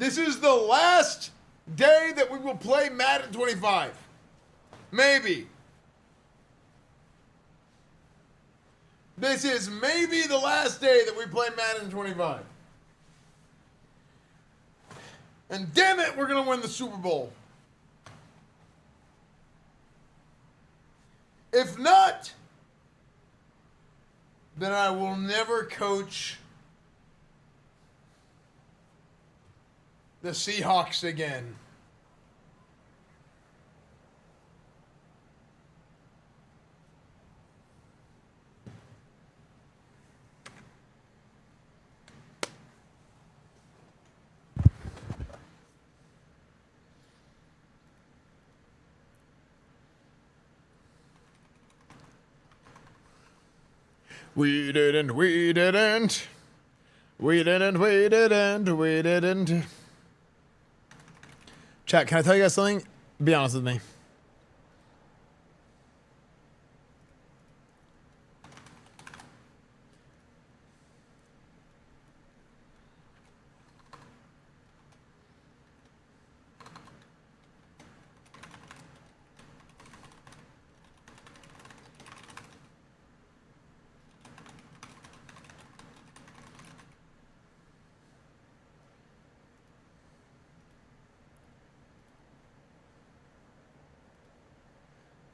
This is the last day that we will play Madden 25. Maybe. This is maybe the last day that we play Madden 25. And damn it, we're going to win the Super Bowl. If not, then I will never coach the Seahawks again. We didn't. Chat, can I tell you guys something? Be honest with me.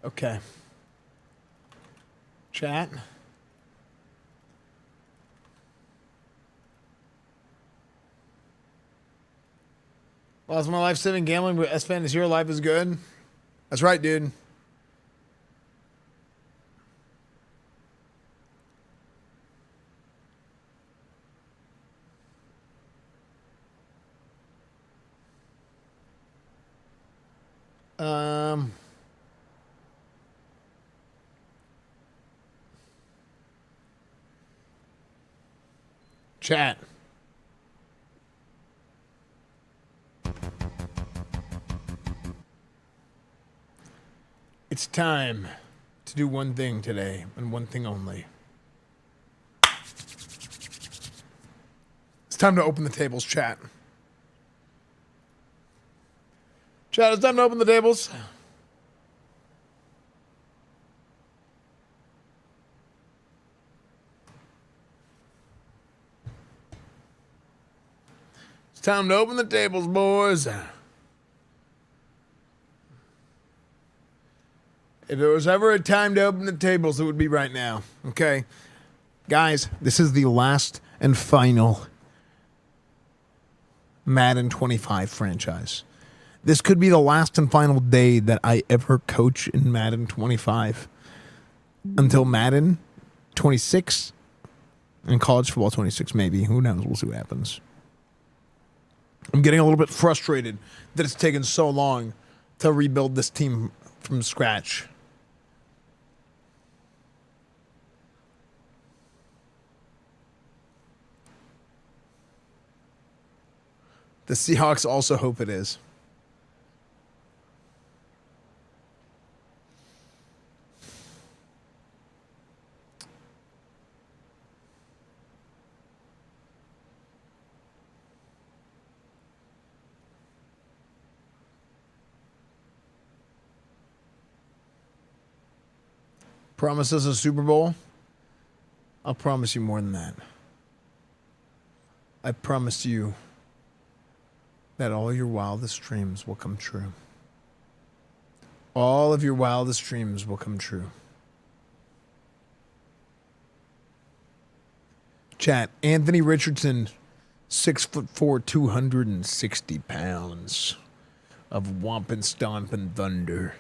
Okay. Chat. Lost my life saving gambling, but Esfand is here. Life is good. That's right, dude. Chat. It's time to do one thing today, and one thing only. It's time to open the tables, chat. Chat, it's time to open the tables. It's time to open the tables, boys. If there was ever a time to open the tables, it would be right now. Okay? Guys, this is the last and final Madden 25 franchise. This could be the last and final day that I ever coach in Madden 25 until Madden 26 and college football 26 maybe. Who knows? We'll see what happens. I'm getting a little bit frustrated that it's taken so long to rebuild this team from scratch. The Seahawks also hope it is. Promise us a Super Bowl? I'll promise you more than that. I promise you that all your wildest dreams will come true. All of your wildest dreams will come true. Chat, Anthony Richardson, 6'4", 260 pounds of whomping, stomping thunder.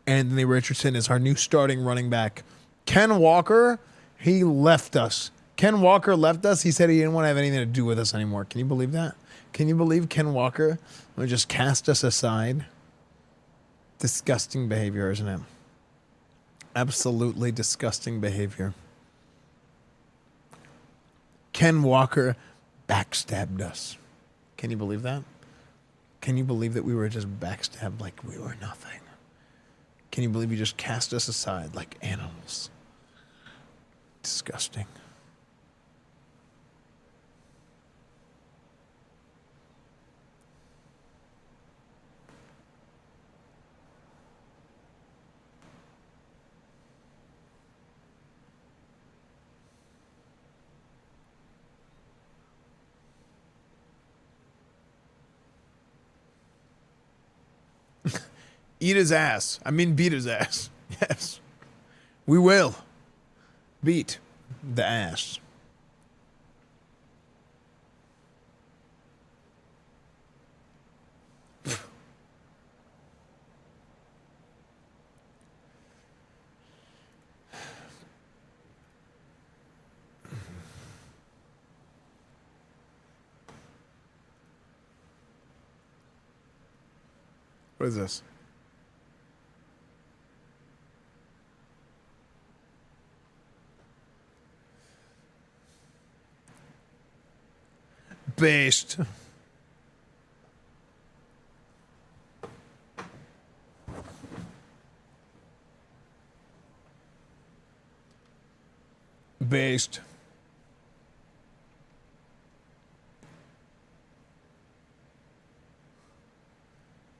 Anthony Richardson is our new starting running back. Ken Walker, he left us. Ken Walker left us. He said he didn't want to have anything to do with us anymore. Can you believe that? Can you believe Ken Walker would just cast us aside? Disgusting behavior, isn't it? Absolutely disgusting behavior. Ken Walker backstabbed us. Can you believe that? Can you believe that we were just backstabbed like we were nothing? Can you believe he just cast us aside like animals? Disgusting. Eat his ass. I mean, beat his ass. Yes. We will. Beat the ass. What is this? Based. Based.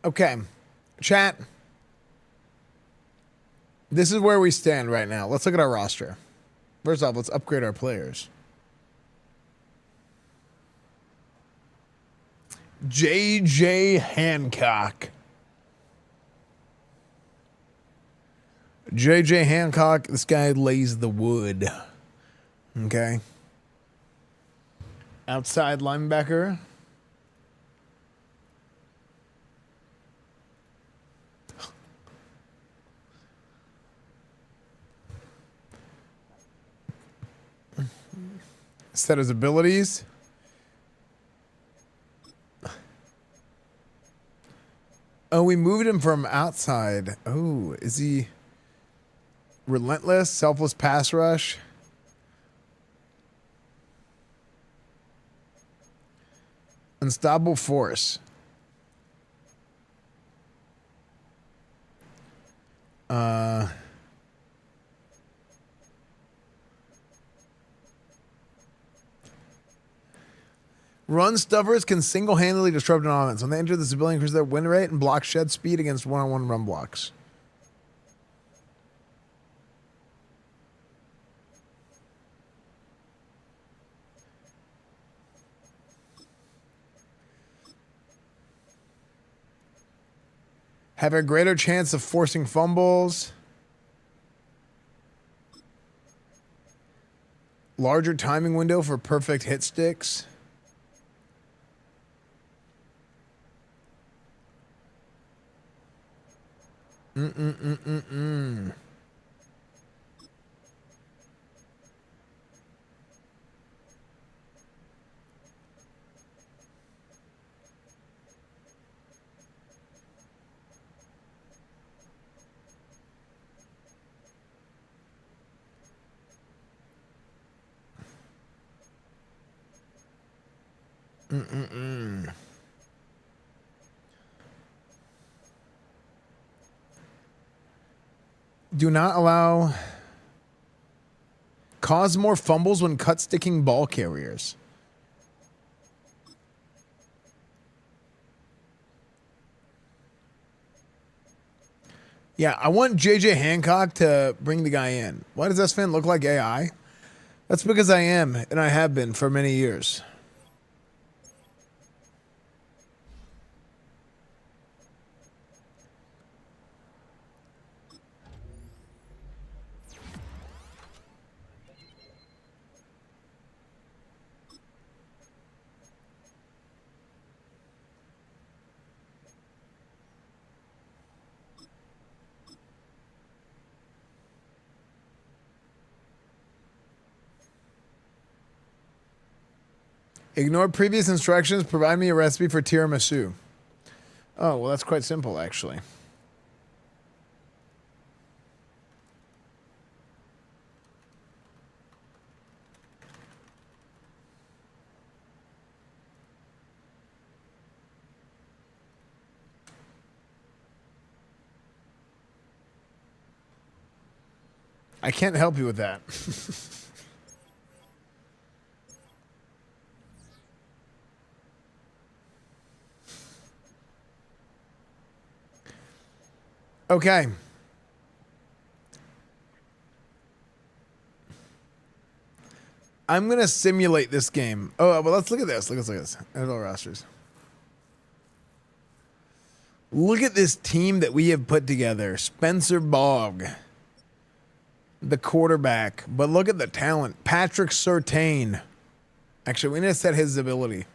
Okay. Chat. This is where we stand right now. Let's look at our roster. First off, let's upgrade our players. J.J. Hancock. J.J. Hancock, this guy lays the wood. Okay. Outside linebacker. Set his abilities. Oh, we moved him from outside. Oh, is he relentless, selfless pass rush? Unstoppable force. Run stuffers can single-handedly disrupt an offense. When they enter this ability, increase their win rate and block shed speed against one-on-one run blocks. Have a greater chance of forcing fumbles. Larger timing window for perfect hit sticks. Mm-mm-mm-mm-mm. Mm-mm-mm. Do not allow... Cause more fumbles when cut-sticking ball carriers. Yeah, I want J.J. Hancock to bring the guy in. Why does Esfand look like AI? That's because I am, and I have been for many years. Ignore previous instructions. Provide me a recipe for tiramisu. Oh, well, that's quite simple, actually. I can't help you with that. Okay. I'm going to simulate this game. Oh, well, let's look at this. Look at this. NFL rosters. Look at this team that we have put together. Spencer Bogg, the quarterback. But look at the talent. Patrick Surtain. Actually, we need to set his ability.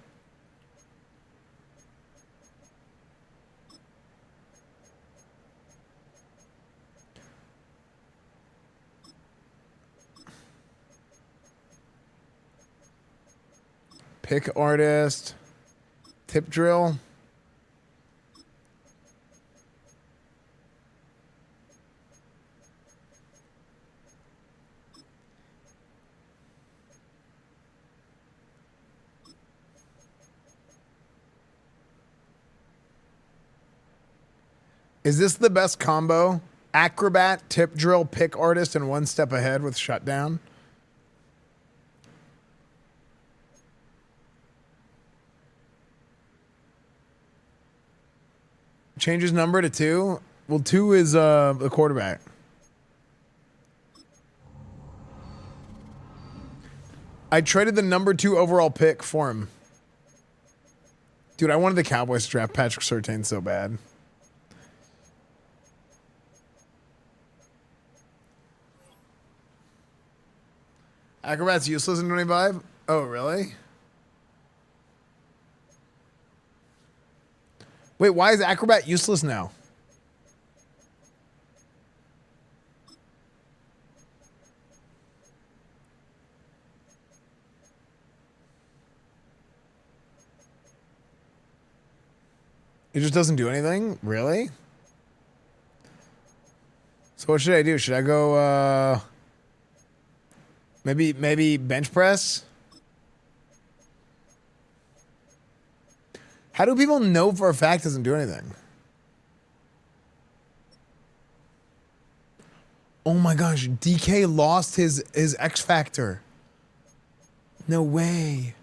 Pick artist. Tip drill. Is this the best combo? Acrobat, tip drill, pick artist, and one step ahead with shutdown? Change his number to 2. Well, 2 is the quarterback. I traded the number 2 overall pick for him. Dude, I wanted the Cowboys to draft Patrick Surtain so bad. Acrobat's useless in 25? Oh, really? Wait, why is Acrobat useless now? It just doesn't do anything? Really? So what should I do? Should I go maybe bench press? How do people know for a fact it doesn't do anything? Oh my gosh, DK lost his X Factor. No way.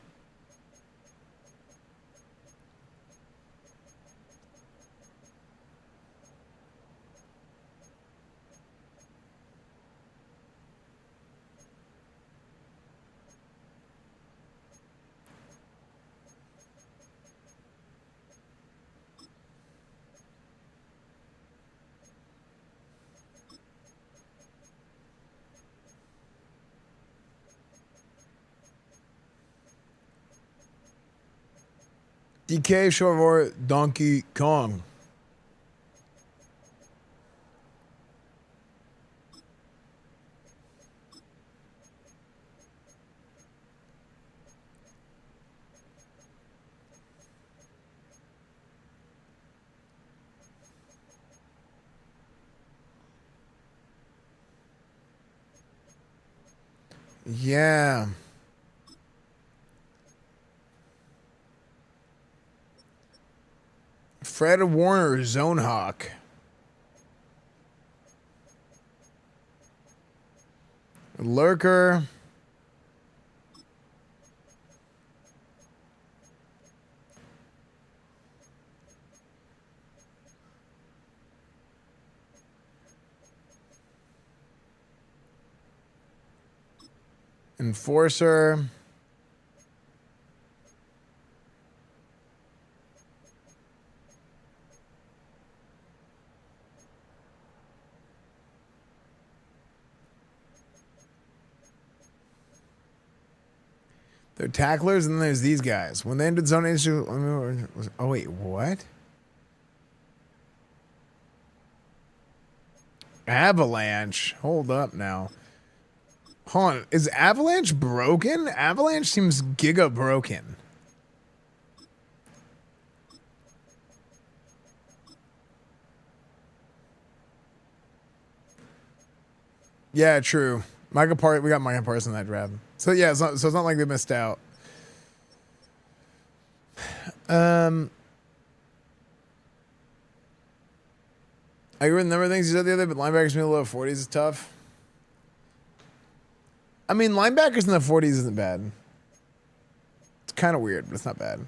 DK short for Donkey Kong. Yeah. Fred Warner, Zone Hawk. Lurker. Enforcer. They're tacklers, and then there's these guys. When they entered zone issue, oh wait, what? Avalanche. Hold up now. Hold on. Is Avalanche broken? Avalanche seems giga broken. Yeah, true. We got Micah Parsons in that draft. So yeah, so it's not like they missed out. I agree with a number of things you said the other day, but linebackers in the low 40s is tough. I mean, linebackers in the 40s isn't bad. It's kind of weird, but it's not bad.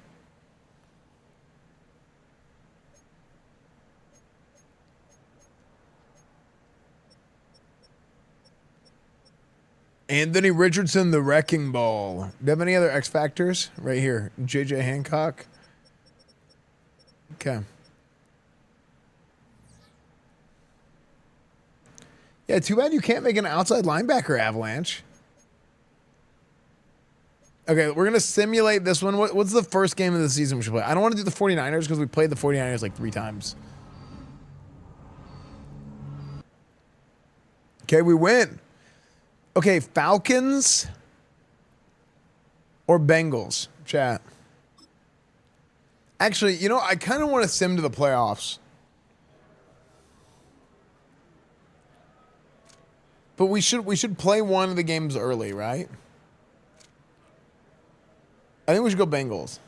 Anthony Richardson, the Wrecking Ball. Do you have any other X Factors? Right here. JJ Hancock. Okay. Yeah, too bad you can't make an outside linebacker Avalanche. Okay, we're going to simulate this one. What's the first game of the season we should play? I don't want to do the 49ers because we played the 49ers like 3 times. Okay, we win. Okay, Falcons or Bengals? Chat. Actually, you know, I kind of want to sim to the playoffs. But we should play one of the games early, right? I think we should go Bengals.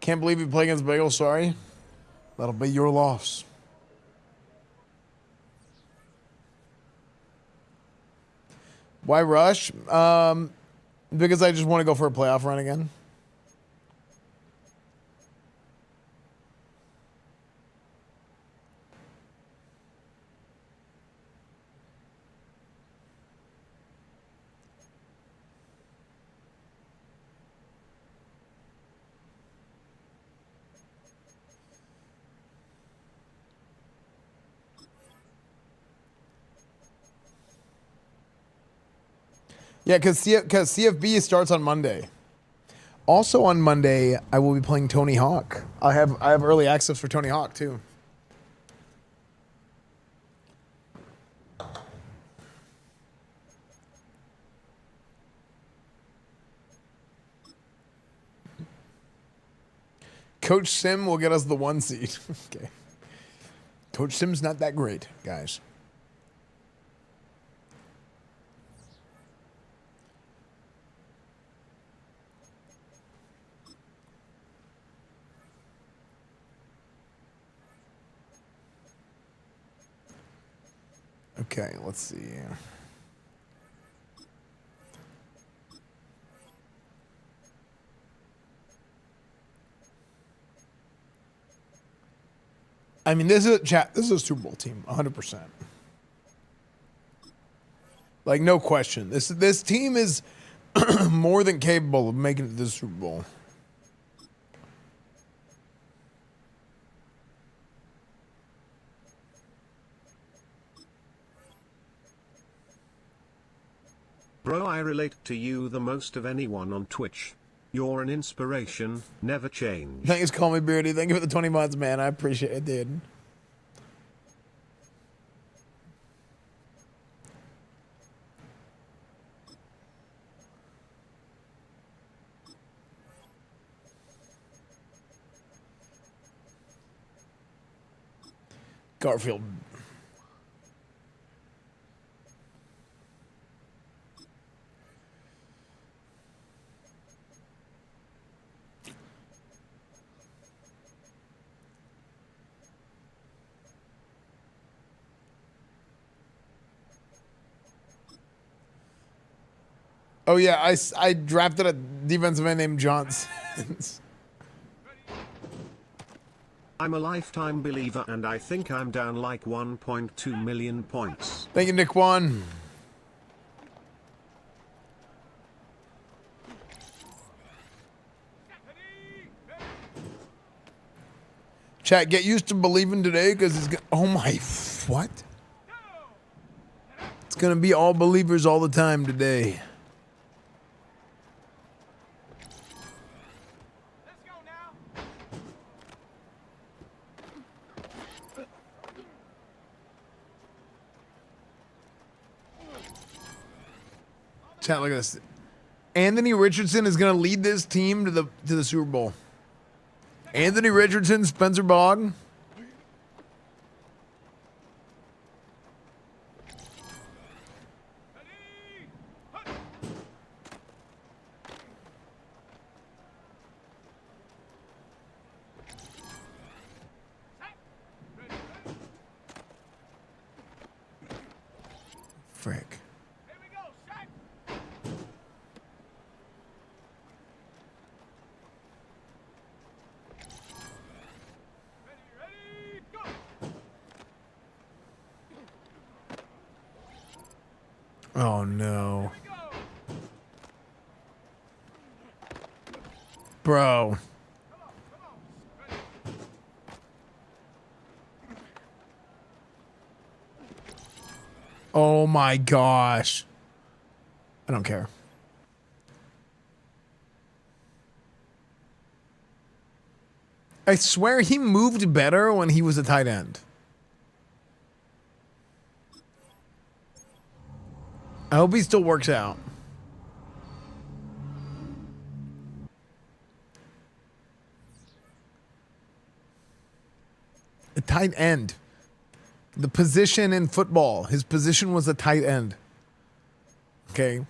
Can't believe you play against Bengals. Sorry. That'll be your loss. Why rush? Because I just want to go for a playoff run again. Yeah, because CFB starts on Monday. Also on Monday, I will be playing Tony Hawk. I have early access for Tony Hawk too. Coach Sim will get us the 1 seed. Okay. Coach Sim's not that great, guys. Okay, let's see. I mean, this is a Super Bowl team, 100%. Like, no question. This team is more than capable of making it to the Super Bowl. Bro, I relate to you the most of anyone on Twitch. You're an inspiration, never change. Thanks, Call Me Beardy. Thank you for the 20 months, man. I appreciate it, dude. Garfield. Oh yeah, I drafted a defensive end named Johnson. I'm a lifetime believer and I think I'm down like 1.2 million points. Thank you, Nick One. Chat, get used to believing today because it's gonna, oh my, what? It's gonna be all believers all the time today. Chat, look at this. Anthony Richardson is going to lead this team to the Super Bowl. Anthony Richardson, Spencer Bogg. Frick. Oh, no. Bro. Oh, my gosh. I don't care. I swear he moved better when he was a tight end. I hope he still works out. A tight end. The position in football. His position was a tight end. Okay.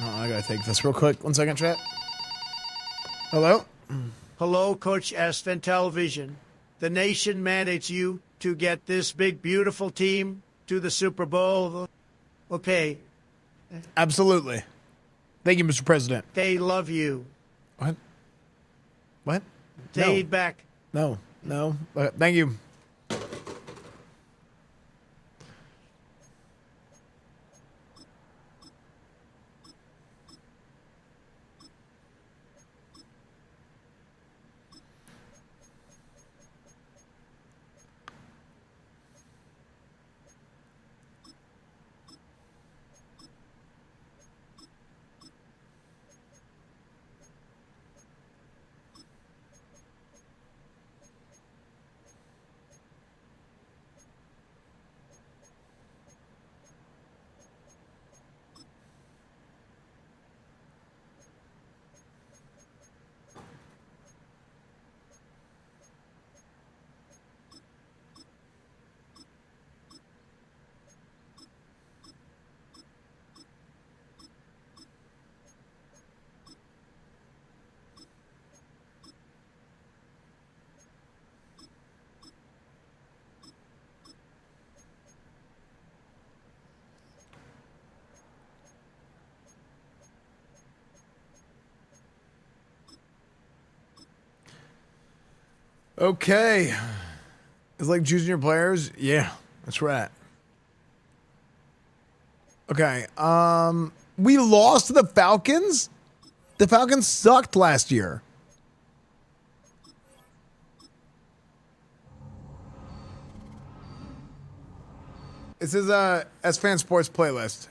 Oh, I gotta take this real quick. 1 second, chat. Hello? Hello, Coach Esfand Television. The nation mandates you to get this big, beautiful team to the Super Bowl. Okay, Absolutely. Thank you, Mr. President. they love you. What? What? Stay No. back. No. No. Thank you. Okay. It's like choosing your players. Yeah, that's right. Okay. We lost to the Falcons. The Falcons sucked last year. This is a Esfand Sports playlist.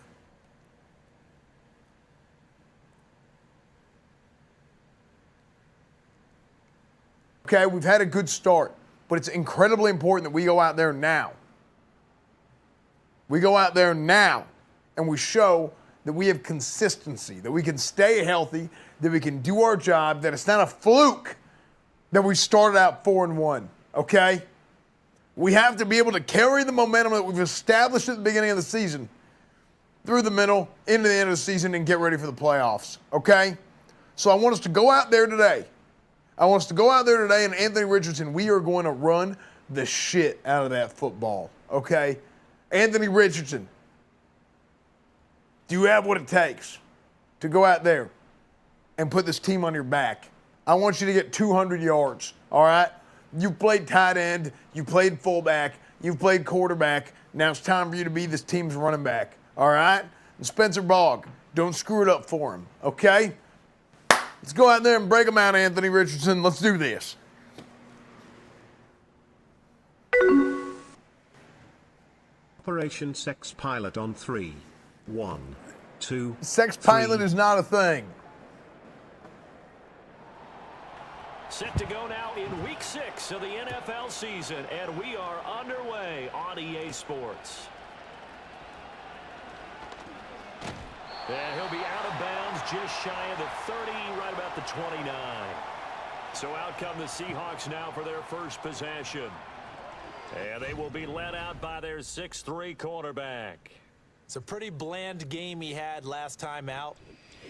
Okay, we've had a good start, but it's incredibly important that we go out there now. We go out there now and we show that we have consistency, that we can stay healthy, that we can do our job, that it's not a fluke that we started out 4-1, okay? We have to be able to carry the momentum that we've established at the beginning of the season through the middle, into the end of the season, and get ready for the playoffs, okay? So I want us to go out there today. And Anthony Richardson, we are going to run the shit out of that football, okay? Anthony Richardson, do you have what it takes to go out there and put this team on your back? I want you to get 200 yards, all right? You've played tight end, you played fullback, you've played quarterback. Now it's time for you to be this team's running back, all right? And Spencer Bogg, don't screw it up for him, okay? Let's go out there and break them out, Anthony Richardson. Let's do this. Operation Sex Pilot on 3. 1, 2. Sex 3. pilot is not a thing. Set to go now in week 6 of the NFL season, and we are underway on EA Sports. And he'll be out of bounds just shy of the 30, right about the 29. So out come the Seahawks now for their first possession. And they will be led out by their 6'3" quarterback. It's a pretty bland game he had last time out.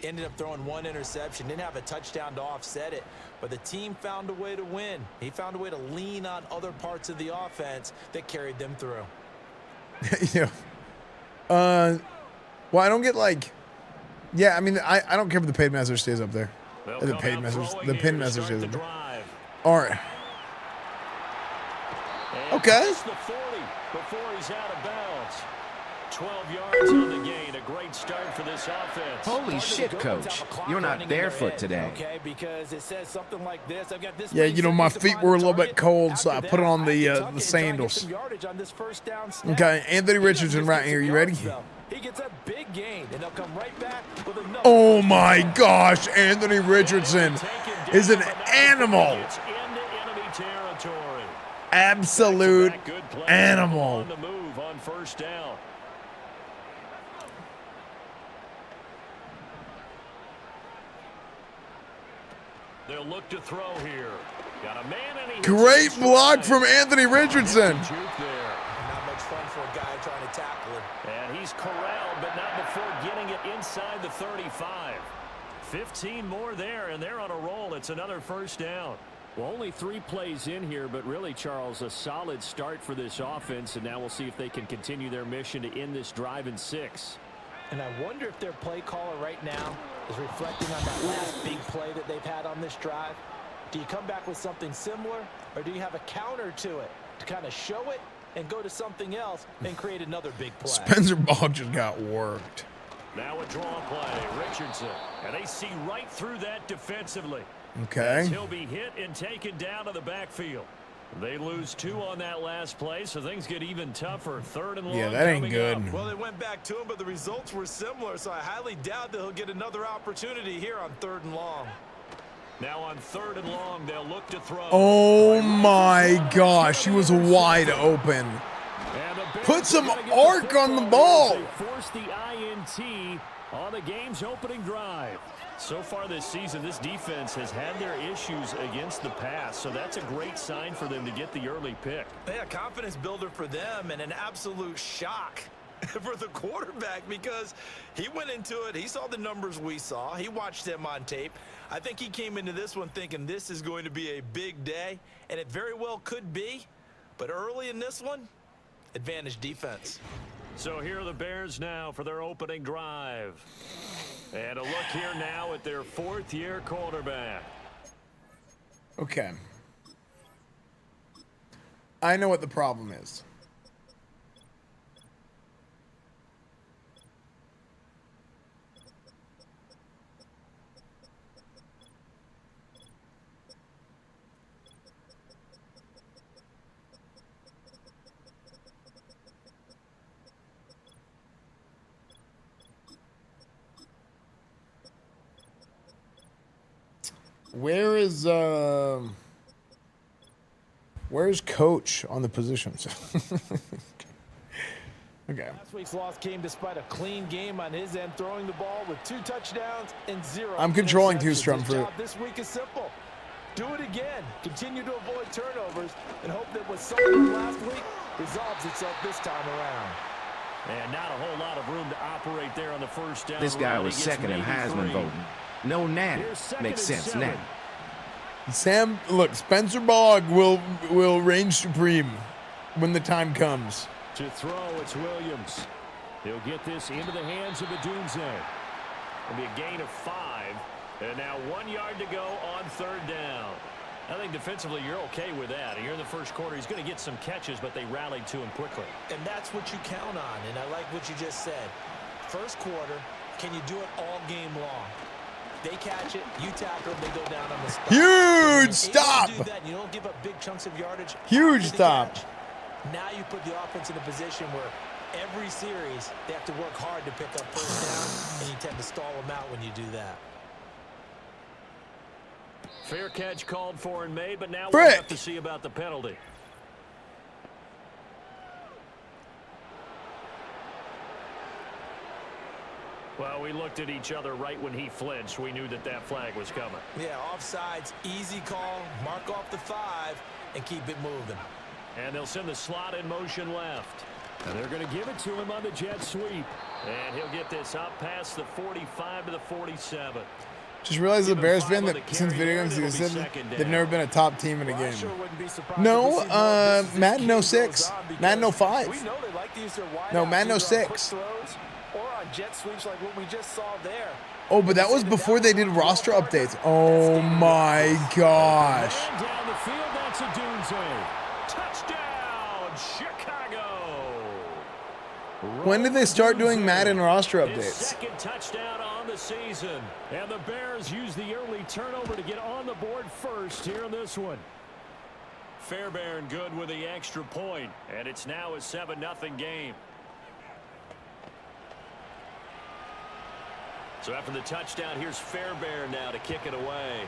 Ended up throwing one interception, didn't have a touchdown to offset it, but the team found a way to win. He found a way to lean on other parts of the offense that carried them through. You know, Well, I don't get like, yeah. I mean, I don't care if the paid message stays up there. The paid message, the pin message stays up there. All right. Okay. The 40 before he's out of bounds. 12 yards on the gain. A great start for this offense. Holy shit, coach. You're not barefoot today. Okay, because it says something like this. I've got this. Yeah, you know, my feet were a little bit cold, so I put on the sandals. Okay, Anthony Richardson right here. You ready? He gets a big gain, and they'll come right back with another. Oh my gosh, Anthony Richardson is an animal. It's into enemy territory. Absolute animal. On the move on first down. They'll look to throw here. Got a man and he Great block from Anthony Richardson. Not much fun for a guy trying to tackle him. And he's corralled, but not before getting it inside the 35. 15 more there, and they're on a roll. It's another first down. Well, only 3 plays in here, but really, Charles, a solid start for this offense, and now we'll see if they can continue their mission to end this drive in 6. And I wonder if their play caller right now is reflecting on that last big play that they've had on this drive. Do you come back with something similar, or do you have a counter to it to kind of show it and go to something else and create another big play? Spencer Ball just got worked. Now a draw play, Richardson, and they see right through that defensively. Okay. As he'll be hit and taken down to the backfield. They lose 2 on that last play, so things get even tougher. 3rd and long. Yeah, that ain't coming good. up. Well, they went back to him, but the results were similar, so I highly doubt that he'll get another opportunity here on 3rd and long. Now on 3rd and long, they'll look to throw. Oh my gosh, he was wide open. And the Bears Put some are gonna get arc the on the football ball. as they force the INT on the game's opening drive. So far this season, this defense has had their issues against the pass, so that's a great sign for them to get the early pick. Yeah, confidence builder for them and an absolute shock for the quarterback because he went into it. He saw the numbers we saw. He watched them on tape. I think he came into this one thinking this is going to be a big day, and it very well could be. But early in this one, advantage defense. So here are the Bears now for their opening drive. And a look here now at their 4th-year quarterback. Okay. I know what the problem is. Where's coach on the positions? Okay. Last week's loss came despite a clean game on his end, throwing the ball with 2 touchdowns and 0. I'm controlling 2 interceptions. strum His fruit. job this week is simple. Do it again. Continue to avoid turnovers and hope that what started last week resolves itself this time around. And not a whole lot of room to operate there on the first down. This guy run. was He gets 2nd in maybe Heisman 3. voting. No natty. Here's 2nd Makes and sense 7. now. Sam, look, Spencer Bogg will reign supreme when the time comes. To throw, it's Williams. He'll get this into the hands of Adunze. It'll be a gain of 5. And now 1 yard to go on 3rd down. I think defensively you're okay with that. Here in the first quarter, he's going to get some catches, but they rallied to him quickly. And that's what you count on, and I like what you just said. First quarter, can you do it all game long? They catch it, you tackle them, they go down on the spot. Huge If stop. you do that, you don't give up big chunks of yardage. Huge after the stop. catch. Now you put the offense in a position where every series they have to work hard to pick up first down, and you tend to stall them out when you do that. Fair catch called for and made, but now Frick. we'll have to see about the penalty. Well, we looked at each other right when he flinched. We knew that that flag was coming. Yeah, offsides, easy call, mark off the 5, and keep it moving. And they'll send the slot in motion left. And they're going to give it to him on the jet sweep. And he'll get this up past the 45 to the 47. Just realized as a Give him Bears 5 fan on that the since carry video there, games and it'll be existed, second they've down. never been a top team in a Well, I game. sure wouldn't be surprised No, if we see more of this as this Madden game 06, goes on, because Madden 05. we know they like like to use their wideouts No, Madden either on quick 06. throws or on jet sweeps like what we just saw there. Oh, but that was before they did roster updates. Oh my gosh. Man down the field, that's a Dunze. Touchdown, Chicago. When did they start doing Madden roster His updates? second touchdown on the season. And the Bears use the early turnover to get on the board first here in this one. Fairbairn good with the extra point, and it's now a 7-0 game. So after the touchdown, here's Fairbairn now to kick it away.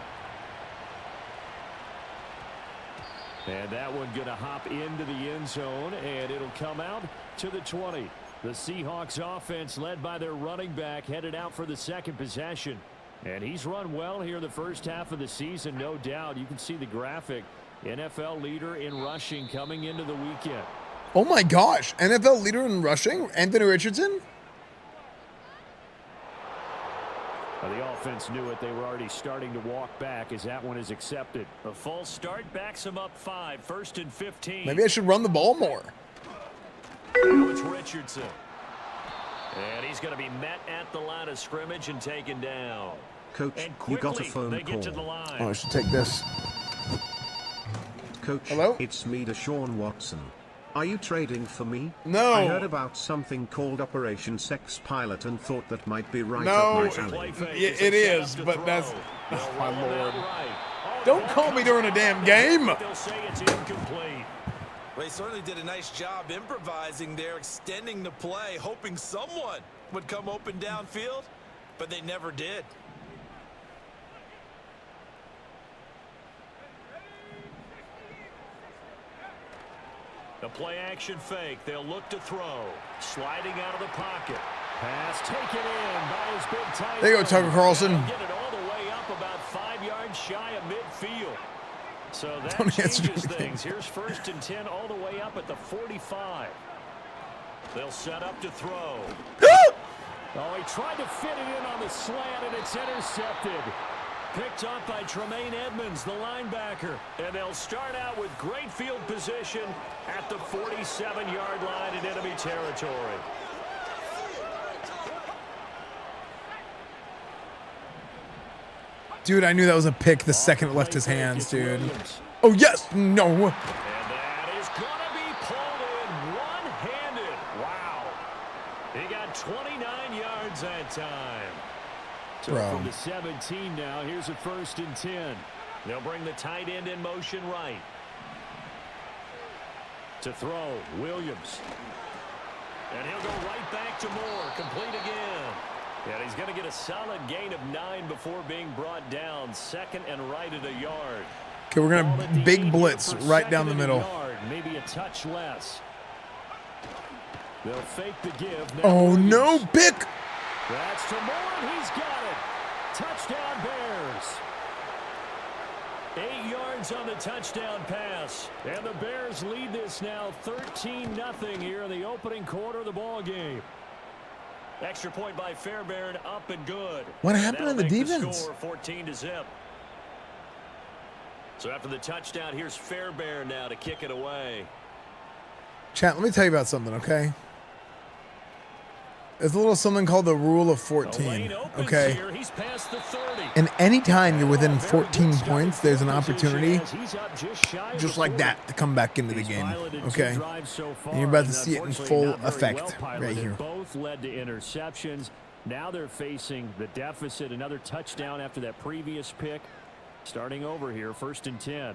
And that one going to hop into the end zone, and it'll come out to the 20. The Seahawks offense led by their running back headed out for the second possession. And he's run well here the first half of the season, no doubt. You can see the graphic. NFL leader in rushing coming into the weekend. Oh my gosh. NFL leader in rushing? Anthony Richardson? Well, the offense knew it. They were already starting to walk back as that one is accepted. A false start backs him up 5. 1st and 15. Maybe I should run the ball more. Now it's Richardson. And he's going to be met at the line of scrimmage and taken down. Coach, And you got a quickly, phone they get to the call. line. Oh, I should take this. Coach, Hello? it's me, Deshaun Watson. Are you trading for me? No. I heard about something called Operation Sex Pilot and thought that might be right No. up my alley. Play fake Yeah, as it they set is, up to but throw. that's- They'll oh, my roll it out Lord. right. Oh, Don't ball call me comes during a out. damn game. They'll say it's incomplete. Well, he certainly did a nice job improvising there, extending the play, hoping someone would come open downfield, but they never did. The play action fake. They'll look to throw. Sliding out of the pocket. Pass taken in by his big tight There you go, end. Tucker Carlson. They'll get it all the way up about 5 yards shy of midfield. So that Don't answer changes anything. things. Here's 1st and 10 all the way up at the 45. They'll set up to throw. Oh, he tried to fit it in on the slant, and it's intercepted. Picked up by Tremaine Edmonds, the linebacker. And they'll start out with great field position at the 47-yard line in enemy territory. Dude, I knew that was a pick the second it left his hands, It's dude. Williams. Oh, yes. No. And that is going to be pulled in one-handed. Wow. He got 29 yards that time. So Bro. from the 17 now, here's a 1st and 10. They'll bring the tight end in motion right. To throw, Williams. And he'll go right back to Moore. Complete again. And he's going to get a solid gain of 9 before being brought down. 2nd and right at a yard. Okay, we're Ball going at to the big 8 blitz for right 2nd down the and a middle. yard, maybe a touch less. They'll fake the give. Now Oh, Williams. no. Pick. That's to Moore, and he's got it. Touchdown Bears. 8 yards on the touchdown pass. And the Bears lead this now 13-0 here in the opening quarter of the ball game. Extra point by Fairbairn, up and good. What happened That'll to the make defense? Score 14-0. So after the touchdown, here's Fairbairn now to kick it away. Chat, let me tell you about something, okay? There's a little something called the rule of The 14, lane opens okay? here. He's past the 30. And anytime you're within Very good 14 starting points, there's an field position opportunity as he's up just shy of just the like 40. that to come back into the He's game, piloted 2 okay? drives so far, And you're about to and see it in unfortunately full not very effect well right piloted. here. Both led to interceptions. Now they're facing the deficit. Another touchdown after that previous pick. Starting over here, 1st and 10.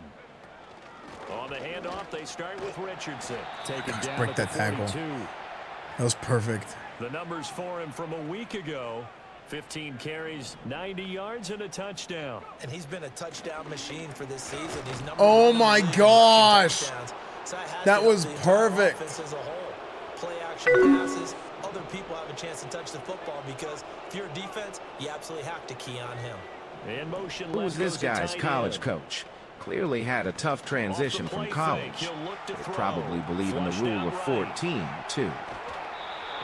On the handoff, they start with Richardson. Taken Gosh, down break at the that tackle. 42. That was perfect. The numbers for him from a week ago. 15 carries, 90 yards, and a touchdown. And he's been a touchdown machine for this season. He's number Oh 1 in the my league in rushing gosh. touchdowns. So it has That to help was the entire perfect. offense as a whole. Play action passes. Other people have a chance to touch the football because if you're a defense, you absolutely have to key on him. In motion Who was left this goes the guy's tight college end. coach? Clearly had a tough transition Off the from play college. fake, he'll look to They throw. probably believe in the Flushed rule out of right. 14, too.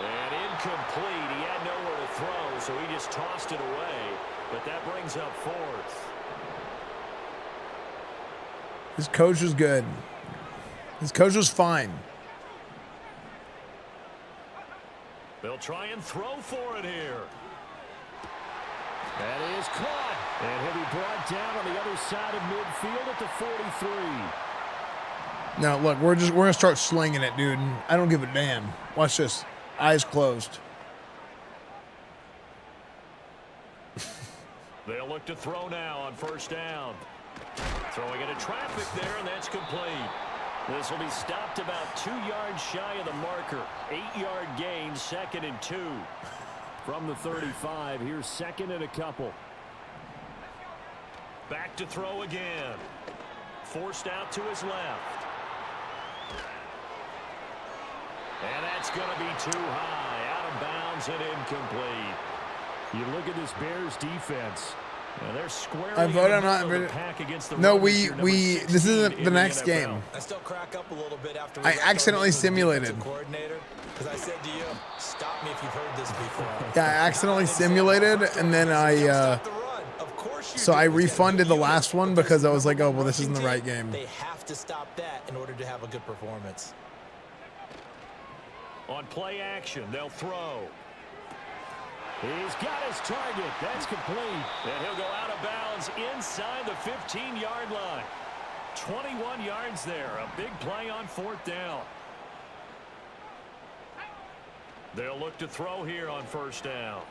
And incomplete. He had nowhere to throw, so he just tossed it away. But that brings up 4th. His coach was good. His coach was fine. They'll try and throw for it here. That is caught. And he'll be brought down on the other side of midfield at the 43. Now, look, we're going to start slinging it, dude. I don't give a damn. Watch this. Eyes closed. They'll look to throw now on first down. Throwing into traffic there, and that's complete. This will be stopped about 2 yards shy of the marker. 8-yard gain, 2nd and 2. From the 35, here's 2nd and a couple. Back to throw again. Forced out to his left. And that's going to be too high. Out of bounds and incomplete. You look at this Bears defense. They're squarely I vote on not. No, this isn't the next game. I still crack up a little bit after I accidentally simulated. Because I said to you, stop me if you've heard this before. Yeah, I accidentally simulated, and then so I refunded the last one because I was like, oh, well, this isn't the right game. They have to stop that in order to have a good performance. On play action, they'll throw. He's got his target. That's complete. And he'll go out of bounds inside the 15-yard line. 21 yards there. A big play on 4th down. They'll look to throw here on first down.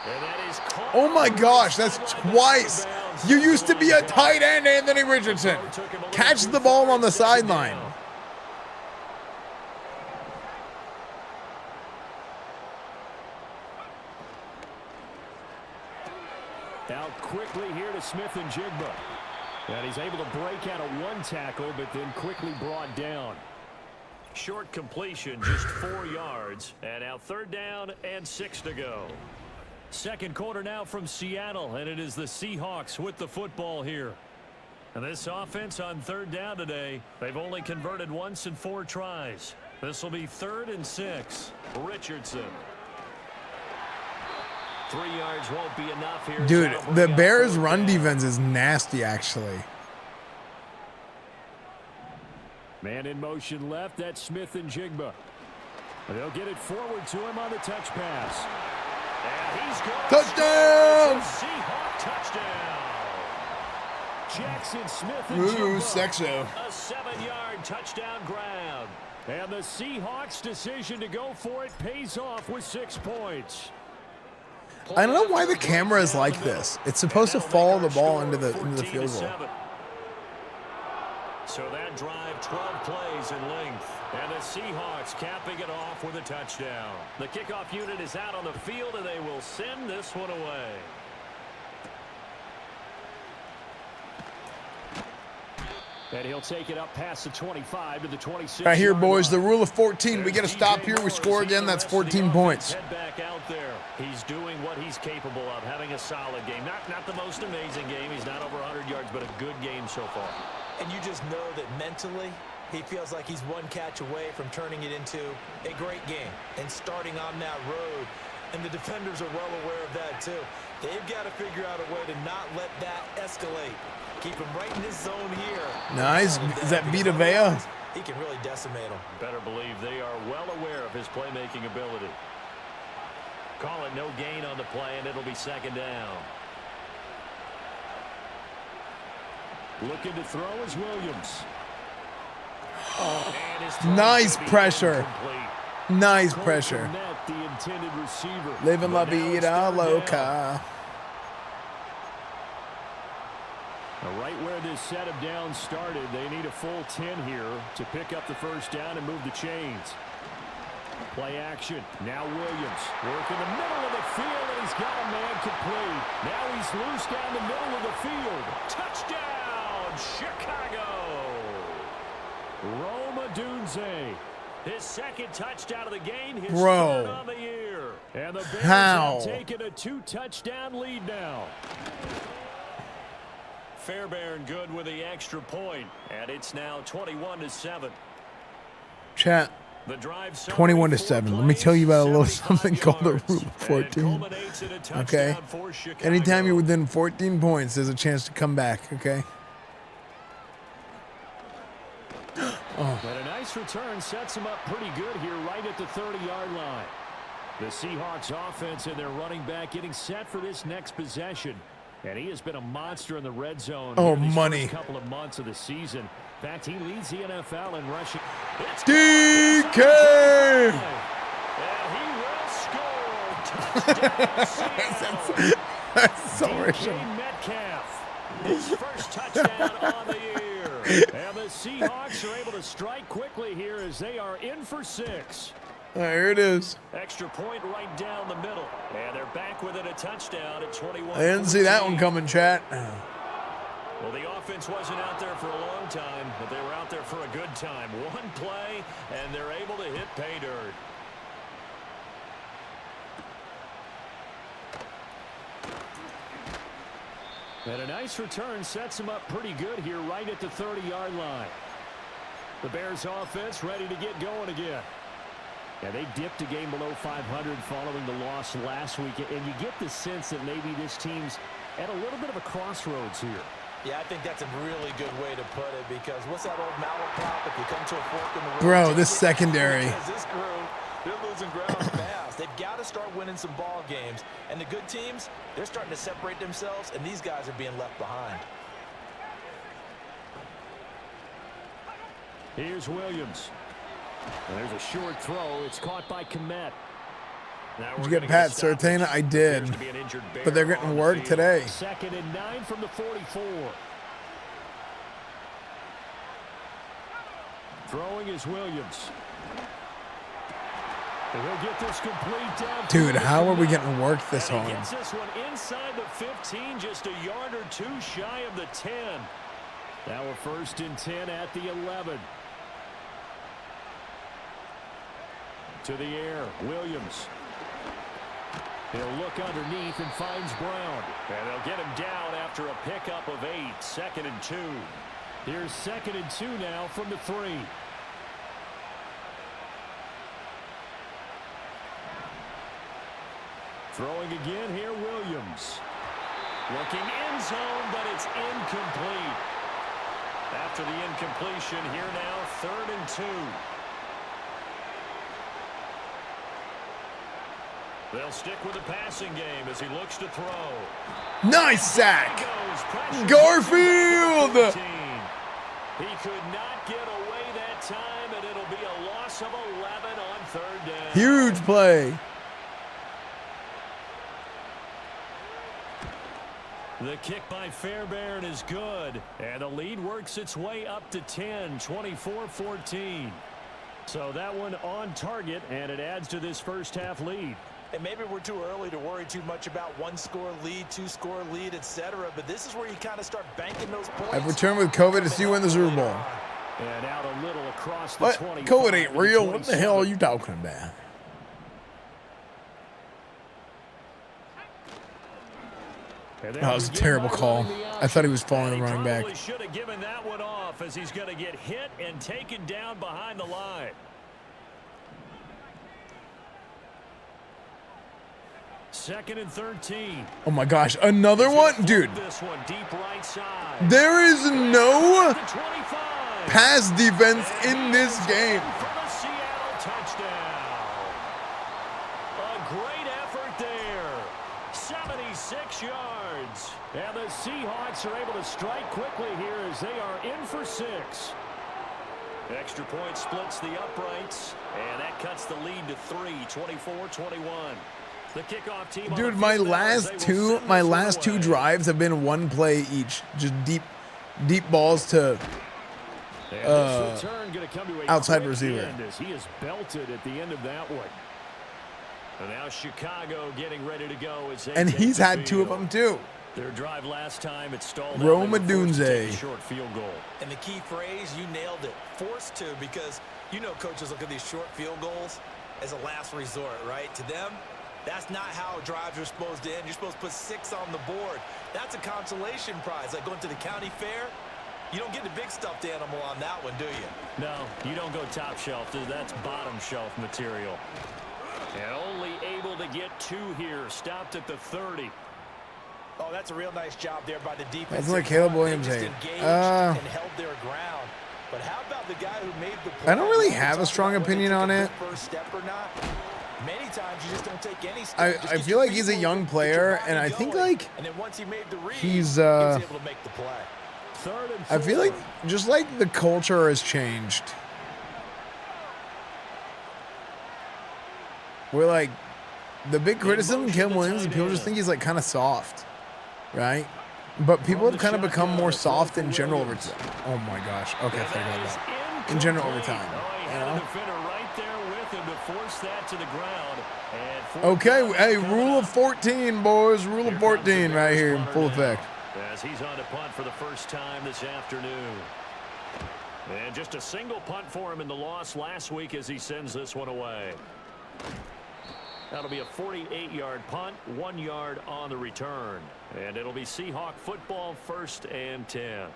And that is caught. Oh my gosh, that's twice. You used to be a tight end, Anthony Richardson. Catch the ball on the sideline. Out quickly here to Smith and Jigba. And he's able to break out of one tackle, but then quickly brought down. Short completion, just 4 yards. And now 3rd down and 6 to go. Second quarter now from Seattle, and it is the Seahawks with the football here. And this offense on 3rd down today, they've only converted once in 4 tries. This will be 3rd and 6. Richardson. 3 yards won't be enough here. Dude, the Bears' run defense is nasty, actually. Man in motion left. That's Smith and Jigba. They'll get it forward to him on the touch pass. And he's going touchdown! Seahawks touchdown. Jackson Smith and Ooh, Jigba. sexo. A 7-yard touchdown grab. And the Seahawks' decision to go for it pays off with 6 points. I don't know why the camera is like this. It's supposed to follow the ball into the field goal. So that drive, 12 plays in length. And the Seahawks capping it off with a touchdown. The kickoff unit is out on the field, and they will send this one away. And he'll take it up past the 25 to the 26. All right, here, boys, the rule of 14. We get a stop here. We score again. That's 14 points. Head back out there. He's doing what he's capable of, having a solid game. Not the most amazing game. He's not over 100 yards, but a good game so far. And you just know that mentally, he feels like he's one catch away from turning it into a great game and starting on that road. And the defenders are well aware of that, too. They've got to figure out a way to not let that escalate. Keep him right in his zone here. Nice. Is that Vita Vea? He can really decimate him. Better believe they are well aware of his playmaking ability. Call it no gain on the play, and it'll be 2nd down. Looking to throw is Williams. Nice pressure. Nice pressure. The intended receiver. Living la vida loca. Right where this set of downs started, they need a full 10 here to pick up the first down and move the chains. Play action. Now Williams working the middle of the field, and he's got a man complete. Now he's loose down the middle of the field. Touchdown, Chicago. Rome Odunze. His 2nd touchdown of the game. His 3rd on the year. And the Bears have taken a 2-touchdown lead now. Fairbairn good with the extra point, and it's now 21-7. Chat. 21-7. Let me tell you about a little something called the Rule of 14. Okay? Anytime you're within 14 points, there's a chance to come back, okay? But a nice return sets him up pretty good here right at the 30-yard line. The Seahawks offense and their running back getting set for this next possession. And he has been a monster in the red zone. Oh, these money. first couple of months of the season. In fact, he leads the NFL in rushing. It's DK! And he will score. Touchdown, Seattle. That's so DK random. Metcalf, his first touchdown on the year. And the Seahawks are able to strike quickly here as they are in for 6. Here it is. Extra point right down the middle. And they're back within a touchdown at 21. I didn't see that one coming, chat. Well, the offense wasn't out there for a long time, but they were out there for a good time. One play, and they're able to hit pay dirt. And a nice return sets him up pretty good here right at the 30-yard line. The Bears offense ready to get going again. And they dipped a game below 500 following the loss last week. And you get the sense that maybe this team's at a little bit of a crossroads here. Yeah, I think that's a really good way to put it because what's that old malaprop? If you come to a fork in the road, Bro, this secondary. Because this group, they're losing ground fast. They've got to start winning some ball games. And the good teams, they're starting to separate themselves, and these guys are being left behind. Here's Williams. And there's a short throw. It's caught by Kmet. Did you get Pat Surtain? I did. But they're getting work today. 2nd and 9 from the 44. Throwing is Williams. And he'll get this complete down. Dude, how are we getting work this And home? he gets this one inside the 15, just a yard or two shy of the 10. Now we're 1st and 10 at the 11. To the air, Williams. He'll look underneath and finds Brown. And they'll get him down after a pickup of 8. 2nd and 2. Here's 2nd and 2 now from the 3. Throwing again here, Williams. Looking end zone, but it's incomplete. After the incompletion, here now, 3rd and 2. They'll stick with the passing game as he looks to throw. Nice sack. Garfield. He could not get away that time, and it'll be a loss of 11 on 3rd down. Huge play. The kick by Fairbairn is good, and the lead works its way up to 10, 24-14. So that one on target, and it adds to this first half lead. And maybe we're too early to worry too much about 1-score lead, 2-score lead, etc. But this is where you kind of start banking those points. I've returned with COVID to see you win the Super Bowl. And out a little across the But 25 COVID ain't to the real. What the 27. hell are you talking about? And That was a terrible call. I thought he was following the running back. He probably should have given that one off as he's going to get hit and taken down behind the line. Second and 13. Oh my gosh, another one? Dude, This one deep right side. there is no The 25. pass defense in this game. For the Seattle touchdown. A great effort there. 76 yards. And the Seahawks are able to strike quickly here as they are in for 6. Extra point splits the uprights, and that cuts the lead to 3, 24-21. The kickoff team. Dude, my last two drives have been one play each. Just deep balls to outside receiver. He is belted at the end of that one. And now Chicago getting ready to go. And he's had 2 of them too. Their drive last time, it stalled. Roma Dunze. Short field goal. And the key phrase, you nailed it. Forced to, because you know coaches look at these short field goals as a last resort, right? To them, that's not how drives are supposed to end. You're supposed to put 6 on the board. That's a consolation prize. Like going to the county fair, you don't get the big stuffed animal on that one, do you? No, you don't go top shelf. That's bottom shelf material. And only able to get 2 here. Stopped at the 30. Oh, that's a real nice job there by the defense. That's like Caleb Williams They just ate. engaged and held their ground. But how about the guy who made the I don't really play. have a strong opinion on it. First step or not. Many times you just don't take any step. I feel like he's a young player, and I think like and then once he made the read, he's he was able to make the play. I feel like just like the culture has changed. We're like the big criticism of Kim Williams, and people just think he's like kind of soft, right? But people have kind of become more soft in general over time. Oh my gosh. Okay, I forgot that. In general over time. You know? Okay, hey, rule of 14, boys. Rule of 14 right here in full effect. As he's on to punt for the first time this afternoon. And just a single punt for him in the loss last week as he sends this one away. That'll be a 48-yard punt, 1 yard on the return. And it'll be Seahawk football, 1st and 10.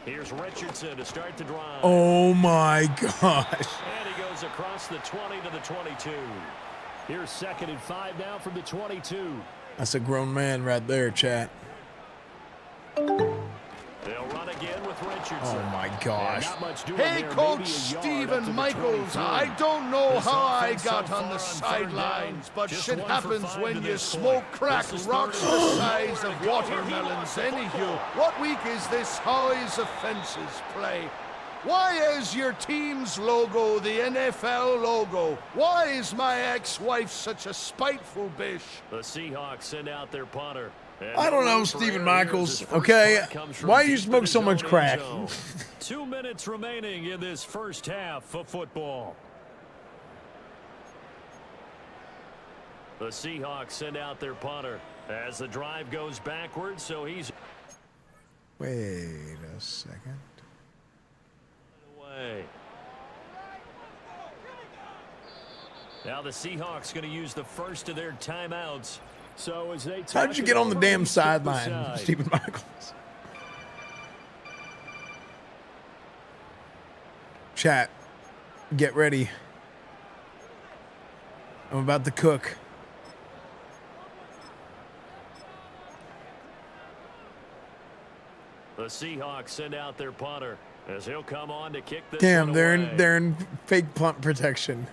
Here's Richardson to start the drive. Oh my gosh. And he goes across the 20 to the 22. Here's 2nd and 5 now from the 22. That's a grown man right there, chat. They'll run again with Richardson. Oh my gosh. Hey, Coach Stephen Michaels, I don't know how I got on the sidelines, but shit happens when you smoke crack rocks the size of watermelons. Anywho, what week is this? How is offenses play? Why is your team's logo the NFL logo? Why is my ex-wife such a spiteful bitch? The Seahawks send out their punter. I don't know, Stephen Michaels. Okay, why do you smoke so much crack? 2 minutes remaining in this first half of football. The Seahawks send out their punter as the drive goes backwards, so he's Wait a second. away. Now the Seahawks going to use the first of their timeouts. So as they How'd you get on the damn sideline, Stephen Michaels? Chat, get ready. I'm about to cook. The Seahawks send out their punter as he'll come on to kick this Damn, one they're in fake punt protection.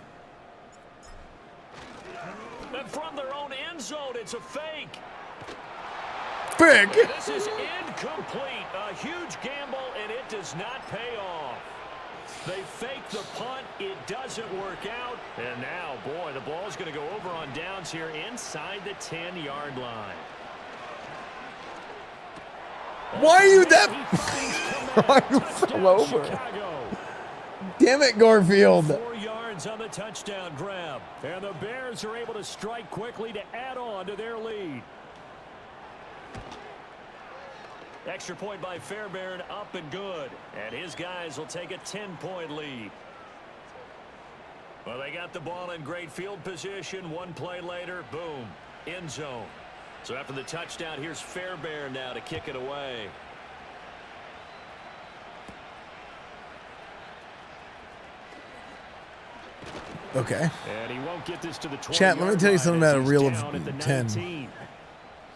And from their own end zone, it's a fake. Big. This is incomplete. A huge gamble, and it does not pay off. They fake the punt. It doesn't work out. And now, boy, the ball's going to go over on downs here inside the 10-yard line. Why are you that? Why are you fell over? Chicago. Damn it, Garfield. 4 yards on the touchdown grab. And the Bears are able to strike quickly to add on to their lead. Extra point by Fairbairn, up and good. And his guys will take a 10-point lead. Well, they got the ball in great field position. One play later, boom, end zone. So after the touchdown, here's Fairbairn now to kick it away. Okay. And he won't get this to the 20. Chat, let me tell you something about a reel of 10. 19.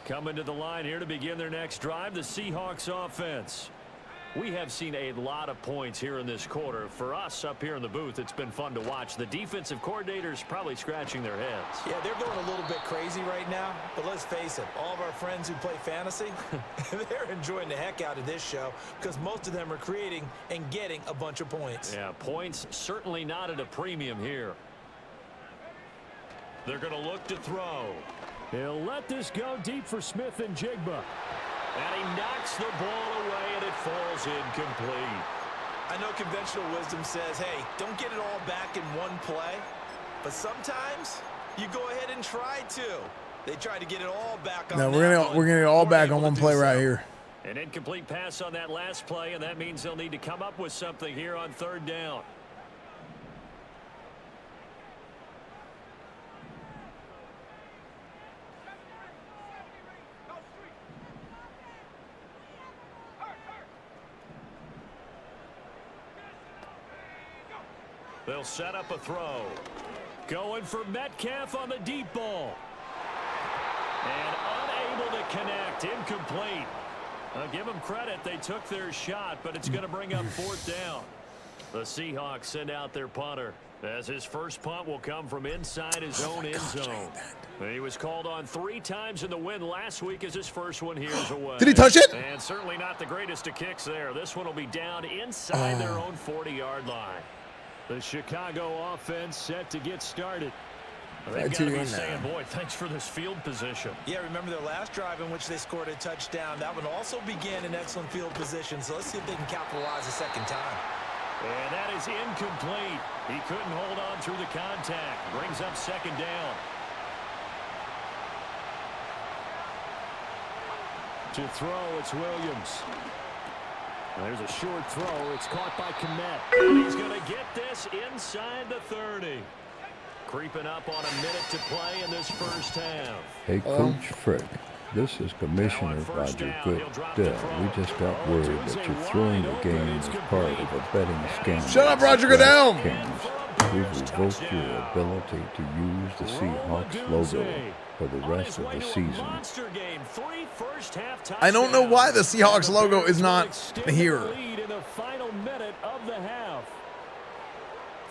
Coming to the line here to begin their next drive, the Seahawks offense. We have seen a lot of points here in this quarter. For us up here in the booth, it's been fun to watch. The defensive coordinators probably scratching their heads. Yeah, they're going a little bit crazy right now, but let's face it, all of our friends who play fantasy, they're enjoying the heck out of this show because most of them are creating and getting a bunch of points. Yeah, points certainly not at a premium here. They're going to look to throw. He'll let this go deep for Smith and Jigba. And he knocks the ball away, and it falls incomplete. I know conventional wisdom says, hey, don't get it all back in one play. But sometimes you go ahead and try to. They tried to get it all back on No, we're gonna get it all back on one play right here. An incomplete pass on that last play, and that means they'll need to come up with something here on third down. They'll set up a throw. Going for Metcalf on the deep ball. And unable to connect. Incomplete. Give them credit. They took their shot, but it's going to bring up 4th down. The Seahawks send out their punter, as his first punt will come from inside his own end zone. He was called on 3 times in the win last week as his first one here is away. Did he touch it? And certainly not the greatest of kicks there. This one will be down inside their own 40-yard line. The Chicago offense set to get started. They've got to be saying, boy, thanks for this field position. Yeah, remember their last drive in which they scored a touchdown. That one also began in excellent field position, so let's see if they can capitalize a second time. And that is incomplete. He couldn't hold on through the contact. Brings up 2nd down. To throw, it's Williams. There's a short throw. It's caught by Kmet. He's going to get this inside the 30. Creeping up on a minute to play in this first half. Hey, Coach Frick, this is Commissioner Roger Goodell. We just got word that you're throwing the game as part of a betting scandal. Shut up, Roger Goodell! We've revoked your ability to use the Seahawks logo for the rest of the season. I don't know why the Seahawks logo is not here. In the final minute of the half.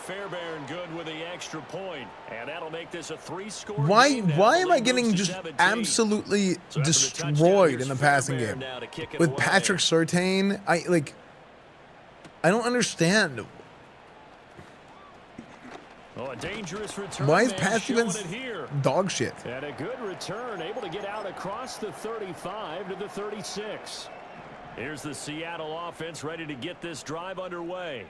Fairbairn good with the extra point, and that'll make this a 3-score game. Why am I getting just absolutely destroyed in the passing game with Patrick Surtain? I don't understand. Oh, a dangerous return. Why is pass defense dog shit? And a good return, able to get out across the 35 to the 36. Here's the Seattle offense ready to get this drive underway.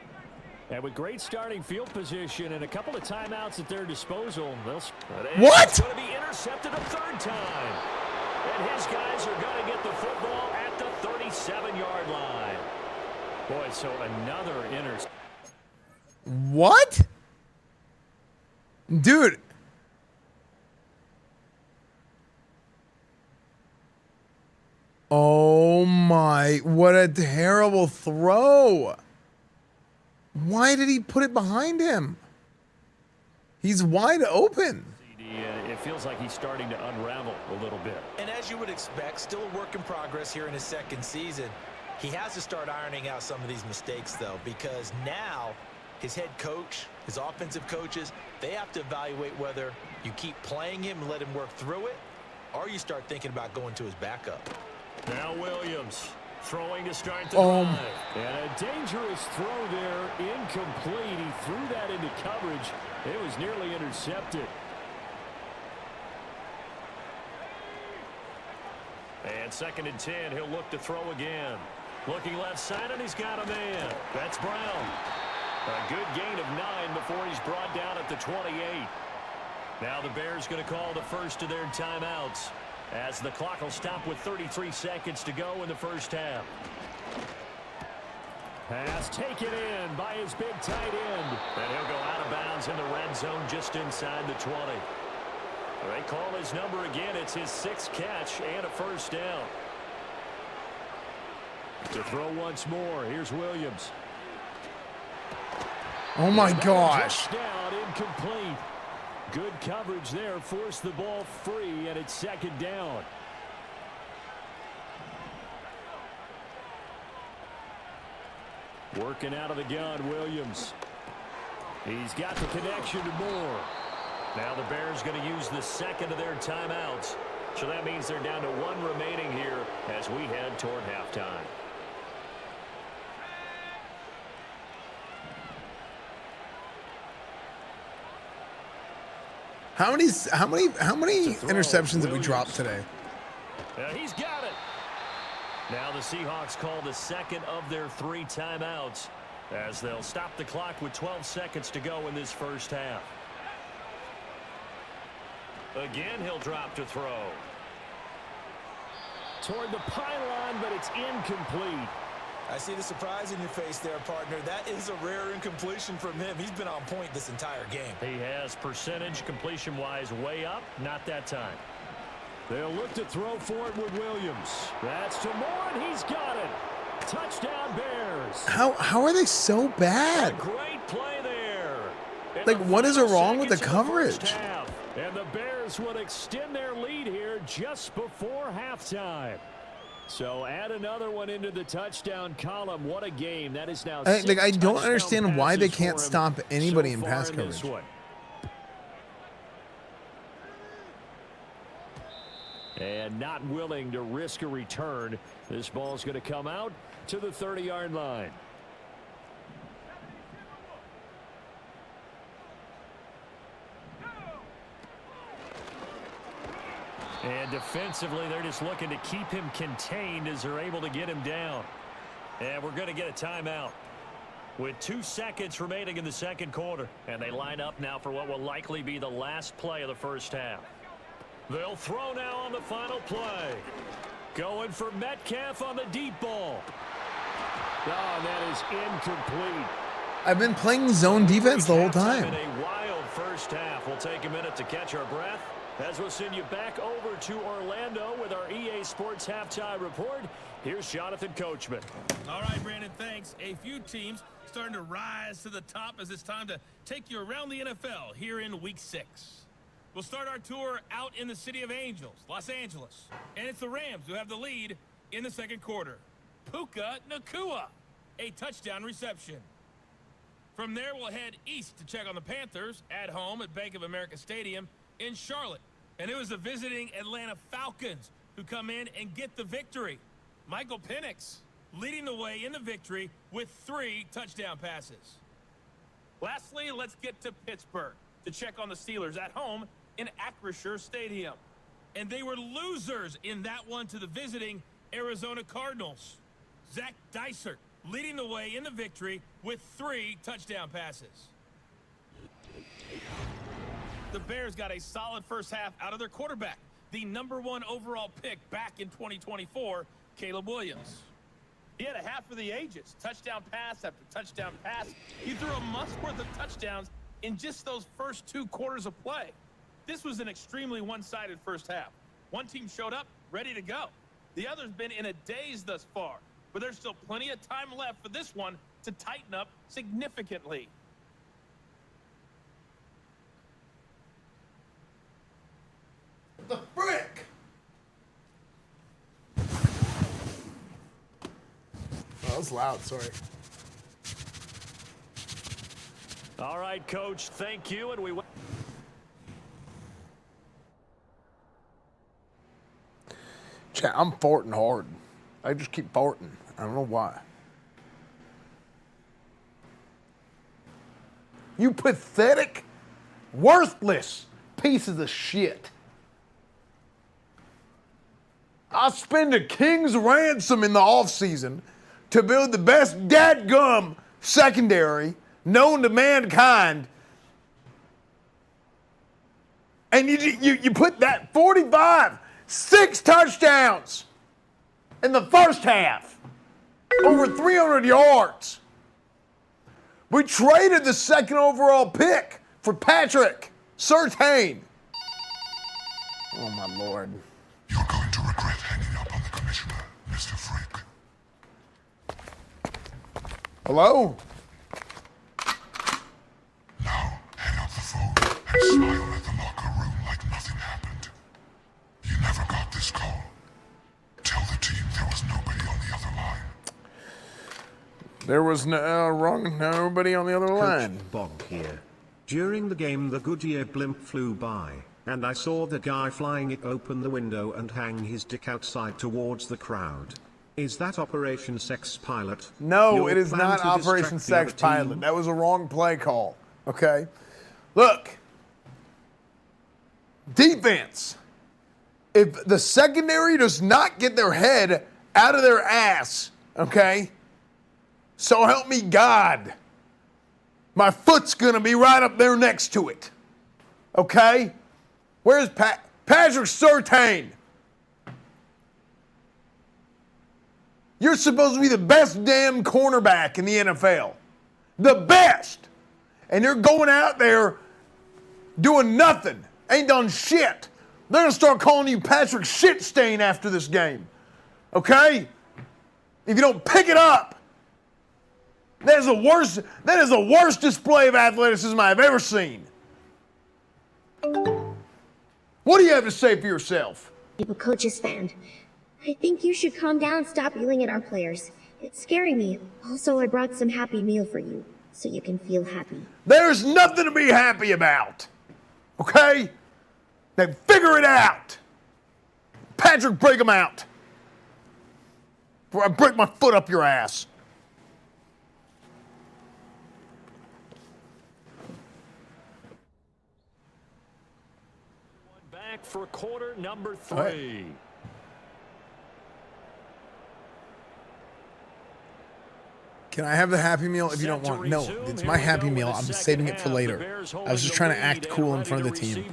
And with great starting field position and a couple of timeouts at their disposal, what? Going to be intercepted a 3rd time. And his guys are going to get the football at the 37-yard line. Boy, so another interception. What? Dude. Oh my, what a terrible throw. Why did he put it behind him? He's wide open. It feels like he's starting to unravel a little bit. And as you would expect, still a work in progress here in his 2nd season. He has to start ironing out some of these mistakes, though, because now his head coach, his offensive coaches, they have to evaluate whether you keep playing him and let him work through it, or you start thinking about going to his backup. Now Williams. Throwing to start the drive. And a dangerous throw there, incomplete. He threw that into coverage. It was nearly intercepted. And 2nd and 10, he'll look to throw again. Looking left side, and he's got a man. That's Brown. A good gain of 9 before he's brought down at the 28. Now the Bears going to call the first of their timeouts, as the clock will stop with 33 seconds to go in the first half. Pass taken in by his big tight end. And he'll go out of bounds in the red zone just inside the 20. They call his number again. It's his 6th catch and a 1st down. To throw once more, here's Williams. Oh my gosh. Touchdown, incomplete. Good coverage there, forced the ball free, and it's 2nd down. Working out of the gun, Williams. He's got the connection to Moore. Now the Bears going to use the 2nd of their timeouts. So that means they're down to 1 remaining here as we head toward halftime. How many interceptions have we dropped today? He's got it. Now the Seahawks call the 2nd of their 3 timeouts, as they'll stop the clock with 12 seconds to go in this first half. Again, he'll drop to throw. Toward the pylon, but it's incomplete. I see the surprise in your face there, partner. That is a rare incompletion from him. He's been on point this entire game. He has percentage completion-wise way up. Not that time. They'll look to throw for it with Williams. That's to Moore, and he's got it. Touchdown, Bears. How are they so bad? A great play there. Like, what is wrong with the coverage? And the Bears would extend their lead here just before halftime. So add another one into the touchdown column. What a game. That is now I don't understand why they passes can't for him stop anybody so in far pass this coverage. one. And not willing to risk a return. This ball is going to come out to the 30-yard line. And defensively, they're just looking to keep him contained as they're able to get him down. And we're going to get a timeout with 2 seconds remaining in the second quarter. And they line up now for what will likely be the last play of the first half. They'll throw now on the final play. Going for Metcalf on the deep ball. Oh, that is incomplete. I've been playing zone defense the whole time. In a wild first half. We'll take a minute to catch our breath as we'll send you back over to Orlando with our EA Sports Halftime Report. Here's Jonathan Coachman. All right, Brandon, thanks. A few teams starting to rise to the top as it's time to take you around the NFL here in Week 6. We'll start our tour out in the City of Angels, Los Angeles. And it's the Rams who have the lead in the second quarter. Puka Nacua, a touchdown reception. From there, we'll head east to check on the Panthers at home at Bank of America Stadium in Charlotte. And it was the visiting Atlanta Falcons who come in and get the victory. Michael Penix leading the way in the victory with 3 touchdown passes. Lastly, let's get to Pittsburgh to check on the Steelers at home in Acrisure Stadium. And they were losers in that one to the visiting Arizona Cardinals. Zach Dysert leading the way in the victory with 3 touchdown passes. The Bears got a solid first half out of their quarterback, the #1 overall pick back in 2024, Caleb Williams. He had a half for the ages, touchdown pass after touchdown pass. He threw a month's worth of touchdowns in just those first 2 quarters of play. This was an extremely one-sided first half. One team showed up, ready to go. The other's been in a daze thus far, but there's still plenty of time left for this one to tighten up significantly. The frick? Oh, that was loud, sorry. All right, Coach, thank you. And we Chat, I'm farting hard. I just keep farting. I don't know why. You pathetic, worthless pieces of shit. I'll spend a king's ransom in the offseason to build the best dadgum secondary known to mankind. And you put that 45, 6 touchdowns in the first half. Over 300 yards. We traded the 2nd overall pick for Patrick Surtain. Oh, my Lord. You're going to regret hanging up on the commissioner, Mr. Freak. Hello? Now, hang up the phone and smile at the locker room like nothing happened. You never got this call. Tell the team there was nobody on the other line. There was nobody on the other line. Coach Bob here. During the game, the Goodyear blimp flew by, and I saw the guy flying it open the window and hang his dick outside towards the crowd. Is that Operation Sex Pilot? No, Your it is plan not to Operation distract the other Sex Pilot. team? That was a wrong play call. Okay? Look. Defense. If the secondary does not get their head out of their ass, okay? So help me God. My foot's going to be right up there next to it. Okay? Where's Patrick Surtain? You're supposed to be the best damn cornerback in the NFL. The best. And you're going out there doing nothing. Ain't done shit. They're going to start calling you Patrick Shitstain after this game. Okay? If you don't pick it up. That is the worst display of athleticism I've ever seen. What do you have to say for yourself? Coach Esfand, I think you should calm down and stop yelling at our players. It's scaring me. Also, I brought some Happy Meal for you, so you can feel happy. There's nothing to be happy about. Okay? Then figure it out. Patrick, break them out. Before I break my foot up your ass. Back for quarter number 3. Can I have the Happy Meal if you don't want? No, it's my Happy Meal. I'm saving it for later. I was just trying to act cool in front of the team.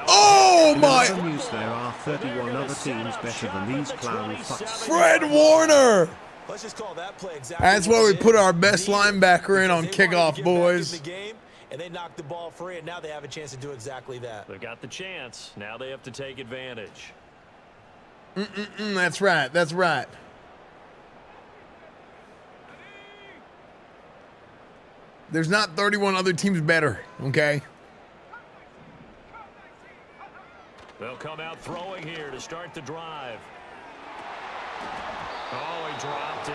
Oh my! In other news, there are 31 other teams better than these clown fucks. Fred Warner! Let's just call that play exactly. That's why we put our best linebacker in on kickoff, boys. And they knocked the ball free, and now they have a chance to do exactly that. They've got the chance. Now they have to take advantage. That's right. That's right. There's not 31 other teams better, okay? They'll come out throwing here to start the drive. Oh, he dropped it.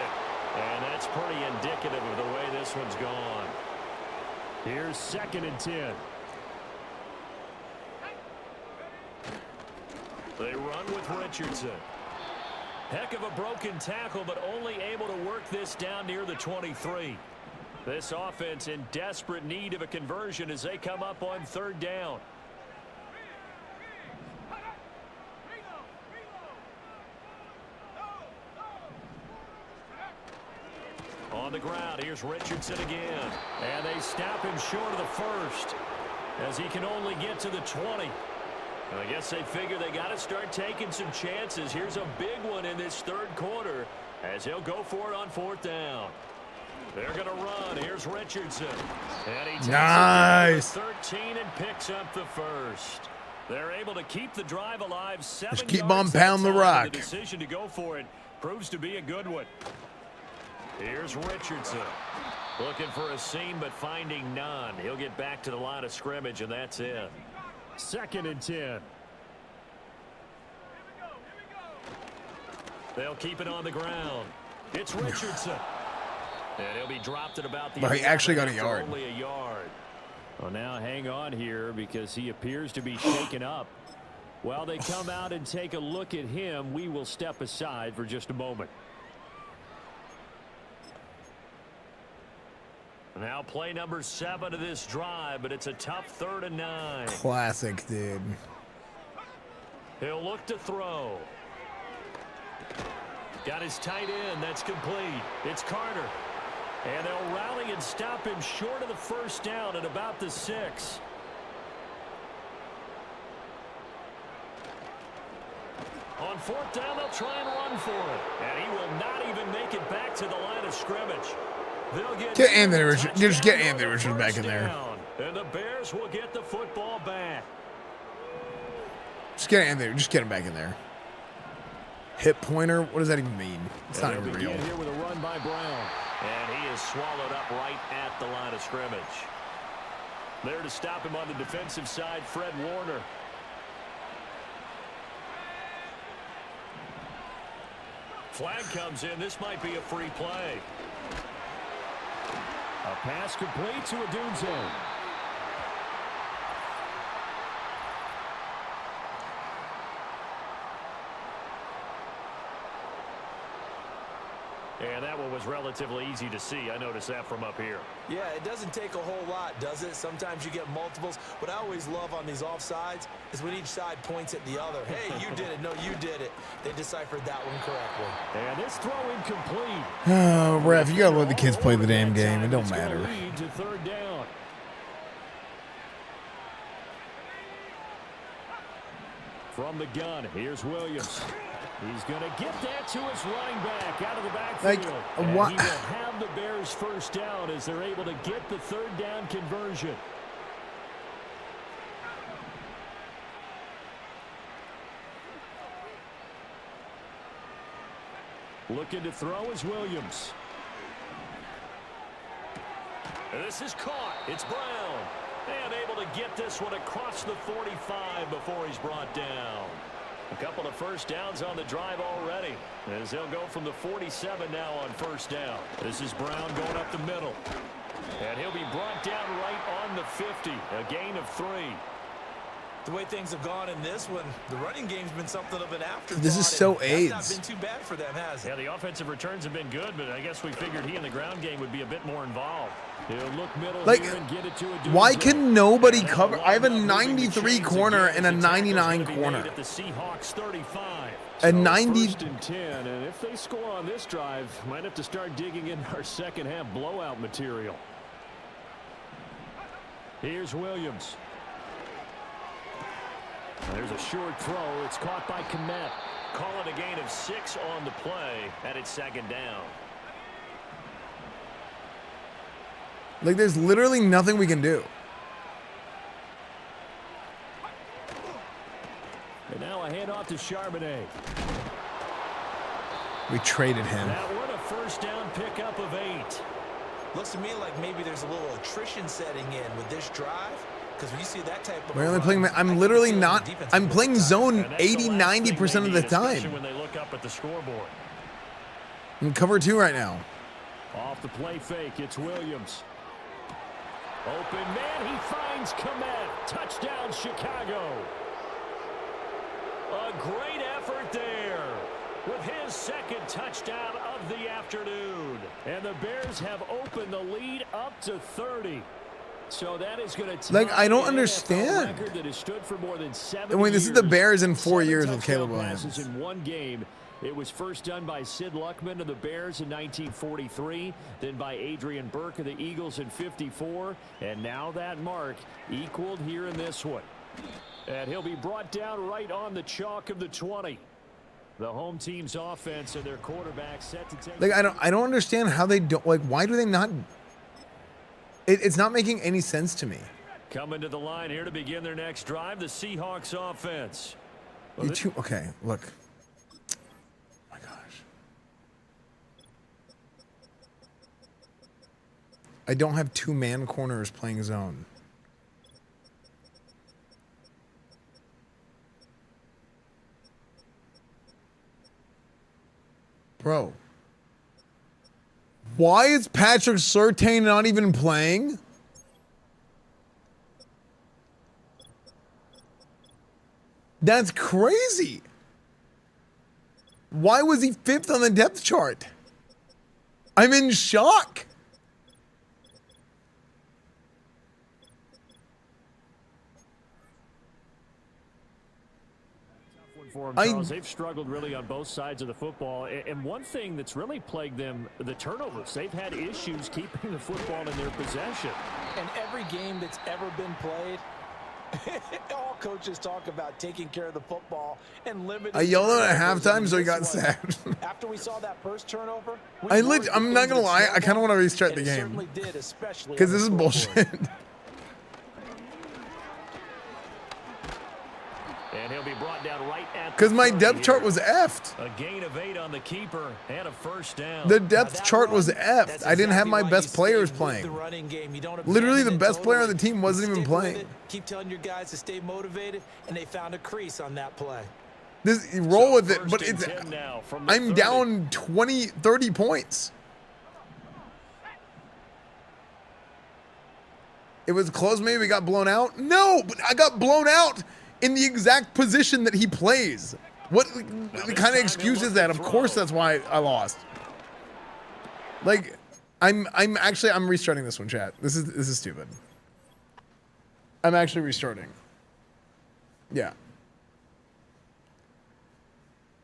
And that's pretty indicative of the way this one's gone. Here's 2nd and 10. They run with Richardson. Heck of a broken tackle, but only able to work this down near the 23. This offense in desperate need of a conversion as they come up on 3rd down. On the ground, here's Richardson again. And they snap him short of the 1st as he can only get to the 20. And I guess they figure they got to start taking some chances. Here's a big one in this 3rd quarter as he'll go for it on 4th down. They're going to run. Here's Richardson. And he takes nice. it 13 and picks up the 1st. They're able to keep the drive alive. 7 Just keep yards on pounding the rock. The decision to go for it proves to be a good one. Here's Richardson. Looking for a seam, but finding none. He'll get back to the line of scrimmage, and that's it. 2nd and 10. They'll keep it on the ground. It's Richardson. And he'll be dropped at about the... But he actually got a yard. Only a yard. Well, now hang on here because he appears to be shaken up. While they come out and take a look at him, we will step aside for just a moment. Now play number 7 of this drive, but it's a tough 3rd and 9. Classic, dude. He'll look to throw. Got his tight end. That's complete. It's Carter. And they'll rally and stop him short of the 1st down at about the 6. On 4th down, they'll try and run for it. And he will not even make it back to the line of scrimmage. They'll get Anthony Richards. Just get Anthony Richards back in there. And the Bears will get the football back. Just get Anthony. Just get him back in there. Hip pointer. What does that even mean? It's not even real. Here with a run by Brown. And he is swallowed up right at the line of scrimmage. There to stop him on the defensive side, Fred Warner. Flag comes in. This might be a free play. A pass complete to Odunze. And that one was relatively easy to see. I noticed that from up here. Yeah, it doesn't take a whole lot, does it? Sometimes you get multiples. What I always love on these offsides is when each side points at the other. Hey, you did it. No, you did it. They deciphered that one correctly. And this throw incomplete. Oh, ref, you got to let the kids play the damn game. It don't matter. Lead to 3rd down. From the gun, here's Williams. He's going to get that to his running back out of the backfield. And he will have the Bears 1st down as they're able to get the 3rd down conversion. Looking to throw is Williams. And this is caught. It's Brown. And able to get this one across the 45 before he's brought down. A couple of first downs on the drive already, as they'll go from the 47 now on first down. This is Brown going up the middle. And he'll be brought down right on the 50, a gain of 3. The way things have gone in this one, the running game's been something of an afterthought. This is so AIDS. That's not been too bad for them, has it? Yeah, the offensive returns have been good, but I guess we figured he in the ground game would be a bit more involved. He'll look middle here and get it to a why can nobody cover? I have a 93 corner and a 99 corner. At the Seahawks 35. A 90. First and 10, and if they score on this drive, might have to start digging in our second half blowout material. Here's Williams. There's a short throw. It's caught by Kmet. Call it a gain of 6 on the play, and it's second down. Like, there's literally nothing we can do. And now a handoff to Charbonnet. We traded him. That one a first down pickup of 8. Looks to me like maybe there's a little attrition setting in with this drive. Because when you see that type of We're only playing. I'm literally not. I'm playing zone 80-90% of the time. When they look up at the scoreboard. I'm cover 2 right now. Off the play fake, it's Williams. Open man, he finds Kmet. Touchdown, Chicago. A great effort there with his second touchdown of the afternoon. And the Bears have opened the lead up to 30. So that is going to like, I don't understand. That has stood for more than 7 Wait, this is the Bears in 4 years. years with Caleb Williams. In one game. It was first done by Sid Luckman of the Bears in 1943, then by Adrian Burke of the Eagles in 54, and now that mark equaled here in this one. And he'll be brought down right on the chalk of the 20. The home team's offense and their quarterback set to take. Like, I don't understand how they don't. Like, why do they not? It's not making any sense to me. Coming to the line here to begin their next drive, the Seahawks offense. Well, okay, look. I don't have 2-man corners playing zone. Bro. Why is Patrick Surtain not even playing? That's crazy. Why was he 5th on the depth chart? I'm in shock. For them, Charles. They've struggled really on both sides of the football. And one thing that's really plagued them, the turnovers. They've had issues keeping the football in their possession. And every game that's ever been played, all coaches talk about taking care of the football and limiting. I yelled at halftime, so he got sad. After we saw that first turnover, I'm not gonna lie, I kind of want to restart the game because this is bullshit. And he'll be brought down right at because my depth chart was effed. A gain of 8 on the keeper and a first down. The depth chart was effed. I didn't have my best players playing. Literally, the best player on the team wasn't even playing. Keep telling your guys to stay motivated, and they found a crease on that play. Roll with it, but it's. I'm down 20, 30 points. It was close. Maybe we got blown out. No, but I got blown out in the exact position that he plays. What kind of excuse is that? Of course that's why I lost. Like, I'm restarting this one, chat. This is stupid. I'm actually restarting. Yeah.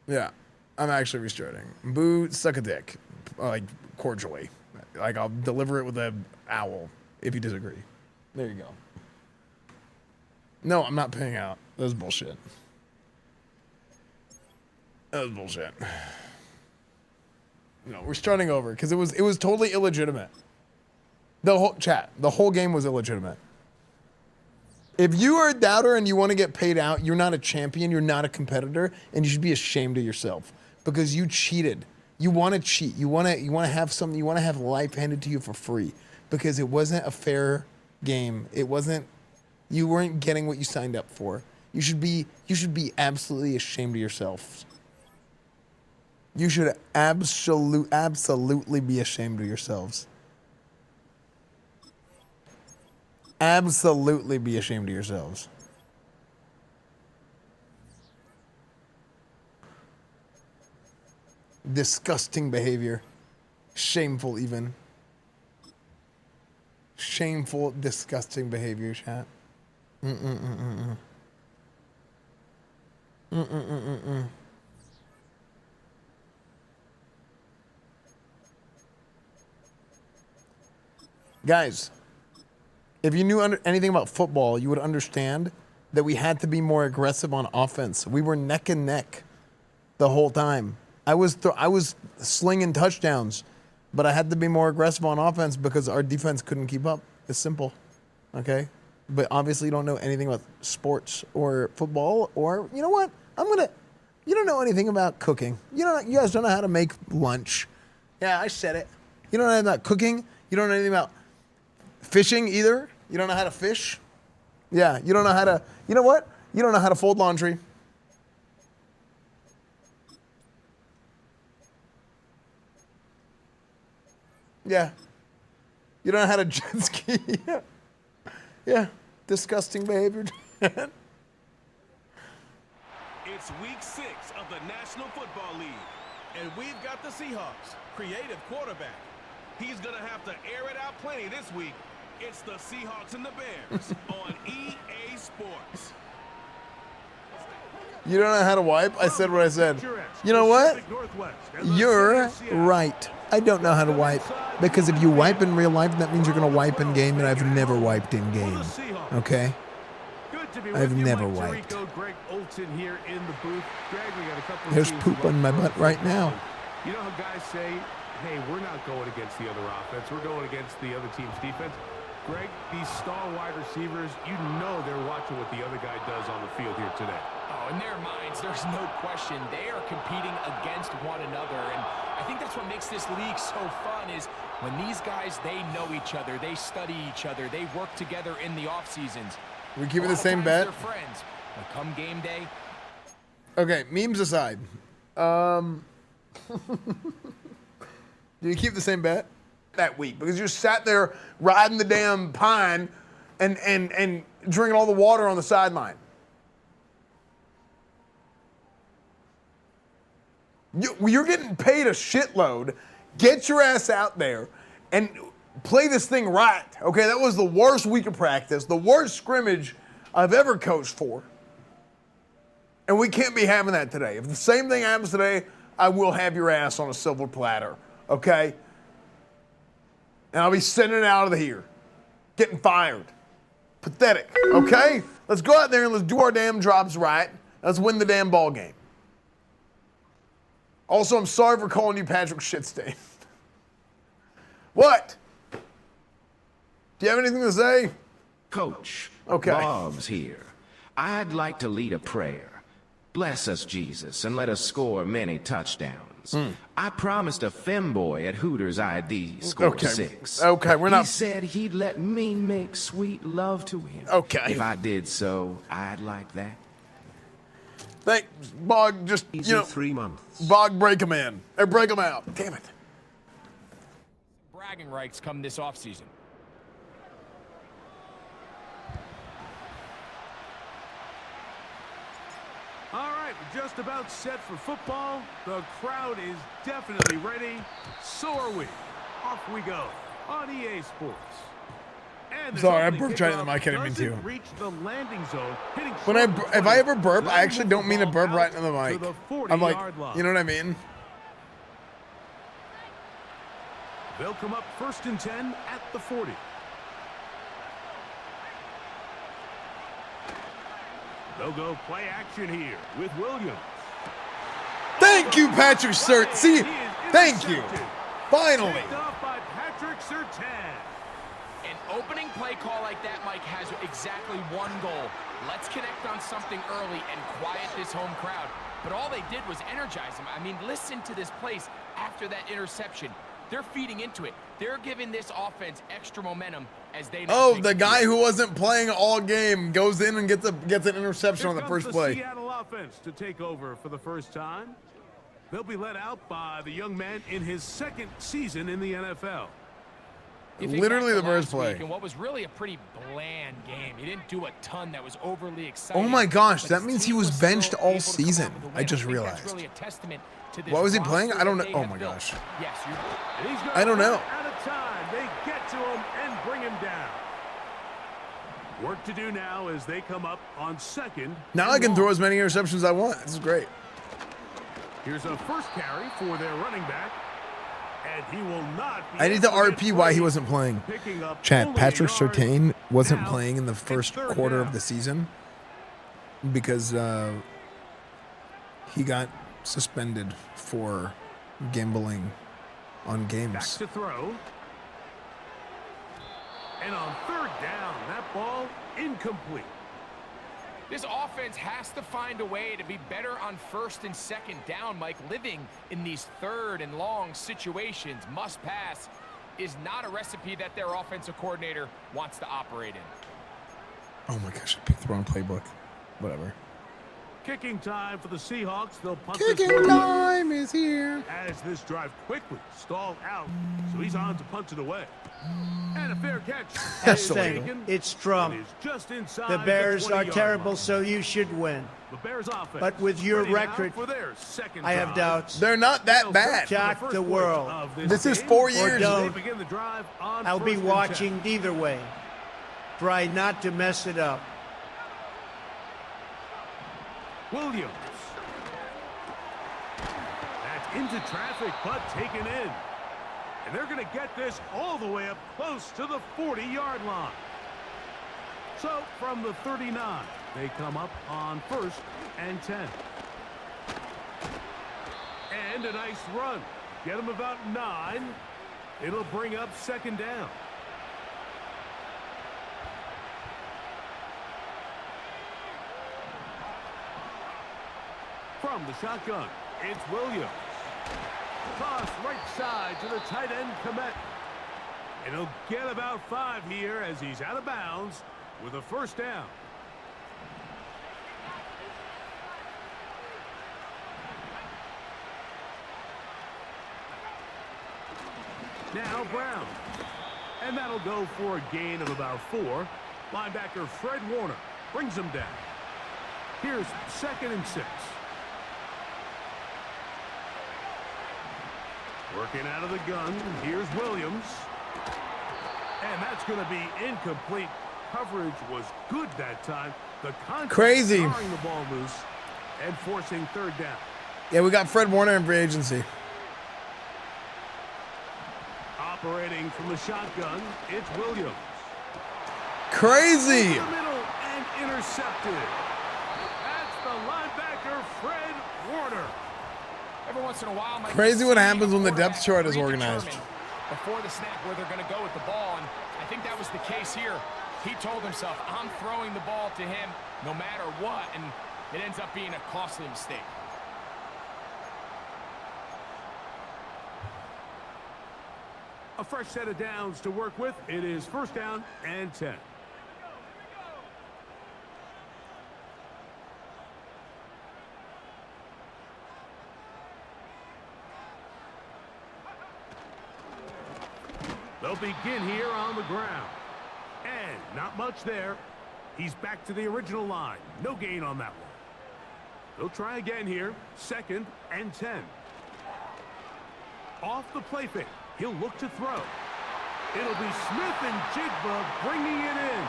Yeah. I'm actually restarting. Boo, suck a dick. Like, cordially. Like, I'll deliver it with a owl if you disagree. There you go. No, I'm not paying out. That was bullshit. That was bullshit. No, we're starting over because it was totally illegitimate. The whole game was illegitimate. If you are a doubter and you want to get paid out, you're not a champion, you're not a competitor, and you should be ashamed of yourself because you cheated. You want to cheat. You want to have something. You want to have life handed to you for free because it wasn't a fair game. It wasn't You weren't getting what you signed up for. You should be absolutely ashamed of yourselves. You should absolutely be ashamed of yourselves. Absolutely be ashamed of yourselves. Disgusting behavior. Shameful even. Shameful, disgusting behavior, chat. Guys, if you knew anything about football, you would understand that we had to be more aggressive on offense. We were neck and neck the whole time. I was slinging touchdowns, but I had to be more aggressive on offense because our defense couldn't keep up. It's simple, okay? But obviously you don't know anything about sports or football or, you know what? You don't know anything about cooking. You guys don't know how to make lunch. Yeah, I said it. You don't know anything about cooking. You don't know anything about fishing either. You don't know how to fish. Yeah, you don't know how to, you know what? You don't know how to fold laundry. Yeah. You don't know how to jet ski. Yeah. Yeah. Disgusting behavior. It's week 6 of the National Football League, and we've got the Seahawks. Creative quarterback. He's going to have to air it out plenty this week. It's the Seahawks and the Bears on EA Sports. You don't know how to wipe? I said what I said. You know what? You're right. I don't know how to wipe. Because if you wipe in real life, that means you're going to wipe in game, and I've never wiped in game. Okay? I've never wiped. There's poop on my butt right now. You know how guys say, hey, we're not going against the other offense. We're going against the other team's defense. Greg, these star wide receivers, you know they're watching what the other guy does on the field here today. Oh, in their minds, there's no question. They are competing against one another. And I think that's what makes this league so fun is when these guys, they know each other. They study each other. They work together in the off seasons. We keeping the same bet? They're friends. But come game day. Okay, memes aside. Do you keep the same bet that week? Because you sat there riding the damn pine and drinking all the water on the sideline. You're getting paid a shitload. Get your ass out there and play this thing right. Okay, that was the worst week of practice, the worst scrimmage I've ever coached for. And we can't be having that today. If the same thing happens today, I will have your ass on a silver platter. Okay? And I'll be sending it out of here. Getting fired. Pathetic. Okay? Let's go out there and let's do our damn jobs right. Let's win the damn ball game. Also, I'm sorry for calling you Patrick Shitstain. What? Do you have anything to say? Coach, okay. Bob's here. I'd like to lead a prayer. Bless us, Jesus, and let us score many touchdowns. I promised a femboy at Hooters I'd score 6. Okay, we're not... He said he'd let me make sweet love to him. Okay. If I did so, I'd like that. Thanks, Bog, just, you know... 3 months. Bog, break him in. Or break him out. Damn it. Bragging rights come this offseason. All right, we're just about set for football. The crowd is definitely ready. So are we. Off we go on EA Sports. Sorry, I burped right in the mic. I didn't mean to. Reach the landing zone, when if I ever burp, I actually don't mean to burp right into the mic. I'm like, you know what I mean? They'll come up 1st and 10 at the 40. They'll go play action here with Williams. Thank you, Patrick Surtain. See, thank you. Finally. Picked off by Patrick Surtain. An opening play call like that, Mike, has exactly one goal. Let's connect on something early and quiet this home crowd. But all they did was energize them. I mean, listen to this place after that interception. They're feeding into it. They're giving this offense extra momentum as they. Oh, the guy who wasn't playing all game goes in and gets an interception on the first play. Seattle offense to take over for the first time. They'll be led out by the young man in his second season in the NFL. Literally the first play. And what was really a pretty bland game. He didn't do a ton that was overly exciting. Oh my gosh, that means he was benched all season. I just realized. Really a testament to this. What was he playing? I don't know. Oh my gosh. Yes, I don't know. Out of time, they get to him and bring him down. Work to do now as they come up on second. Now I can throw as many interceptions as I want. This is great. Here's a first carry for their running back. And he will not be I need to RP why he wasn't playing. Chat, Patrick Surtain wasn't playing in the first quarter of the season because he got suspended for gambling on games. Back to throw. And on third down, that ball incomplete. This offense has to find a way to be better on first and second down, Mike. Living in these third and long situations, must pass, is not a recipe that their offensive coordinator wants to operate in. Oh my gosh, I picked the wrong playbook. Whatever. Kicking time for the Seahawks. They'll punt Kicking this time is here. As this drive quickly stalled out, so he's on to punt it away. And a fair catch. It's Trump. Just inside the Bears are 20-yard terrible, line. so you should win. The Bears offense But with your ready now record, for their second I have drive. doubts. They're not that bad. Shock the world. This is 4 Or years. don't. They begin the drive on I'll be first and watching either way. Try not to mess it up. 10. Williams. That's into traffic, but taken in. And they're going to get this all the way up close to the 40-yard line. So from the 39, they come up on first and 10. And a nice run. Get them about 9. It'll bring up second down. From the shotgun, it's Williams. Toss right side to the tight end, Komet. And he'll get about 5 here as he's out of bounds with a first down. Now Brown. And that'll go for a gain of about 4. Linebacker Fred Warner brings him down. Here's second and 6. Working out of the gun, here's Williams. And that's going to be incomplete. Coverage was good that time. The contact Crazy. throwing the ball loose and forcing third down. Yeah, we got Fred Warner in free agency. Operating from the shotgun, it's Williams. Crazy. In the middle and intercepted. That's the linebacker, Fred Warner. Every once in a while, Mike, Crazy what happens when the depth chart is organized. Before the snap where they're going to go with the ball, and I think that was the case here. He told himself, I'm throwing the ball to him no matter what, and it ends up being a costly mistake. A fresh set of downs to work with. It is first down and 10. They'll begin here on the ground. And not much there. He's back to the original line. No gain on that one. They'll try again here. Second and 10. Off the play fake. He'll look to throw. It'll be Smith and Jigba bringing it in.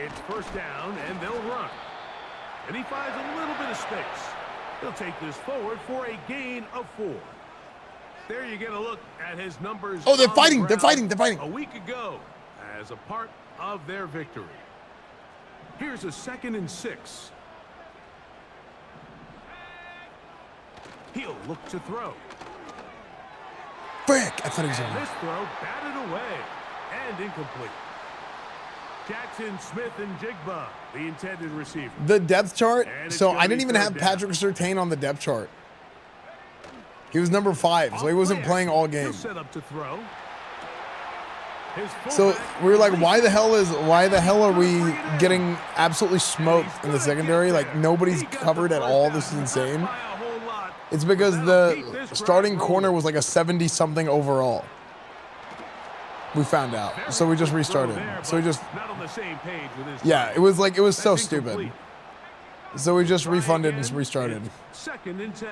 It's first down, and they'll run. And he finds a little bit of space. He'll take this forward for a gain of 4. There you get a look at his numbers. Oh, they're fighting. They're fighting. They're fighting. A week ago as a part of their victory. Here's a second and 6. He'll look to throw. Frick. I thought he was in And there. this throw batted away and incomplete. Jackson Smith and Jigba, the intended receiver. The depth chart. And it's So gonna I be didn't even third have down. Patrick Surtain on the depth chart. He was number 5, so he wasn't playing all game. He'll set up to throw. His So fullback we were like, why the releases. hell are we getting absolutely smoked in the secondary? Like nobody's covered at all. This is insane. By a whole lot. It's because the starting corner was like a 70-something overall. We found out, so we just restarted. So we just, Not on the same page with his yeah, drive. it was like, it was so That's stupid. incomplete. So we just Try refunded again. and restarted. It's 2nd and 10.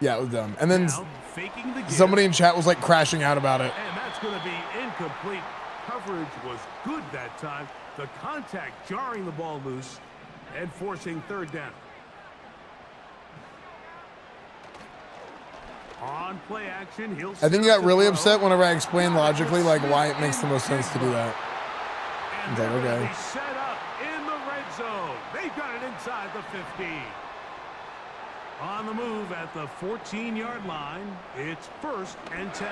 Yeah, it was dumb. And then Now, faking the give. somebody in chat was like crashing out about it. And that's going to be incomplete. Coverage was good that time. The contact jarring the ball loose and forcing 3rd down. On play action, he'll I think he set got up really to throw. upset whenever I explained logically like why it makes the most sense to do that. And It's like, they're gonna okay. be set up in the red zone. They've got it inside the 15. On the move at the 14-yard line, it's 1st and 10.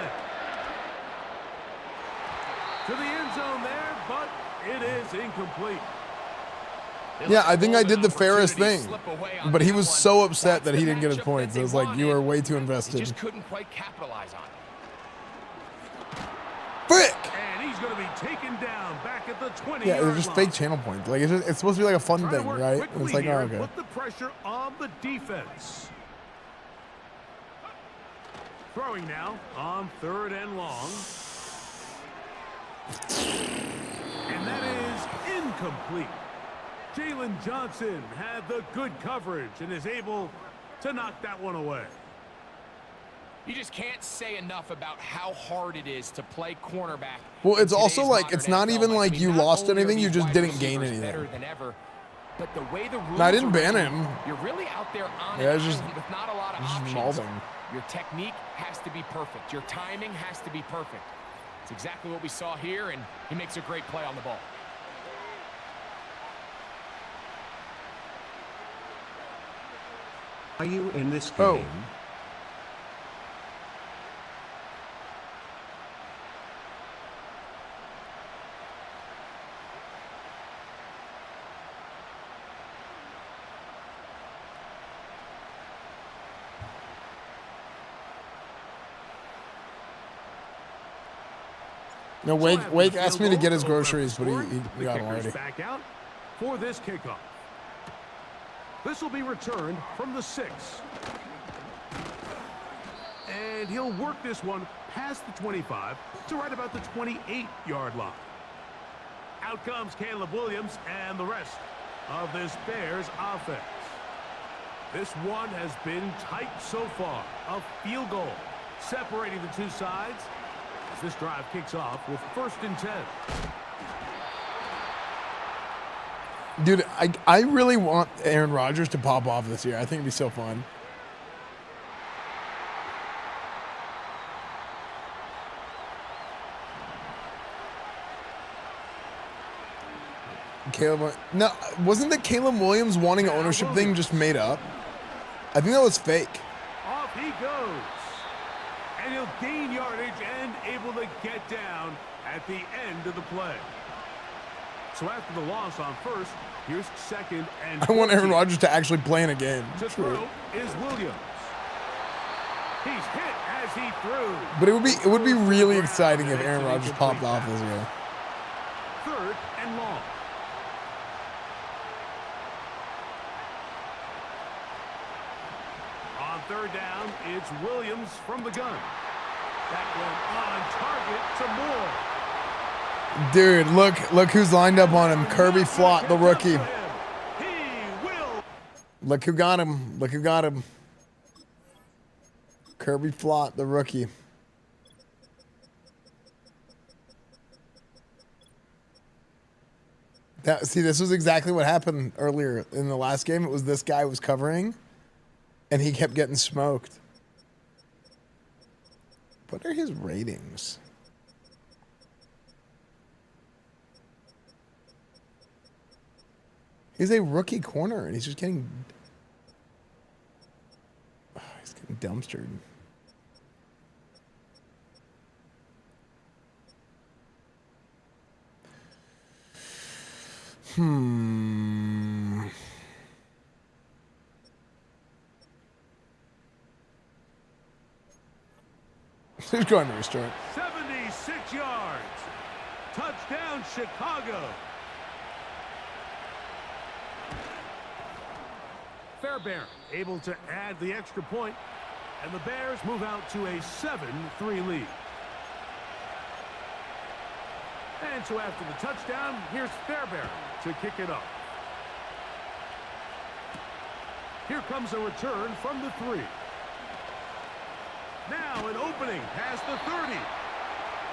To the end zone there, but it is incomplete. Yeah, I think I did the fairest thing. But he was so upset that he didn't get his points. It was like, you were way too invested. Just couldn't quite capitalize on it. Frick! And he's going to be taken down back at the 20-yard Yeah, it was just line. fake channel points. Like, it's supposed to be like a fun Try to thing, work right? quickly And it's like, here oh, and okay. Put the pressure on the defense. Throwing now on 3rd and long. And that is incomplete. Jalen Johnson had the good coverage and is able to knock that one away. You just can't say enough about how hard it is to play cornerback. Well, it's in also today's like, it's modern not NFL. even like I mean, you not lost only are anything, you these just wide didn't gain receivers anything. better than ever, but the way the rules No, I didn't are ban written, him. You're really out there on Yeah, an it's just- island with not a lot of just options. mauling. Your technique has to be perfect. Your timing has to be perfect. It's exactly what we saw here, and he makes a great play on the ball. Are you in this game? Oh. No, Wake asked me to get his groceries, but he The got them kicker's already. back out for this kickoff. This will be returned from the 6. And he'll work this one past the 25 to right about the 28-yard line. Out comes Caleb Williams and the rest of this Bears offense. This one has been tight so far. A field goal separating the two sides as this drive kicks off with 1st and 10. Dude, I really want Aaron Rodgers to pop off this year. I think it'd be so fun. Caleb, no, wasn't the Caleb Williams wanting ownership thing just made up? I think that was fake. Off he goes. And he'll gain yardage and able to get down at the end of the play. So after the loss on 1st, here's 2nd and I want Aaron 14. Rodgers to actually play in a game. To True. throw is Williams. He's hit as he threw. But it would be really exciting if Aaron Rodgers popped off this year. 3rd and long. On 3rd down, it's Williams from the gun. That one on target to Moore. Dude, look who's lined up on him. Kirby Flott, the rookie. He will. Look who got him. Look who got him. Kirby Flott, the rookie. See, this was exactly what happened earlier in the last game. It was this guy was covering, and he kept getting smoked. What are his ratings? He's a rookie corner, and he's just getting... he's getting dumpstered. Who's going to restart? 76 yards. Touchdown, Chicago. Fairbairn able to add the extra point, and the Bears move out to a 7-3 lead. And so after the touchdown, here's Fairbairn to kick it up. Here comes a return from the 3. Now an opening past the 30.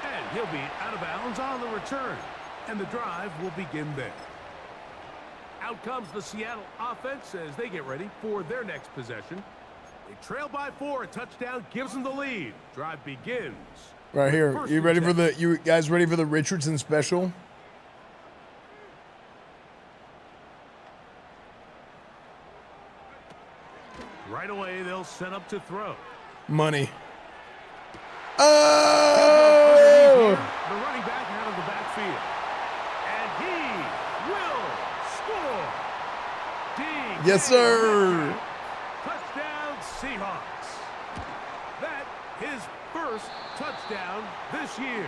And he'll be out of bounds on the return. And the drive will begin there. Out comes the Seattle offense as they get ready for their next possession. They trail by 4. A touchdown gives them the lead. Drive begins. Right here. You ready for the? You guys ready for the Richardson special? Right away, they'll set up to throw. Money. Oh! The running back out of the backfield. And he will score. Yes, sir. Touchdown, Seahawks. That his first touchdown this year.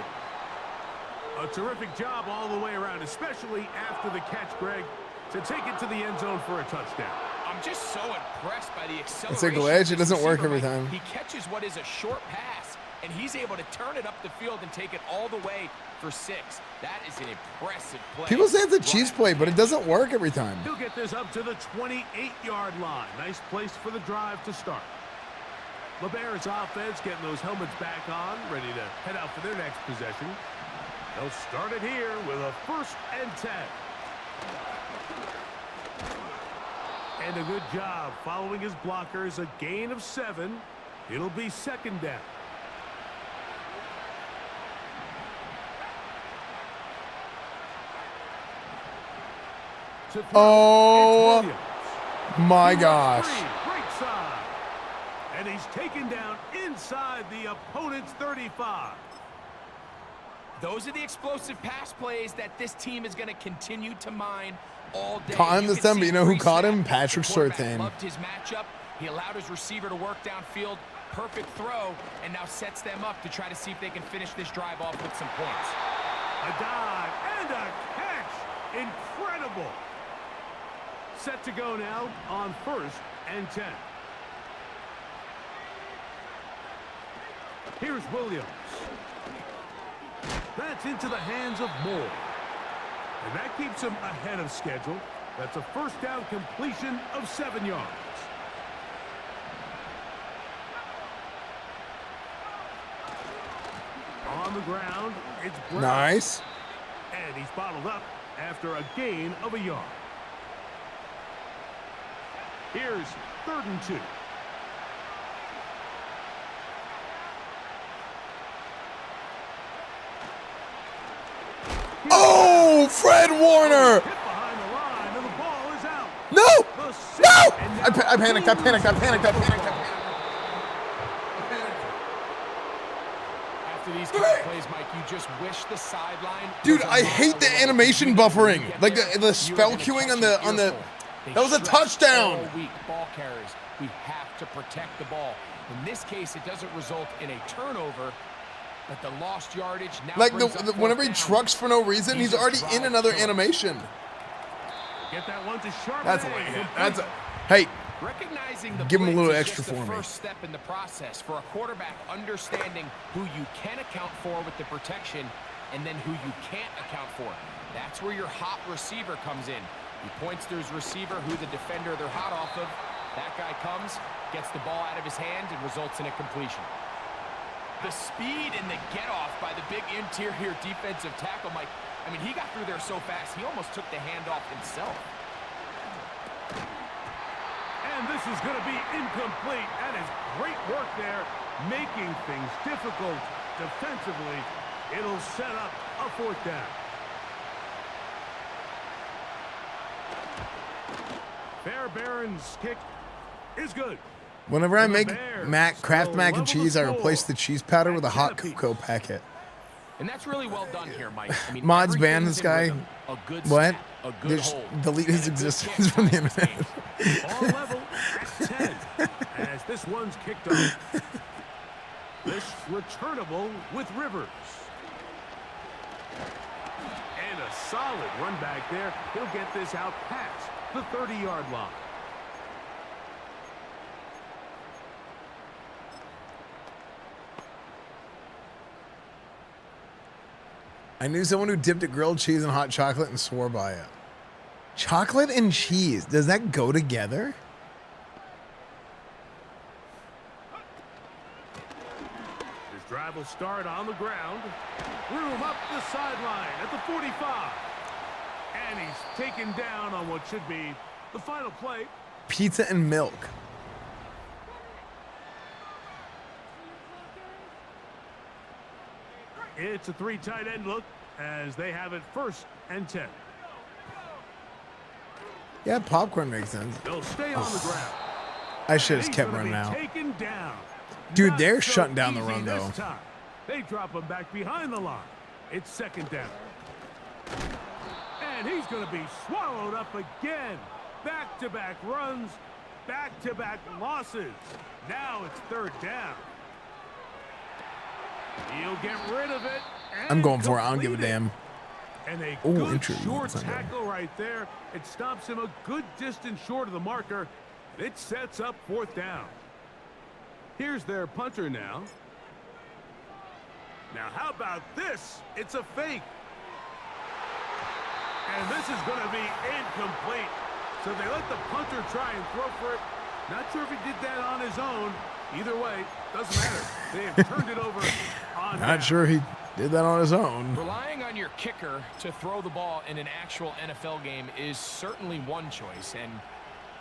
A terrific job all the way around, especially after the catch, Greg, to take it to the end zone for a touchdown. I'm just so impressed by the acceleration. It's a glitch. It doesn't work every time. He catches what is a short pass, and he's able to turn it up the field and take it all the way for 6. That is an impressive play. People say it's a cheese play, but it doesn't work every time. He'll get this up to the 28-yard line. Nice place for the drive to start. The Bears offense getting those helmets back on, ready to head out for their next possession. They'll start it here with a 1st and 10. And a good job following his blockers. A gain of 7. It'll be 2nd down. Oh my gosh. Great side. And he's taken down inside the opponent's 35. Those are the explosive pass plays that this team is going to continue to mine all day. Caught him this time, but you know who caught him? Patrick Surtain. Loved his matchup. He allowed his receiver to work downfield. Perfect throw, and now sets them up to try to see if they can finish this drive off with some points. A dive and a catch. Incredible. Set to go now on 1st and 10. Here's Williams. That's into the hands of Moore. And that keeps him ahead of schedule. That's a 1st down completion of 7 yards. On the ground, it's Brown. Nice. And he's bottled up after a gain of a yard. Here's 3rd and 2. Oh, Fred Warner. No. No. I panicked. After these kind of plays, Mike, you just wish the sideline. Dude, I hate the animation buffering. Like the spell queuing on the. That was a touchdown. All week, ball carriers, we have to protect the ball. In this case, it doesn't result in a turnover, but the lost yardage now. Like whenever he trucks for no reason, he's already in another animation. Get that one to sharp. That's a late hit. That's a. Hey. Recognizing the give him a little blitz extra is just for the me. first step in the process for a quarterback, understanding who you can account for with the protection and then who you can't account for. That's where your hot receiver comes in. He points to his receiver, who the defender they're hot off of. That guy comes, gets the ball out of his hand, and results in a completion. The speed and the get-off by the big interior defensive tackle, Mike. I mean, he got through there so fast, he almost took the handoff himself. And this is going to be incomplete. That is great work there, making things difficult defensively. It'll set up a 4th down. Fairbairn's kick is good. Whenever I make Kraft mac and cheese, I replace the cheese powder with a hot cocoa packet. And that's really well done here, Mike. I mean, Mods ban this guy. A good What? snap, a good Just hold, delete his existence from the internet. All level at 10 as this one's kicked off. This returnable with Rivers. And a solid run back there. He'll get this out past the 30-yard line. I knew someone who dipped a grilled cheese in hot chocolate and swore by it. Chocolate and cheese, does that go together? His drive will start on the ground. Room up the sideline at the 45. And he's taken down on what should be the final play. Pizza and milk. It's a 3 tight end look as they have it 1st and 10. Yeah, popcorn makes sense. They'll stay on the ground. I should have He's kept gonna running be out. taken down. Dude, Not they're so shutting down the easy run, this though. time. They drop him back behind the line. It's 2nd down. And he's going to be swallowed up again. Back-to-back runs, back-to-back losses. Now it's 3rd down. He'll get rid of it. I'm going for it. I don't give a damn. And a Ooh, good interesting. short That's not good. tackle right there. It stops him a good distance short of the marker. It sets up 4th down. Here's their punter now. Now, how about this? It's a fake. And this is going to be incomplete. So they let the punter try and throw for it. Not sure if he did that on his own. Either way, doesn't matter. They have turned it over on Not down. sure he did that on his own. Relying on your kicker to throw the ball in an actual NFL game is certainly one choice, and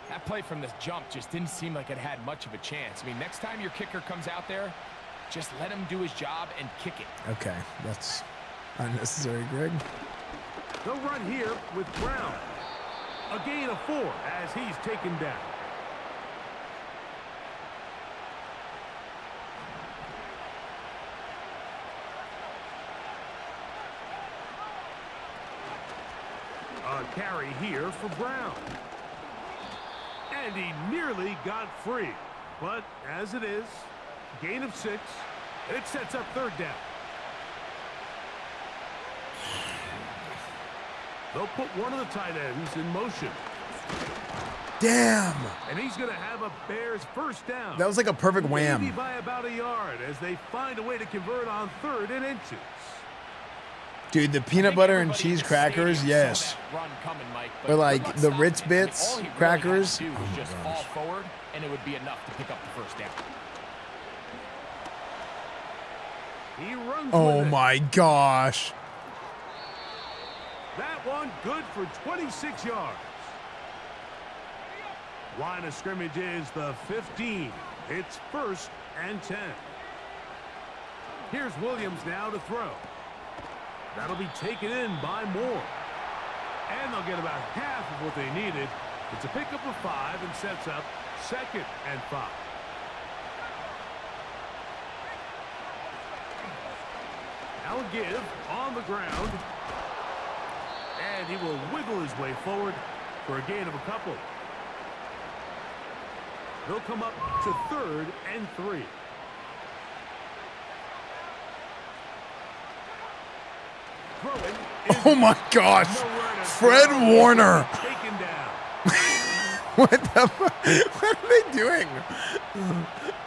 that play from the jump just didn't seem like it had much of a chance. I mean, next time your kicker comes out there, just let him do his job and kick it. Okay, that's unnecessary, Greg. They'll run here with Brown. A gain of 4 as he's taken down. A carry here for Brown. And he nearly got free. But as it is, gain of 6. And it sets up 3rd down. They'll put one of the tight ends in motion. Damn. And he's going to have a Bears 1st down. That was like a perfect Maybe wham. by about a yard as they find a way to convert on 3rd and inches. Dude, the peanut butter and cheese crackers, yes. Or like the Ritz Bits crackers. Really just fall forward, and it would be enough to pick up the 1st down. He runs Oh with it. my gosh. That one good for 26 yards. Line of scrimmage is the 15. It's 1st and 10. Here's Williams now to throw. That'll be taken in by Moore. And they'll get about half of what they needed. It's a pickup of 5 and sets up 2nd and 5. Now a give on the ground. And he will wiggle his way forward for a gain of a couple. They'll come up to 3rd and 3. Oh my gosh. Fred Warner. Taken down. What the fuck? What are they doing?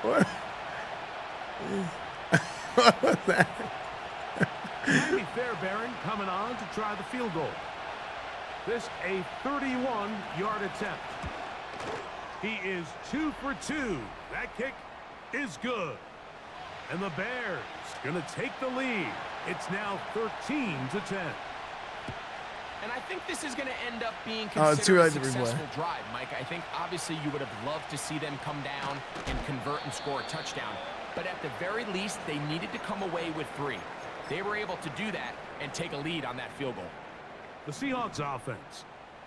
What? What was that? Miami Fairbairn coming on to try the field goal. This a 31-yard attempt. He is 2 for 2. That kick is good. And the Bears going to take the lead. It's now 13-10. And I think this is going to end up being Oh, it's too considered a late to replay. successful drive, Mike. I think obviously you would have loved to see them come down and convert and score a touchdown. But at the very least, they needed to come away with 3. They were able to do that and take a lead on that field goal. The Seahawks offense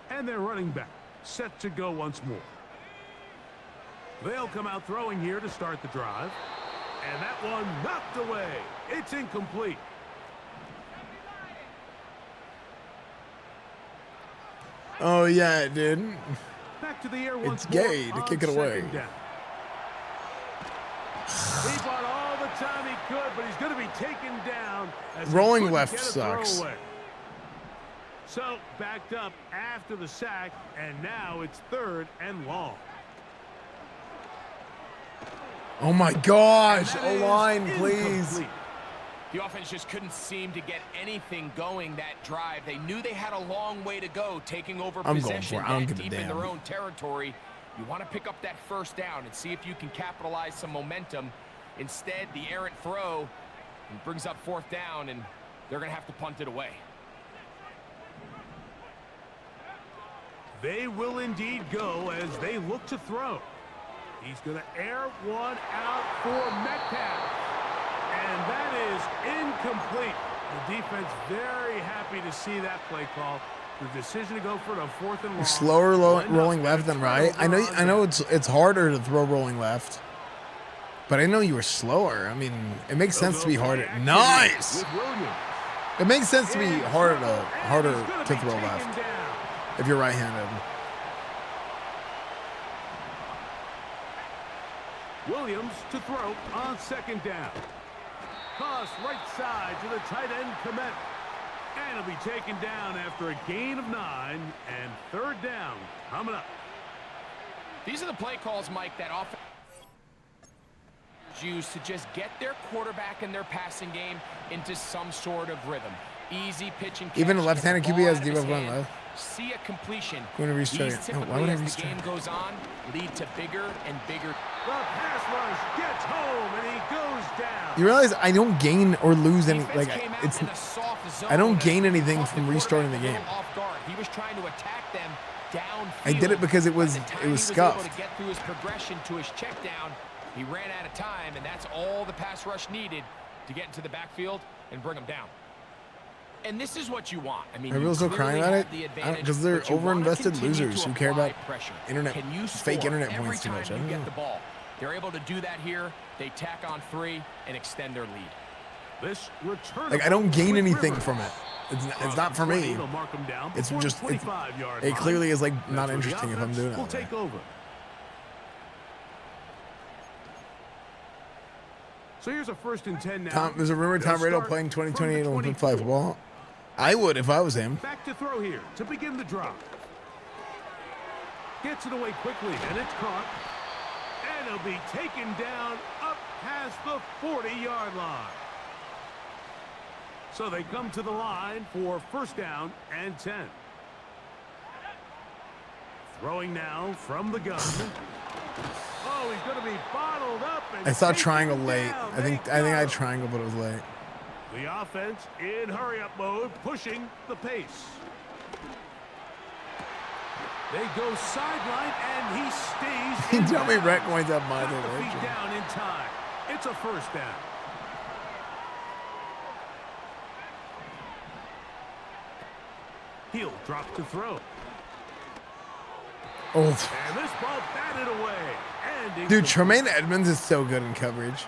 and their running back set to go once more. They'll come out throwing here to start the drive. And that one knocked away. It's incomplete. Oh, yeah, dude. Back to the air It's once gay more to kick it on away. second down. He bought all the time he could, but he's going to be taken down. As he Rolling couldn't left get a sucks. throwaway. So backed up after the sack, and now it's 3rd and long. Oh, my gosh. O-line, please. The offense just couldn't seem to get anything going that drive. They knew they had a long way to go, taking over I'm going possession for it. I don't that give a deep in damn. their own territory. You want to pick up that first down and see if you can capitalize some momentum. Instead, the errant throw brings up 4th down, and they're going to have to punt it away. They will indeed go as they look to throw. He's going to air one out for Metcalf. And that is incomplete. The defense very happy to see that play call. The decision to go for the 4th and long. Slower rolling left than right. I know it's harder to throw rolling left. But I know you were slower. I mean, it makes sense to be harder. Nice. It makes sense to be harder to throw left if you're right-handed. Williams to throw on 2nd down. Toss right side to the tight end, Komet. And he'll be taken down after a gain of 9, and 3rd down coming up. These are the play calls, Mike, that offense use to just get their quarterback and their passing game into some sort of rhythm. Easy pitch and catch. Even a left-handed QB has deep up on left. See a completion. Going to restart These it. Oh, why typically, would I as the restart? game goes on, lead to bigger and bigger. The pass rush gets home, and he goes down. You realize I don't gain or lose any. Defense Like came out it's, in a soft zone I don't gain and anything caught from the restarting the quarterback game. a little off guard. He was trying to attack them downfield. I did it because it was By the time it was he was scuffed. able to get through his progression to his check down, he ran out of time, and that's all the pass rush needed to get into the backfield and bring him down. And this is what you want. I mean, Are people still crying about it? Because they're over-invested losers who care about internet, fake internet points too much. I don't know. The ball. They're able to do that here. They tack on 3 and extend their lead. This return. Like I don't gain anything from it. It's not for me. It's just it clearly is like not interesting if I'm doing it. We'll take over. So here's a 1st and 10 now. There's a rumor Tom Brady playing 2028 Olympic flag football. I would if I was him. Back to throw here to begin the drop. Gets it away quickly, and it's caught. And it'll be taken down up past the 40-yard line. So they come to the line for 1st down and 10. Throwing now from the gun. Oh, he's going to be bottled up. And I saw triangle late. I think I had triangle, but it was late. The offense in hurry-up mode, pushing the pace. They go sideline, and he stays in Tell me bounds. Rhett points out my Got the direction. feet down in time. It's a 1st down. He'll drop to throw. Oh, And this ball batted away. And dude, incomplete. Tremaine Edmonds is so good in coverage.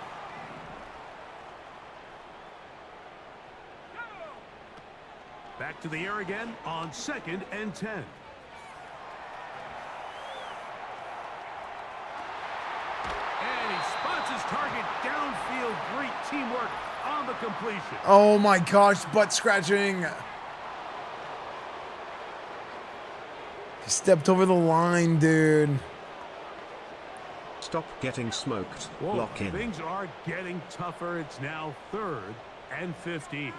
Back to the air again on 2nd and 10. And he spots his target downfield. Great teamwork on the completion. Oh my gosh, butt scratching. He stepped over the line, dude. Stop getting smoked. Whoa, Lock in. things are getting tougher. It's now 3rd and 15.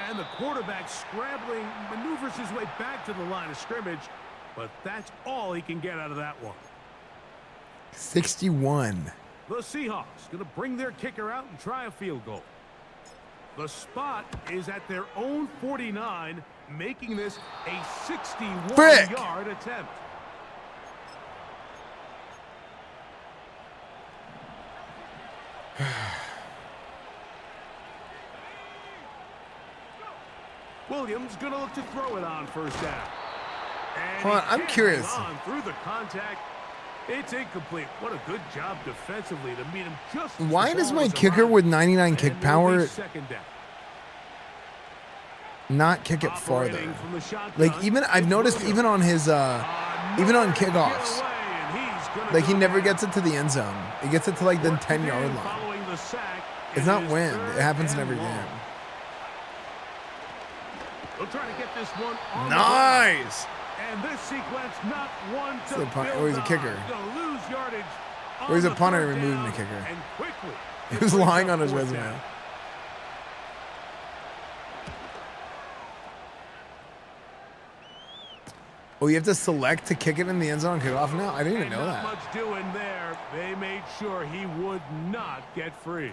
And the quarterback scrambling, maneuvers his way back to the line of scrimmage, but that's all he can get out of that one. 61. The Seahawks going to bring their kicker out and try a field goal. The spot is at their own 49, making this a 61-yard attempt. Williams going to look to throw it on 1st down. And Hold on, I'm curious. On through the contact. It's incomplete. What a good job defensively to meet him just as Why the does ball my was kicker arriving. with 99 And kick it'll be power 2nd down. not kick it farther. Like even I've noticed even on his even on kickoffs, like he never gets it to the end zone. He gets it to like the 10-yard line. It's not wind. It happens in every game. We'll try to get this one on Nice. And this sequence, not one to Oh, he's a kicker. lose yardage. Or he's a punter removing the kicker. And quickly, He was lying on his resume. Oh, you have to select to kick it in the end zone and kick off now? I didn't even know that. Not much doing there. They made sure he would not get free.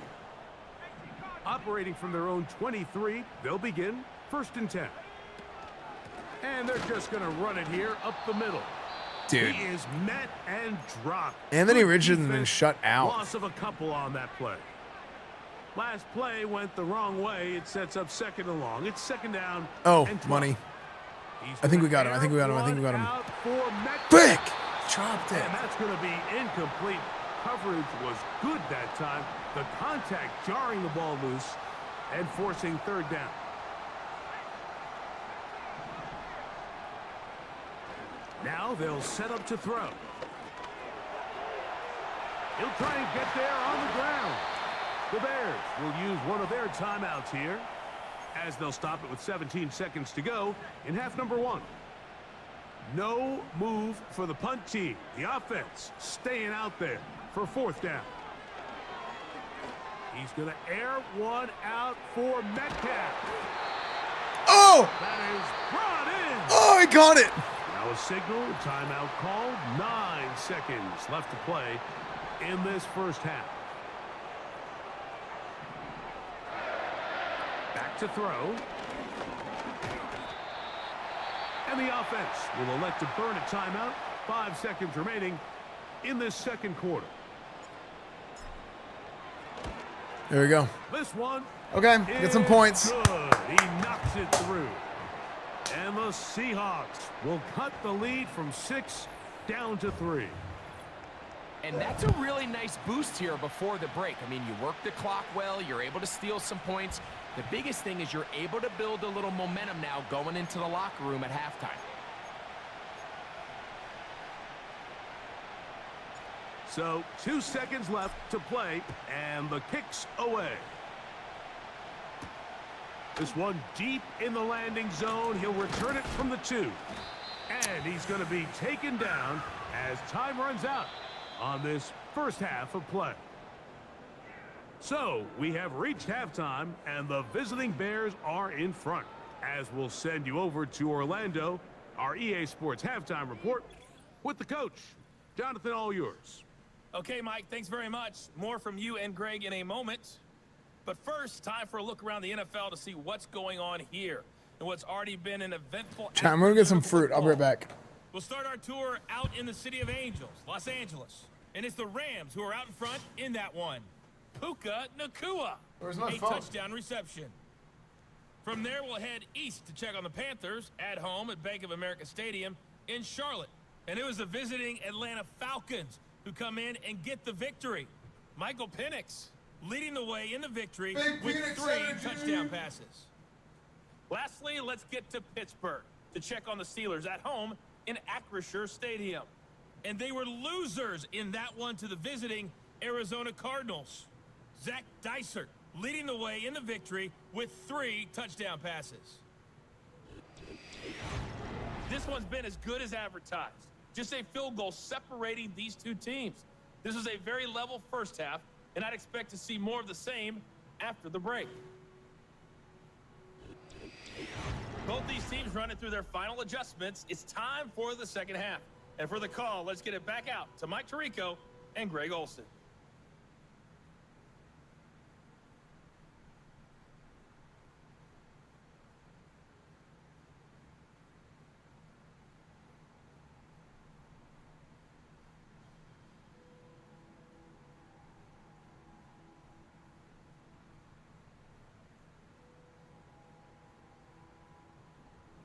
Operating from their own 23, they'll begin 1st and 10. And they're just going to run it here up the middle. Dude. He is met and dropped. Anthony Good Richardson's been defense, shut out. Loss of a couple on that play. Last play went the wrong way. It sets up 2nd and long. It's 2nd down. Oh, and 12. money. I think we got him. I think we got him. I think we got him. Big! Big! Dropped it. And that's going to be incomplete. Coverage was good that time. The contact jarring the ball loose and forcing 3rd down. Now they'll set up to throw. He'll try and get there on the ground. The Bears will use one of their timeouts here, as they'll stop it with 17 seconds to go in half number 1. No move for the punt team. The offense staying out there for 4th down. He's going to air one out for Metcalf. Oh! That is brought in. Oh, I got it. Now a signal, timeout called. 9 seconds left to play in this 1st half. Back to throw. And the offense will elect to burn a timeout. 5 seconds remaining in this 2nd quarter. There we go. This one. Okay, get some points. Good. He knocks it through. And the Seahawks will cut the lead from 6 down to 3. And that's a really nice boost here before the break. I mean, you work the clock well. You're able to steal some points. The biggest thing is you're able to build a little momentum now going into the locker room at halftime. So 2 seconds left to play, and the kick's away. This one deep in the landing zone. He'll return it from the 2. And he's going to be taken down as time runs out on this 1st half of play. So we have reached halftime, and the visiting Bears are in front. As we'll send you over to Orlando, our EA Sports halftime report with the coach. Jonathan, all yours. Okay, Mike, thanks very much. More from you and Greg in a moment. But first, time for a look around the NFL to see what's going on here and what's already been an eventful... I'm going to get some fruit. I'll be right back. We'll start our tour out in the city of Angels, Los Angeles. And it's the Rams who are out in front in that one. Puka Nacua, Where's my a phone? touchdown reception. From there, we'll head east to check on the Panthers at home at Bank of America Stadium in Charlotte. And it was the visiting Atlanta Falcons who come in and get the victory. Michael Penix leading the way in the victory with 3 touchdown passes. Lastly, let's get to Pittsburgh to check on the Steelers at home in Acrisure Stadium. And they were losers in that one to the visiting Arizona Cardinals. Zach Dysert leading the way in the victory with 3 touchdown passes. This one's been as good as advertised. Just a field goal separating these two teams. This was a very level 1st half, and I'd expect to see more of the same after the break. Both these teams running through their final adjustments. It's time for the 2nd half. And for the call, let's get it back out to Mike Tirico and Greg Olson.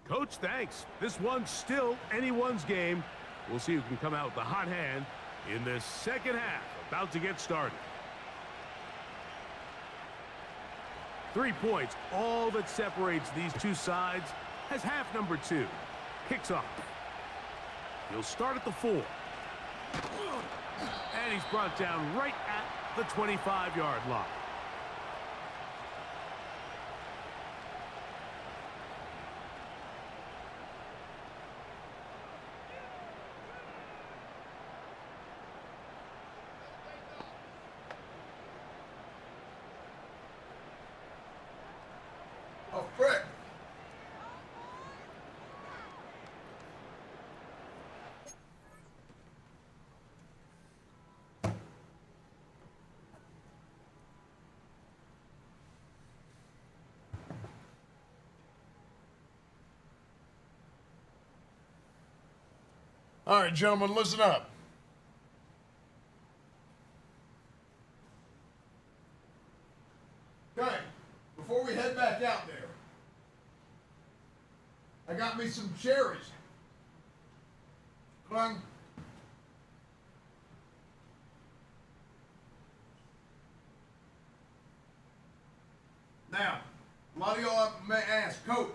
Coach, thanks. This one's still anyone's game. We'll see who can come out with the hot hand in this 2nd half. About to get started. 3 points, all that separates these two sides, as half number 2 kicks off. He'll start at the 4. And he's brought down right at the 25-yard line. Oh, frick. All right, gentlemen, listen up. Okay, before we head back out there, I got me some cherries. Clunk. Now, a lot of y'all may ask, Coach,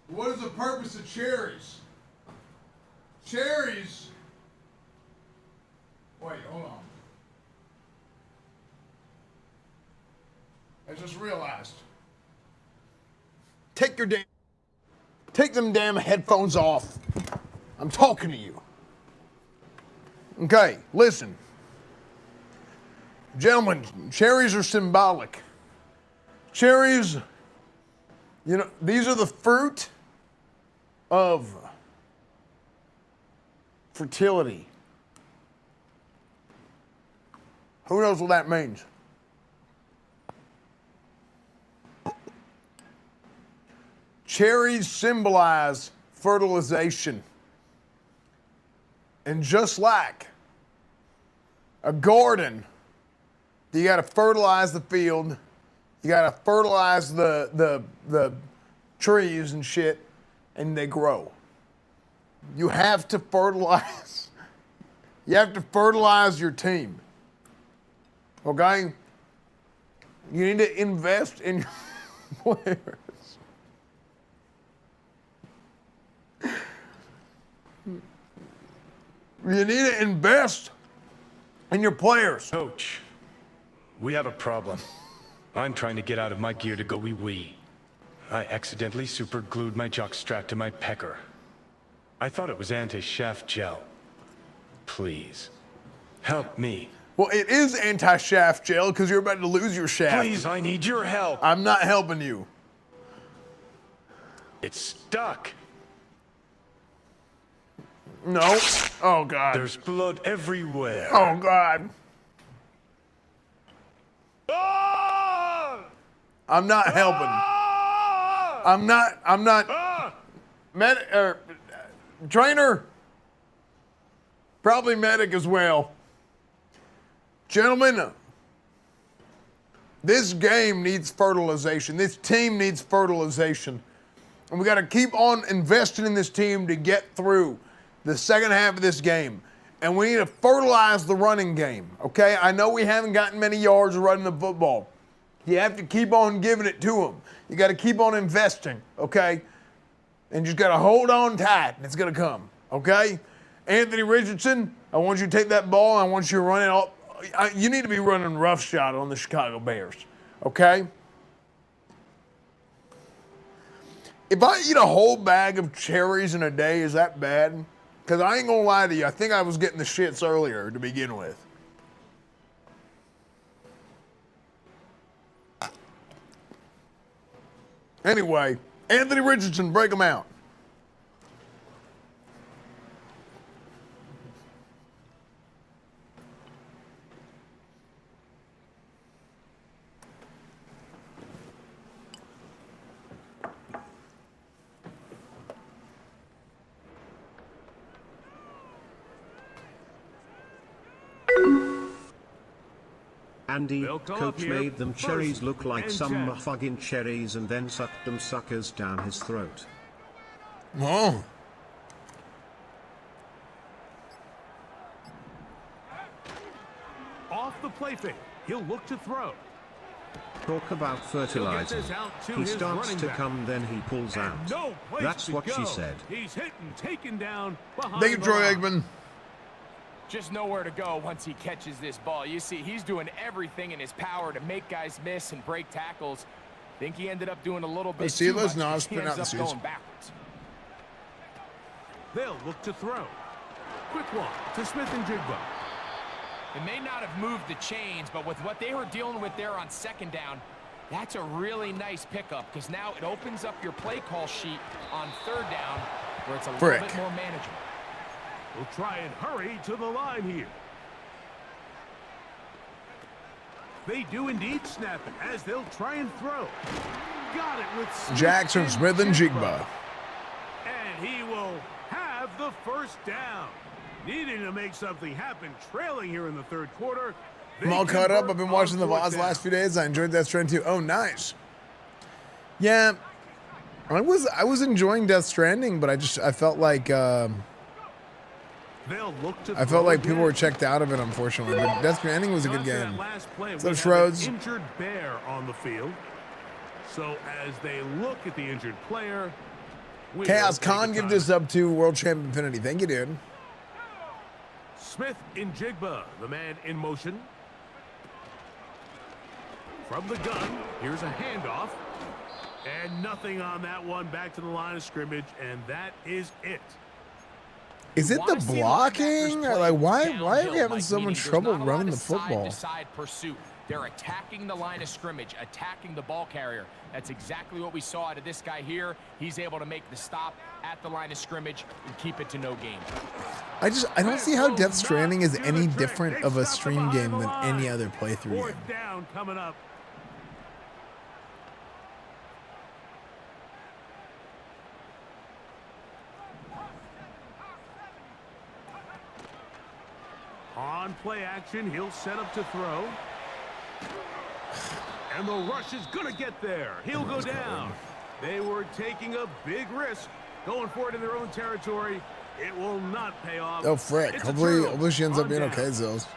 what is the purpose of cherries? Cherries. Wait, hold on. I just realized. Take them damn headphones off. I'm talking to you. Okay, listen. Gentlemen, cherries are symbolic. Cherries, you know, these are the fruit of fertility. Who knows what that means? Cherries symbolize fertilization. And just like a garden, you got to fertilize the field, you got to fertilize the trees and shit, and they grow. You have to fertilize. You have to fertilize your team. Okay? You need to invest in your players. You need to invest in your players. Coach, we have a problem. I'm trying to get out of my gear to go wee-wee. I accidentally superglued my jock strap to my pecker. I thought it was anti-shaft gel. Please, help me. Well, it is anti-shaft gel because you're about to lose your shaft. Please, I need your help. I'm not helping you. It's stuck. No. Oh, God. There's blood everywhere. Oh, God. Ah! I'm not helping. I'm not. Trainer. Probably medic as well. Gentlemen, this game needs fertilization. This team needs fertilization. And we got to keep on investing in this team to get through the second half of this game. And we need to fertilize the running game, okay? I know we haven't gotten many yards running the football. You have to keep on giving it to them. You got to keep on investing, okay? And you just got to hold on tight, and it's going to come, okay? Anthony Richardson, I want you to take that ball, and I want you to run it all. You need to be running roughshod on the Chicago Bears, okay? If I eat a whole bag of cherries in a day, is that bad? Because I ain't going to lie to you. I think I was getting the shits earlier to begin with. Anyway, Anthony Richardson, break him out. Andy, Coach made them cherries look like some fucking cherries and then sucked them suckers down his throat. Oh. Off the play fake. He'll look to throw. Talk about fertilizing. He starts to come, then he pulls out. That's what she said. He's hit and taken down behind Thank you, the Troy line. Aikman. Just nowhere to go once he catches this ball. You see, he's doing everything in his power to make guys miss and break tackles. Think he ended up doing a little bit too much. He ends up going backwards. They'll look to throw. Quick one to Smith and Jigba. It may not have moved the chains, but with what they were dealing with there on second down, that's a really nice pickup because now it opens up your play call sheet on third down where it's a little bit more manageable. We'll try and hurry to the line here. They do indeed snap it as they'll try and throw. Got it with Jackson, Smith, and Jigba. And he will have the first down. Needing to make something happen, trailing here in the third quarter. I'm all caught up. I've been watching the VODs the last few days. I enjoyed Death Stranding too. Oh, nice. Yeah, I was enjoying Death Stranding, but I felt like people were checked out of it, unfortunately. But Death Stranding was a good game. So Schroeds. Injured bear on the field. So as they look at the injured player, Chaos Khan, give this up to World Champ Infinity. Thank you, dude. Smith in Jigba, the man in motion. From the gun, here's a handoff. And nothing on that one. Back to the line of scrimmage, and that is it. Is it the blocking? Or like, why are we having so much trouble running the football? Side pursuit. They're attacking the line of scrimmage, attacking the ball carrier. That's exactly what we saw out of this guy here. He's able to make the stop at the line of scrimmage and keep it to no gain. I don't see how Death Stranding is any different of a stream game than any other playthrough game. Fourth down coming up. On play action, he'll set up to throw. And the rush is going to get there. He'll go down. They were taking a big risk, going for it in their own territory. It will not pay off. Oh, frick. Hopefully she ends up being okay, Zills.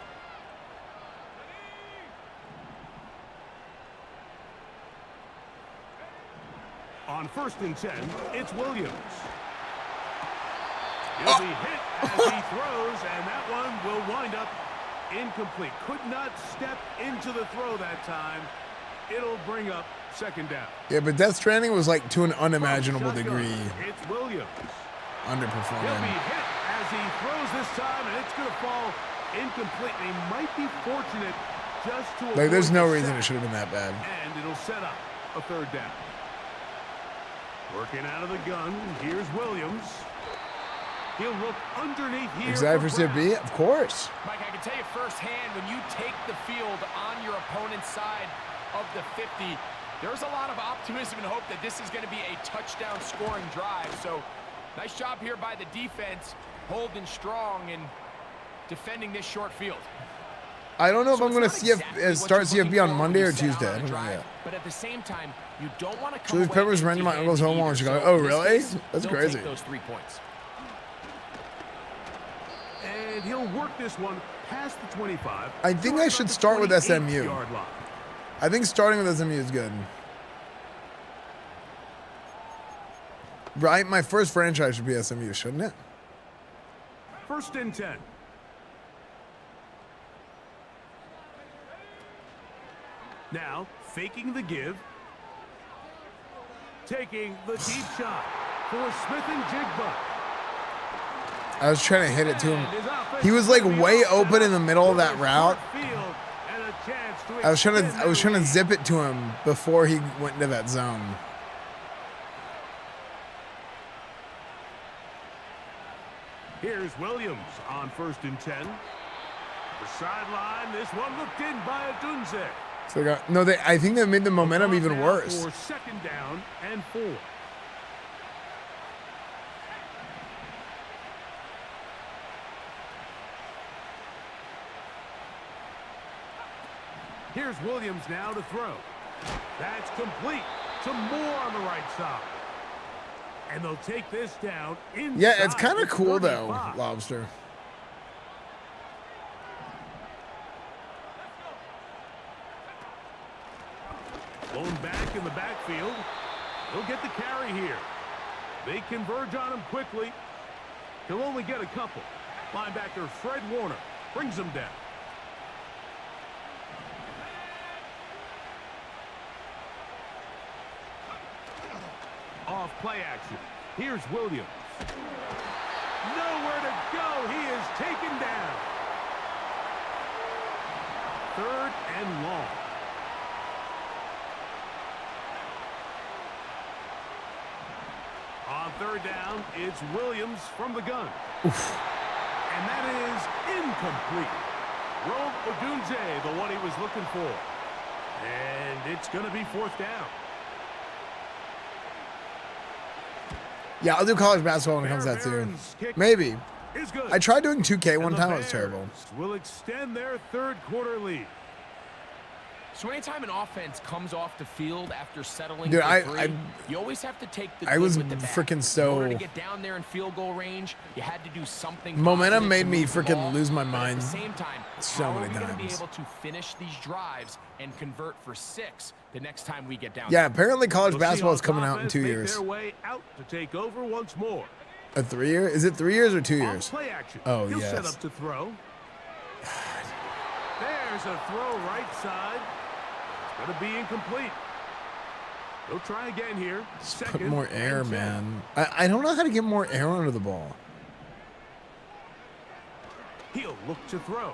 On 1st and 10, it's Williams. He'll be hit as he throws, and that one will wind up incomplete. Could not step into the throw that time. It'll bring up second down. Yeah, but Death Stranding was like to an unimaginable degree It's Williams. He'll underperforming. be hit as he throws this time, and it's going to fall incomplete. He might be fortunate just to Like, there's avoid no the reason sack. it should have been that bad. And it'll set up a third down. Working out of the gun, here's Williams. He'll look underneath here. Excited for CFB? Of course. Mike, I can tell you firsthand, when you take the field on your opponent's side of the 50, there's a lot of optimism and hope that this is going to be a touchdown scoring drive. So nice job here by the defense, holding strong and defending this short field. I don't know if I'm going to start CFB on Monday or Tuesday. I don't know yet. But at the same time, you don't want to come Julius Peppers ran to my uncle's home while in Chicago. Oh, really? That's crazy. Those 3 points. And he'll work this one past the 25. I think I should start with SMU. I think starting with SMU is good. Right? My first franchise should be SMU, shouldn't it? 1st and 10. Now, faking the give. Taking the deep shot for Smith and Jigba. I was trying to hit it to him. He was like way open in the middle of that route. I was trying to zip it to him before he went into that zone. Here's Williams on 1st and 10. The sideline, this one looked in by Adunze. So they got, no, I think they made the momentum even worse. For 2nd down and 4. Here's Williams now to throw. That's complete to Moore on the right side. And they'll take this down inside. Yeah, it's kind of cool 35. though, Lobster. Blown back in the backfield. He'll get the carry here. They converge on him quickly. He'll only get a couple. Linebacker Fred Warner brings him down. Off play action. Here's Williams. Nowhere to go. He is taken down. 3rd and long. On 3rd down, it's Williams from the gun. Oof. And that is incomplete. Rome Odunze, the one he was looking for. And it's going to be 4th down. Yeah, I'll do college basketball when it comes to that too. Maybe. I tried doing 2K one time. It was terrible. Will extend their 3rd quarter lead. So anytime an offense comes off the field after settling Dude, for three, you always have to take the I good was with the bad. freaking In order so. to get down there in field goal range, you had to do something. Momentum positive made to me move the freaking ball, lose my but mind At the same time, so how many are we going to be times. able to finish these drives and convert for 6 the next time we get down? Yeah, there? apparently college The basketball is Seahawks coming out in offense 2 make years. Their way out to take over once more. A 3 year? Is it 3 years or 2 years? Off play action. Oh, He'll set yes. up to throw. There's a throw right side. It's going to be incomplete. They'll try again here. Put more air, man. I don't know how to get more air under the ball. He'll look to throw.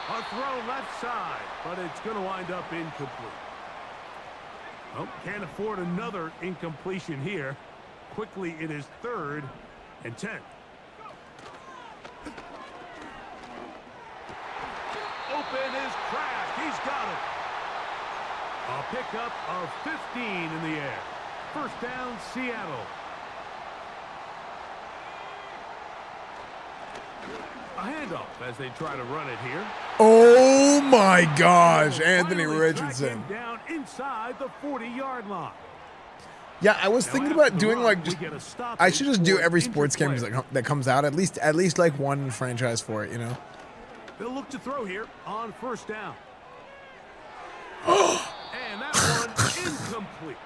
A throw left side, but it's going to wind up incomplete. Oh, can't afford another incompletion here. Quickly, it is 3rd and 10. Open is Kraft. He's got it. A pickup of 15 in the air. 1st down, Seattle. A handoff as they try to run it here. Oh my gosh, Anthony Finally track Richardson. him down inside the 40-yard line. Yeah, I was thinking about doing like just. I should just do every sports game that comes out. At least like one franchise for it, you know. They'll look to throw here on 1st down. And that one incomplete.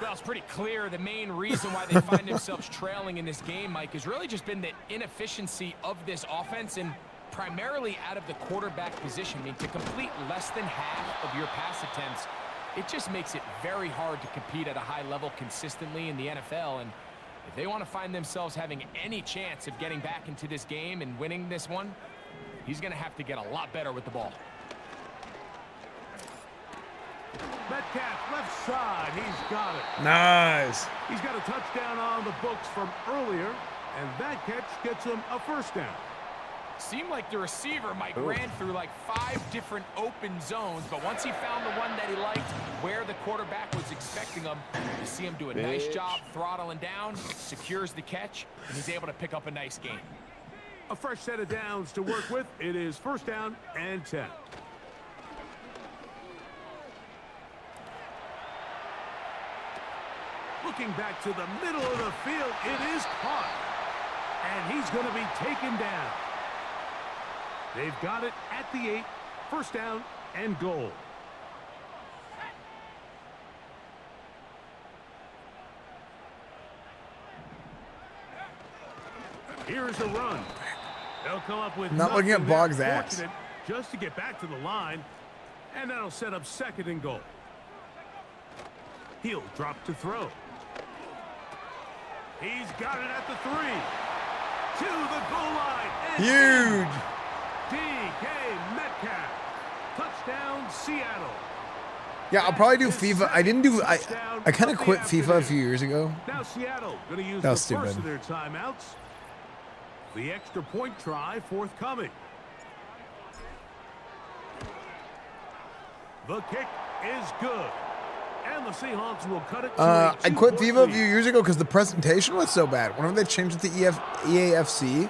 Well, it's pretty clear the main reason why they find themselves trailing in this game, Mike, has really just been the inefficiency of this offense and primarily out of the quarterback position. I mean, to complete less than half of your pass attempts, it just makes it very hard to compete at a high level consistently in the NFL. And if they want to find themselves having any chance of getting back into this game and winning this one, he's going to have to get a lot better with the ball. Metcalf left side. He's got it. Nice. He's got a touchdown on the books from earlier, and that catch gets him a 1st down. Seemed like the receiver, Mike, ran through like 5 different open zones, but once he found the one that he liked, where the quarterback was expecting him, you see him do a nice job throttling down, secures the catch, and he's able to pick up a nice gain. A fresh set of downs to work with. It is 1st down and 10. Looking back to the middle of the field, it is caught. And he's going to be taken down. They've got it at the 8. 1st down and goal. Here's a run. They'll come up with Not looking at nothing there. Boggs' ass. Fortunate just to get back to the line. And that'll set up 2nd and goal. He'll drop to throw. He's got it at the 3. To the goal line. And Huge. DK Metcalf. Touchdown, Seattle. Yeah, I'll probably do FIFA. I didn't do. I kind of quit FIFA a few years ago. Now Seattle going to use That the was stupid. first of their timeouts. The extra point try forthcoming. The kick is good. And the Seahawks will cut it to a I quit 2-point FIFA a lead. few years ago because the presentation was so bad. Whenever they changed it to EAFC,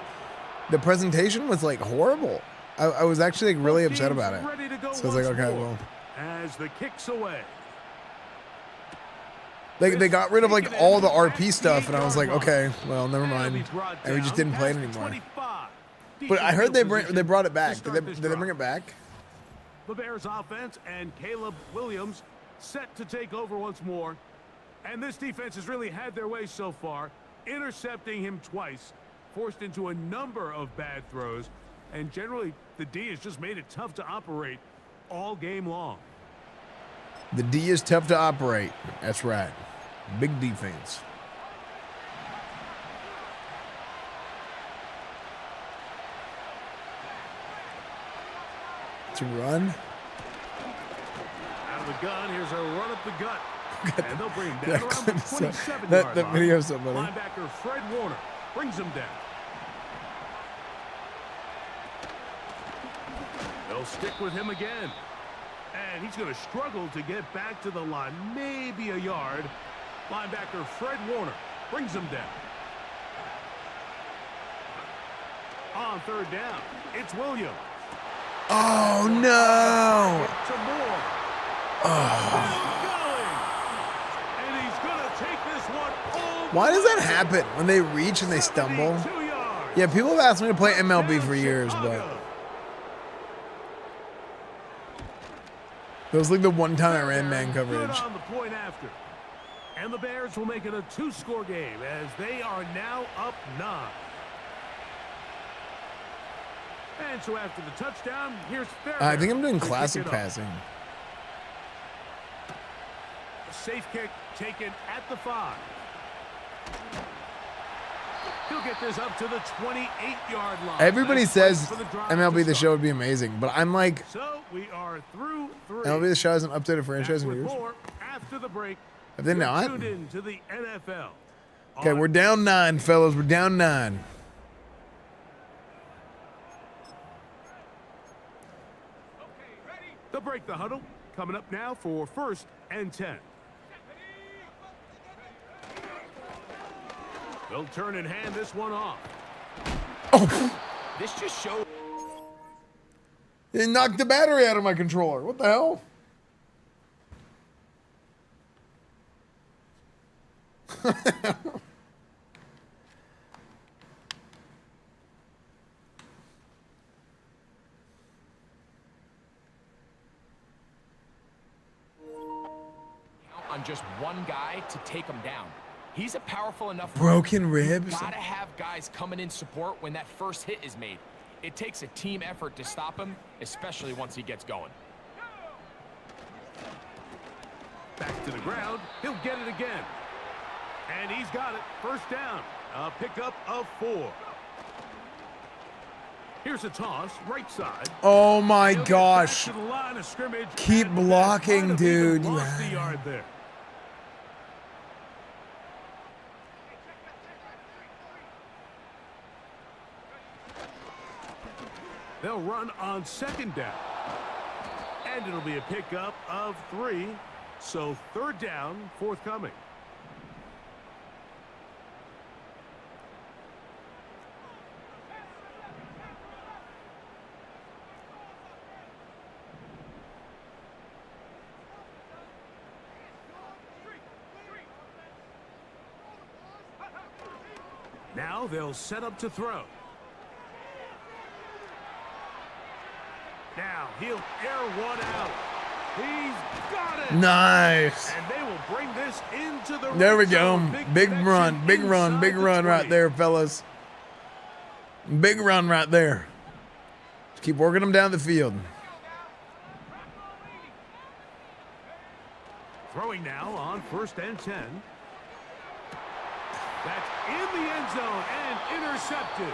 the presentation was like horrible. I was actually like, really upset about it. Ready to go So I was like, once okay, more well. As the kick's away. They got rid of like all the RP stuff, and I was like, okay, well, never mind. And we just didn't play it anymore. But I heard they brought it back. Did they bring it back? the Bears offense and Caleb Williams set to take over once more. And this defense has really had their way so far, intercepting him twice, forced into a number of bad throws, and generally the D has just made it tough to operate all game long. The D is tough to operate. That's right. Big defense. It's a run. Out of the gun, here's a run up the gut. And they'll bring him down around the 27-yard that line. video, somebody. Linebacker Fred Warner brings him down. They'll stick with him again. And he's going to struggle to get back to the line, maybe a yard. Linebacker Fred Warner brings him down. On third down, it's Williams. Oh, no. To Moore. Oh. And he's going to take this one all Why does that happen when they reach and they stumble? Yeah, people have asked me to play MLB for years, but it was like the one time I ran man coverage. On the point after. And the Bears will make it a 2-score game as they are now up 9. And so after the touchdown, here's Fairbairn. I think I'm doing classic passing. A safe kick taken at the 5. He'll get this up to the 28-yard line. Everybody Nice says place for the drive MLB to The start. Show would be amazing, but I'm like, So we are through 3. MLB The Show hasn't updated franchise in Back with years. more after the break. Have they You're not? tuned in to the NFL. Okay, we're down 9, fellas. We're down 9. They'll break the huddle. Coming up now for 1st and 10. They'll turn and hand this one off. Oh, This just shows. it knocked the battery out of my controller. What the hell? On just one guy to take him down. He's a powerful enough. Broken ribs? You gotta have guys coming in support when that first hit is made. It takes a team effort to stop him, especially once he gets going. Back to the ground. He'll get it again. And he's got it. 1st down. A pickup of 4. Here's a toss, right side. Oh my He'll get gosh. back to the line of scrimmage, Keep and the Bears blocking, might have dude. even You lost the had yard there. They'll run on 2nd down. And it'll be a pickup of 3. So 3rd down, forthcoming. Now they'll set up to throw. Now he'll air one out. He's got it. Nice. And they will bring this into the There we red go. zone. Big connection run. Big run. inside Big the run right 20. there, fellas. Big run right there. Just keep working them down the field. Throwing now on 1st and 10. That's in the end zone and intercepted.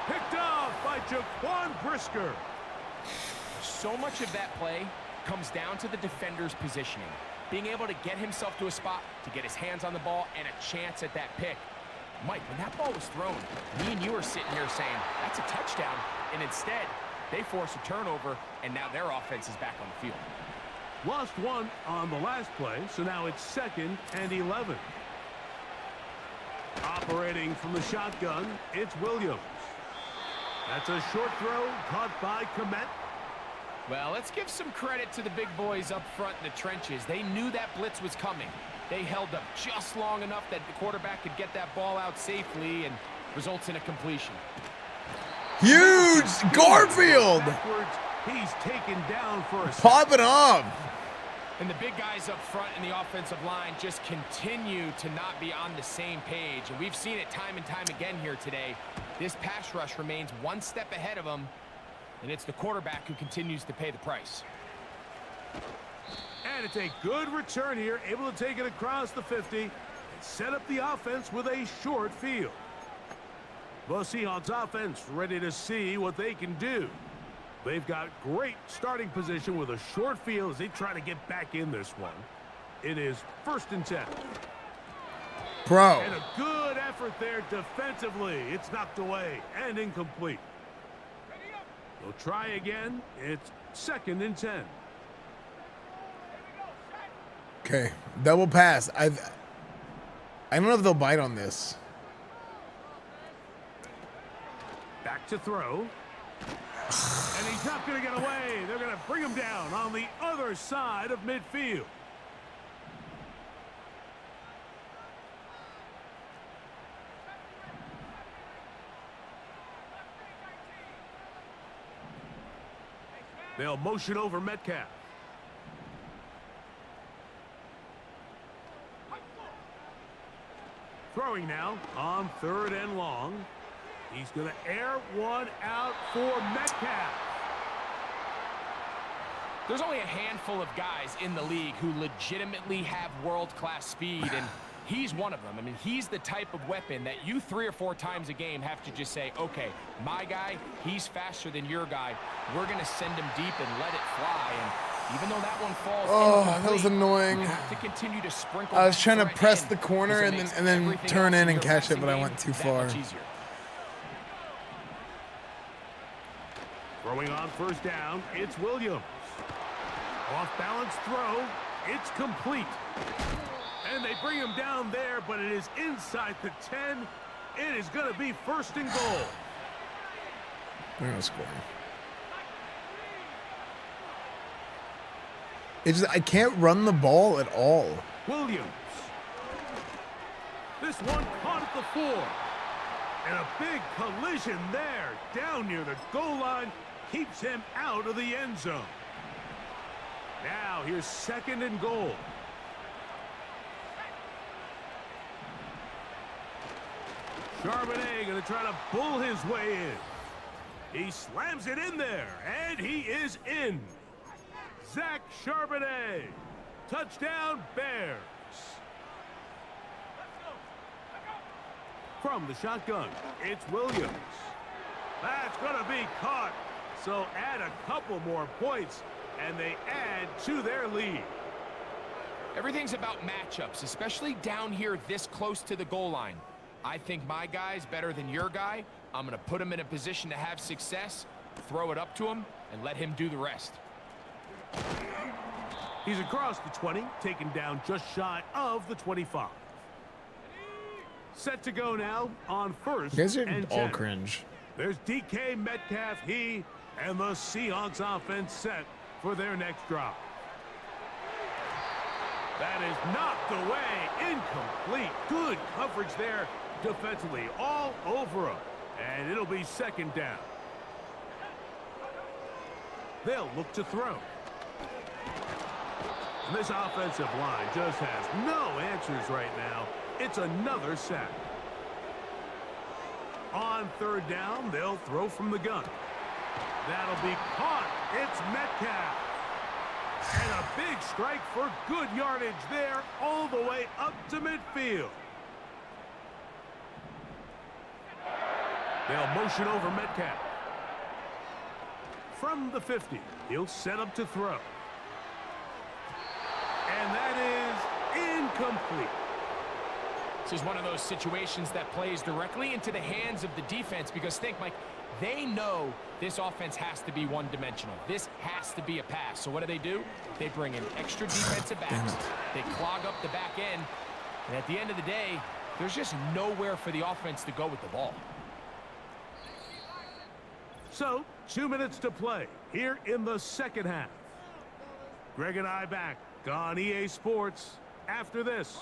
Picked off by Jaquan Brisker. So much of that play comes down to the defender's positioning. Being able to get himself to a spot, to get his hands on the ball, and a chance at that pick. Mike, when that ball was thrown, me and you were sitting here saying, that's a touchdown. And instead, they force a turnover, and now their offense is back on the field. Lost one on the last play, so now it's 2nd and 11. Operating from the shotgun, it's Williams. That's a short throw caught by Komet. Well, let's give some credit to the big boys up front in the trenches. They knew that blitz was coming. They held up just long enough that the quarterback could get that ball out safely and results in a completion. Huge Garfield. Backwards He's taken down for a Pop it up. And the big guys up front in the offensive line just continue to not be on the same page. And we've seen it time and time again here today. This pass rush remains one step ahead of them, and it's the quarterback who continues to pay the price. And it's a good return here, able to take it across the 50 and set up the offense with a short field. The Seahawks offense ready to see what they can do. They've got great starting position with a short field as they try to get back in this one. It is 1st and 10. Bro. And a good effort there defensively. It's knocked away and incomplete. They'll try again. It's 2nd and 10. Okay, double pass. I don't know if they'll bite on this. Back to throw. And he's not going to get away. They're going to bring him down on the other side of midfield. They'll motion over Metcalf. Throwing now on 3rd and long. He's going to air one out for Metcalf. There's only a handful of guys in the league who legitimately have world-class speed, and he's one of them. I mean, he's the type of weapon that you 3 or 4 times a game have to just say, okay, my guy, he's faster than your guy. We're going to send him deep and let it fly. And even though that one falls that was annoying. you have to continue to sprinkle. I was trying to press in, the corner and then turn in and catch it, but I went too far. Throwing on 1st down, it's Williams. Off-balance throw, it's complete. And they bring him down there, but it is inside the 10. It is going to be 1st and goal. They're going to score. It's just, I can't run the ball at all. Williams. This one caught at the 4. And a big collision there, down near the goal line, keeps him out of the end zone. Now here's 2nd and goal. Charbonnet going to try to bull his way in. He slams it in there, and he is in. Zach Charbonnet. Touchdown, Bears. From the shotgun, it's Williams. That's going to be caught. So add a couple more points, and they add to their lead. Everything's about matchups, especially down here this close to the goal line. I think my guy's better than your guy. I'm going to put him in a position to have success, throw it up to him, and let him do the rest. He's across the 20, taken down just shy of the 25. Set to go now on 1st You guys are and all 10. cringe. There's DK Metcalf, he and the Seahawks offense set for their next drop. That is knocked away, incomplete. Good coverage there defensively, all over him. And it'll be 2nd down. They'll look to throw. And this offensive line just has no answers right now. It's another sack. On 3rd down, they'll throw from the gun. That'll be caught. It's Metcalf. And a big strike for good yardage there all the way up to midfield. They'll motion over Metcalf. From the 50, he'll set up to throw. And that is incomplete. This is one of those situations that plays directly into the hands of the defense because think, Mike, they know this offense has to be one-dimensional. This has to be a pass. So what do? They bring in extra defensive backs. They clog up the back end. And at the end of the day, there's just nowhere for the offense to go with the ball. So, 2 minutes to play here in the 2nd half. Greg and I back on EA Sports after this.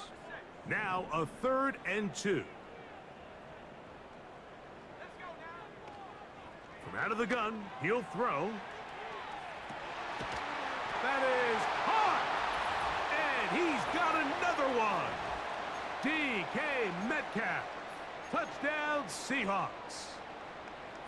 Now a 3rd and 2. From out of the gun, he'll throw. DK Metcalf. Touchdown, Seahawks.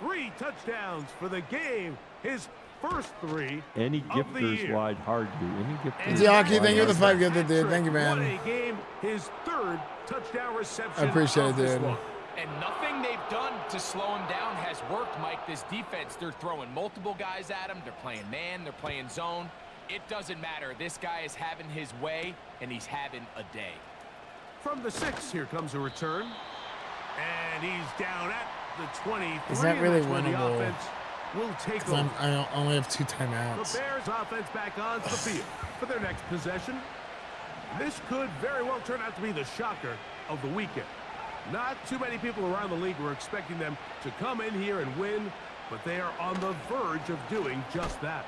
3 touchdowns for the game. His first 3 Any of the gifters year. wide hard you. Any gifters. Ziaki, thank you for the 5 gifted, dude. Thank you, What man. a game. His 3rd touchdown reception. I appreciate it, of this dude. one. And nothing they've done to slow him down has worked, Mike. This defense, they're throwing multiple guys at him. They're playing man. They're playing zone. It doesn't matter. This guy is having his way, and he's having a day. From the 6, here comes a return. And he's down at the 23. Is that really and that's where the winnable? offense will take 'Cause over. I only have 2 The timeouts. Bears offense back onto the field for their next possession. This could very well turn out to be the shocker of the weekend. Not too many people around the league were expecting them to come in here and win, but they are on the verge of doing just that.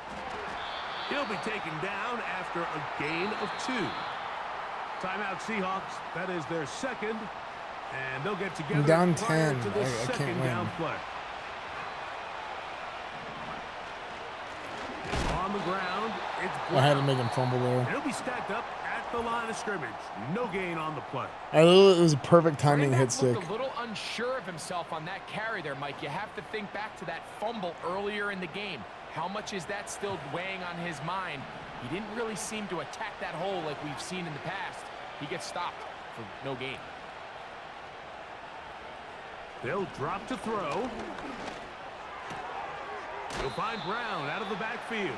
He'll be taken down after a gain of 2. Timeout Seahawks. That is their 2nd. And they'll get together down prior 10. to the I can't 2nd down win. play. On the ground, it's I had to make him fumble there. He'll be stacked up at the line of scrimmage. No gain on the play. It was a perfect timing Brandon hit stick. looked a little unsure of himself on that carry there, Mike. You have to think back to that fumble earlier in the game. How much is that still weighing on his mind? He didn't really seem to attack that hole like we've seen in the past. He gets stopped for no gain. They'll drop to throw. He'll find Brown out of the backfield.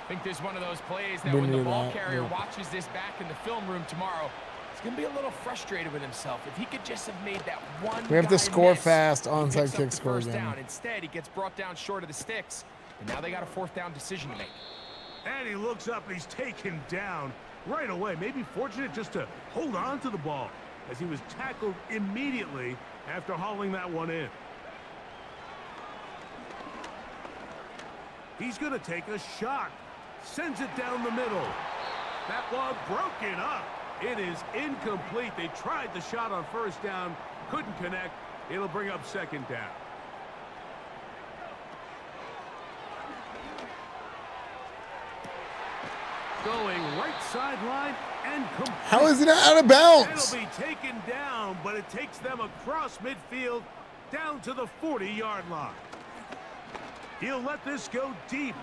I think this is one of those plays that We when the knew ball that, carrier yeah. watches this back in the film room tomorrow, he's going to be a little frustrated with himself. If he could just have made that one We have to guy score miss, fast. he Onside picks up kick the score first again. down. Instead, he gets brought down short of the sticks, and now they got a 4th down decision to make. And he looks up and he's taken down right away. Maybe fortunate just to hold on to the ball as he was tackled immediately after hauling that one in. He's going to take a shot. Sends it down the middle. That one broken up. It is incomplete. They tried the shot on 1st down. Couldn't connect. It'll bring up 2nd down. Going right sideline and complete. How is it out of bounds? It'll be taken down, but it takes them across midfield down to the 40-yard line. He'll let this go deep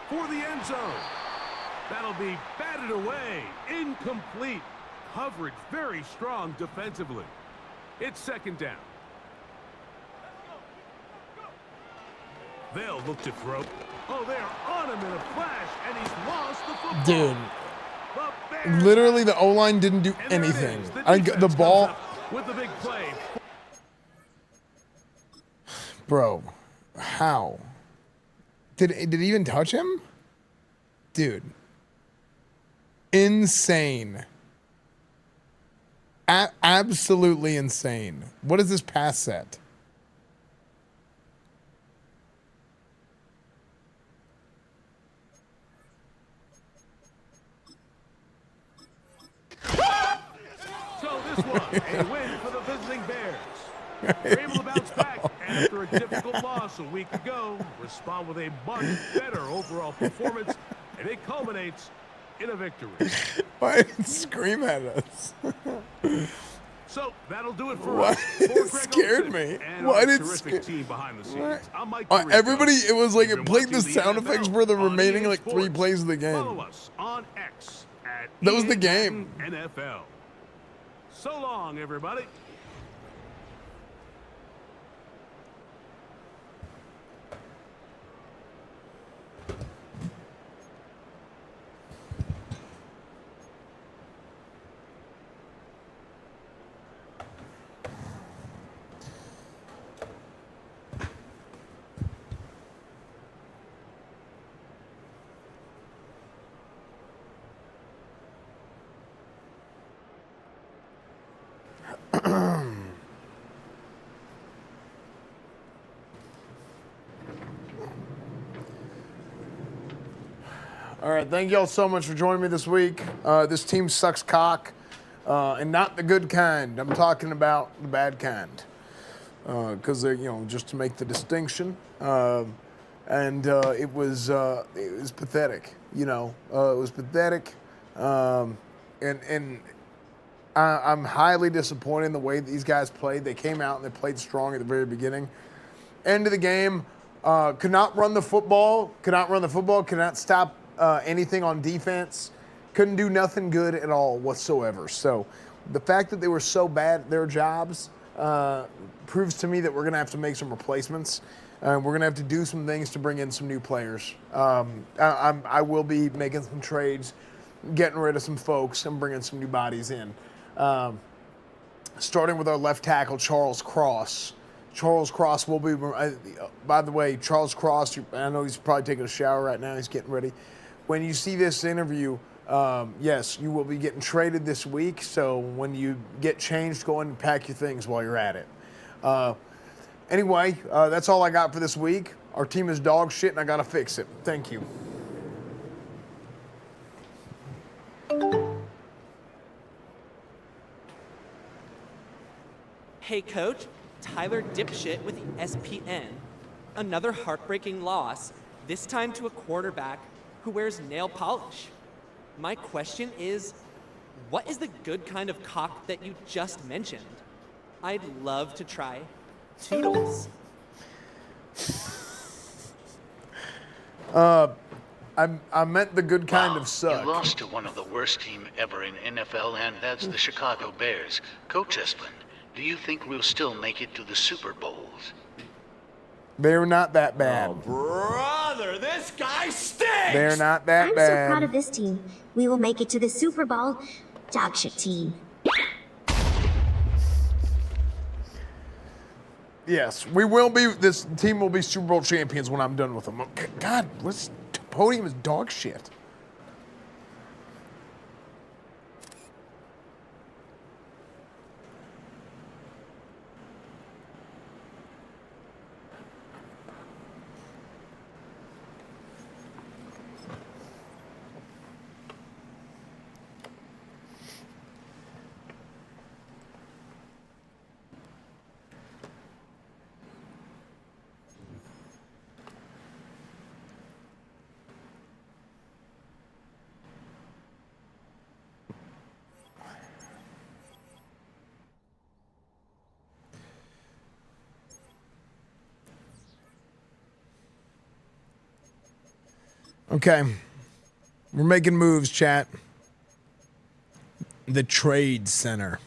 for the end zone. That'll be batted away. Incomplete. Coverage very strong defensively. It's 2nd down. They'll look to throw. Oh, they're on him in a flash, and he's lost the football. Dude, The Bears literally the O-line didn't do And there it anything. is. The The defense comes ball, up with the big play. bro, how? Did it even touch him? Dude. Insane. Absolutely insane. What is this pass set? So this was a win for the visiting Bears. They're able to bounce back after a difficult loss a week ago, respond with a much better overall performance, and it culminates in a victory. Why did it scream at us? So that'll do it for Why? us. For It Greg scared Olsen me. and Why our did it terrific scare- team behind the scenes. What? I'm Mike Tirico. Everybody, it was like You've it been played the watching sound NFL effects for the on remaining EA like 3 Sports. plays of the Follow game. us on X at That was the EA game. NFL. So long, everybody. All right, thank y'all so much for joining me this week. This team sucks cock, and not the good kind. I'm talking about the bad kind, because they're just to make the distinction. And it was pathetic. It was pathetic, and I'm highly disappointed in the way these guys played. They came out and they played strong at the very beginning. End of the game, could not run the football, could not stop anything on defense, couldn't do nothing good at all whatsoever. So the fact that they were so bad at their jobs proves to me that we're going to have to make some replacements. We're going to have to do some things to bring in some new players. I will be making some trades, getting rid of some folks, and bringing some new bodies in. Starting with our left tackle, Charles Cross. Charles Cross will be, by the way, Charles Cross, I know he's probably taking a shower right now. He's getting ready. When you see this interview, yes, you will be getting traded this week. So when you get changed, go in and pack your things while you're at it. Anyway, that's all I got for this week. Our team is dog shit, and I got to fix it. Thank you. Hey, Coach. Tyler Dipshit with ESPN. Another heartbreaking loss, this time to a quarterback who wears nail polish. My question is, what is the good kind of cock that you just mentioned? I'd love to try Toodles. I meant the good kind of suck. You lost to one of the worst team ever in NFL, and that's the Chicago Bears. Coach Esfand, do you think we'll still make it to the Super Bowls? They're not that bad. Oh, brother, this guy stinks! They're not that I'm bad. so proud of this team. We will make it to the Super Bowl. Dog shit team. Yes, we will be. This team will be Super Bowl champions when I'm done with them. God, this podium is dog shit. Okay. We're making moves, chat. The Trade Center.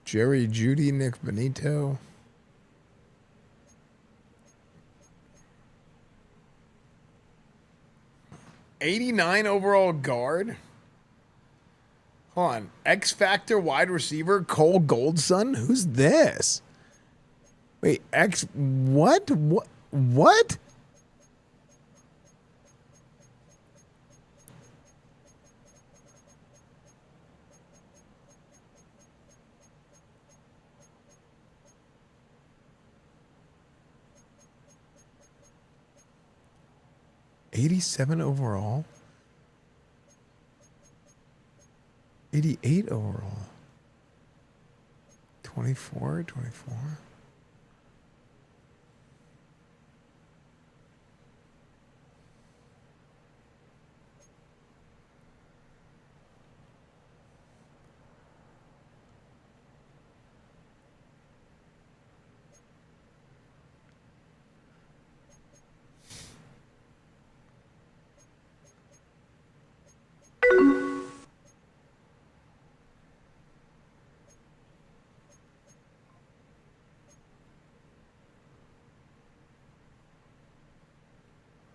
Jerry Jeudy, Nick Benito. '89 overall guard. Hold on. X Factor wide receiver Cole Goldson. Who's this? Wait, what? What? '87 overall. 88 overall. 24.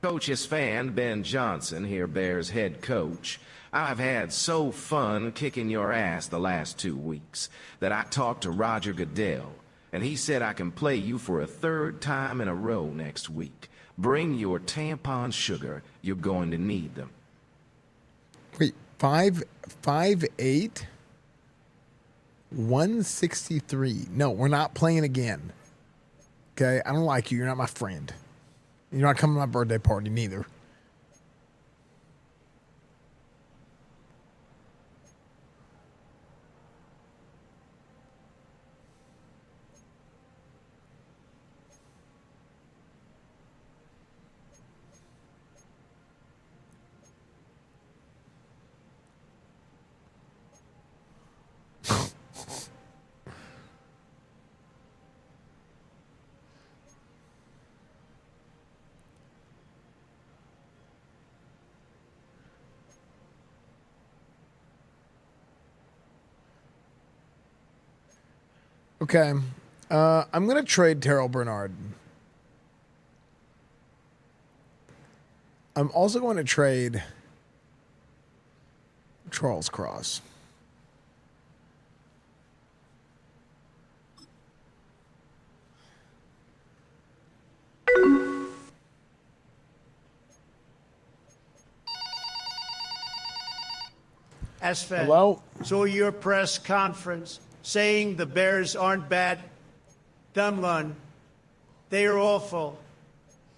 Coach Esfand, Ben Johnson, here Bears head coach. I've had so fun kicking your ass the last 2 weeks that I talked to Roger Goodell, and he said I can play you for a third time in a row next week. Bring your tampon sugar. You're going to need them. Wait, 5'8", 163. No, we're not playing again. Okay, I don't like you. You're not my friend. You're not coming to my birthday party neither. Okay. I'm going to trade Terrell Bernard. I'm also going to trade Charles Cross. Esfand, hello? So your press conference saying the Bears aren't bad. Dumb run. They are awful.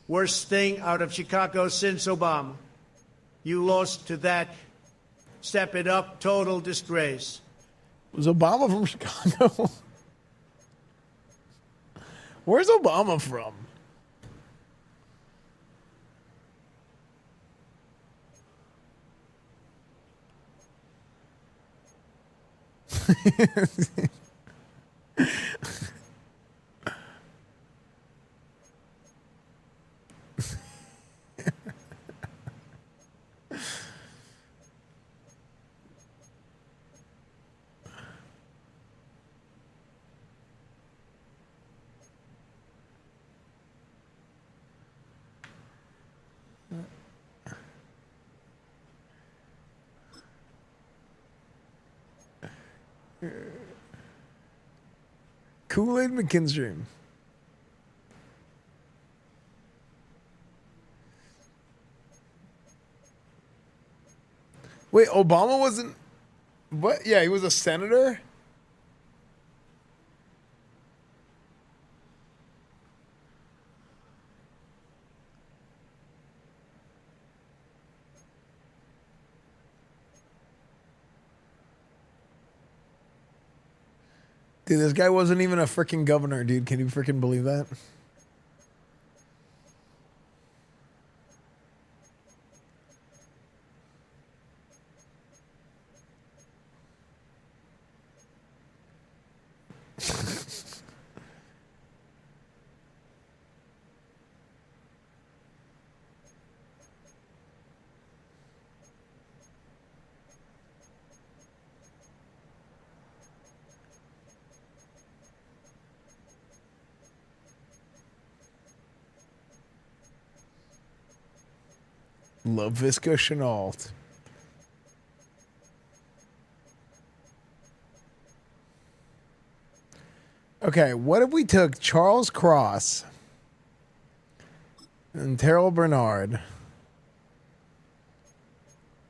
Worst thing out of Chicago since Obama. You lost to that. Step it up. Total disgrace. Was Obama from Chicago? Where's Obama from? Kool-Aid McKinstry. Wait, Obama wasn't... What? Yeah, he was a senator? Dude, this guy wasn't even a freaking governor, dude. Can you freaking believe that? LaVisca Chenault. Okay, what if we took Charles Cross and Terrell Bernard?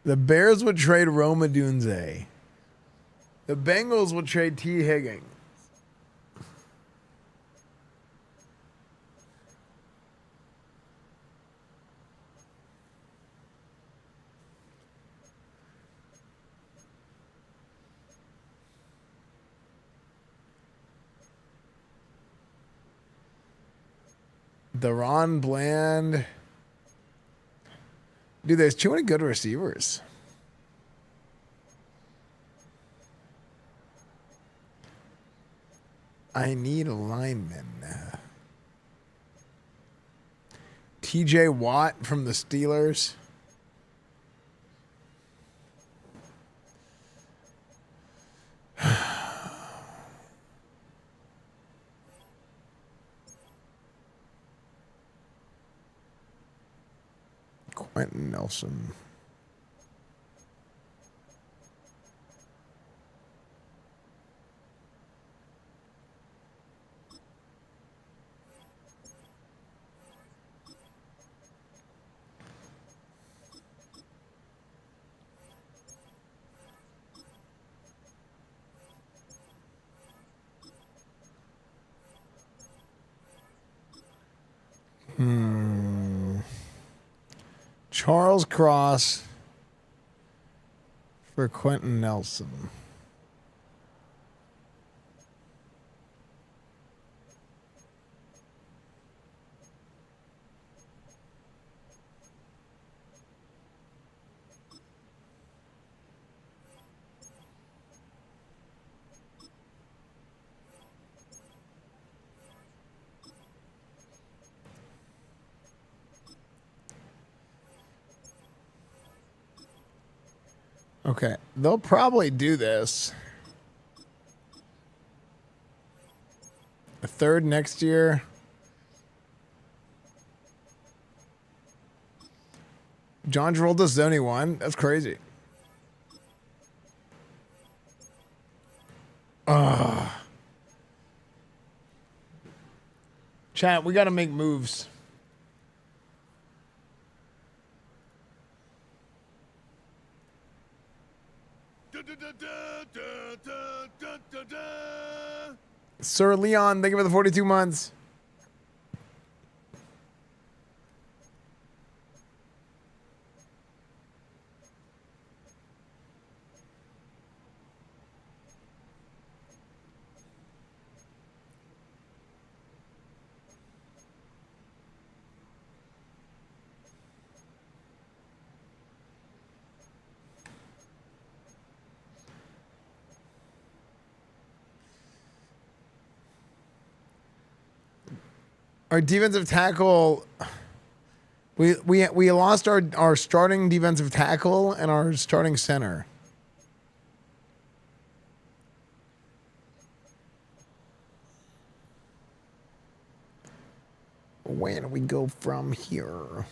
The Bears would trade Roma Dunze. The Bengals would trade T. Higgins. Deron Bland. Dude, there's too many good receivers. I need a lineman. TJ Watt from the Steelers. Quentin Nelson. Charles Cross for Quentin Nelson. Okay, they'll probably do this. A third next year. John Travolta's the only one. That's crazy. Chat, we got to make moves. Sir Leon, thank you for the 42 months. Our defensive tackle, we lost our starting defensive tackle and our starting center. Where do we go from here?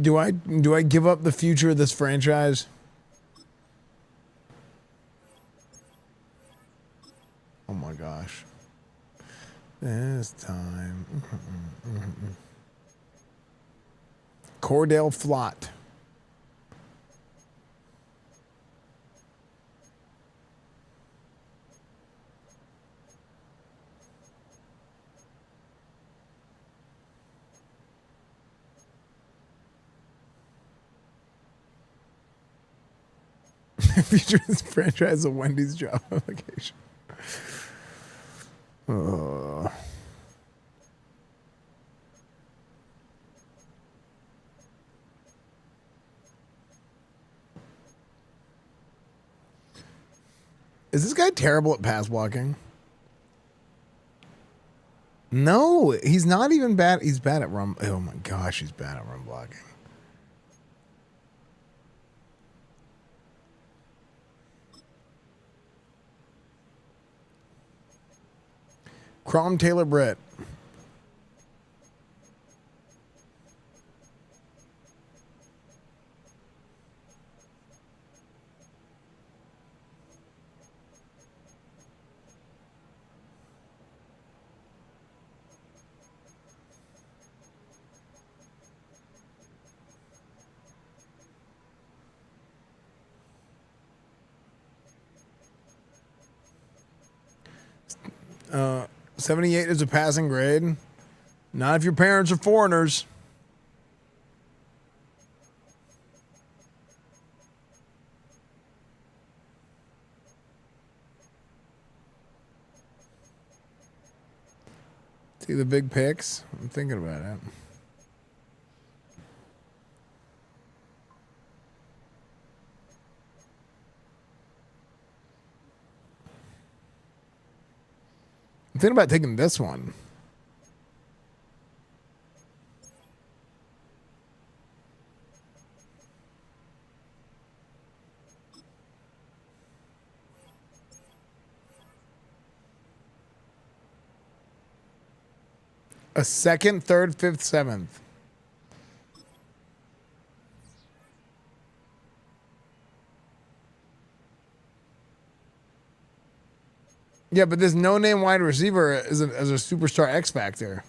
Do I give up the future of this franchise? Oh my gosh. This time. Cordell Flott. Future of this franchise, a Wendy's job application. Is this guy terrible at pass blocking? No, he's not even bad. He's bad at run. Oh my gosh, he's bad at run blocking. Crom Taylor Britt. Uh, 78 is a passing grade. Not if your parents are foreigners. See the big picks? I'm thinking about it. I'm thinking about taking this one. A second, third, fifth, seventh. Yeah, but this no-name wide receiver is a superstar X factor.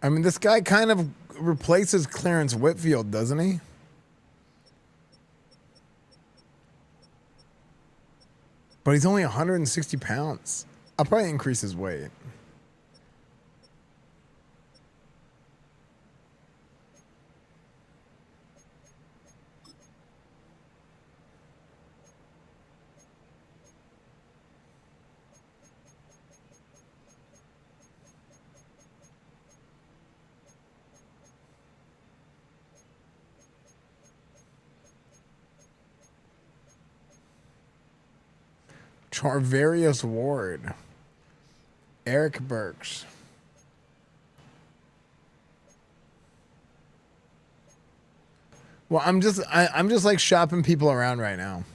I mean, this guy kind of replaces Clarence Whitfield, doesn't he? But he's only 160 pounds. I'll probably increase his weight. Charvarius Ward. Eric Burks. Well, I'm just like shopping people around right now.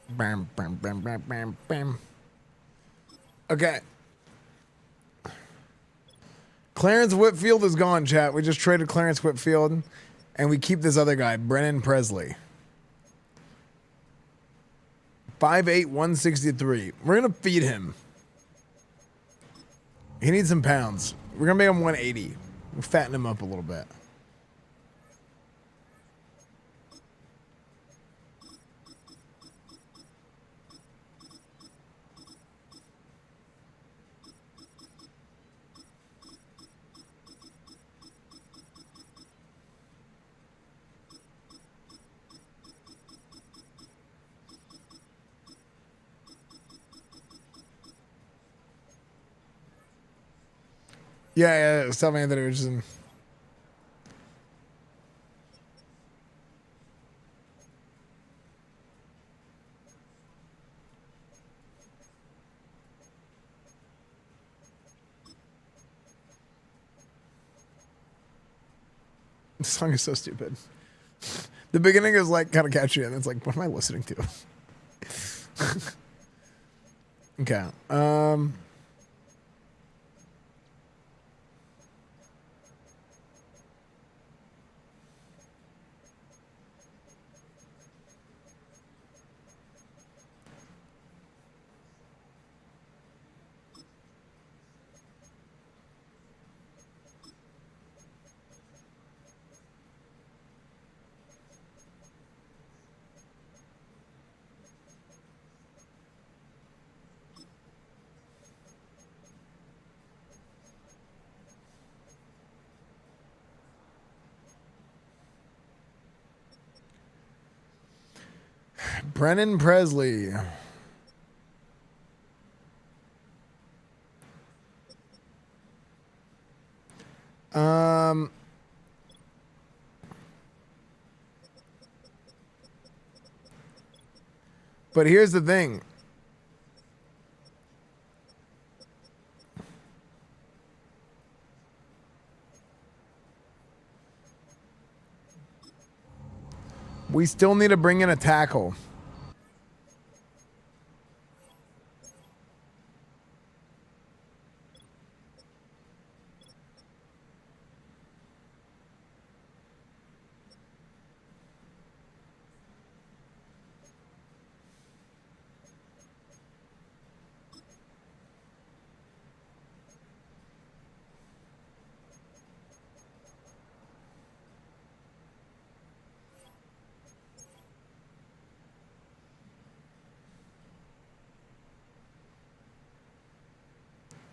Bam, bam, bam, bam, bam, bam. Okay. Clarence Whitfield is gone, chat. We just traded Clarence Whitfield, and we keep this other guy, Brennan Presley. 5'8", 163. We're going to feed him. He needs some pounds. We're going to make him 180. We'll fatten him up a little bit. Yeah, Stop Anthony Richardson. This song is so stupid. The beginning is like kind of catchy, and it's like, what am I listening to? Okay. Brennan Presley. But here's the thing. We still need to bring in a tackle.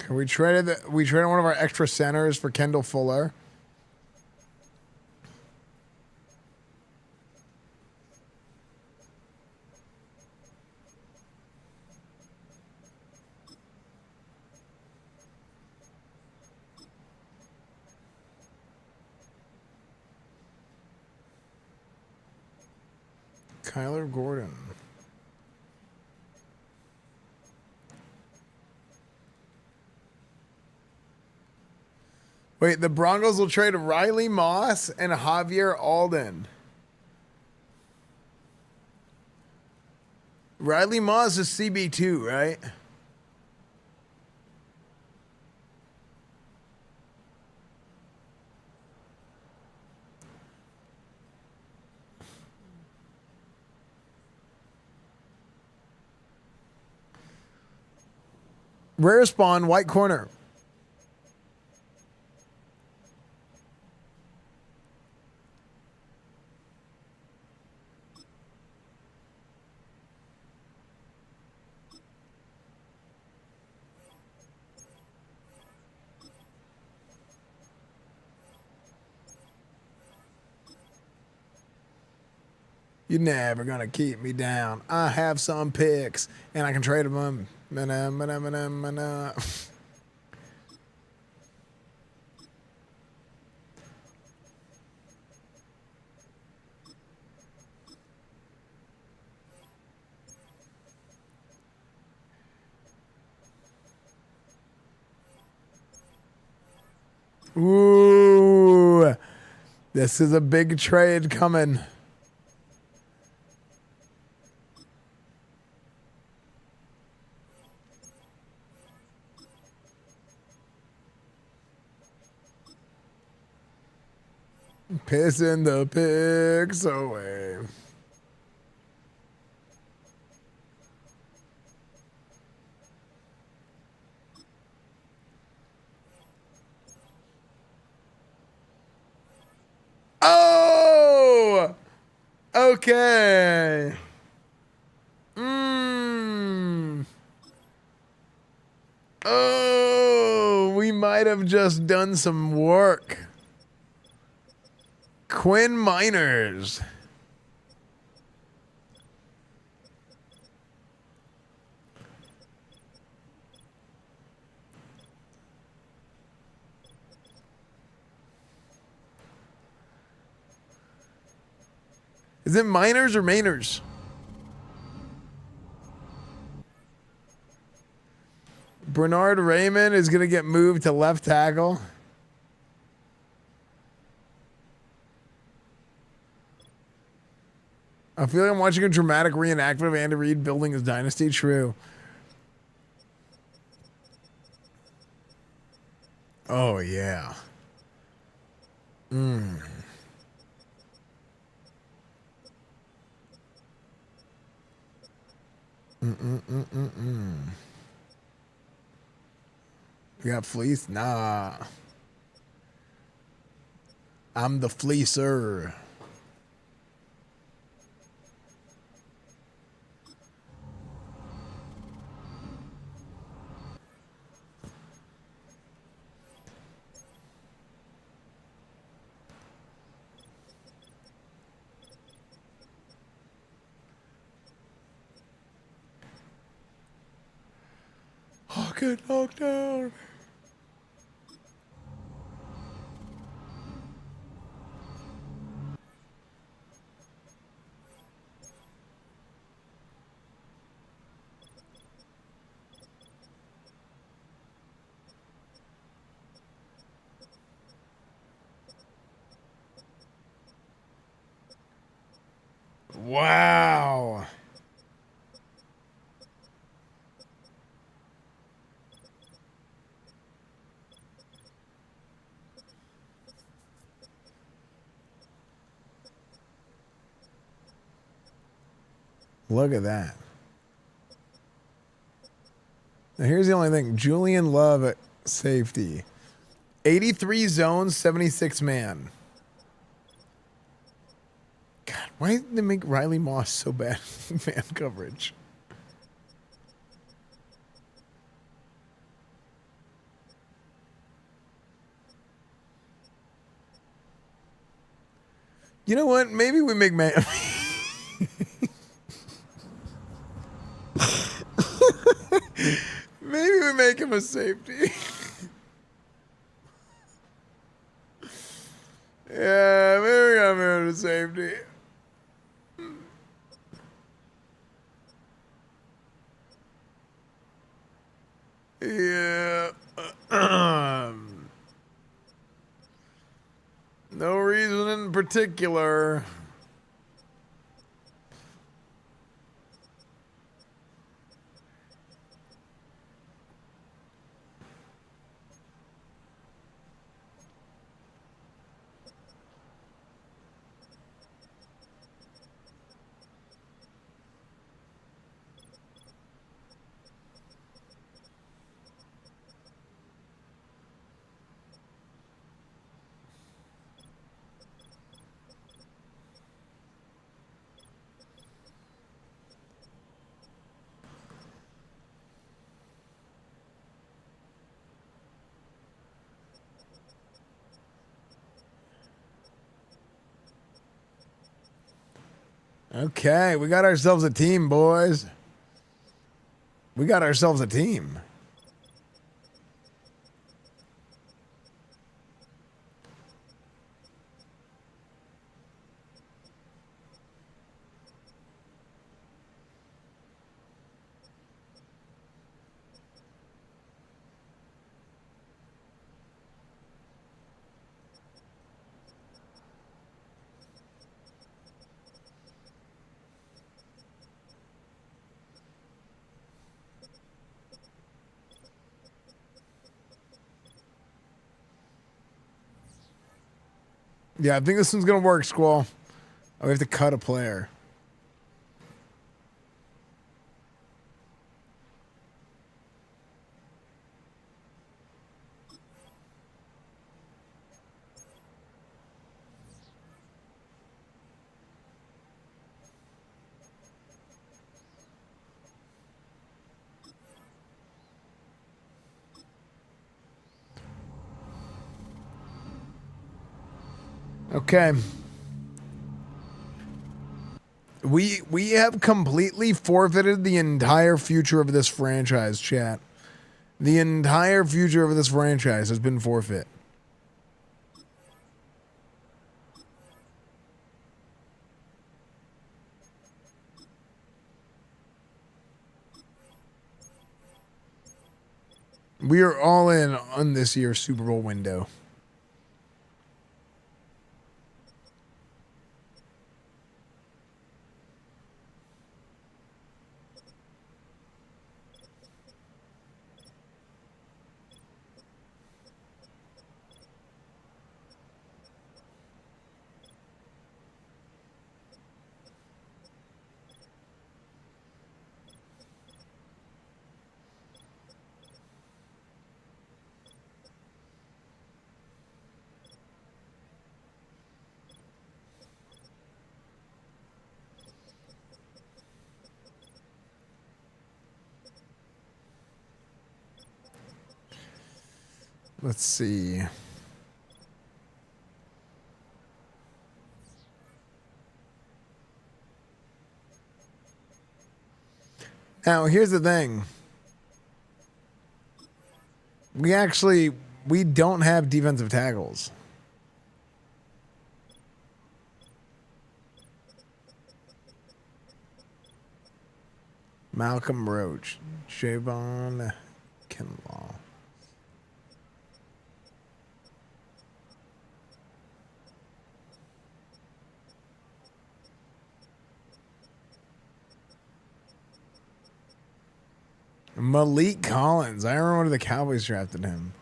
Okay, we traded one of our extra centers for Kendall Fuller. Kyler Gordon. Wait, the Broncos will trade Riley Moss and Javier Alden. Riley Moss is CB2, right? Rare spawn, white corner. You're never gonna keep me down. I have some picks, and I can trade them. Ooh, this is a big trade coming. Pissing the pigs away. Oh! Okay. Oh, we might have just done some work. Quinn Miners. Is it Miners or Mainers? Bernard Raymond is going to get moved to left tackle. I feel like I'm watching a dramatic reenactment of Andy Reid building his dynasty. True. Oh, yeah. You got fleece? Nah. I'm the fleecer. Oh, get knocked down. Wow. Look at that. Now here's the only thing. Julian Love at safety. 83 zones, 76 man. God, why did they make Riley Moss so bad man coverage? You know what? Maybe we make man. Maybe we make him a safety. Yeah, maybe we got him a safety. Yeah. No reason in particular. Okay, we got ourselves a team, boys. We got ourselves a team. Yeah, I think this one's gonna work, Squall. Oh, we have to cut a player. Okay. We have completely forfeited the entire future of this franchise, chat. The entire future of this franchise has been forfeit. We are all in on this year's Super Bowl window. Let's see. Now, here's the thing. We don't have defensive tackles. Malcolm Roach, Javon Kinlaw. Malik Collins. I remember the Cowboys drafted him.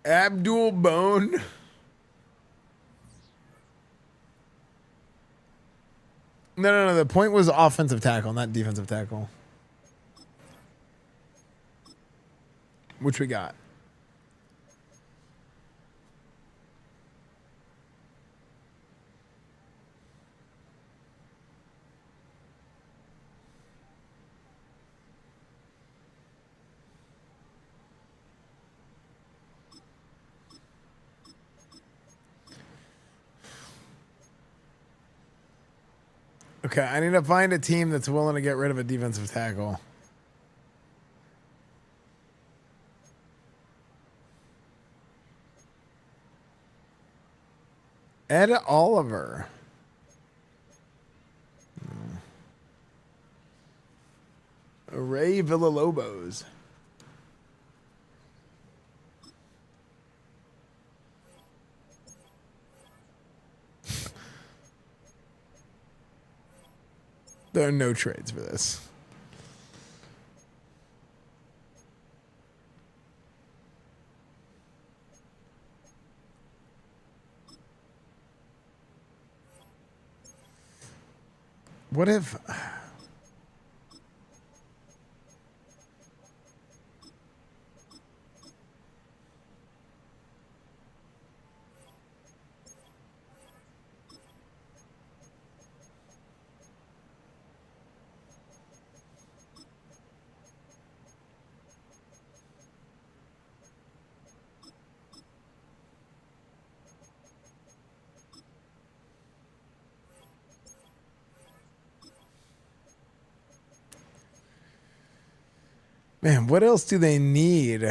Abdul Bone. No. The point was offensive tackle, not defensive tackle. Which we got. Okay, I need to find a team that's willing to get rid of a defensive tackle. Ed Oliver. Ray Villalobos. There are no trades for this. What if... Man, what else do they need?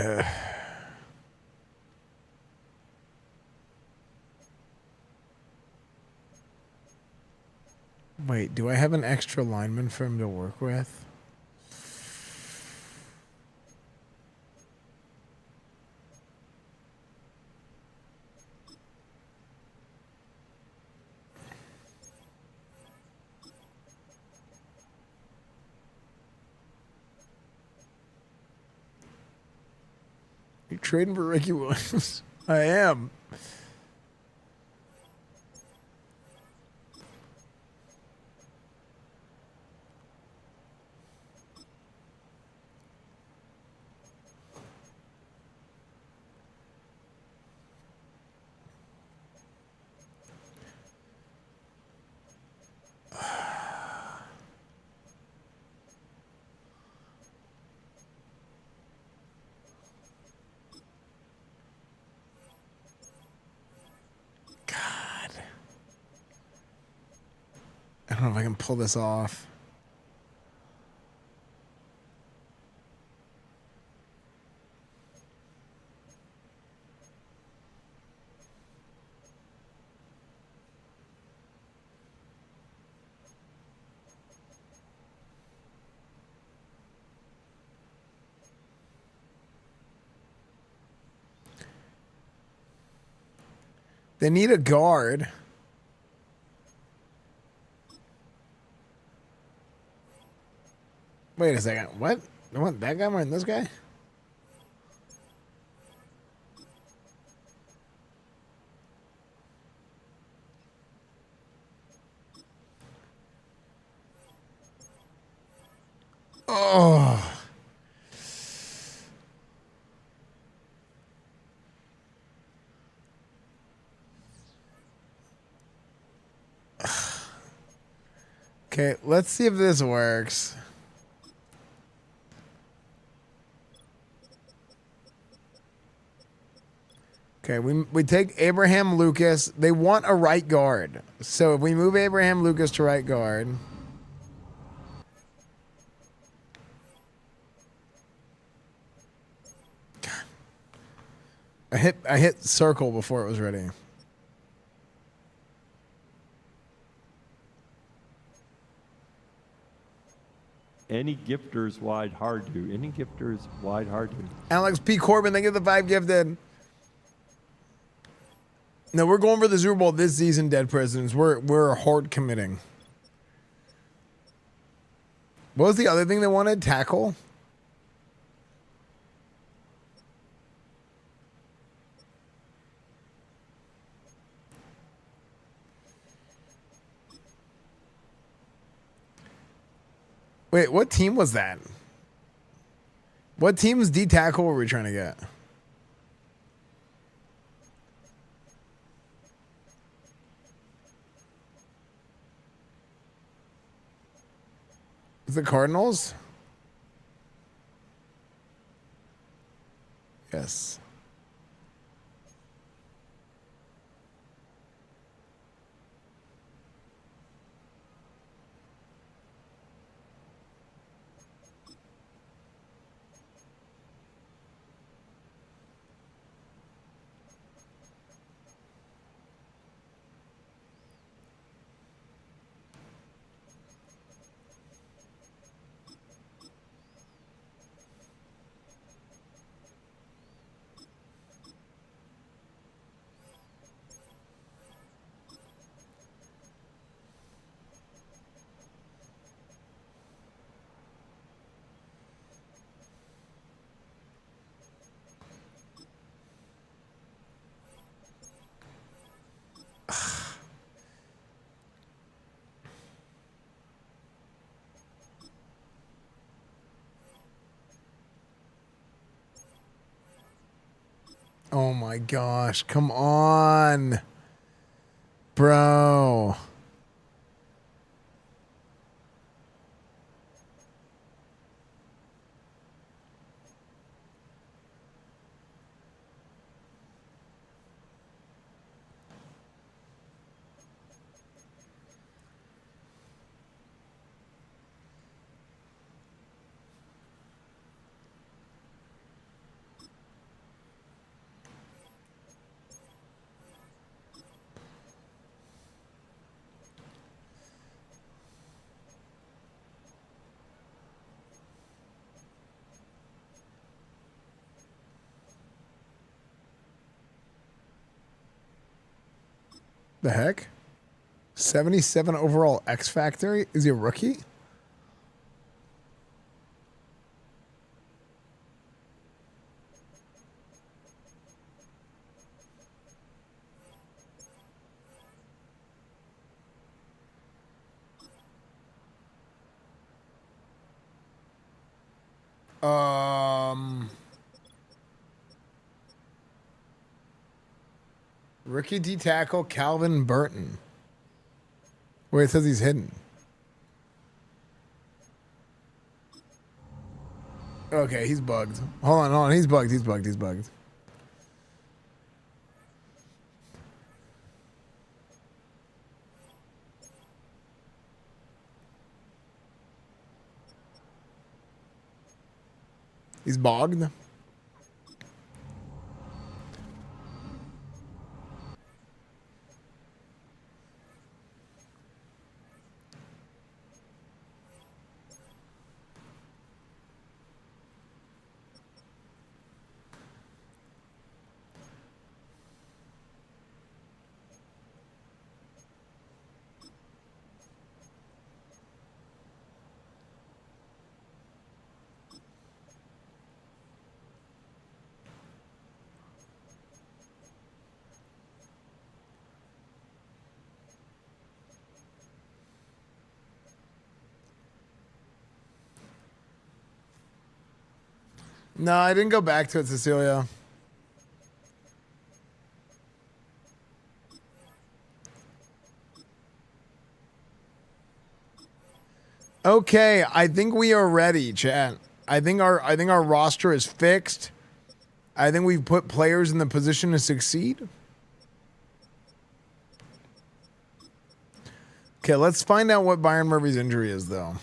Wait, do I have an extra lineman for him to work with? You're trading for Ricky Williams? I am. I don't know if I can pull this off. They need a guard. Wait a second. What? They want that guy more than this guy? Oh. Okay, let's see if this works. Okay, we take Abraham Lucas. They want a right guard. So if we move Abraham Lucas to right guard. I hit circle before it was ready. Any gifters wide hard do. Any gifters wide hard do. Alex P. Corbin, they get the 5 gifted. No, we're going for the Super Bowl this season, Dead Presidents. We're hard committing. What was the other thing they wanted? Tackle? Wait, what team was that? What team's D-tackle were we trying to get? Is it Cardinals? Yes. Oh my gosh. Come on. Bro. The heck? 77 overall X Factor? Is he a rookie? Rookie D tackle Calvin Burton. Wait, it says he's hidden. Okay, he's bugged. Hold on. He's bugged. He's bugged. He's bogged. No, I didn't go back to it, Cecilia. Okay, I think we are ready, chat. I think our roster is fixed. I think we've put players in the position to succeed. Okay, let's find out what Byron Murphy's injury is, though.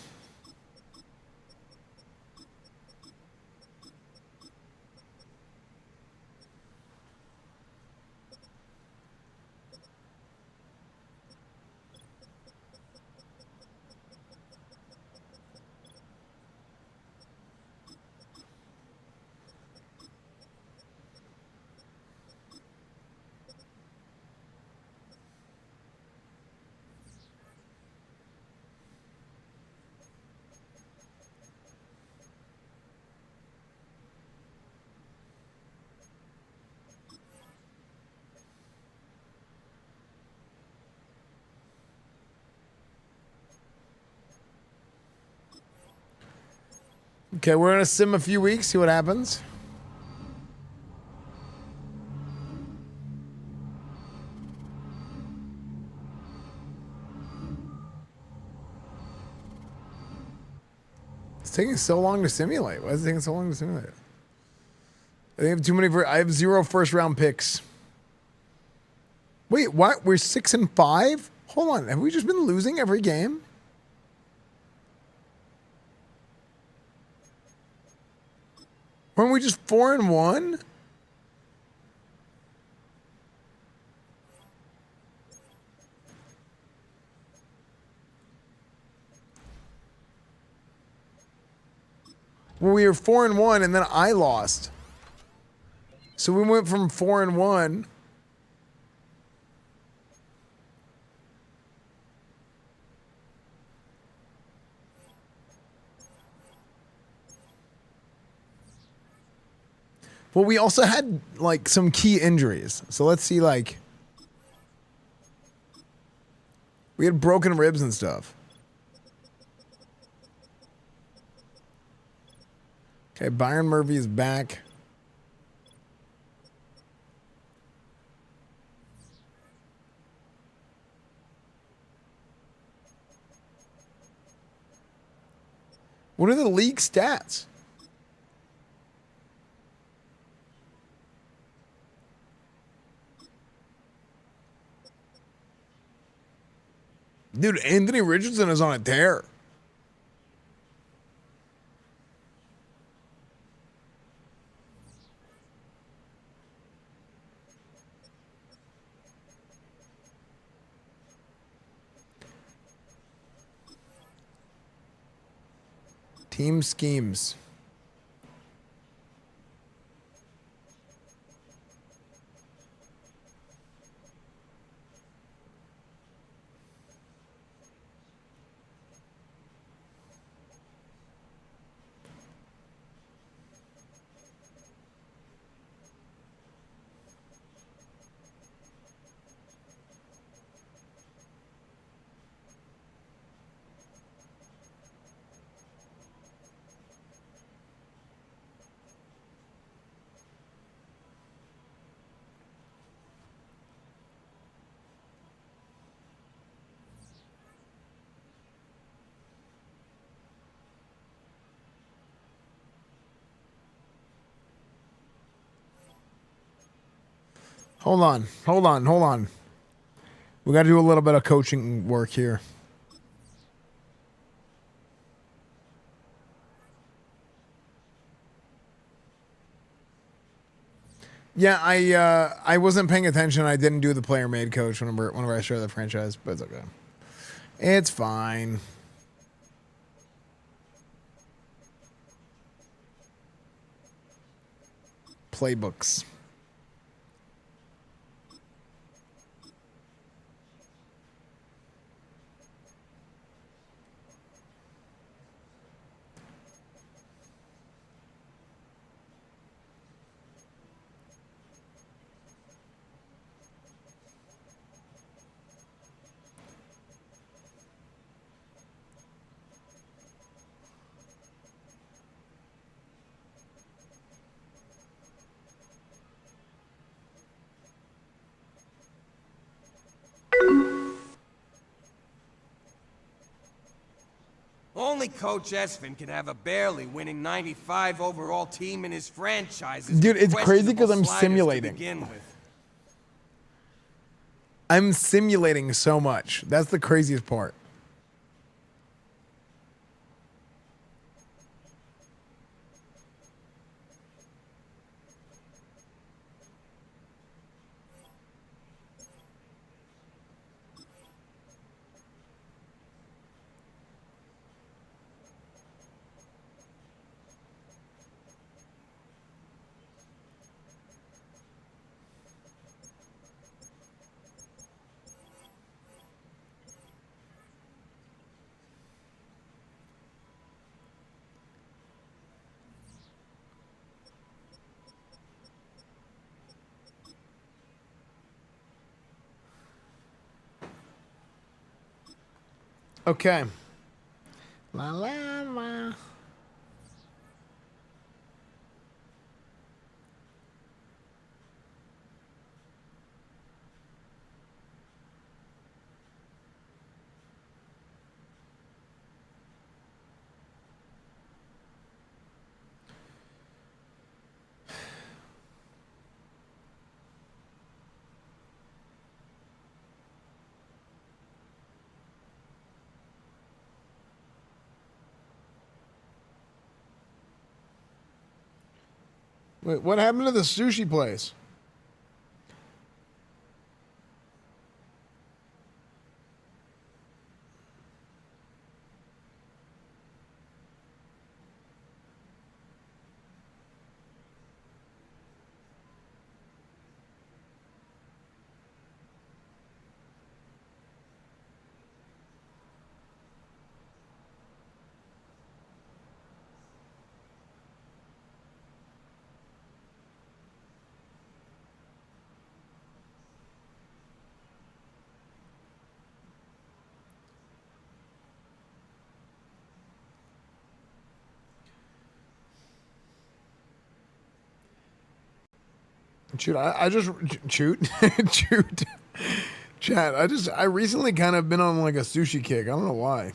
Okay, we're going to sim a few weeks, see what happens. It's taking so long to simulate. Why is it taking so long to simulate? I have too many. I have 0 first round picks. Wait, what? We're 6-5? Hold on. Have we just been losing every game? Weren't we just 4-1? Well, we were 4-1, and then I lost. So we went from 4-1. Well, we also had like some key injuries. So let's see, like, we had broken ribs and stuff. Okay, Byron Murphy is back. What are the league stats? Dude, Anthony Richardson is on a tear. Team schemes. Hold on. We got to do a little bit of coaching work here. Yeah, I wasn't paying attention. I didn't do the player made coach whenever I share the franchise, but it's okay. It's fine. Playbooks. Only Coach Esfand can have a barely winning 95 overall team in his franchise. Dude, it's crazy because I'm simulating. I'm simulating so much. That's the craziest part. Okay. La la la. Wait, what happened to the sushi place? Shoot, I just shoot. Chat, I recently kind of been on like a sushi kick. I don't know why.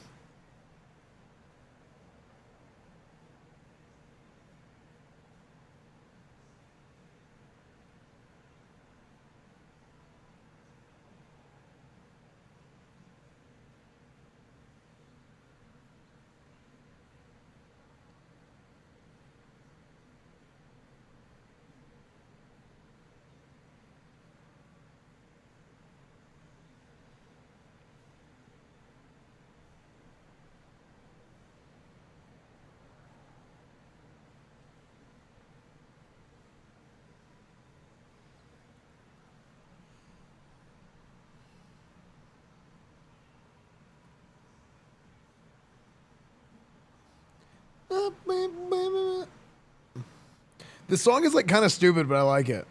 This song is like kind of stupid, but I like it.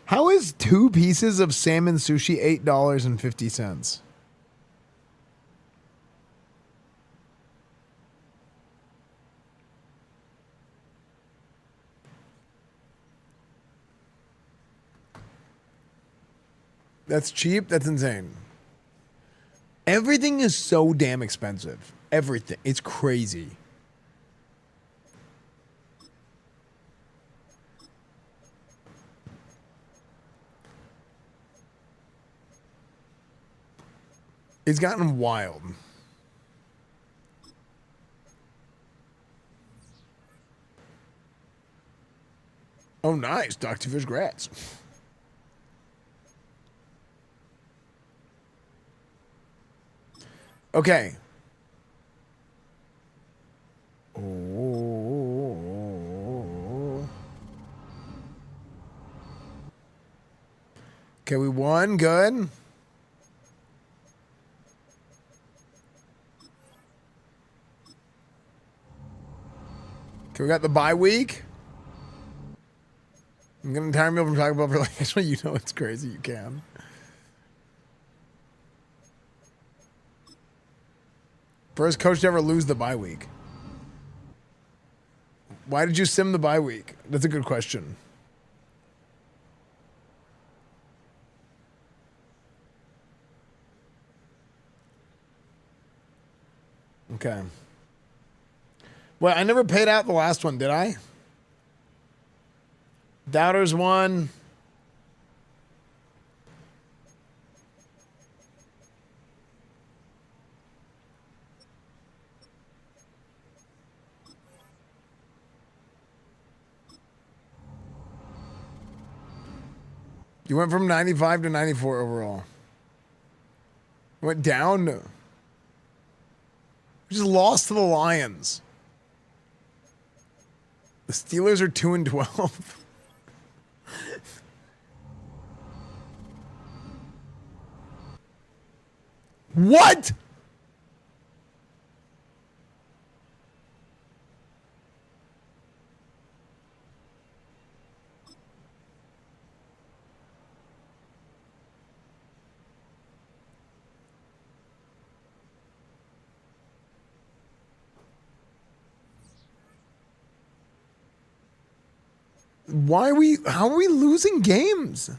How is 2 pieces of salmon sushi $8.50? That's cheap. That's insane. Everything is so damn expensive. Everything. It's crazy. It's gotten wild. Oh, nice. Dr. Fish Grats. Okay. Okay, we won. Good. Okay, we got the bye week. I'm getting tired of from talking about for like, actually, you know it's crazy. You can. First coach to ever lose the bye week. Why did you sim the bye week? That's a good question. Okay. Well, I never paid out the last one, did I? Doubters won. You went from 95 to 94 overall. Went down. We just lost to the Lions. The Steelers are 2-12. What? How are we losing games?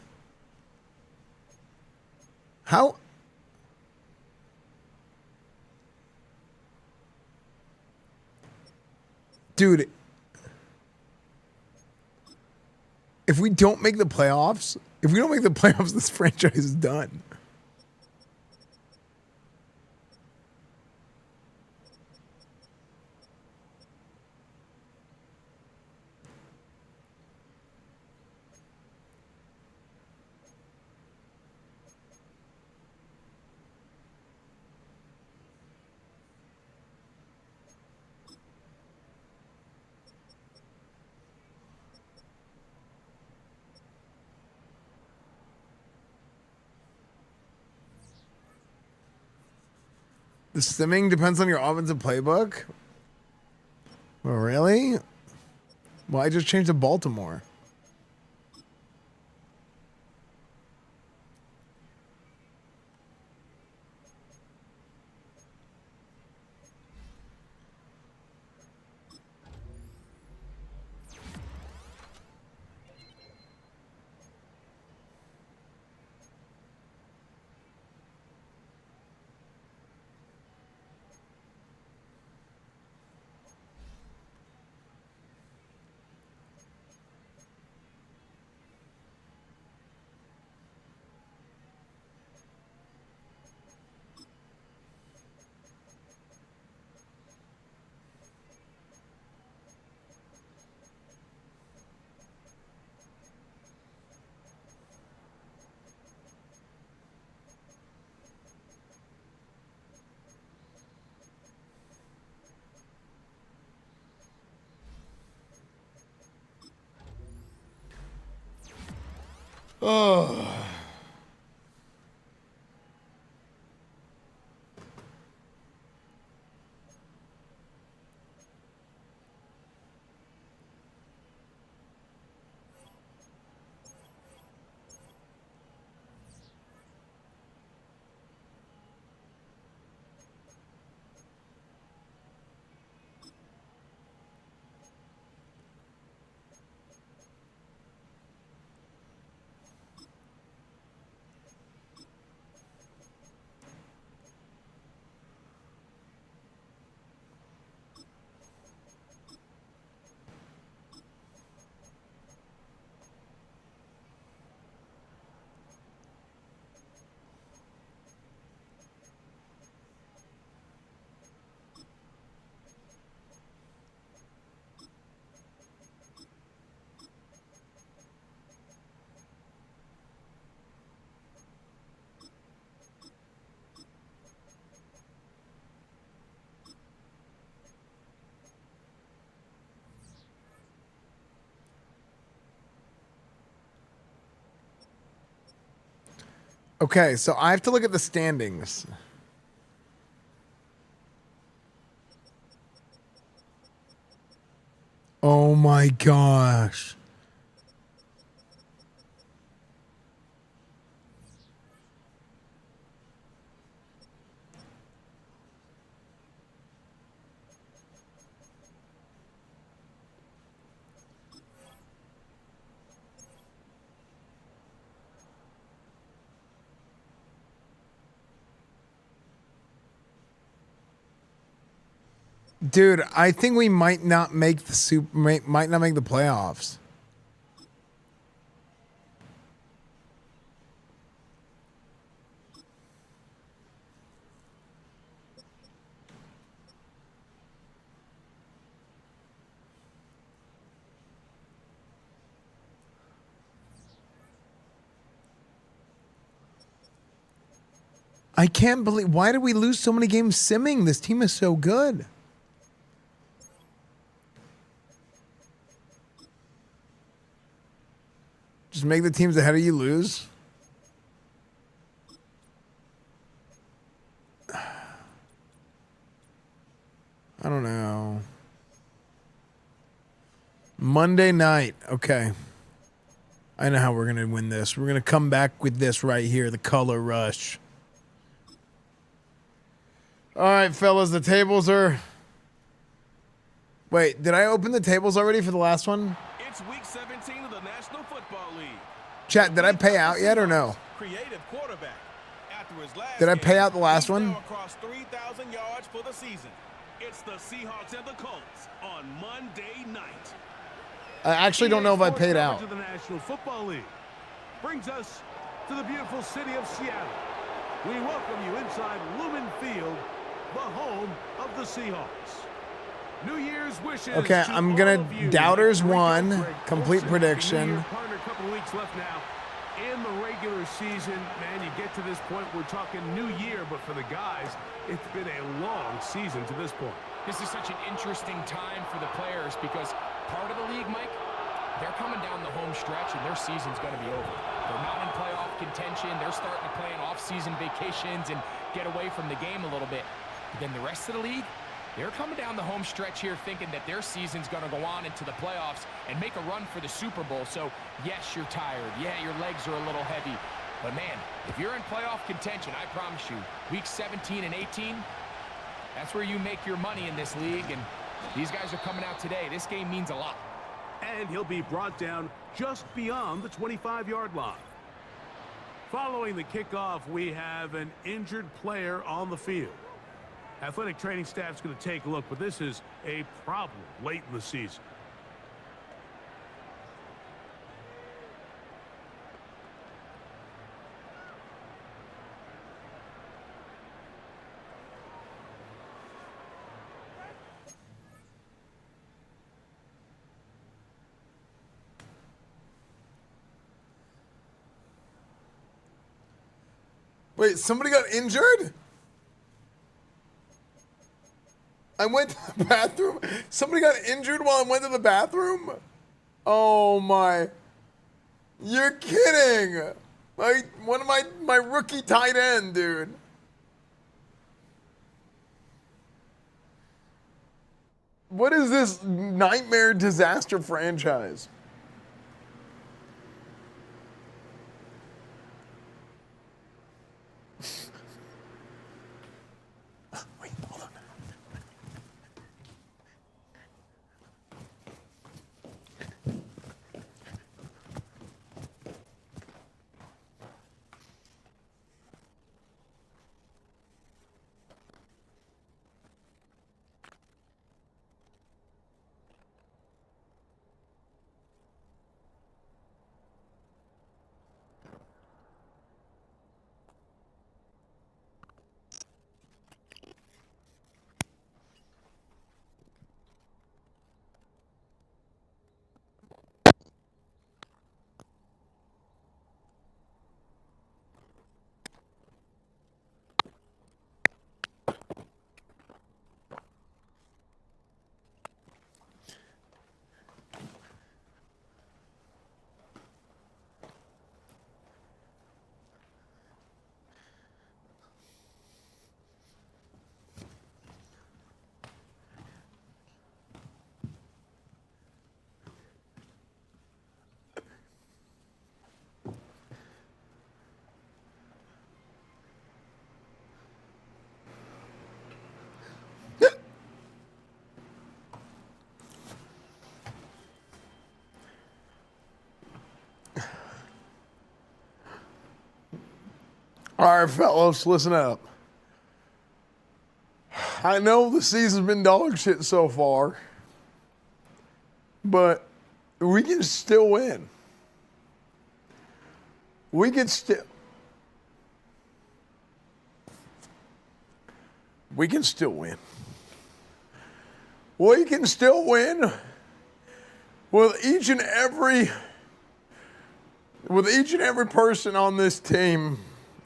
How? Dude, if we don't make the playoffs, this franchise is done. The stimming depends on your offensive playbook? Oh, really? Well, I just changed to Baltimore. Oh. Okay, so I have to look at the standings. Oh my gosh. Dude, I think we might not make the might not make the playoffs. I can't believe, why did we lose so many games simming? This team is so good. Just make the teams ahead of you lose. I don't know. Monday night. Okay. I know how we're going to win this. We're going to come back with this right here, the color rush. All right, fellas, the tables are... Wait, did I open the tables already for the last one? It's week 17 of the National Football League. Chat, did I pay out yet or no? Creative quarterback. After his last Did I pay out the last one? Across 3,000 yards for the season. It's the Seahawks and the Colts on Monday night. I actually don't know if I paid out. To the National Football League brings us to the beautiful city of Seattle. We welcome you inside Lumen Field, the home of the Seahawks. New Year's wishes. Okay, I'm gonna doubters one, complete prediction. Partner, a couple weeks left now in the regular season. Man, you get to this point, we're talking new year, but for the guys, it's been a long season to this point. This is such an interesting time for the players because part of the league, Mike, they're coming down the home stretch and their season's going to be over. They're not in playoff contention. They're starting to plan off-season vacations and get away from the game a little bit. But then the rest of the league, they're coming down the home stretch here thinking that their season's going to go on into the playoffs and make a run for the Super Bowl. So, yes, you're tired. Yeah, your legs are a little heavy. But, man, if you're in playoff contention, I promise you, week 17 and 18, that's where you make your money in this league. And these guys are coming out today. This game means a lot. And he'll be brought down just beyond the 25-yard line. Following the kickoff, we have an injured player on the field. Athletic training staff's going to take a look, but this is a problem late in the season. Wait, somebody got injured? I went to the bathroom. Somebody got injured while I went to the bathroom? Oh my. You're kidding. One of my rookie tight end, dude. What is this nightmare disaster franchise? Wait, hold on. All right, fellas, listen up. I know the season's been dog shit so far, but we can still win. We can still win. We can still win with each and every person on this team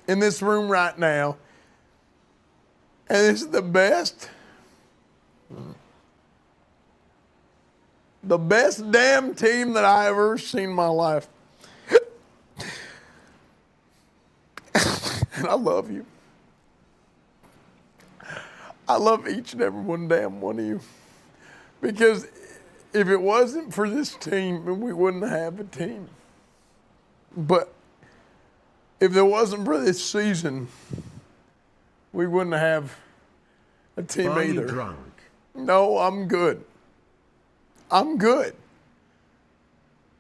in this room right now. And this is the best damn team that I ever seen in my life. And I love you. I love each and every damn one of you. Because if it wasn't for this team, we wouldn't have a team. But if there wasn't for this season, we wouldn't have a team Are either. you drunk? No, I'm good. I'm good.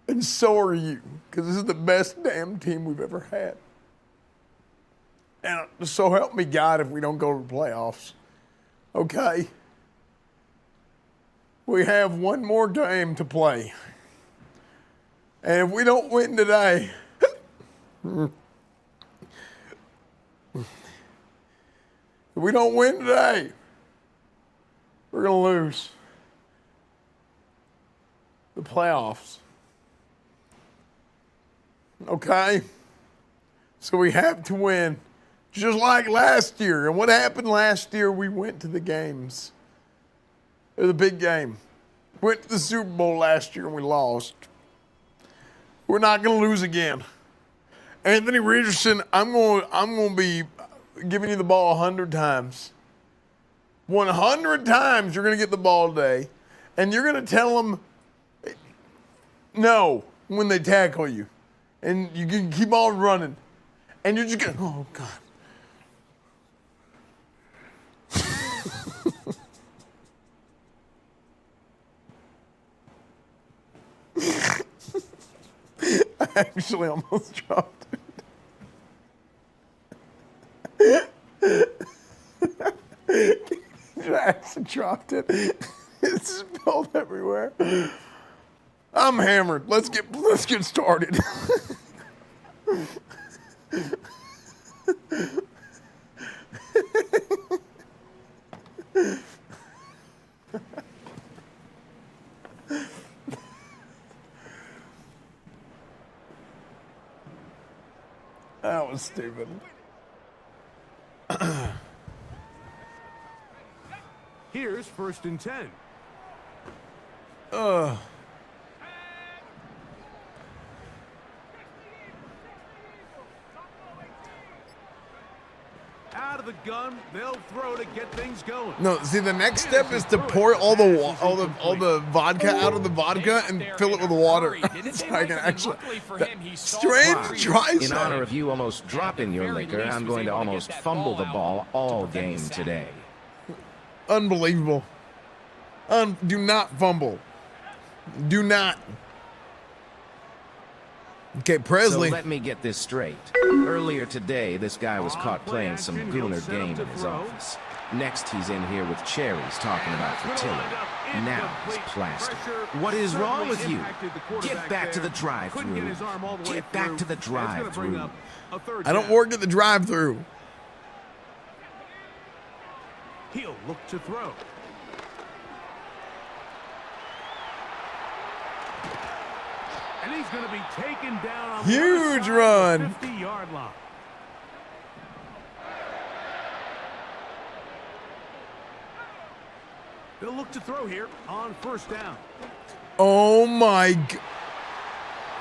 And so are you, because this is the best damn team we've ever had. And so help me God if we don't go to the playoffs. Okay? We have one more game to play. And if we don't win today, if we don't win today, we're going to lose the playoffs. Okay? So we have to win. Just like last year. And what happened last year? We went to the games. It was a big game. Went to the Super Bowl last year and we lost. We're not going to lose again. Anthony Richardson, I'm going to be giving you the ball 100 times. 100 times you're going to get the ball today. And you're going to tell them no when they tackle you. And you can keep on running. And you're just going, oh, God. I actually almost dropped it. I actually dropped it. It's spilled everywhere. I'm hammered. Let's get started. That was stupid. Here's 1st and 10. out of the gun, they'll throw to get things going. No, see, the next step is to pour all the vodka out of the vodka and fill it with water. So I can actually. Strange tricep. In honor of you almost dropping your liquor, I'm going to almost fumble the ball all game today. Unbelievable. Do not fumble. Do not. Okay, Presley. So let me get this straight. Earlier today, this guy was caught playing some gooner game in his office. Next, he's in here with cherries talking about fertility. Now he's plastered. What is wrong with you? Get back to the drive-thru. Get back to the drive-thru. I don't work at the drive-thru. He'll look to throw. And he's going to be taken down on huge run. 50-yard line. They'll look to throw here on first down. Oh my God.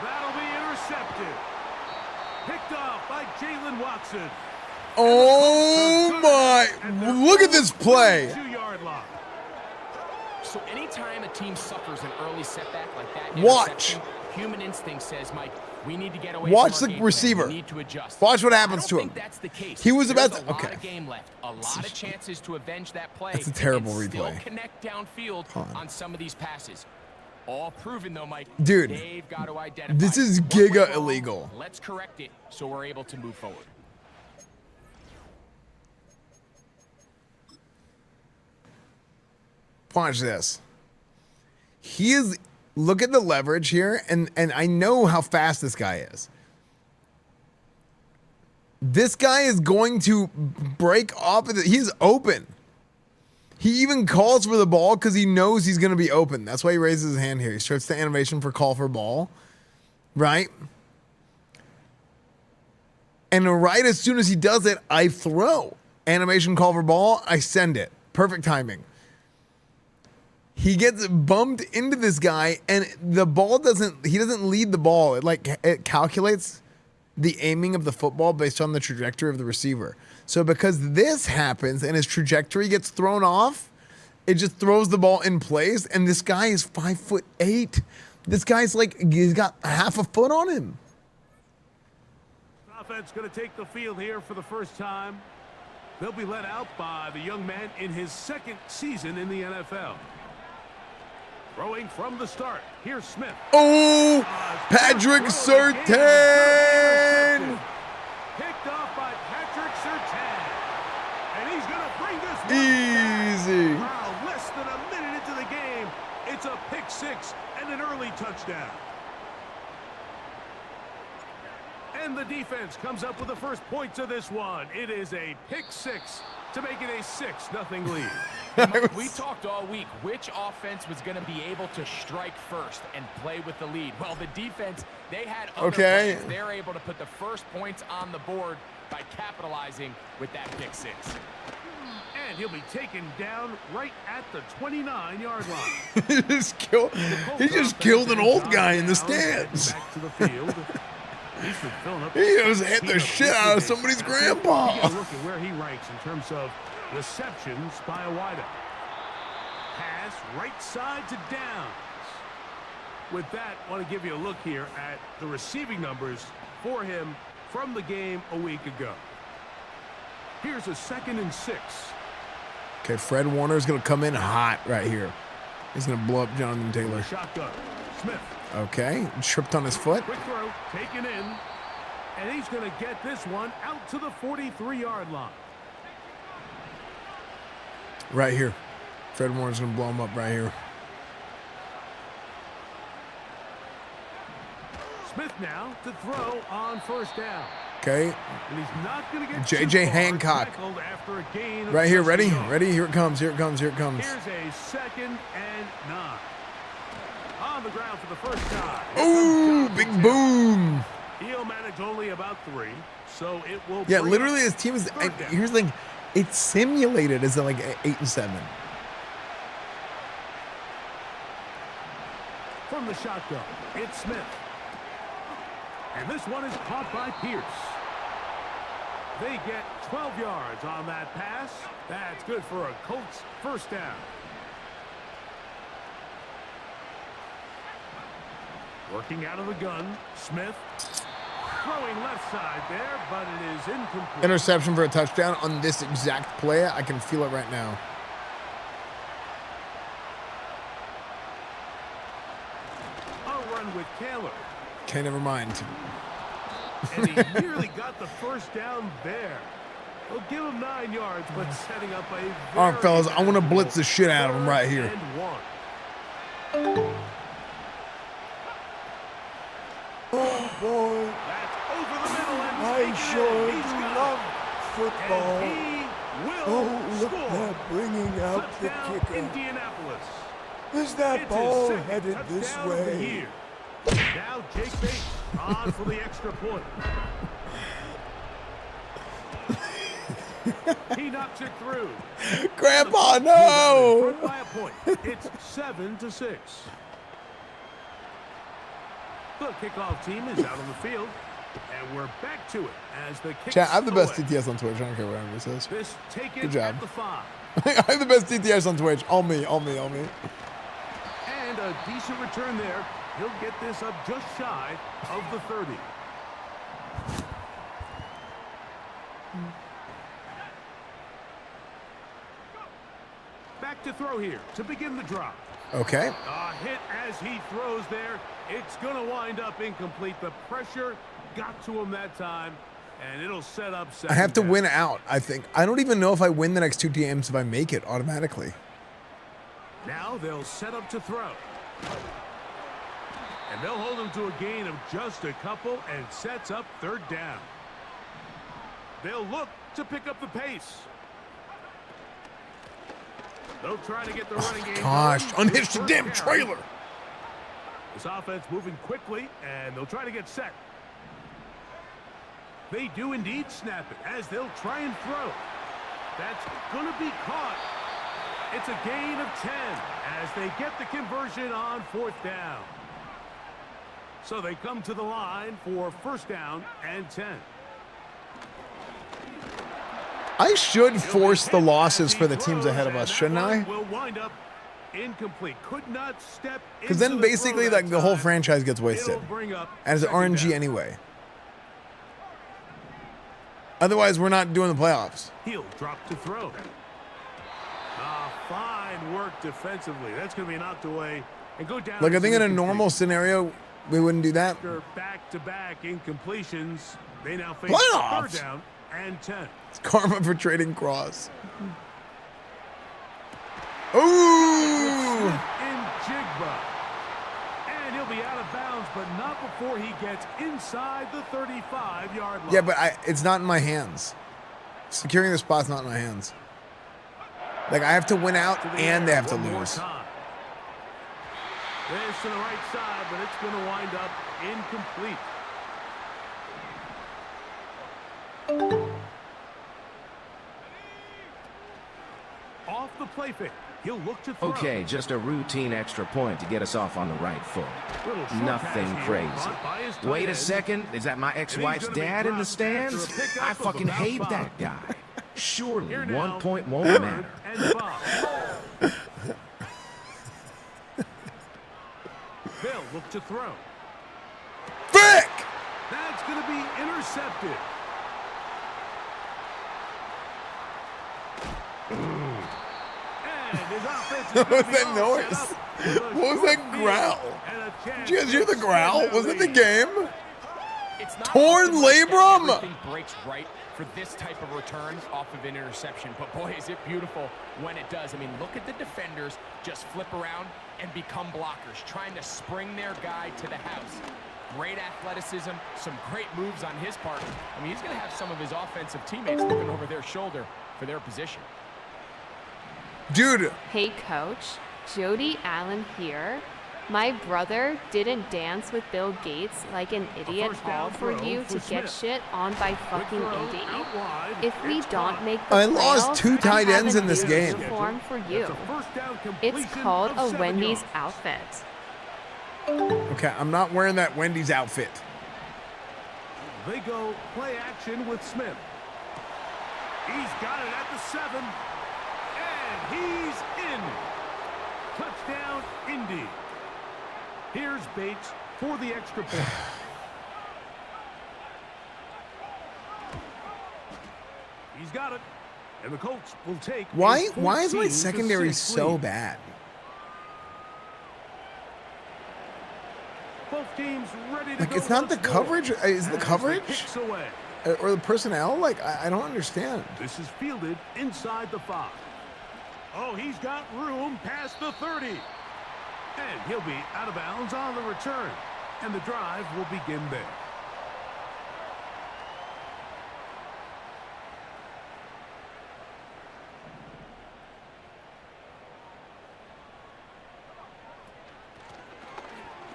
That'll be intercepted. Picked off by Jalen Watson. Oh my. Look at this play. 2-yard line. So anytime a team suffers an early setback like that, watch. Human instinct says, Mike, we need to get away watch from the receiver. We need to adjust. Watch what happens to him. That's the case. He was about There's to. a lot Okay. of game left. A lot of chances to avenge that play. That's a terrible and replay. Still connect downfield on some of these passes. All proven though, Mike. Dude, they've got to identify this is giga illegal. Let's correct it so we're able to move forward. Watch this. He is. Look at the leverage here, and I know how fast this guy is. This guy is going to break off of it. He's open. He even calls for the ball because he knows he's going to be open. That's why he raises his hand here. He starts the animation for call for ball, right? And right as soon as he does it, I throw. Animation call for ball, I send it. Perfect timing. He gets bumped into this guy, and the ball he doesn't lead the ball. It calculates the aiming of the football based on the trajectory of the receiver. So because this happens and his trajectory gets thrown off, it just throws the ball in place, and this guy is 5'8". This guy's he's got half a foot on him. Offense going to take the field here for the first time. They'll be led out by the young man in his second season in the NFL. Throwing from the start. Here's Smith. Oh, Patrick Surtain. Picked off by Patrick Surtain. And he's going to bring this easy. Wow, less than a minute into the game. It's a pick six and an early touchdown. And the defense comes up with the first points of this one. It is a pick six to make it a 6-0 lead. Mike, we talked all week which offense was going to be able to strike first and play with the lead. Well, the defense, they had other plans. They're able to put the first points on the board by capitalizing with that pick six. And he'll be taken down right at the 29-yard line. he just killed an old guy in the stands. Back to the field. He's been filling up. He just hit the shit out of somebody's grandpa. Look at where he ranks in terms of receptions by a wideout. Pass right side to Downs. With that, I want to give you a look here at the receiving numbers for him from the game a week ago. Here's a 2nd and 6. Okay, Fred Warner's going to come in hot right here. He's going to blow up Jonathan Taylor. Shotgun. Smith. Okay, tripped on his foot. Quick throw, taken in. And he's going to get this one out to the 43-yard line. Right here. Fred Warner's going to blow him up right here. Smith now to throw on first down. Okay. And he's not going to get J.J. Hancock. After a gain of right here, ready? yards. Ready? Here it comes, here it comes, here it comes. Here's a 2nd and 9. On the ground for the first time. Ooh, big boom. He'll manage only about 3, so it will. Yeah, literally his team is, here's the thing, it's simulated as 8 and 7. From the shotgun, it's Smith. And this one is caught by Pierce. They get 12 yards on that pass. That's good for a Colts first down. Working out of the gun, Smith. Throwing left side there, but it is incomplete. Interception for a touchdown on this exact play. I can feel it right now. A run with Taylor. Okay, never mind. And he nearly got the first down there. We'll give him 9 yards, but setting up a All right, fellas, I want to blitz the shit out of him right here. Oh boy, I sure do love football. Oh, look, they're bringing out the kicker. Indianapolis. Is that ball headed this way? Now Jake Bates on for the extra point. He knocks it through. Grandpa, no! By a point. It's 7-6. The kickoff team is out on the field, and we're back to it as the kick. Chat, I have the best TTS on Twitch. I don't care what anyone says. This take Good job. at the 5. I have the best TTS on Twitch. All me, all me, all me. And a decent return there. He'll get this up just shy of the 30. Back to throw here to begin the drop. Okay. A hit as he throws there. It's going to wind up incomplete. The pressure got to him that time, and it'll set up second. I have to win out, I think. I don't even know if I win the next 2 games if I make it automatically. Now they'll set up to throw. And they'll hold him to a gain of just a couple and sets up 3rd down. They'll look to pick up the pace. They'll try to get the running game. Gosh, unhitch the damn trailer. This offense moving quickly, and they'll try to get set. They do indeed snap it as they'll try and throw. That's going to be caught. It's a gain of 10 as they get the conversion on 4th down. So they come to the line for 1st down and 10. I should force the losses for the teams ahead of us, shouldn't I? Will wind up incomplete. Could not step. Because then basically like the whole franchise gets wasted. As an RNG anyway. Otherwise, we're not doing the playoffs. He'll drop to throw. Fine work defensively. That's going to be knocked away and go down. Like I think in a normal scenario, we wouldn't do that. After back-to-back incompletions, they now face Playoffs. 3rd down and 10. It's karma for trading Cross. Ooh! In Jigba. And he'll be out of bounds, but not before he gets inside the 35-yard line. Yeah, but it's not in my hands. Securing the spot's not in my hands. Like, I have to win out, and they have to lose. This to the right side, but it's going to wind up incomplete. Off the play fake. He'll look to throw. Okay, just a routine extra point to get us off on the right foot. Nothing crazy. Wait a second. Is that my ex-wife's dad in the stands? I fucking hate that guy. Surely 1 point won't matter. They'll look to throw. Frick! That's going to be intercepted. And his offense What was that noise? What was that growl? Did you guys hear the growl? Was it the game? It's not Torn labrum? Everything breaks right for this type of return off of an interception, but boy, is it beautiful when it does. I mean, look at the defenders just flip around and become blockers, trying to spring their guy to the house. Great athleticism, some great moves on his part. I mean, he's going to have some of his offensive teammates looking over their shoulder for their position. Dude. Hey, Coach. Jody Allen here. My brother didn't dance with Bill Gates like an idiot all for you to get shit on by fucking Indy. If we don't make the I lost 2 tight ends in this game. Uniform for you. It's called a Wendy's outfit. Okay, I'm not wearing that Wendy's outfit. They go play action with Smith. He's got it at the 7. And he's in. Touchdown, Indy. Here's Bates for the extra point. He's got it. And the Colts will take. Why is my secondary so bad? Both teams ready to Like, go it's not the once more. coverage. Is it the As coverage? the kick's away. Or the personnel? Like, I don't understand. This is fielded inside the 5. Oh, he's got room past the 30. And he'll be out of bounds on the return. And the drive will begin there.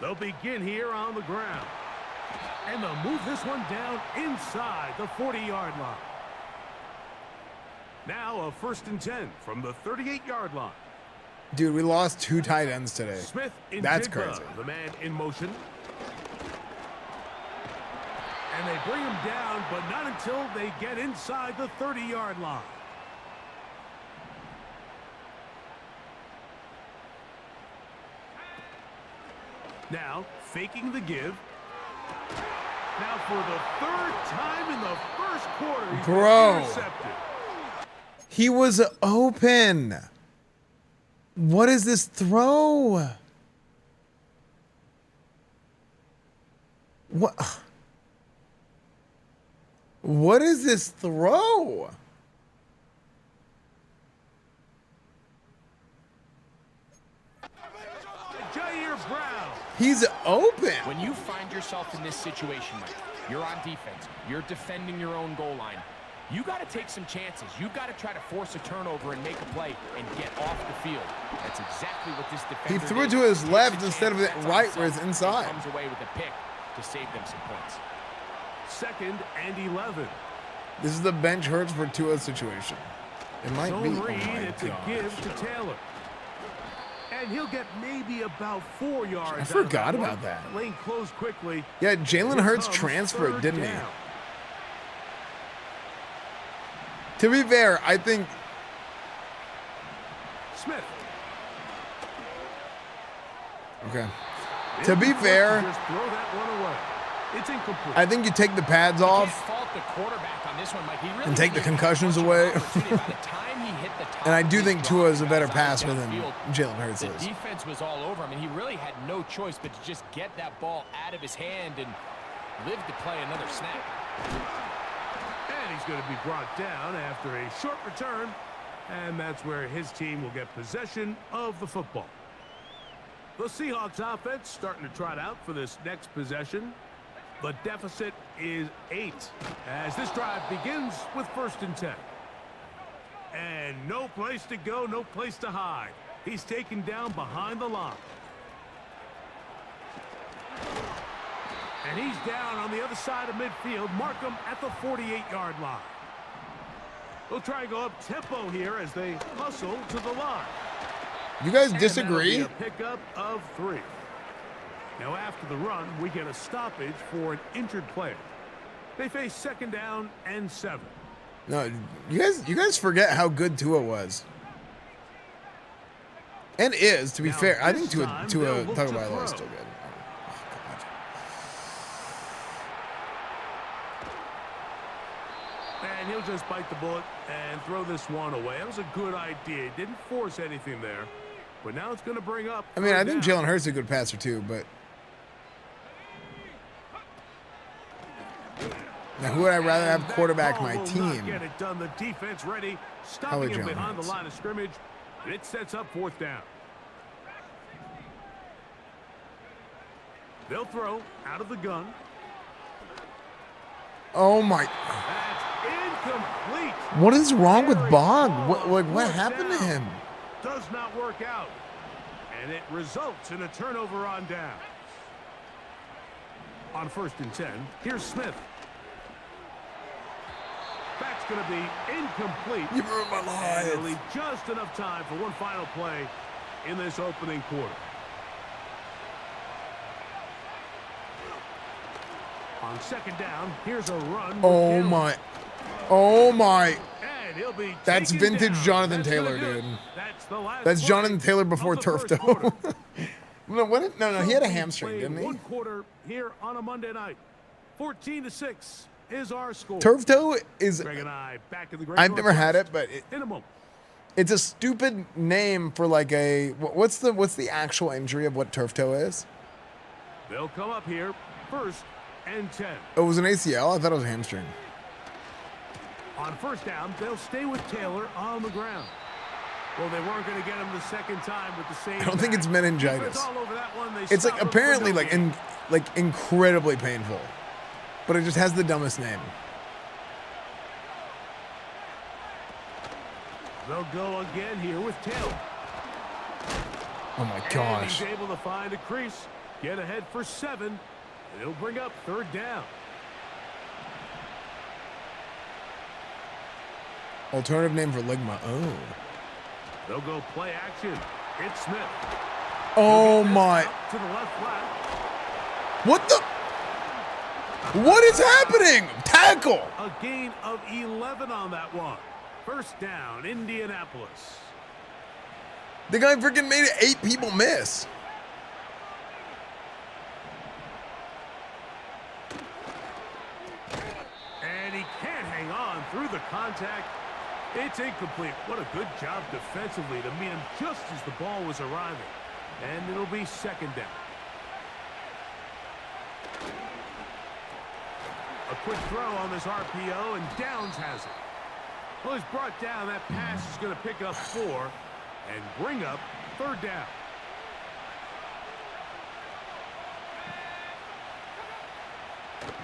They'll begin here on the ground. And they'll move this one down inside the 40-yard line. Now a 1st and 10 from the 38-yard line. Dude, we lost 2 tight ends today. Smith in That's Jigba, crazy. the man in motion. And they bring him down, but not until they get inside the 30-yard line. Now, faking the give. Now for the 3rd time in the first quarter, he's been Bro. intercepted. He was open. What is this throw? What? What is this throw? Jair Brown. He's open. When you find yourself in this situation, Mike, you're on defense, you're defending your own goal line, you got to take some chances. You got to try to force a turnover and make a play and get off the field. That's exactly what this defender He threw it did. to his Takes left a instead of chance, it bets on right where it's himself, and inside. comes away with a pick to save them some points. 2nd and 11. This is the bench hurts for Tua situation. It might be. Zone Oh read, my it's a gosh. give to Taylor. And he'll get maybe about 4 yards. I out of forgot one. about that. Lane closed quickly. Yeah, Jalen Here Hurts comes transferred, 3rd didn't he? down. To be fair, I think Smith. okay. To be fair, Just throw that one away. It's incomplete. I think you take the pads off Fault the quarterback on this one, Mike. He really and take the did concussions much of away. an opportunity. By the time he hit the top And I of do his think drop, Tua is a better outside passer than downfield, Jalen Hurts the is. defense was all over him, and he really had no choice but to just get that ball out of his hand and live to play another snap. And he's going to be brought down after a short return. And that's where his team will get possession of the football. The Seahawks offense starting to trot out for this next possession. The deficit is 8 as this drive begins with 1st and 10. And no place to go, no place to hide. He's taken down behind the line. And he's down on the other side of midfield. Mark him at the 48-yard line. They'll try and go up tempo here as they hustle to the line. You guys And disagree? that'll be a pickup of 3. Now after the run, we get a stoppage for an injured player. They face 2nd down and 7. No, you guys forget how good Tua was. And is, to be Now fair. I this think Tua time they'll look to Tagovailoa is throw. still good. And he'll just bite the bullet and throw this one away. That was a good idea. Didn't force anything there. But now it's going to bring up. I mean, I 3rd think down. Jalen Hurts is a good passer too, but now who would I rather have quarterback my Ball will team? not get it done. The defense ready, Probably stopping him Jalen behind the Hurts. line of scrimmage. And it sets up 4th down. They'll throw out of the gun. Oh my! That's incomplete. What is wrong with Very Bog? small. What 4th happened to down. him? Does not work out. And it results in a turnover on down. On 1st and 10, here's Smith. That's going to be incomplete. You ruined my And they'll life. leave just enough time for one final play in this opening quarter. On 2nd down, here's a run. with Oh Hill. my! Oh my! And And he'll be That's taken vintage down. Jonathan That's gonna Taylor, do it. dude. That's the last That's play Jonathan Taylor before of the turf first quarter. toe. No, he had a hamstring, Played didn't he? one quarter here on a Monday night. 14-6 is our score. Turf toe is. Greg and I back in the Great I've never had it, Northwest but in a moment. it's a stupid name for like a. What's the actual injury of what turf toe is? They'll come up here first and 10. Oh, it was an ACL. I thought it was a hamstring. On first down, they'll stay with Taylor on the ground. Well, they weren't going to get him the second time with the same. I don't think it's back. meningitis. Defense all over that one. They It's stop like him for apparently no gain. like incredibly painful, but it just has the dumbest name. They'll go again here with Taylor. Oh my And gosh. he's able to find a crease, get ahead for 7, and it'll bring up third down. Alternative name for ligma. Oh. They'll go play action. It's Smith. Oh my. To the left flat. What the? What is happening? Tackle. A gain of 11 on that one. First down, Indianapolis. The guy freaking made it 8 people miss. And he can't hang on through the contact. It's incomplete. What a good job defensively to meet him just as the ball was arriving. And it'll be second down. A quick throw on this RPO, and Downs has it. Well, he's brought down. That pass is going to pick up 4 and bring up third down.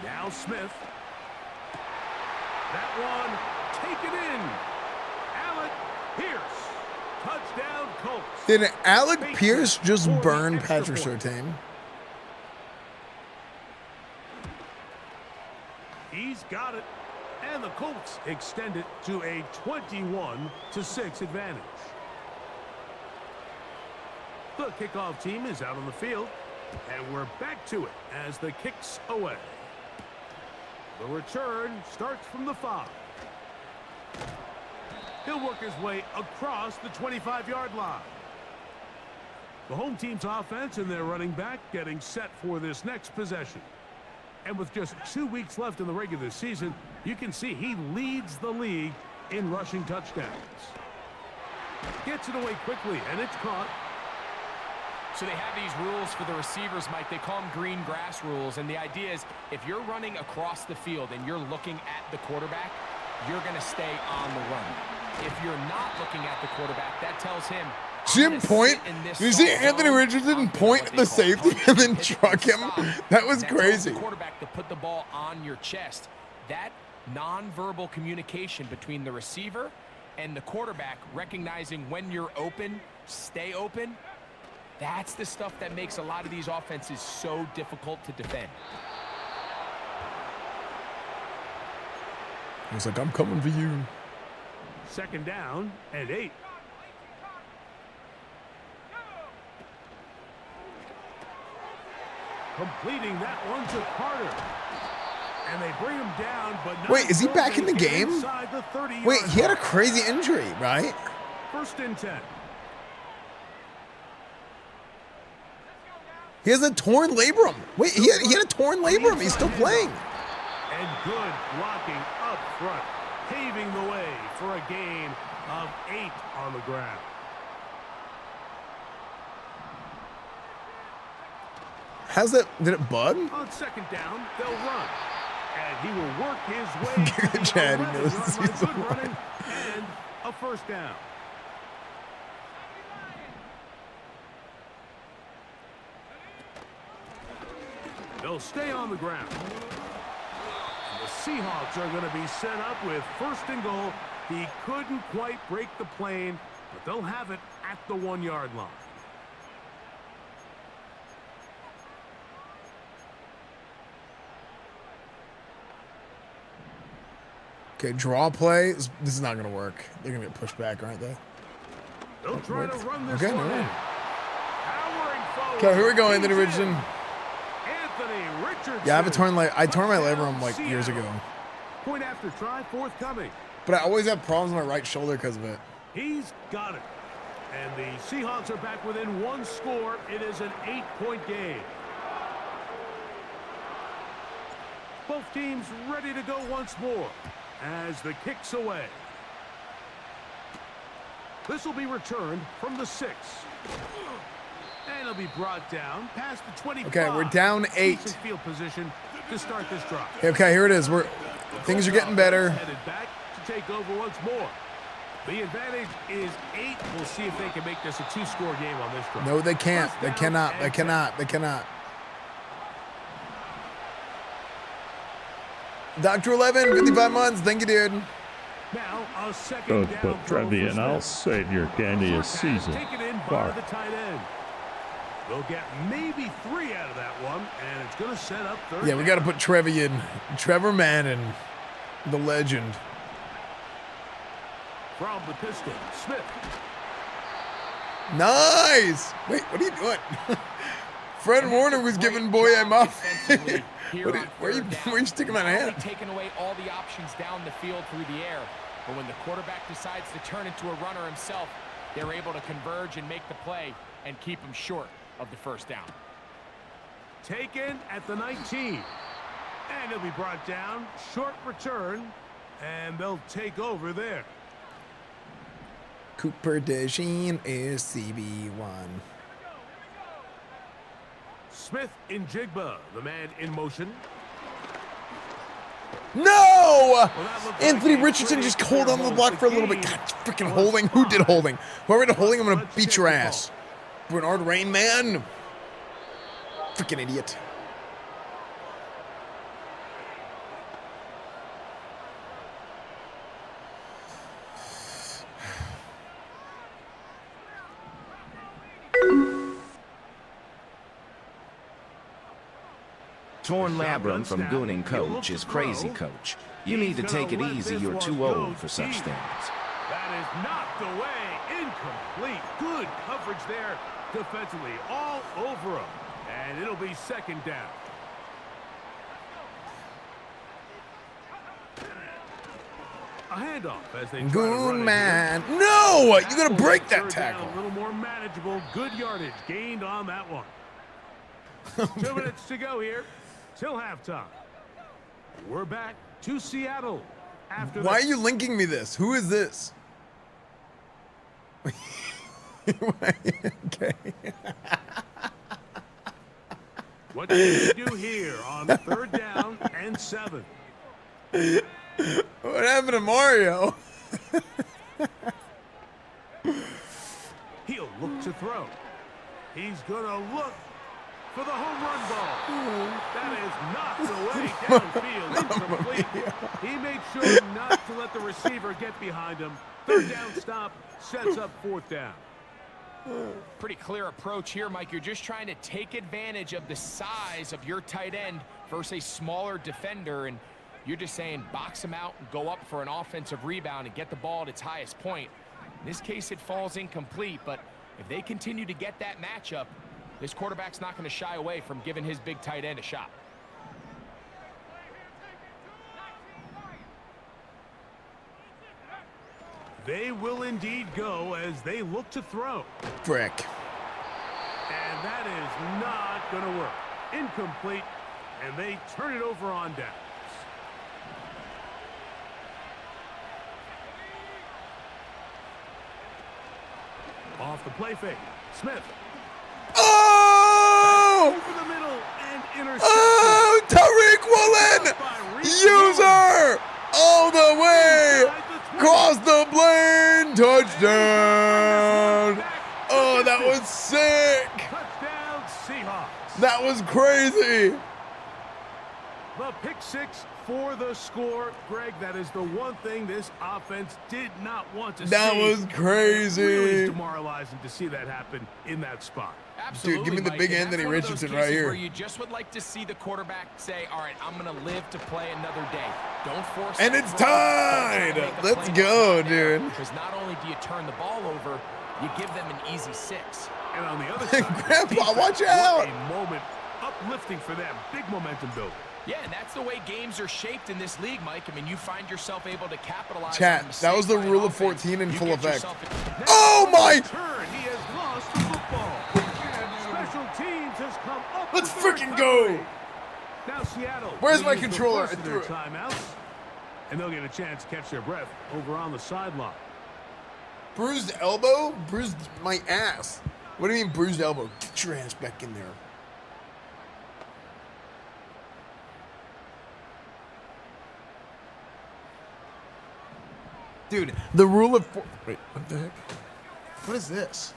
Now Smith. That one taken in. Alec Pierce. Touchdown Colts. Did Alec Pierce just burn Patrick Surtain? He's got it. And the Colts extend it to a 21-6 advantage. The kickoff team is out on the field, and we're back to it as the kick's away. The return starts from the 5. He'll work his way across the 25-yard line. The home team's offense and their running back getting set for this next possession. And with just 2 weeks left in the regular season, you can see he leads the league in rushing touchdowns. Gets it away quickly, and it's caught. So they have these rules for the receivers, Mike. They call them green grass rules. And the idea is if you're running across the field and you're looking at the quarterback, you're going to stay on the run. If you're not looking at the quarterback, that tells him, See him point? You see Anthony Richardson point at the safety and then truck him? That was crazy. The quarterback to put the ball on your chest. That nonverbal communication between the receiver and the quarterback, recognizing when you're open, stay open, that's the stuff that makes a lot of these offenses so difficult to defend. He's like, I'm coming for you. Second down and 8. Completing that one to Carter. And they bring him down, but not Wait, is he back in the game? inside the 30-yard Wait, he had a line. crazy injury, right? First and 10. He has a torn labrum. Wait, he had a torn labrum. He's still playing. And good blocking up front, paving the way for a gain of 8 on the ground. How's that? Did it bug? On second down, they'll run. And he will work his way to the Chad, he 11-yard knows line. he's Good the running and a first down. They'll stay on the ground. And the Seahawks are going to be set up with first and goal. He couldn't quite break the plane, but they'll have it at the 1-yard line. Okay, draw play. This is not going to work. They're going to get pushed back, aren't they? They'll try to run this Okay, one all in. right. Powering forward. Okay, here we go, Anthony He's in. Richardson. Anthony Richardson. Yeah, I have a torn labrum like years ago. Point after try forthcoming. But I always have problems with my right shoulder because of it. He's got it. And the Seahawks are back within 1 score. It is an 8-point game. Both teams ready to go once more as the kick's away. This will be returned from the 6. And it'll be brought down past the 25. Okay, we're down 8. Field position to start this drive. Okay, here it is. Things are getting better. Headed back to take over once more. The advantage is 8. We'll see if they can make this a 2-score game on this drive. No, they can't. They cannot. They cannot. They cannot. Dr. 11, 55 months. Thank you, dude. Now, a second Don't put Trevi in. I'll save your candy a season. Taken in by the tight end. They'll get maybe 3 out of that one, and it's going to set up third. Yeah, we got to put Trevi in. Trevor Manning, the legend. From the pistol, Smith. Nice. Wait, what are you doing? Fred Warner was giving Boye a muff. Where are you sticking that hand? Taking away all the options down the field through the air. But when the quarterback decides to turn into a runner himself, they're able to converge and make the play and keep him short of the first down. Taken at the 19. And he'll be brought down. Short return. And they'll take over there. Cooper DeJean is CB1. Smith in Jigba, the man in motion. No! Anthony Richardson just hold on the block for a little bit. God, freaking holding. Who did holding? Whoever did holding, I'm going to beat your ass. Bernard Rain, man. Freaking idiot. Torn labrum from gooning coach is crazy coach. You need to take it easy. You're too old for such things. That is knocked away. Incomplete. Good coverage there defensively. All over him. And it'll be second down. A handoff as they try to run it. Man. No! You got to break that tackle. A little more manageable. Good yardage gained on that one. 2 minutes to go here till halftime. We're back to Seattle. After Why are you linking me this? Who is this? Okay. What do you do here on 3rd down and 7? What happened to Mario? He'll look to throw. He's gonna look for the home run ball. That is knocked away downfield, incomplete. He made sure not to let the receiver get behind him. 3rd down stop sets up 4th down. Pretty clear approach here, Mike. You're just trying to take advantage of the size of your tight end versus a smaller defender, and you're just saying box him out and go up for an offensive rebound and get the ball at its highest point. In this case, it falls incomplete, but if they continue to get that matchup, this quarterback's not going to shy away from giving his big tight end a shot. They will indeed go as they look to throw. Frick. And that is not going to work. Incomplete, and they turn it over on downs. Off the play fake. Smith. Oh! Over the middle and intercepted. Oh, Tariq Woolen! User! All the way! Cross the plane! Touchdown! Oh, that was sick! Touchdown, Seahawks. That was crazy! The pick 6 for the score. Greg, that is the one thing this offense did not want to see. That was crazy. Really demoralizing to see that happen in that spot. Absolutely, dude, give me the Mike. big And Anthony that's one of those Richardson cases right here. Where you just would like to see the quarterback say, all right, I'm going to live to play another day. Don't force And it. it's tied! Let's go, dude. Because not only do you turn the ball over, you give them an easy 6. And on the other side, Grandpa, watch out! A moment uplifting for them. Big momentum building. Yeah, and that's the way games are shaped in this league, Mike. I mean, you find yourself able to capitalize. Chat, that was the rule of offense. 14 in full effect. Oh my! He has lost the football. Special teams has come up. Let's freaking go! Now Seattle. Where's will my use the controller? first of their timeouts, and they'll get a chance to catch their breath over on the sideline. Bruised elbow? Bruised my ass. What do you mean bruised elbow? Get your ass back in there. Dude, the rule of... Wait, what the heck? What is this?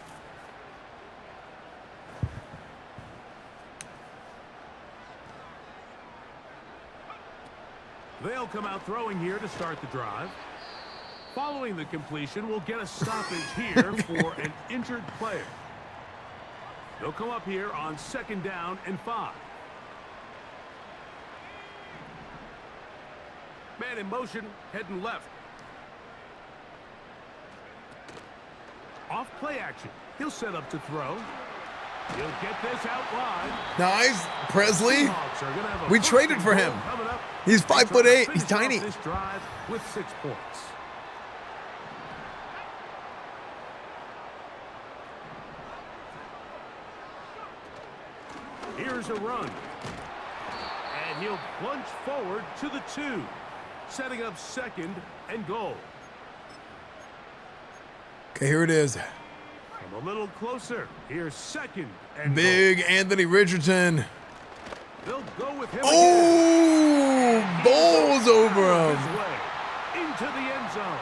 They'll come out throwing here to start the drive. Following the completion, we'll get a stoppage here for an injured player. They'll come up here on 2nd down and 5. Man in motion, heading left. Off play action. He'll set up to throw. He'll get this out wide. Nice, Presley. We traded for him. He's 5'8". He's tiny. This drive with 6 points. Here's a run. And he'll plunge forward to the 2, setting up 2nd and goal. Okay, here it is. Come a little closer. Here's 2nd and Big Anthony Richardson. They'll go with him. Oh, bowls over him. Into the end zone.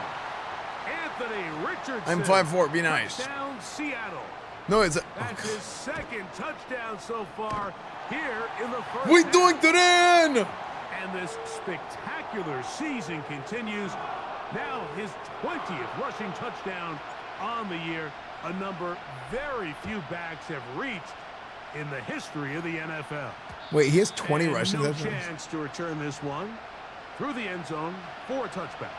Anthony Richardson. I'm 5'4". Be nice. Touchdown, Seattle. No, it's That's his 2nd touchdown so far here in the first. We doing it in. And this spectacular season continues. Now his 20th rushing touchdown on the year, a number very few backs have reached in the history of the NFL. Wait, he has 20 rushing no touchdowns? Chance to return this one through the end zone for a touchback.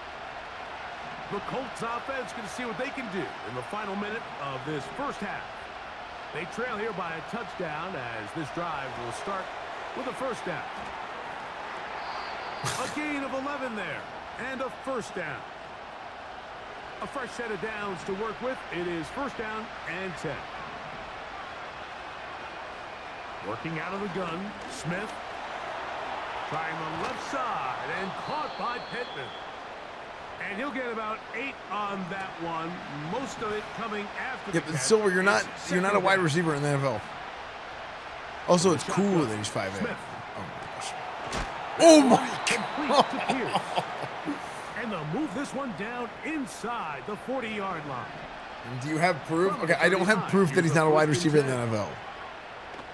The Colts offense going to see what they can do in the final minute of this first half. They trail here by a touchdown as this drive will start with a 1st down. A gain of 11 there and a 1st down. A fresh set of downs to work with. It is 1st down and 10. Working out of the gun, Smith trying the left side and caught by Pittman. And he'll get about 8 on that one. Most of it coming after the Yeah, but catch. Silver, you're not It's a 2nd wide down. receiver in the NFL. Also, it's cool that he's 5'8". Smith. Oh my Complete to Pierce. And they'll move this one down inside the 40-yard line. Do you have proof? Okay, I don't have proof that he's not a wide receiver in the NFL.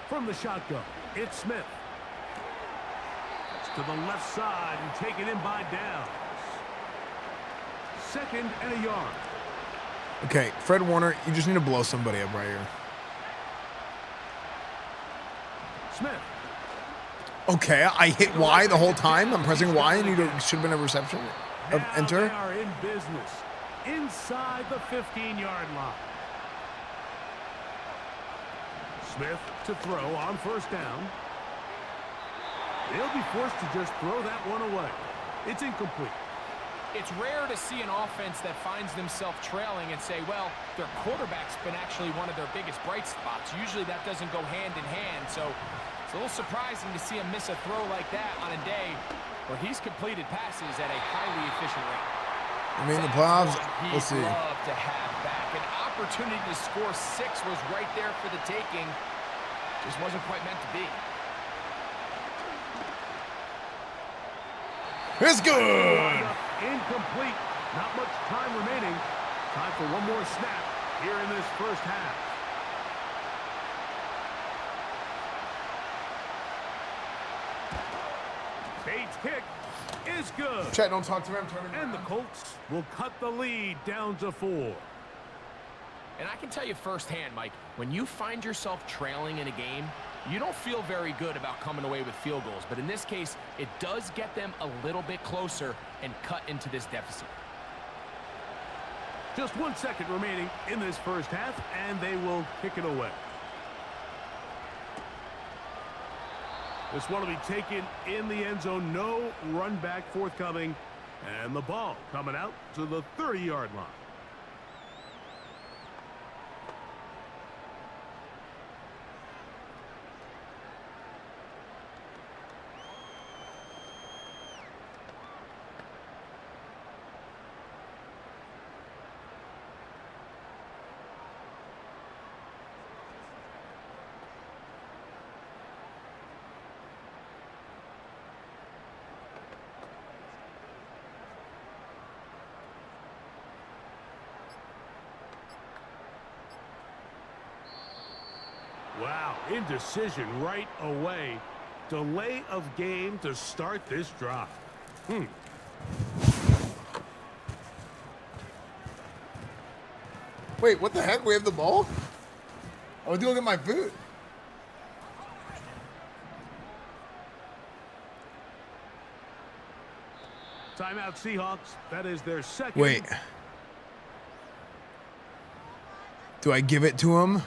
From the shotgun, it's Smith. It's to the left side and taken in by Downs. 2nd and a yard. Okay, Fred Warner, you just need to blow somebody up right here. Smith. Okay, I hit Y the whole time. I'm pressing Y, and it should have been a reception of Now enter. they are in business inside the 15-yard line. Smith to throw on 1st down. They'll be forced to just throw that one away. It's incomplete. It's rare to see an offense that finds themselves trailing and say, well, their quarterback's been actually one of their biggest bright spots. Usually that doesn't go hand in hand, so it's a little surprising to see him miss a throw like that on a day where he's completed passes at a highly efficient rate. I mean, the playoffs, we'll He'd see. love to have back. An opportunity to score 6 was right there for the taking. Just wasn't quite meant to be. It's good. Incomplete. Not much time remaining. Time for one more snap here in this first half. Bates' kick is good. Chat, don't talk to him. And the Colts will cut the lead down to 4. And I can tell you firsthand, Mike, when you find yourself trailing in a game, you don't feel very good about coming away with field goals. But in this case, it does get them a little bit closer and cut into this deficit. Just 1 second remaining in this first half, and they will kick it away. This one will be taken in the end zone. No run back forthcoming. And the ball coming out to the 30-yard line. Wow, indecision right away. Delay of game to start this drive. Wait, what the heck? We have the ball? I was going to get my food. Timeout Seahawks. That is their second. Wait. Do I give it to him?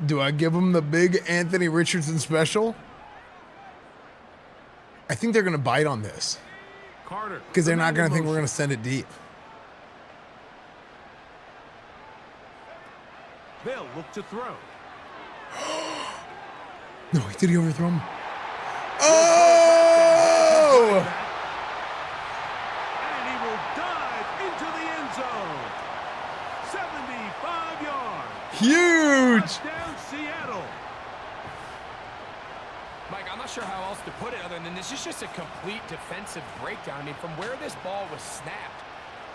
Do I give him the big Anthony Richardson special? I think they're going to bite on this. Carter. Because they're not going to think we're going to send it deep. They'll look to throw. No, did he overthrow him? Oh! And he will dive into the end zone. 75 yards. Huge! Touchdown, Seattle. Mike, I'm not sure how else to put it other than this is just a complete defensive breakdown. I mean, from where this ball was snapped,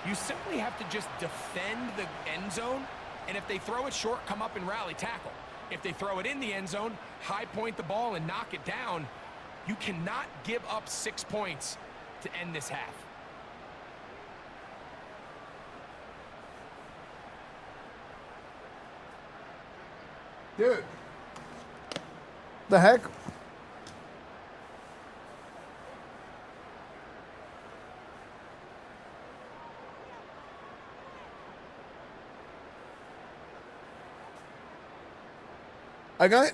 you simply have to just defend the end zone, and if they throw it short, come up and rally tackle. If they throw it in the end zone, high point the ball and knock it down. You cannot give up 6 points to end this half. Dude. The heck? I got it.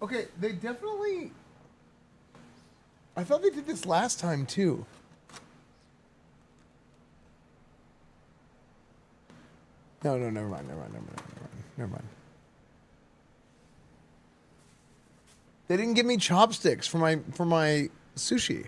Okay, they definitely... I thought they did this last time, too. No, never mind. They didn't give me chopsticks for my sushi.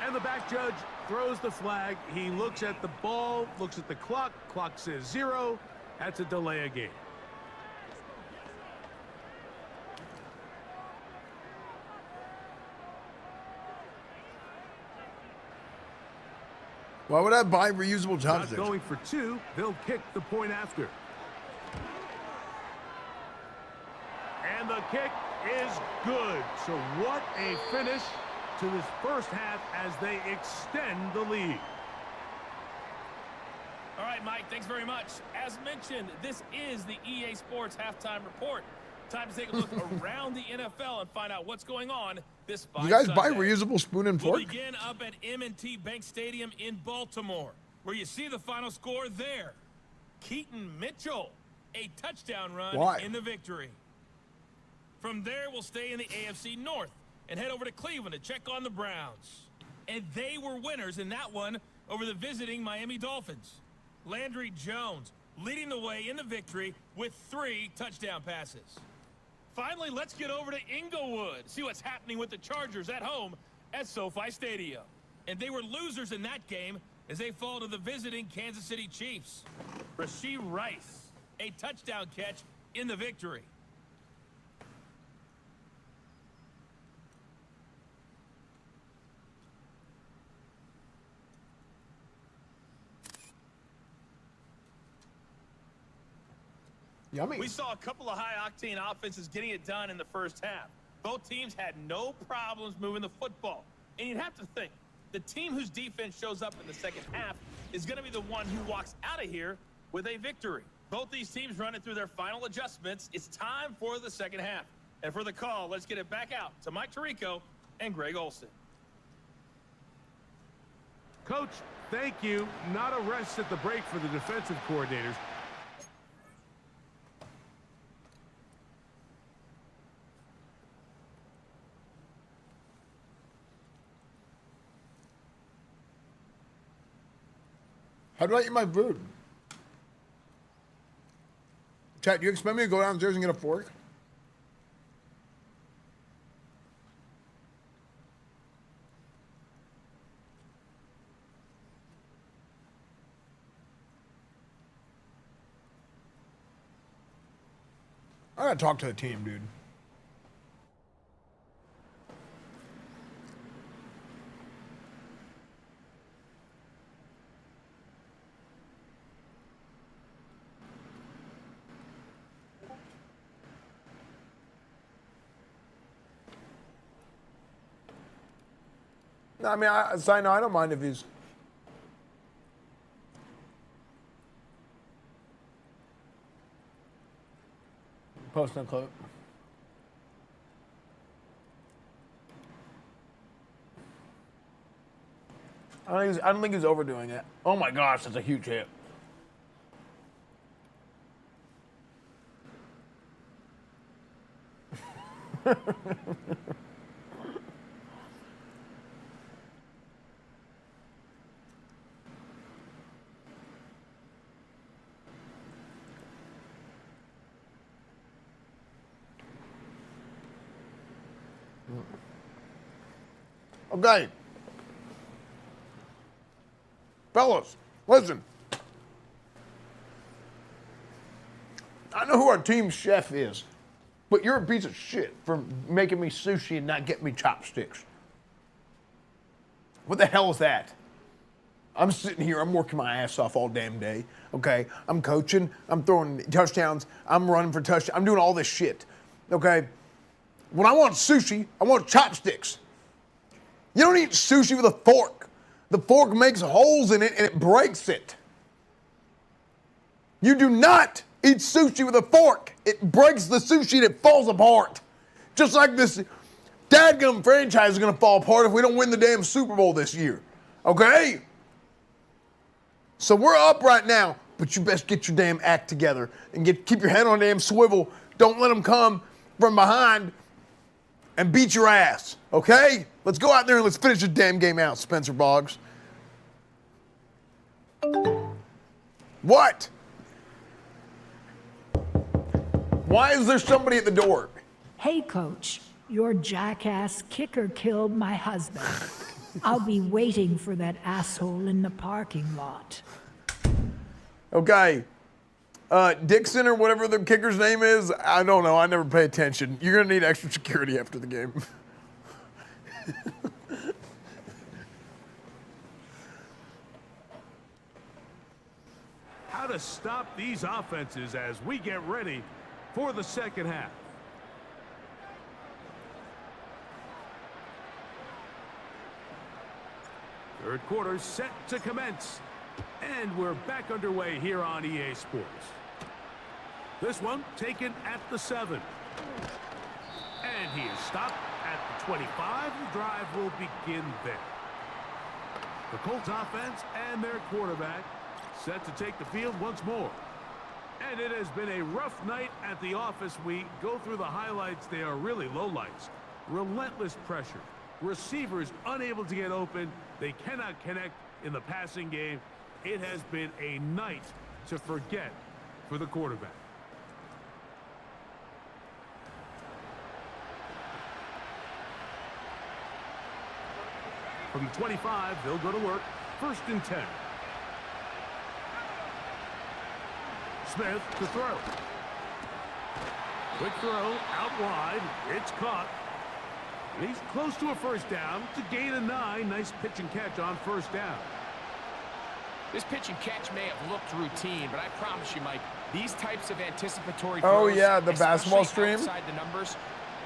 And the back judge throws the flag. He looks at the ball, looks at the clock. Clock says 0. That's a delay of game. Why would I buy reusable chopsticks? Not going for 2. They'll kick the point after. And the kick is good. So what a finish to this first half as they extend the lead. All right, Mike, thanks very much. As mentioned, this is the EA Sports Halftime Report. Time to take a look around the NFL and find out what's going on this fine You guys Sunday. buy reusable spoon and fork? We'll begin up at M&T Bank Stadium in Baltimore, where you see the final score there. Keaton Mitchell, a touchdown run in the victory. From there, we'll stay in the AFC North and head over to Cleveland to check on the Browns. And they were winners in that one over the visiting Miami Dolphins. Landry Jones leading the way in the victory with 3 touchdown passes. Finally, let's get over to Inglewood, see what's happening with the Chargers at home at SoFi Stadium. And they were losers in that game as they fall to the visiting Kansas City Chiefs. Rashee Rice, a touchdown catch in the victory. Yummy. We saw a couple of high-octane offenses getting it done in the first half. Both teams had no problems moving the football. And you'd have to think, the team whose defense shows up in the second half is going to be the one who walks out of here with a victory. Both these teams running through their final adjustments. It's time for the second half. And for the call, let's get it back out to Mike Tirico and Greg Olson. Coach, thank you. Not a rest at the break for the defensive coordinators. How do I eat my food? Chat, do you expect me to go downstairs and get a fork? I gotta talk to the team, dude. No, I mean, I don't mind if he's posting a clip. I don't think he's overdoing it. Oh my gosh, that's a huge hit. Okay. Fellas, listen. I know who our team chef is, but you're a piece of shit for making me sushi and not getting me chopsticks. What the hell is that? I'm sitting here, I'm working my ass off all damn day, okay? I'm coaching, I'm throwing touchdowns, I'm running for touchdowns, I'm doing all this shit, okay? When I want sushi, I want chopsticks. You don't eat sushi with a fork. The fork makes holes in it and it breaks it. You do not eat sushi with a fork. It breaks the sushi and it falls apart. Just like this dadgum franchise is going to fall apart if we don't win the damn Super Bowl this year. Okay? So we're up right now, but you best get your damn act together and keep your head on a damn swivel. Don't let them come from behind and beat your ass, okay? Let's go out there and let's finish this damn game out, Spencer Boggs. What? Why is there somebody at the door? Hey, Coach, your jackass kicker killed my husband. I'll be waiting for that asshole in the parking lot. Okay. Dixon or whatever the kicker's name is, I don't know. I never pay attention. You're going to need extra security after the game. How to stop these offenses as we get ready for the second half. Third quarter set to commence. And we're back underway here on EA Sports. This one taken at the 7. And he is stopped at the 25. The drive will begin there. The Colts offense and their quarterback set to take the field once more. And it has been a rough night at the office. We go through the highlights. They are really lowlights. Relentless pressure. Receivers unable to get open. They cannot connect in the passing game. It has been a night to forget for the quarterback. From the 25, they'll go to work. 1st and 10. Smith to throw. Quick throw out wide. It's caught. He's close to a first down. It's a gain of 9. Nice pitch and catch on 1st down. This pitch and catch may have looked routine, but I promise you, Mike, these types of anticipatory Oh throws, yeah, the basketball stream. Outside the numbers,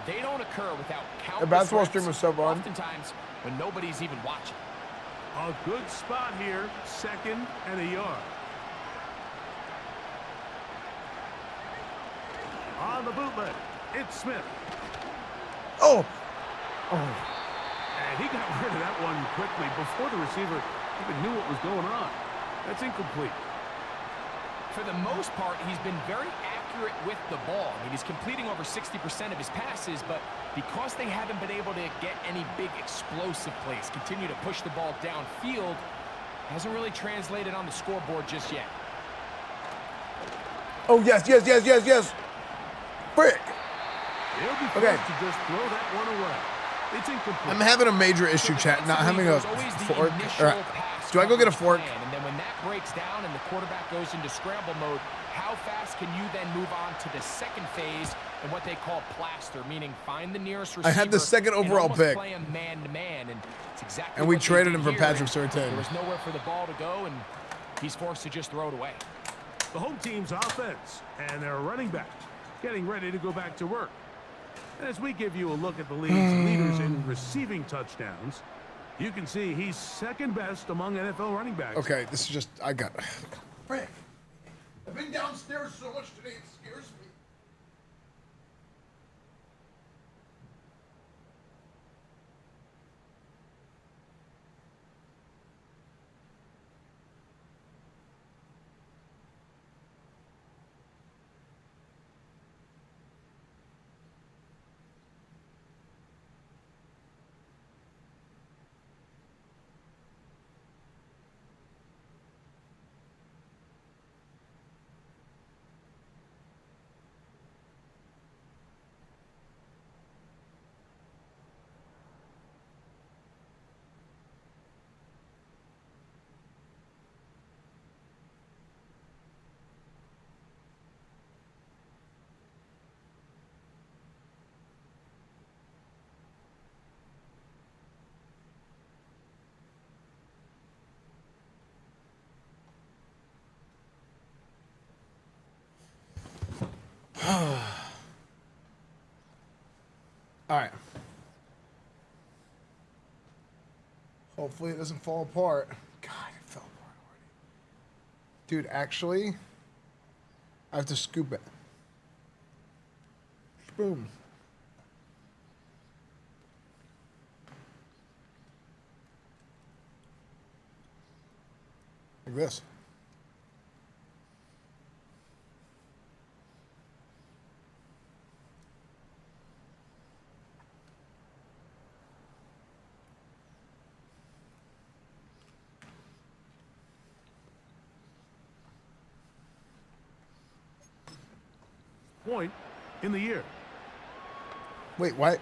they don't occur without countless The basketball reps, stream was so fun. oftentimes when nobody's even watching. A good spot here. 2nd and a yard. on the bootleg. It's Smith. Oh! And he got rid of that one quickly before the receiver even knew what was going on. That's incomplete. For the most part, he's been very accurate with the ball. I mean, he's completing over 60% of his passes, but because they haven't been able to get any big explosive plays, continue to push the ball downfield, hasn't really translated on the scoreboard just yet. Oh, yes. Frick! He'll be forced to just throw that one away. It's incomplete. I'm having a major issue, chat, not having a fork. Do I go get a fork? And then when that breaks down and the quarterback goes into scramble mode, how fast can you then move on to the second phase and what they call plaster, meaning find the nearest receiver. I had the second overall pick. Play him man to man, and it's exactly and we what they traded did him for here. Patrick Surtain. There was nowhere for the ball to go, and he's forced to just throw it away. The home team's offense and their running back getting ready to go back to work. As we give you a look at the league's leaders in receiving touchdowns, you can see he's second best among NFL running backs. Okay, this is just, I got... Frick. I've been downstairs so much today, it scares me. All right. Hopefully it doesn't fall apart. God, it fell apart already. Dude, actually, I have to scoop it. Boom. Like this. Point in the year. Wait, what?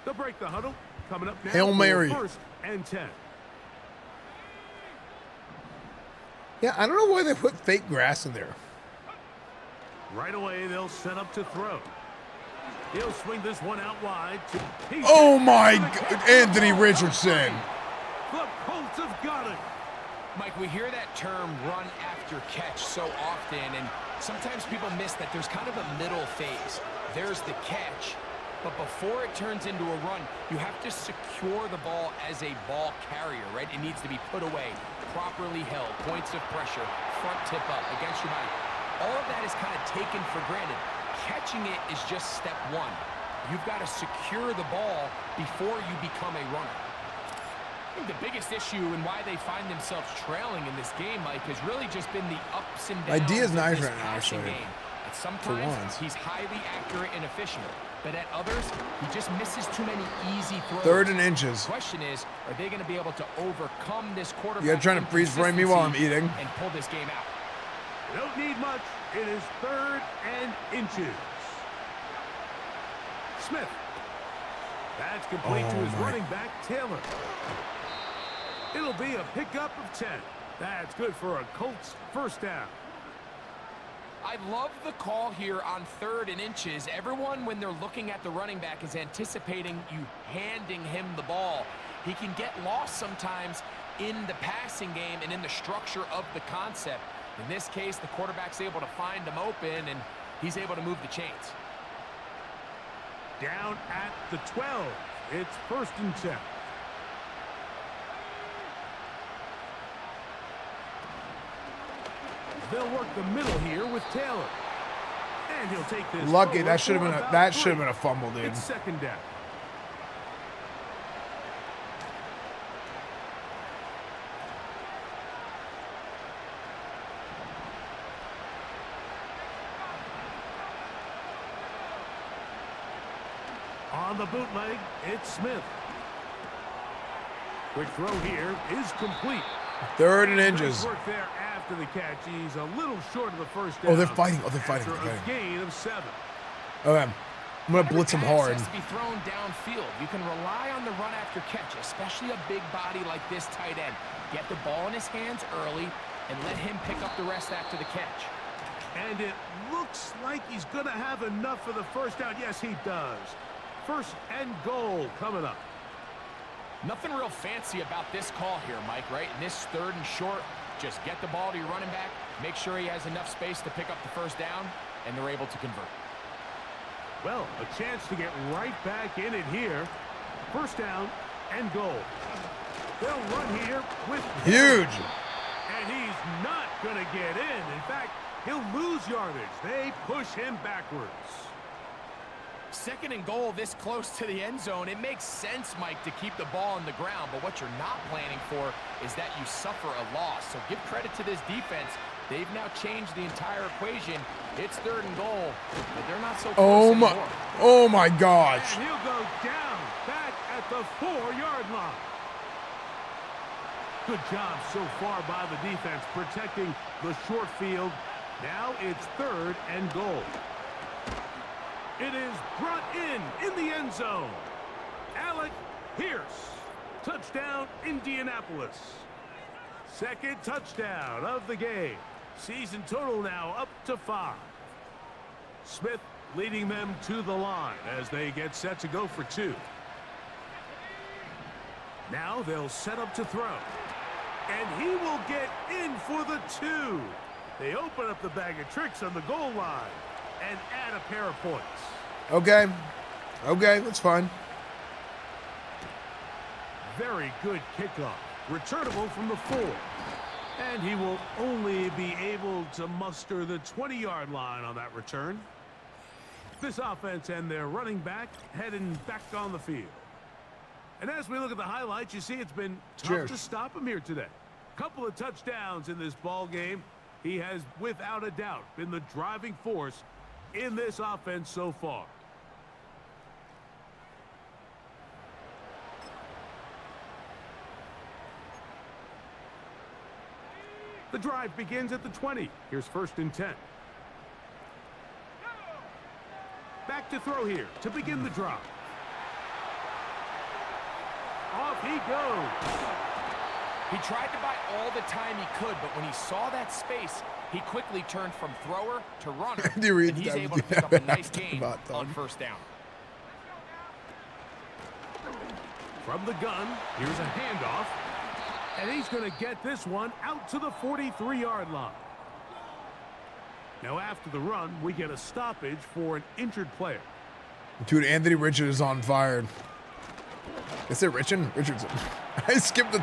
They'll break the huddle. Coming up now. Hail Mary. First and 10. Yeah, I don't know why they put fake grass in there. Right away, they'll set up to throw. He'll swing this one out wide. Oh my God, Anthony Richardson. The Colts have got it. Mike, we hear that term run after catch so often, and sometimes people miss that there's kind of a middle phase. There's the catch, but before it turns into a run, you have to secure the ball as a ball carrier, right? It needs to be put away, properly held, points of pressure, front tip up, against your body. All of that is kind of taken for granted. Catching it is just step one. You've got to secure the ball before you become a runner. I think the biggest issue and why they find themselves trailing in this game, Mike, has really just been the ups and downs Idea's of nice this right now, passing actually. game. At sometimes he's highly accurate and efficient, but at others, he just misses too many easy throws. 3rd and inches. The question is, are they going to be able to overcome this quarterback? You're trying to freeze frame me while I'm eating. And pull this game out. They don't need much. It is 3rd and inches. Smith. That's complete to his running back, Taylor. It'll be a pickup of 10. That's good for a Colts first down. I love the call here on 3rd and inches. Everyone, when they're looking at the running back, is anticipating you handing him the ball. He can get lost sometimes in the passing game and in the structure of the concept. In this case, the quarterback's able to find him open, and he's able to move the chains. Down at the 12. It's 1st and 10. They'll work the middle here with Taylor. And he'll take this. Lucky that should have forward been a fumble, dude. It's second down. On the bootleg, it's Smith. Quick throw here is complete. 3rd and inches. Nice work there after the catch. He's a little short of the first down. Oh, they're fighting. Oh, they're fighting. After a gain of 7. Okay. I'm going to blitz him hard. Has to be thrown downfield. You can rely on the run after catch, especially a big body like this tight end. Get the ball in his hands early and let him pick up the rest after the catch. And it looks like he's going to have enough for the first down. Yes, he does. 1st and goal coming up. Nothing real fancy about this call here, Mike, right? In this 3rd and short, just get the ball to your running back, make sure he has enough space to pick up the first down, and they're able to convert. Well, a chance to get right back in it here. 1st down and goal. They'll run here with... Huge. And he's not going to get in. In fact, he'll lose yardage. They push him backwards. 2nd and goal this close to the end zone. It makes sense, Mike, to keep the ball on the ground, but what you're not planning for is that you suffer a loss. So give credit to this defense. They've now changed the entire equation. It's 3rd and goal, but they're not so close anymore. Oh my gosh. And he'll go down back at the 4-yard line. Good job so far by the defense protecting the short field. Now it's 3rd and goal. It is brought in the end zone. Alec Pierce. Touchdown, Indianapolis. 2nd touchdown of the game. Season total now up to 5. Smith leading them to the line as they get set to go for 2. Now they'll set up to throw. And he will get in for the 2. They open up the bag of tricks on the goal line and add a pair of points. Okay. Okay, that's fine. Very good kickoff. Returnable from the 4. And he will only be able to muster the 20-yard line on that return. This offense and their running back heading back on the field. And as we look at the highlights, you see it's been tough to stop him here today. Couple of touchdowns in this ball game. He has, without a doubt, been the driving force in this offense so far. The drive begins at the 20. Here's 1st and 10. Back to throw here to begin the drive. Off he goes. He tried to buy all the time he could, but when he saw that space, he quickly turned from thrower to runner, and he's able to pick up a nice gain on 1st down. From the gun, here's a handoff, and he's going to get this one out to the 43-yard line. Now after the run, we get a stoppage for an injured player. Dude, Anthony Richardson is on fire. Is it Richardson? I skipped the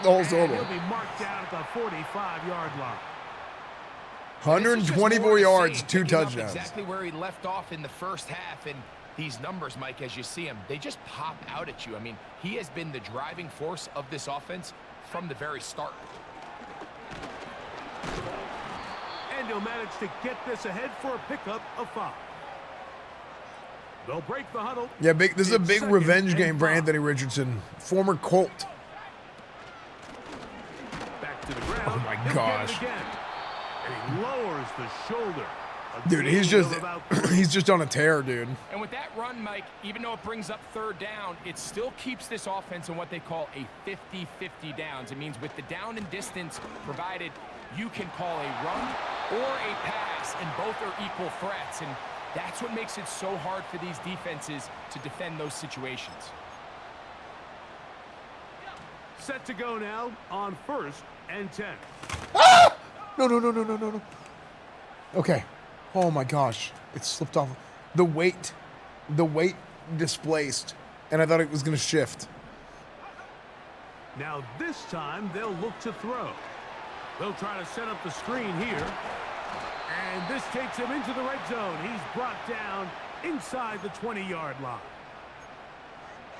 whole syllable. He'll be marked down at the 45-yard line. 124 yards, 2 touchdowns. Exactly where he left off in the first half, and these numbers, Mike, as you see him, they just pop out at you. I mean, he has been the driving force of this offense from the very start. And he'll manage to get this ahead for a pickup of 5. They'll break the huddle. Yeah, this is a big revenge game for Anthony Richardson, former Colt. Back to the ground. Oh my gosh. And he lowers the shoulder. Dude, he's just on a tear, dude. And with that run, Mike, even though it brings up 3rd down, it still keeps this offense in what they call a 50-50 downs. It means with the down and distance provided, you can call a run or a pass, and both are equal threats. And that's what makes it so hard for these defenses to defend those situations. Set to go now on 1st and 10. Ah! No. Okay. Oh my gosh. It slipped off. The weight displaced, and I thought it was going to shift. Now this time they'll look to throw. They'll try to set up the screen here. And this takes him into the red zone. He's brought down inside the 20-yard line.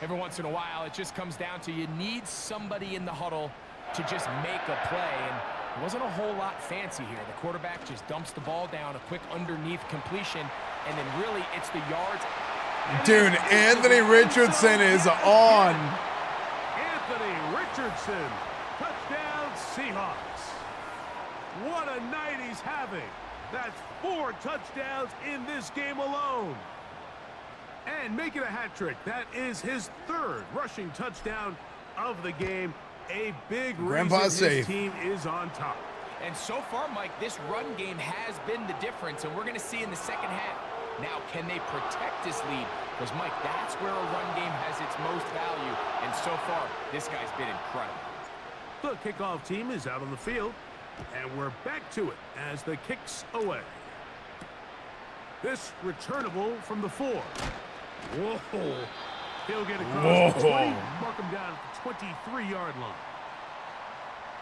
Every once in a while, it just comes down to you need somebody in the huddle to just make a play, and it wasn't a whole lot fancy here. The quarterback just dumps the ball down, a quick underneath completion, and then really it's the yards. Dude, Anthony Richardson is on. Anthony Richardson, touchdown Seahawks. What a night he's having. That's 4 touchdowns in this game alone. And making a hat trick. That is his 3rd rushing touchdown of the game. A big Grandpa's reason his safe. team is on top. And so far, Mike, this run game has been the difference, and we're going to see in the second half. Now, can they protect this lead? Because, Mike, that's where a run game has its most value, and so far, this guy's been incredible. The kickoff team is out on the field, and we're back to it as the kicks away. This returnable from the 4. Whoa. He'll get across the 20, mark him down at the 23-yard line.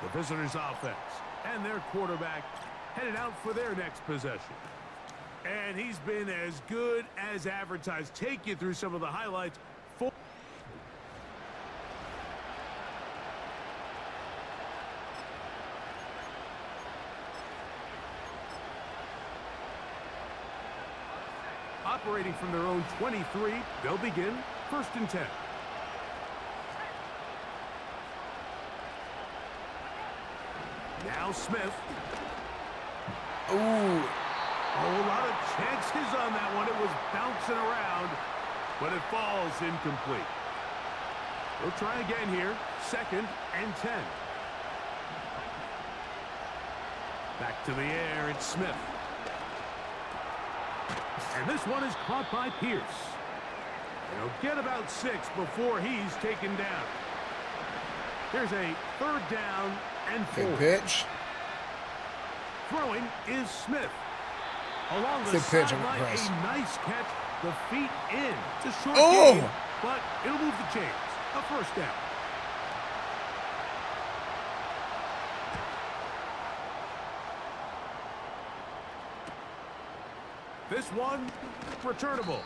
The visitors' offense and their quarterback headed out for their next possession. And he's been as good as advertised. Take you through some of the highlights. Operating from their own 23, they'll begin 1st and 10. Now Smith. Ooh. A whole lot of chances on that one. It was bouncing around, but it falls incomplete. We'll try again here. 2nd and 10. Back to the air, it's Smith. And this one is caught by Pierce. And he'll get about 6 before he's taken down. Here's a 3rd down and 4. Good pitch. Throwing is Smith. Along the Good pitch, I'm sideline, impressed. a nice catch. The feet in. It's a short Oh! game, but it'll move the chains. A 1st down. This one, returnable.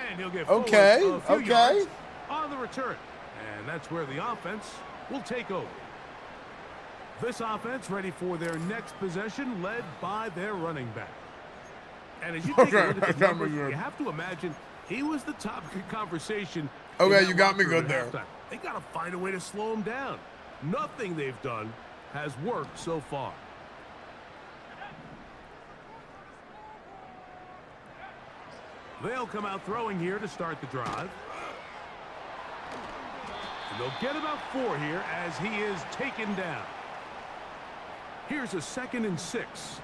And he'll get forward a few yards on the return. And that's where the offense will take over. This offense ready for their next possession, led by their running back. And as you take a look at the numbers, you have to imagine he was the topic of conversation. Okay, you got me good there. They got to find a way to slow him down. Nothing they've done has worked so far. They'll come out throwing here to start the drive. And they'll get about 4 here as he is taken down. Here's a 2nd and 6.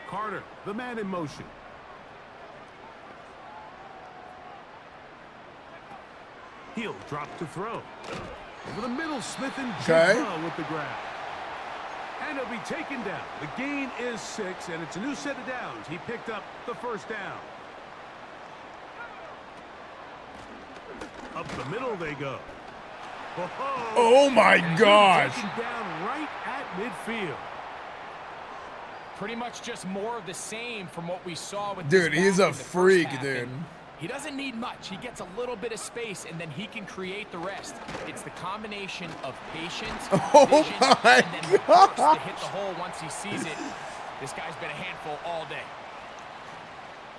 Carter, the man in motion. He'll drop to throw. Over the middle, Smith and Jigba with the grab. And he'll be taken down. The gain is 6, and it's a new set of downs. He picked up the 1st down. Up the middle they go. Oh my gosh. Taken down right at midfield. Pretty much just more of the same from what we saw with dude, he's a freak, dude. He doesn't need much. He gets a little bit of space, and then he can create the rest. It's the combination of patience, vision, and then burst to hit the hole once he sees it. This guy's been a handful all day.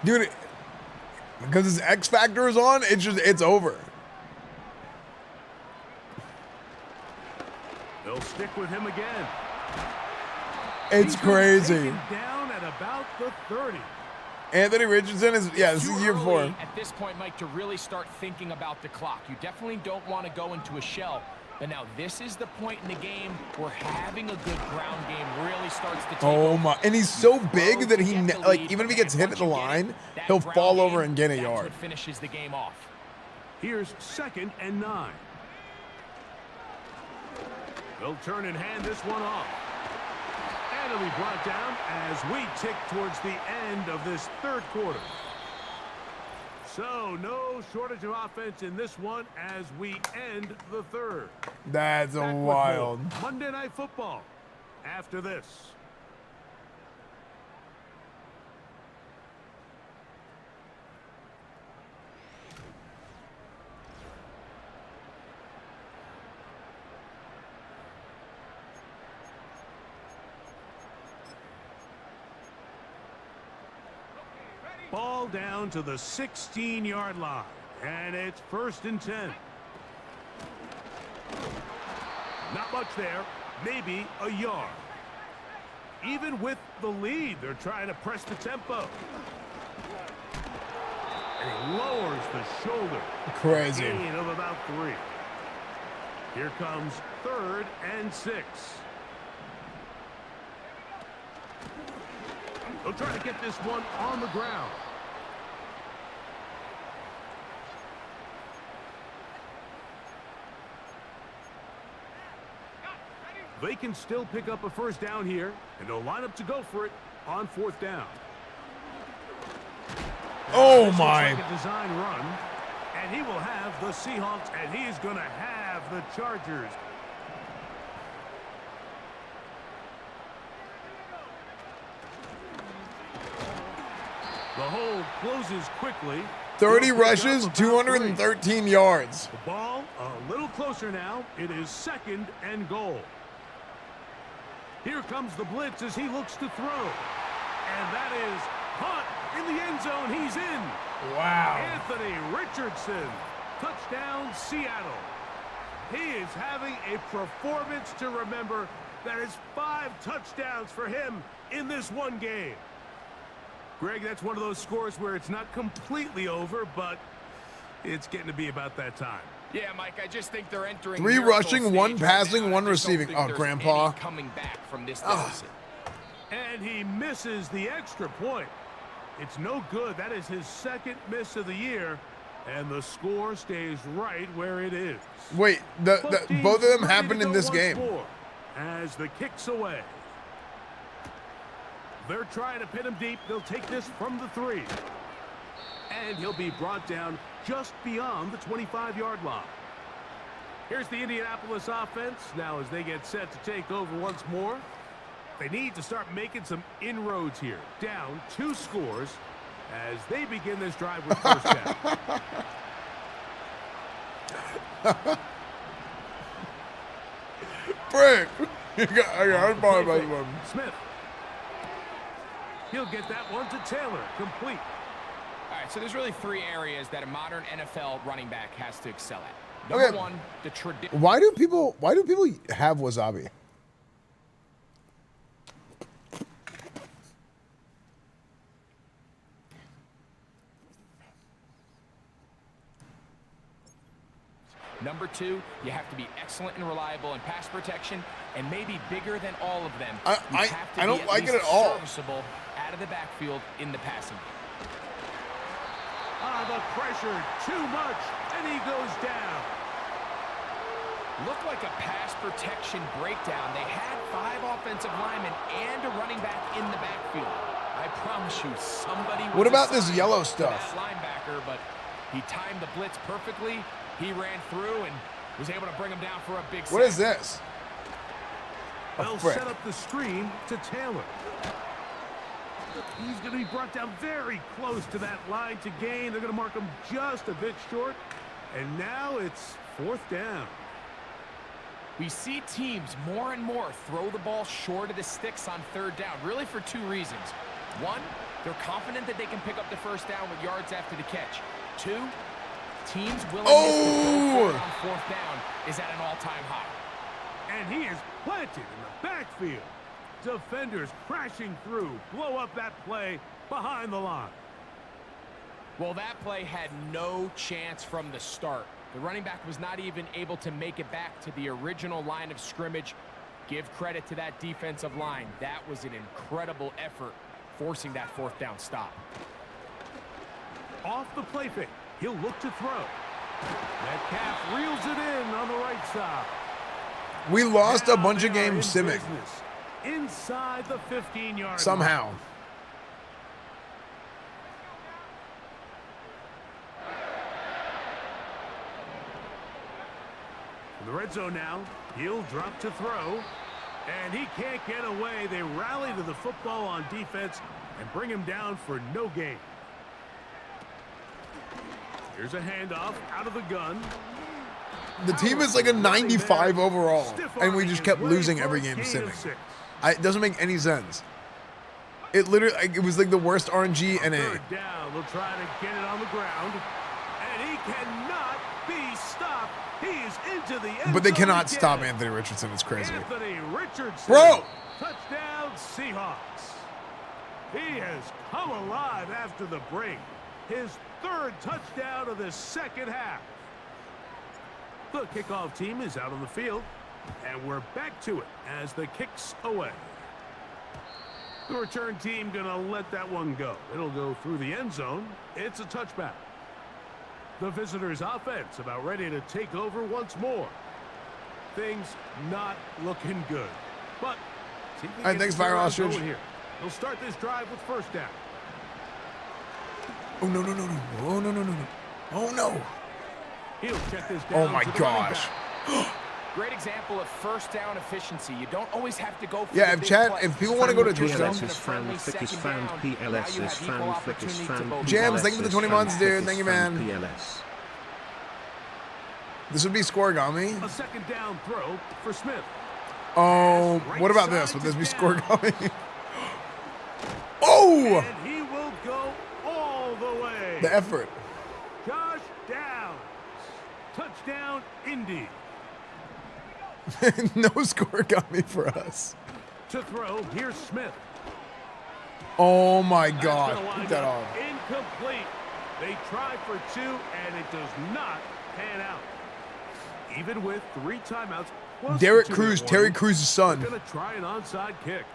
Dude, because his X factor is on, it's over. They'll stick with him again. It's crazy. Down at about the 30. Anthony Richardson is, this is year 4. At this point, Mike, to really start thinking about the clock. You definitely don't want to go into a shell. But now this is the point in the game where having a good ground game really starts to take over. My, and he's so big that he, like, even if he gets hit at the line, he'll fall over and get a yard. What finishes the game off. Here's 2nd and 9. They'll turn and hand this one off. And it'll be brought down as we tick towards the end of this 3rd quarter. So no shortage of offense in this one as we end the 3rd. That's Back with wild. more Monday Night Football after this. Ball down to the 16-yard line. And it's 1st and 10. Not much there. Maybe a yard. Even with the lead, they're trying to press the tempo. And he lowers the shoulder. Crazy. Gain of about 3. Here comes 3rd and 6. They'll try to get this one on the ground. They can still pick up a 1st down here, and they'll line up to go for it on 4th down. Oh, This my. looks like a design run, and he will have the Seahawks, and he's going to have the Chargers. The hole closes quickly. 30 They'll pick rushes, up about 3. 213 yards. The ball a little closer now. It is 2nd and goal. Here comes the blitz as he looks to throw. And that is caught in the end zone. He's in. Wow. Anthony Richardson. Touchdown, Seattle. He is having a performance to remember. That is 5 touchdowns for him in this one game. Greg, that's one of those scores where it's not completely over, but it's getting to be about that time. Yeah, Mike, I just think they're entering 3 miracle rushing, stage 1 right passing, now. 1 I just don't receiving. think Oh, there's Grandpa. any coming back from this deficit. And he misses the extra point. It's no good. That is his 2nd miss of the year, and the score stays right where it is. Wait, both of them happened in this game. As the kick's away. They're trying to pin him deep. They'll take this from the 3. And he'll be brought down just beyond the 25-yard line. Here's the Indianapolis offense. Now as they get set to take over once more, they need to start making some inroads here. Down 2 scores as they begin this drive with 1st down. Frick. I got one. Smith. He'll get that one to Taylor. Complete. All right, so there's really 3 areas that a modern NFL running back has to excel at. Okay. Number 1, the tradition. Why do people have wasabi? Number 2, you have to be excellent and reliable in pass protection, and maybe bigger than all of them. I don't like it at all. Serviceable out of the backfield in the passing game. The pressure, too much, and he goes down. Looked like a pass protection breakdown. They had 5 offensive linemen and a running back in the backfield. I promise you, somebody was What about this assigned yellow to stuff? that linebacker, but he timed the blitz perfectly. He ran through and was able to bring him down for a big sack. What is this? They'll set up the screen to Taylor. He's going to be brought down very close to that line to gain. They're going to mark him just a bit short. And now it's 4th down. We see teams more and more throw the ball short of the sticks on 3rd down, really for 2 reasons. 1, they're confident that they can pick up the 1st down with yards after the catch. 2, teams' willingness to go for it on 4th down is at an all-time high. And he is planted in the backfield. Defenders crashing through, blow up that play behind the line. Well, that play had no chance from the start. The running back was not even able to make it back to the original line of scrimmage. Give credit to that defensive line. That was an incredible effort, forcing that 4th down stop. Off the play fake, he'll look to throw. Metcalf reels it in on the right side. We lost a bunch of games simming. Inside the 15-yard Somehow. line. In the red zone now, he'll drop to throw. And he can't get away. They rally to the football on defense and bring him down for no gain. Here's a handoff out of the gun. The team is like a 95 overall, and we just kept losing every game simming. It doesn't make any sense. It literally, it was like the worst RNG NA. Third down, they'll try to get it on the ground. And he cannot be stopped. He is into the end But they zone cannot again. stop Anthony Richardson. It's crazy. Anthony Richardson. Bro! Touchdown, Seahawks. He has come alive after the break. His third touchdown of the second half. The kickoff team is out on the field, and we're back to it as the kick's away. The return team gonna let that one go. It'll go through the end zone. It's a touchback. The visitors' offense about ready to take over once more. Things not looking good, but see if they All right, get thanks, the Fire drive Ostrich. going here. They'll start this drive with first down. Oh, no, no, no, no. Oh, no, no, no, no. Oh, no. He'll check this Oh, down my to the gosh. running back. Great example of first down efficiency. You don't always have to go for Yeah, the if big chat, play. if people want to go to Twitch, PLS is fan, thick is fan, PLS Now you is have equal fan, thick is opportunity to fan, vote. Jams, PLS thank you for the is 20 fan, months, thick dude. is Thank you, fan, man. PLS. This would be Scoregami. A second down throw for Smith. Oh, what about this? Would this be Scoregami? Oh! And he will go all the way. The effort. Josh Downs. Touchdown, Indy. No Scoregami for us. To throw, here's Smith. Oh, my That's God. gonna Keep wind that up off. Incomplete. They try for two, and it does not pan out. Even with 3 timeouts. plus Derek the 2-minute Cruz, warning, Terry Cruz's son. they're gonna try an onside kick.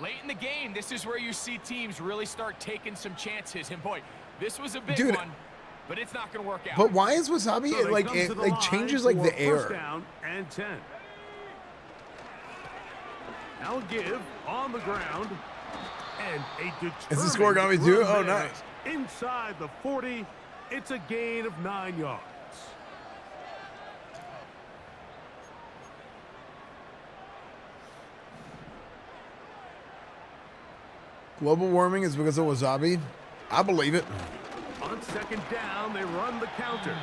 Late in the game, this is where you see teams really start taking some chances. And boy, this was a big Dude. one, but it's not going to work out. But why is Wasabi, So they like, come to it the like line changes, like, for the first air? down and 10. Now give on the ground. And a determined Is the Scoregami too? run Oh, there. nice. Inside the 40, it's a gain of 9 yards. Global warming is because of Wasabi? I believe it. On second down, they run the counter.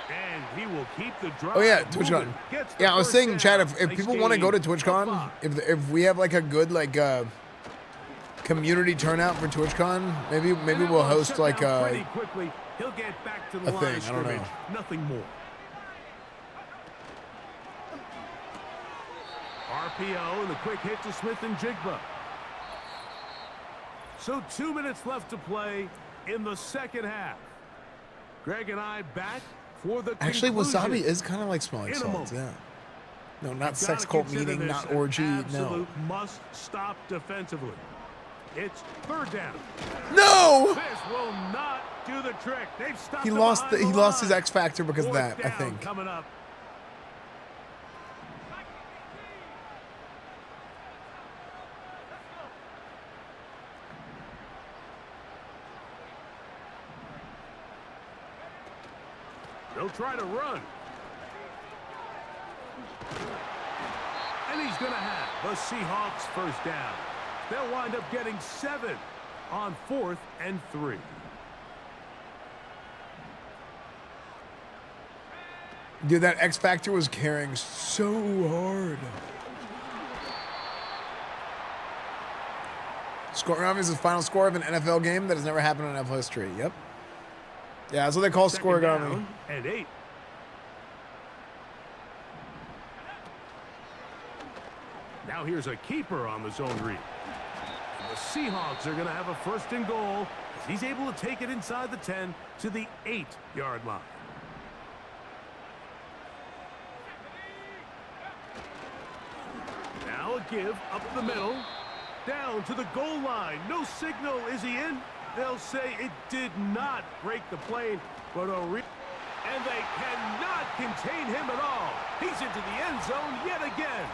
And he will keep the drive. Oh, yeah, moving. TwitchCon. Gets the Yeah, I was first saying, down. Chad, if Nice people want to go to gain. TwitchCon, if we have, like, a good, like, community turnout for TwitchCon, maybe we'll host, like, Pretty quickly, he'll get back to the a line thing. of I don't know. scrimmage. Nothing more. RPO and the quick hit to Smith and Jigba. So 2 minutes left to play in the second half. Greg and I back for the Actually, conclusion. Wasabi is kind of like smelling In a salts, moment. yeah. No, not You've sex gotta cult consider meeting, this not an orgy, no. absolute must stop defensively. It's third down. No! This will not do the trick. They've stopped He them lost behind he the lost his line. X factor because of Fourth that, I down think. coming up. They'll try to run. And he's going to have the Seahawks first down. They'll wind up getting 7 on 4th and 3. Dude, that X Factor was carrying so hard. Scoregami is the final score of an NFL game that has never happened in NFL history. Yep. Yeah, that's what they call Second Scoregami. down and 8. Now here's a keeper on the zone read. And the Seahawks are going to have a first and goal as he's able to take it inside the 10 to the 8-yard line. Now a give up the middle. Down to the goal line. No signal. Is he in? They'll say it did not break the plane, but and they cannot contain him at all. He's into the end zone yet again.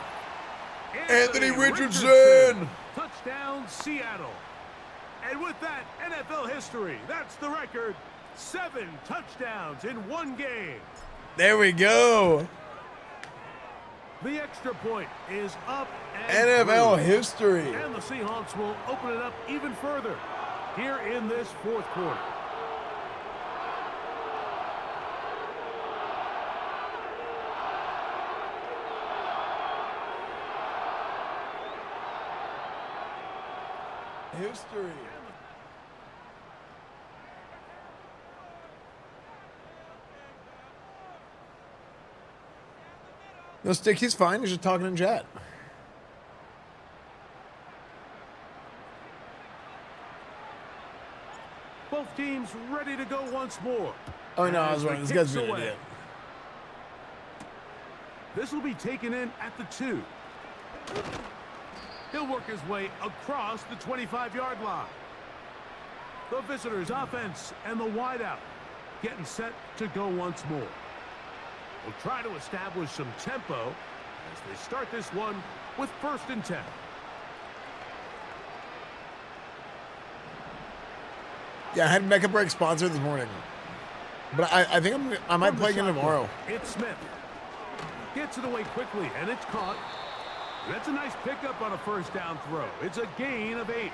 Anthony Richardson! Touchdown, Seattle. And with that, NFL history. That's the record. 7 touchdowns in one game. There we go. The extra point is up and NFL through. history. And the Seahawks will open it up even further here in this fourth quarter. History. No, Stick, he's fine. He's just talking in chat. Both teams ready to go once more. Oh, no, I was As the wrong. This guy's kick's being an away. idiot. This will be taken in at the 2. He'll work his way across the 25-yard line. The visitors' offense and the wideout getting set to go once more. We'll try to establish some tempo as they start this one with 1st and 10. Yeah, I had Make a Break sponsor this morning. But I think I might play again tomorrow. It's Smith. Gets it away quickly, and it's caught. That's a nice pickup on a 1st down throw. It's a gain of 8.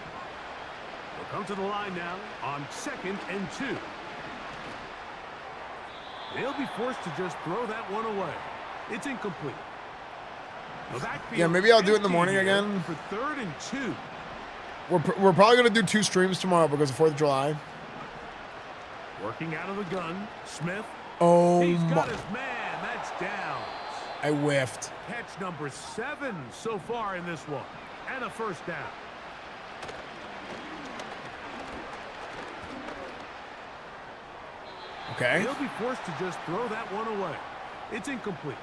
We'll come to the line now on 2nd and 2. They'll be forced to just throw that one away. It's incomplete. The backfield Yeah, maybe I'll do it in the empty morning here again. For 3rd and 2. We're probably going to do 2 streams tomorrow because of 4th of July. Working out of the gun, Smith. Oh, He's got my. his man. That's down. I whiffed. Catch number 7 so far in this one. And a 1st down. Okay. He'll be forced to just throw that one away. It's incomplete.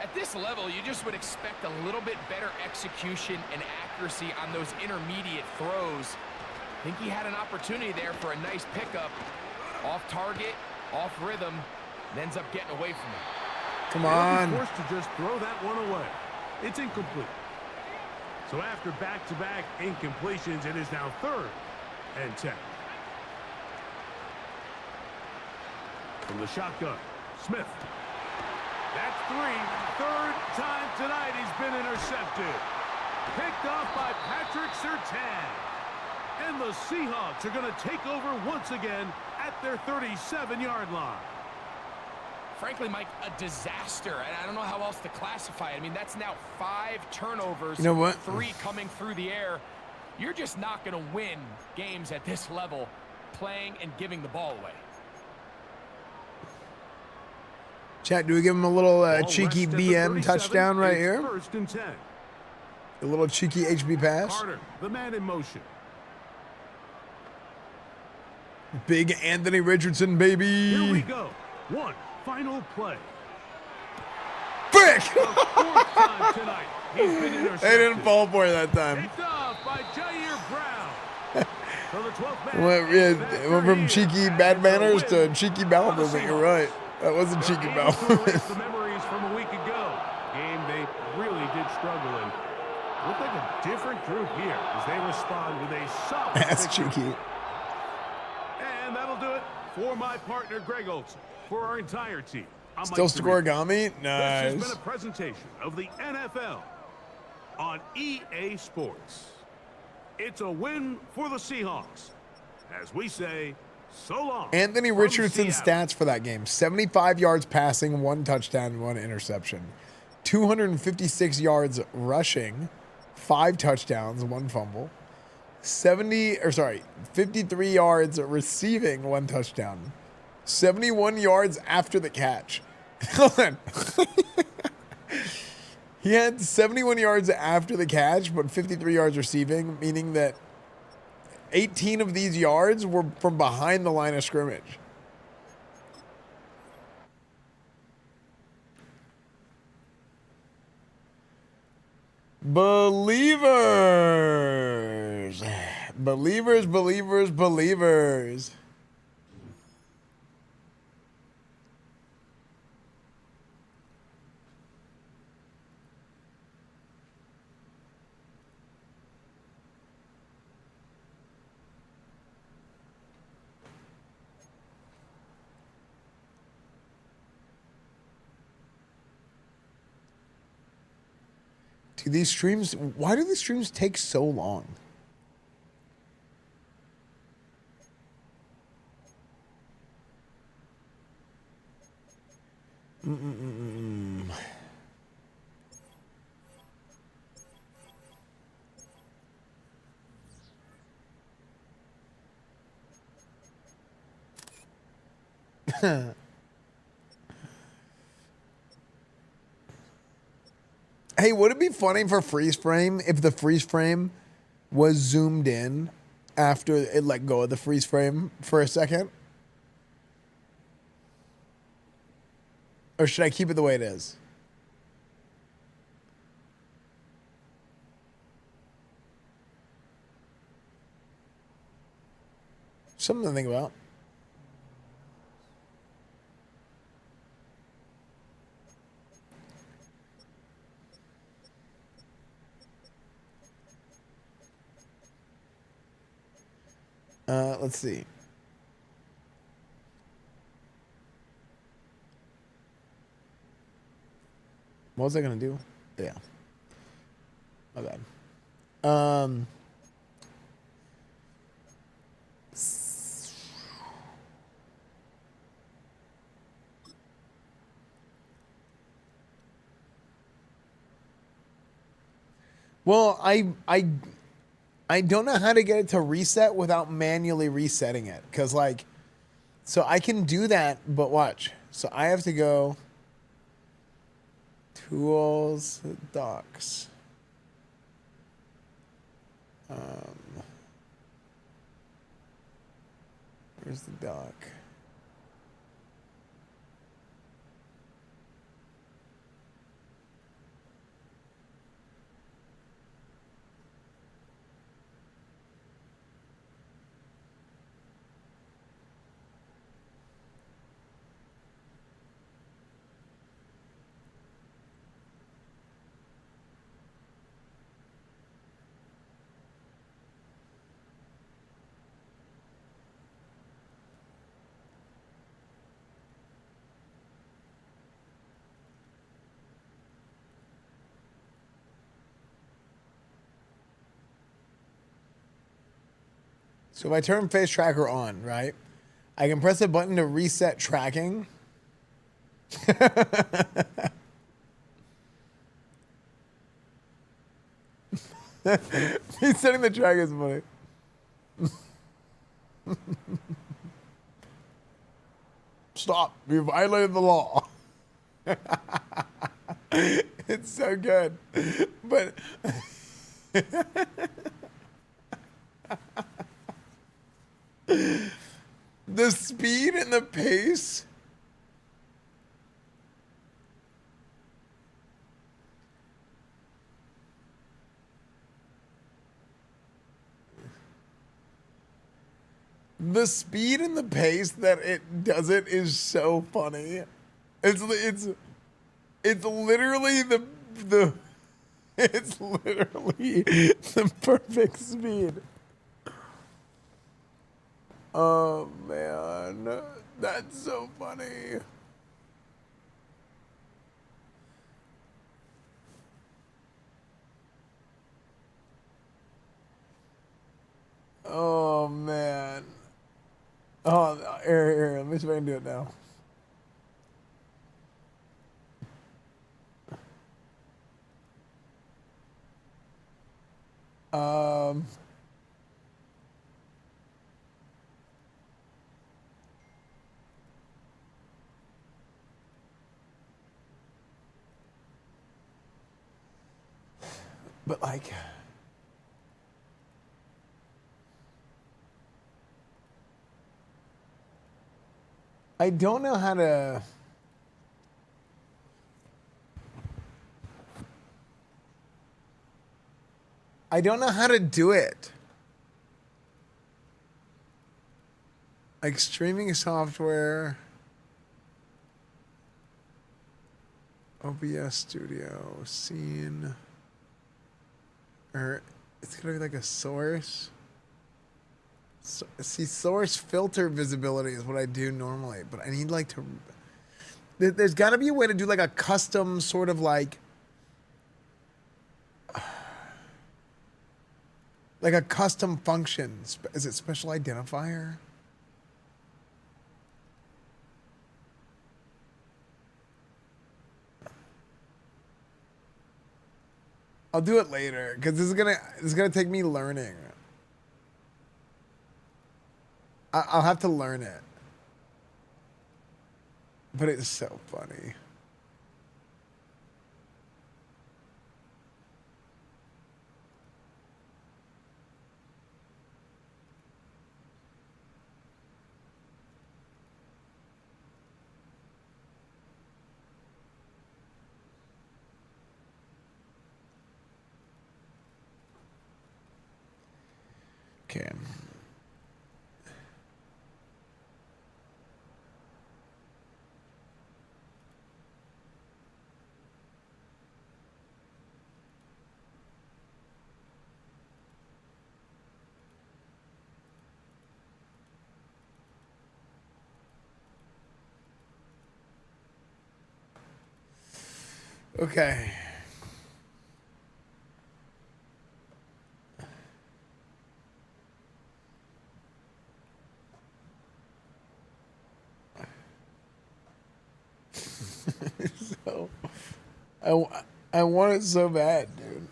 At this level, you just would expect a little bit better execution and accuracy on those intermediate throws. I think he had an opportunity there for a nice pickup. Off target, off rhythm, and ends up getting away from it. Come on. They'll be forced to just throw that one away. It's incomplete. So after back-to-back incompletions, it is now 3rd and 10. From the shotgun, Smith. That's 3. 3rd time tonight he's been intercepted. Picked off by Patrick Surtain. And the Seahawks are going to take over once again at their 37-yard line. Frankly, Mike, a disaster. And I don't know how else to classify it. I mean, that's now 5 turnovers. You know what? 3 coming through the air. You're just not going to win games at this level playing and giving the ball away. Chat, do we give him a little cheeky BM touchdown right here? 1st and 10. A little cheeky HB pass. Carter, the man in motion. Big Anthony Richardson, baby. Here we go. One final play. Frick! The 4th time tonight he's been intercepted. They didn't fall for it that time. Picked off by Jair Brown. So the 12th man. It went from cheeky bad manners to cheeky bowel movement. You're right. That wasn't cheeky bowel movement. The memories from a week ago. Game they really did struggle in. Look like a different group here as they respond with a solid That's victory. cheeky. And that'll do it for my partner Greg Olson. For our entire team, I'm Still Mike Tirico. scoregami? This has been Nice. a presentation of the NFL on EA Sports. It's a win for the Seahawks. As we say, so long. Anthony from Richardson's Seattle. stats for that game: 75 yards passing, 1 touchdown, 1 interception. 256 yards rushing, 5 touchdowns, 1 fumble. 53 yards receiving, 1 touchdown. 71 yards after the catch. Hold on. He had 71 yards after the catch, but 53 yards receiving, meaning that 18 of these yards were from behind the line of scrimmage. Believers. Believers, believers, believers. Do these streams, why do these streams take so long? Hey, would it be funny for freeze frame if the freeze frame was zoomed in after it let go of the freeze frame for a second? Or should I keep it the way it is? Something to think about. Let's see. What was I gonna do? Yeah. My bad. Well, I don't know how to get it to reset without manually resetting it. Cause like, so I can do that, but watch. So I have to go tools, docs. Where's the doc? So if I turn face tracker on, right, I can press a button to reset tracking. Resetting the track is funny. Stop. You violated the law. It's so good. But the speed and the pace. The speed and the pace that it does it is so funny. It's literally the it's literally the perfect speed. Oh man, that's so funny. Oh man. Oh, here, let me see if I can do it now. But like, I don't know how to. I don't know how to do it. Like streaming software, OBS Studio, scene, or it's gonna be like a source. So, see, source filter visibility is what I do normally, but I need like to. There's got to be a way to do like a custom sort of like a custom function. Is it special identifier? I'll do it later because this is gonna take me learning. I'll have to learn it. But it's so funny. Okay. Okay. So, I want it so bad, dude.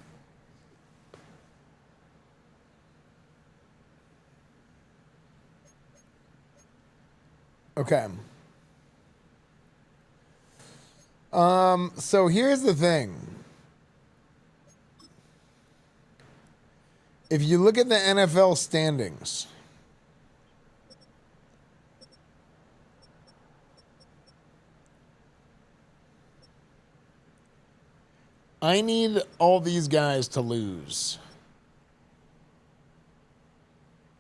Okay. So here's the thing. If you look at the NFL standings, I need all these guys to lose.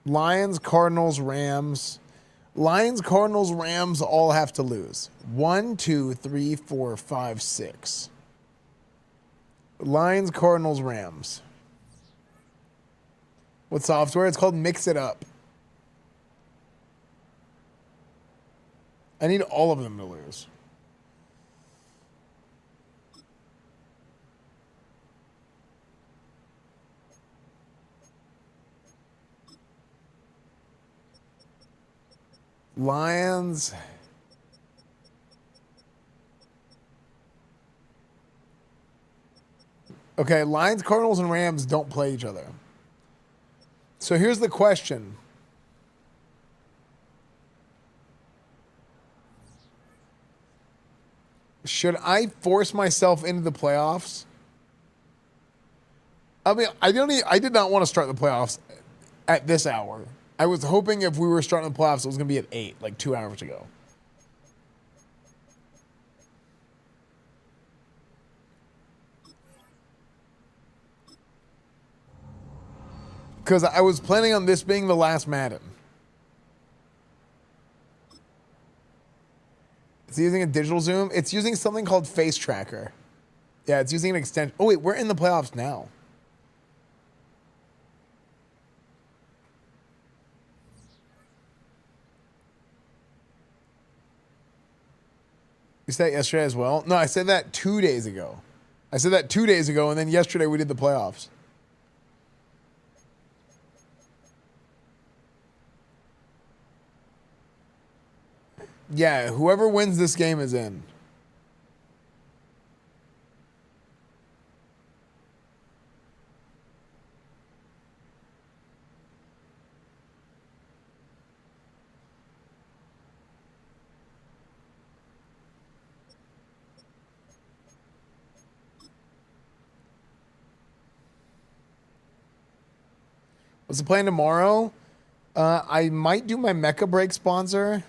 Lions, Cardinals, Rams. Lions, Cardinals, Rams all have to lose. 1, 2, 3, 4, 5, 6. Lions, Cardinals, Rams. What software? It's called Mix It Up. I need all of them to lose. Lions. Okay, Lions, Cardinals, and Rams don't play each other. So here's the question. Should I force myself into the playoffs? I mean, I did not want to start the playoffs at this hour. I was hoping if we were starting the playoffs, it was going to be at 8, like 2 hours ago. Because I was planning on this being the last Madden. It's using a digital zoom. It's using something called Face Tracker. Yeah, it's using an extension. Oh, wait, we're in the playoffs now. You said that yesterday as well? No, I said that 2 days ago. I said that 2 days ago, and then yesterday we did the playoffs. Yeah, whoever wins this game is in. What's the plan tomorrow? I might do my Mecha Break sponsor.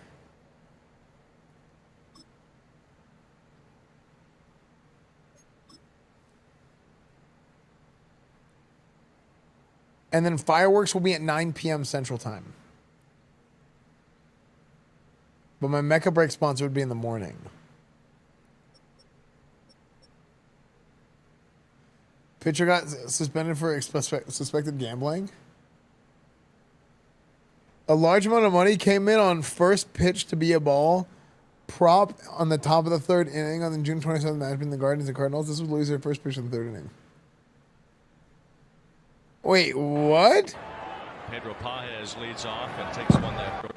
And then fireworks will be at 9 p.m. Central Time. But my Mecha Break sponsor would be in the morning. Pitcher got suspended for suspected gambling. A large amount of money came in on first pitch to be a ball. Prop on the top of the third inning on the June 27th match between the Guardians and Cardinals. This was lose their first pitch in the third inning. Wait, what? Pedro Pajes leads off and takes one that.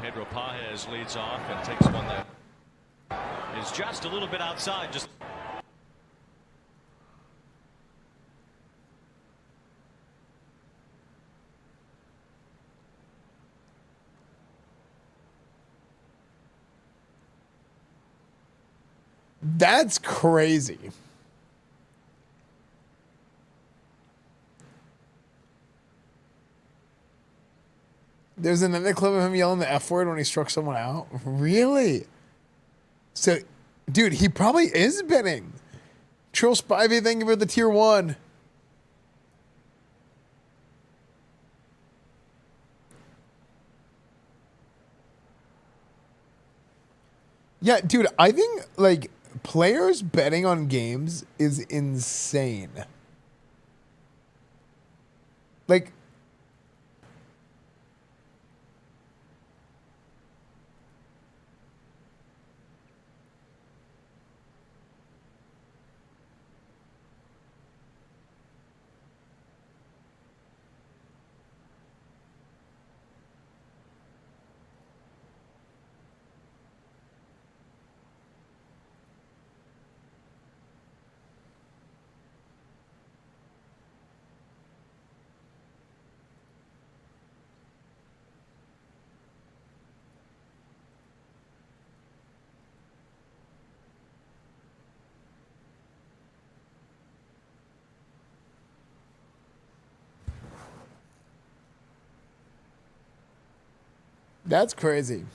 Pedro Pajes leads off and takes one that is just a little bit outside. Just. That's crazy. There's another clip of him yelling the F word when he struck someone out. Really? So, dude, he probably is betting. Trill Spivey, thank you for the tier 1. Yeah, dude, I think, like, players betting on games is insane. Like, that's crazy.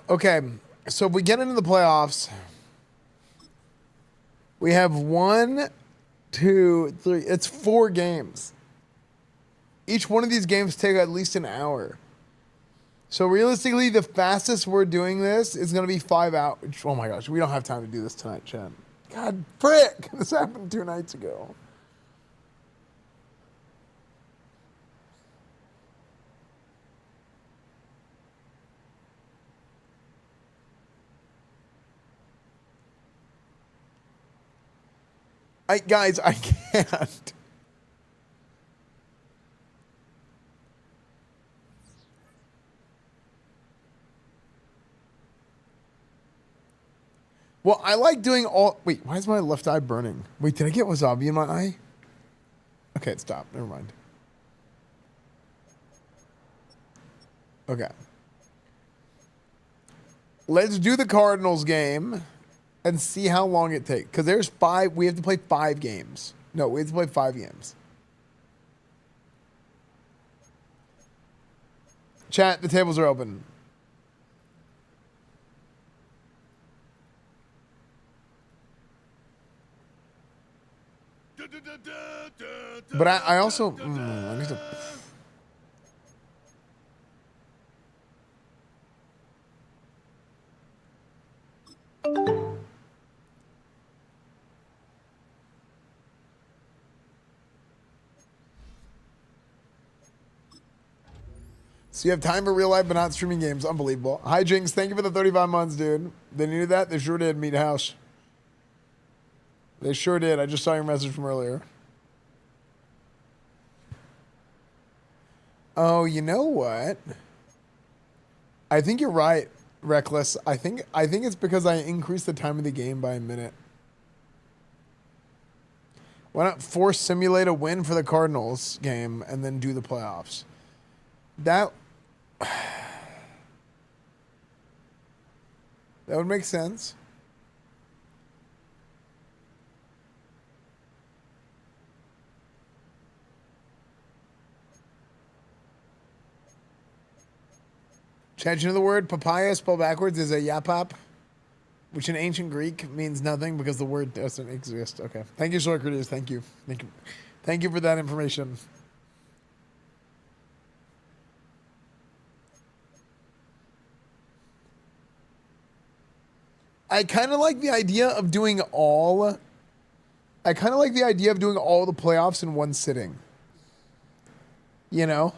Okay, so if we get into the playoffs, we have 1, 2, 3. It's 4 games. Each one of these games take at least an hour. So realistically, the fastest we're doing this is going to be 5 hours. Oh my gosh, we don't have time to do this tonight, Chen. God frick! This happened 2 nights ago. Guys, I can't. Well, I like doing all... Wait, why is my left eye burning? Wait, did I get wasabi in my eye? Okay, it stopped. Never mind. Okay. Let's do the Cardinals game and see how long it takes. Because there's 5... We have to play 5 games. No, we have to play 5 games. Chat, the tables are open. But I also... I need to... So you have time for real life but not streaming games. Unbelievable. Hi, Jinx. Thank you for the 35 months, dude. They needed that? They sure did, Meat House. They sure did. I just saw your message from earlier. Oh, you know what? I think you're right, Reckless. I think it's because I increased the time of the game by a minute. Why not force simulate a win for the Cardinals game and then do the playoffs? That would make sense. Change into the word papaya spelled backwards is a yapap, which in ancient Greek means nothing because the word doesn't exist. Okay. Thank you, Socrates. Thank you. Thank you. Thank you for that information. I kind of like the idea of doing all... I kind of like the idea of doing all the playoffs in one sitting. You know?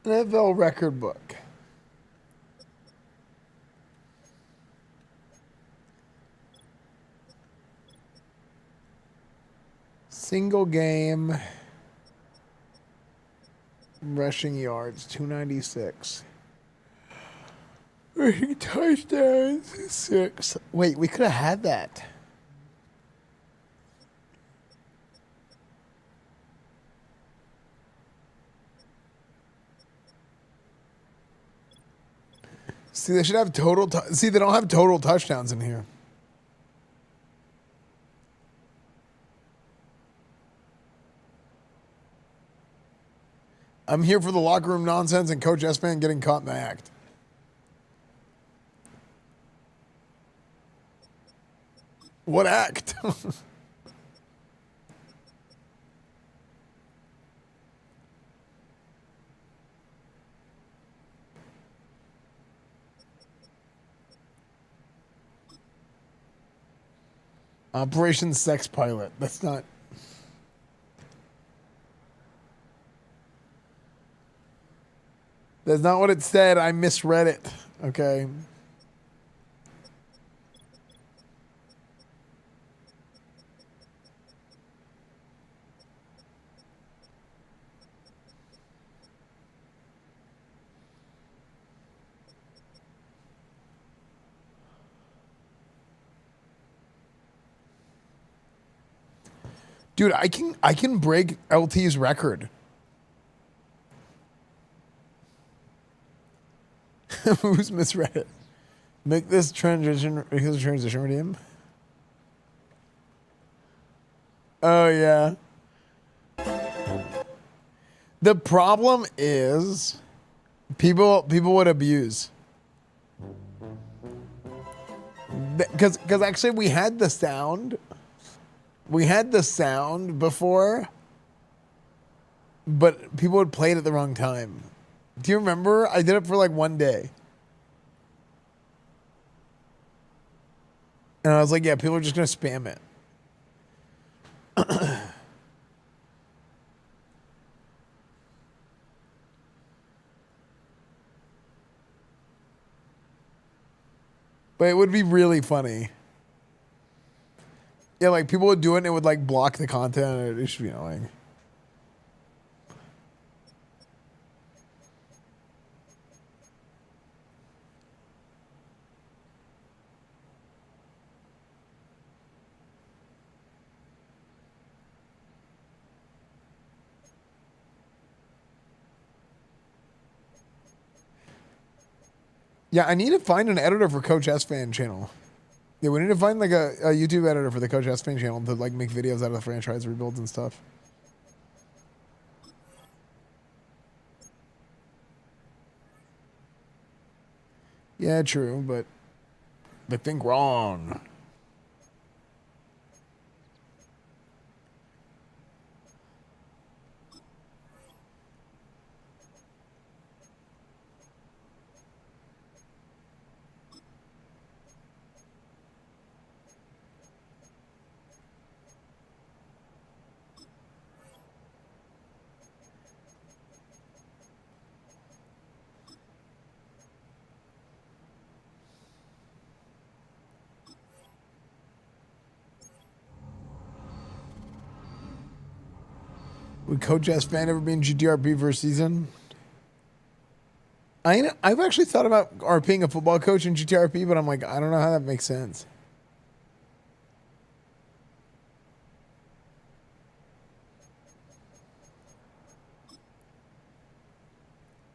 NFL record book. Single game rushing yards, 296. Rushing touchdowns, 6. Wait, we could have had that. See, they should have total. See, they don't have total touchdowns in here. I'm here for the locker room nonsense and Coach Esfand getting caught in the act. What act? Operation Sex Pilot. That's not. That's not what it said. I misread it. Okay. Dude, I can break LT's record. Who's misread it? Make this transition with him. Oh yeah. The problem is people would abuse. Because actually we had the sound. We had the sound before, but people would play it at the wrong time. Do you remember? I did it for like one day. And I was like, yeah, people are just going to spam it. But it would be really funny. Yeah, like people would do it and it would like block the content. It should be annoying. Yeah, I need to find an editor for Coach Esfand channel. Yeah, we need to find like a YouTube editor for the Coach Esfand channel to like make videos out of the franchise rebuilds and stuff. Yeah, true, but they think wrong. Would Coach Esfand ever be in GTRP for a season? I've actually thought about RPing a football coach in GTRP, but I'm like, I don't know how that makes sense.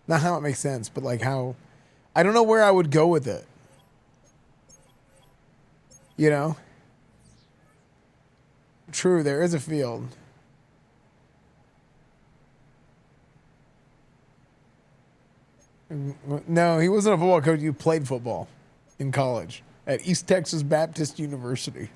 Not how it makes sense, but like how... I don't know where I would go with it. You know? True, there is a field. No, he wasn't a football coach. You played football in college at East Texas Baptist University.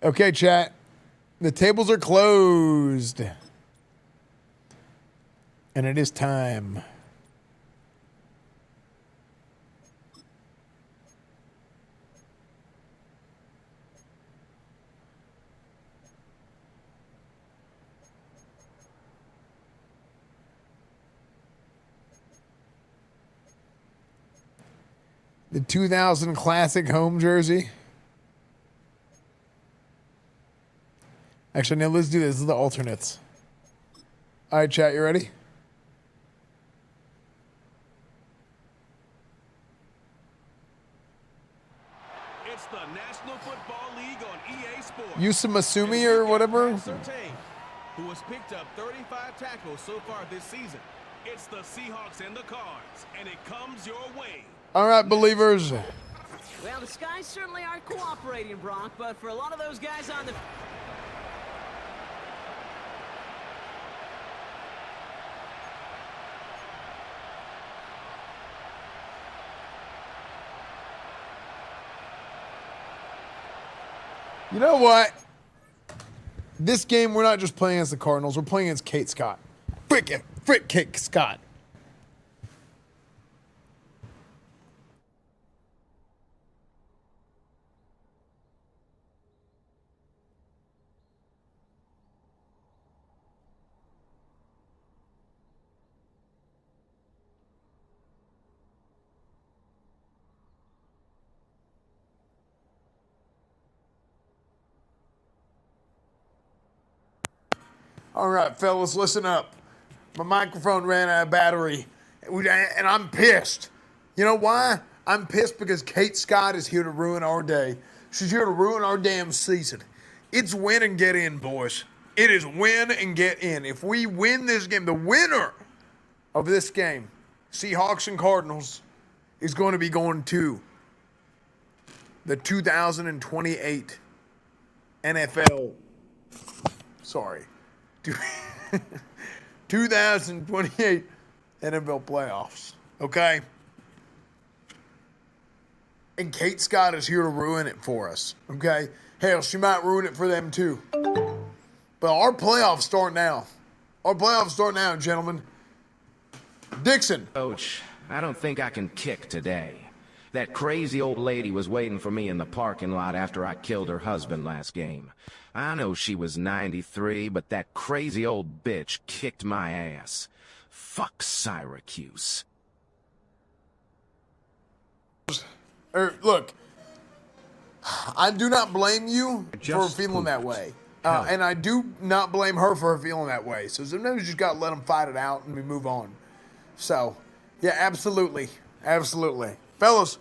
Okay, chat. The tables are closed. And it is time. The 2000 Classic home jersey. Actually, now let's do this. This is the alternates. All right, chat, you ready? It's the National Football League on EA Sports. Yusuf Masumi or whatever. Who has picked up 35 tackles so far this season. It's the Seahawks and the Cards, and it comes your way. All right, believers. Well, the skies certainly aren't cooperating, Brock, but for a lot of those guys on the... You know what? This game, we're not just playing against the Cardinals. We're playing against Kate Scott. Frick Kate Scott. All right, fellas, listen up. My microphone ran out of battery, and I'm pissed. You know why? I'm pissed because Kate Scott is here to ruin our day. She's here to ruin our damn season. It's win and get in, boys. It is win and get in. If we win this game, the winner of this game, Seahawks and Cardinals, is going to be going to the 2028 NFL. Sorry. 2028 NFL playoffs, okay? And Kate Scott is here to ruin it for us, okay? Hell, she might ruin it for them too. But our playoffs start now. Our playoffs start now, gentlemen. Dixon. Coach, I don't think I can kick today. That crazy old lady was waiting for me in the parking lot after I killed her husband last game. I know she was 93, but that crazy old bitch kicked my ass. Fuck Syracuse. Look, I do not blame you for feeling that way. And I do not blame her for feeling that way. So sometimes you just got to let them fight it out and we move on. So, yeah, absolutely. Absolutely. Fellas,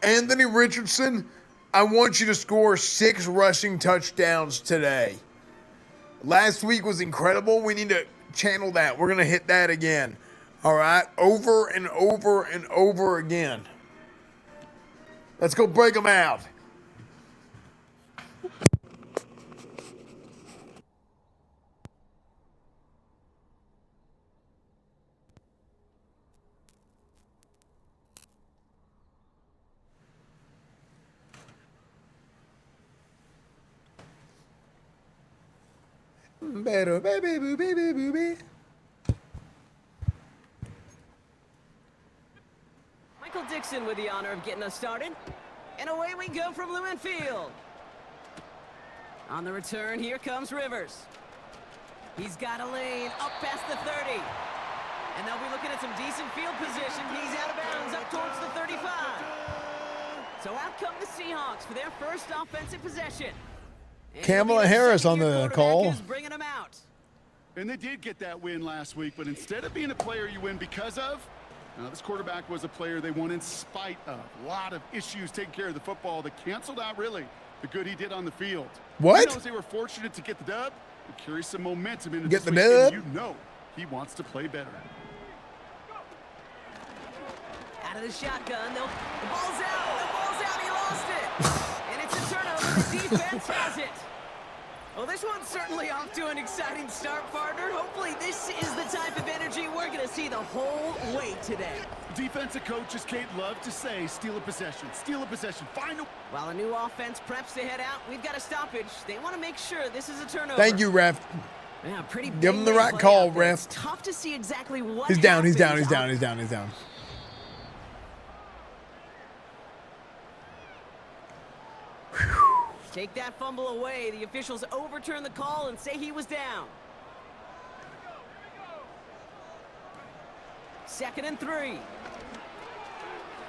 Anthony Richardson, I want you to score 6 rushing touchdowns today. Last week was incredible. We need to channel that. We're going to hit that again. All right? Over and over and over again. Let's go break them out. Better, baby, baby, baby. Michael Dixon with the honor of getting us started. And away we go from Lumen Field. On the return, here comes Rivers. He's got a lane up past the 30. And they'll be looking at some decent field position. He's out of bounds up towards the 35. So out come the Seahawks for their first offensive possession. Kamala Harris on the call. And they did get that win last week, but instead of being a player you win because of, this quarterback was a player they won in spite of. A lot of issues taking care of the football that canceled out, really, the good he did on the field. What? He knows they were fortunate to get the dub and carry some momentum into Get this the week, and dub? you know he wants to play better. Out of the shotgun, the ball's out, he lost it. And it's a turnover, the defense has it. Well, this one's certainly off to an exciting start, partner. Hopefully this is the type of energy we're going to see the whole way today. Defensive coach, as Kate loved to say, steal a possession, find a... While the new offense preps to head out, we've got a stoppage. They want to make sure this is a turnover. Thank you, ref. Yeah, pretty big Give him the play right call, out there. ref. It's tough to see exactly what He's down. He's down. happens He's down. out- He's down. He's down. Take that fumble away. The officials overturn the call and say he was down. 2nd and 3.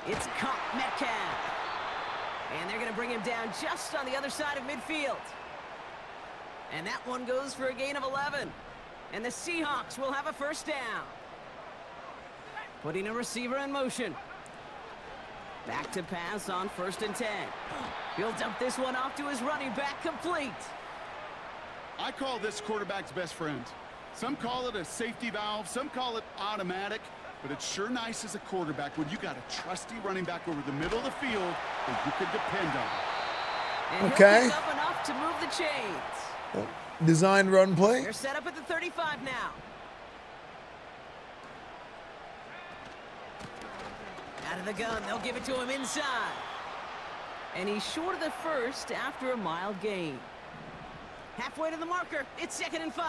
It's caught Metcalf. And they're going to bring him down just on the other side of midfield. And that one goes for a gain of 11. And the Seahawks will have a first down. Putting a receiver in motion. Back to pass on 1st and 10. He'll dump this one off to his running back, complete. I call this quarterback's best friend. Some call it a safety valve, some call it automatic, but it's sure nice as a quarterback when you got a trusty running back over the middle of the field that you can depend on. And Okay. he'll pick up enough to move the chains. Design run play. They're set up at the 35 now. Out of the gun, they'll give it to him inside. And he's short of the first after a mild gain. Halfway to the marker, it's 2nd and 5.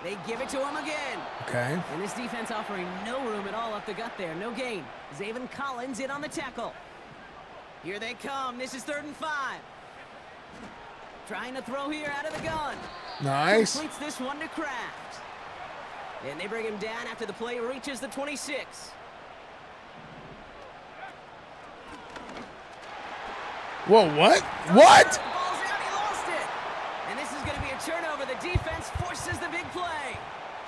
They give it to him again. Okay. And this defense offering no room at all up the gut there. No gain. Zaven Collins in on the tackle. Here they come. This is 3rd and 5. Trying to throw here out of the gun. Nice. Completes this one to Kraft. And they bring him down after the play reaches the 26. Whoa, what? What? Ball's out, he lost it. And this is going to be a turnover. The defense forces the big play.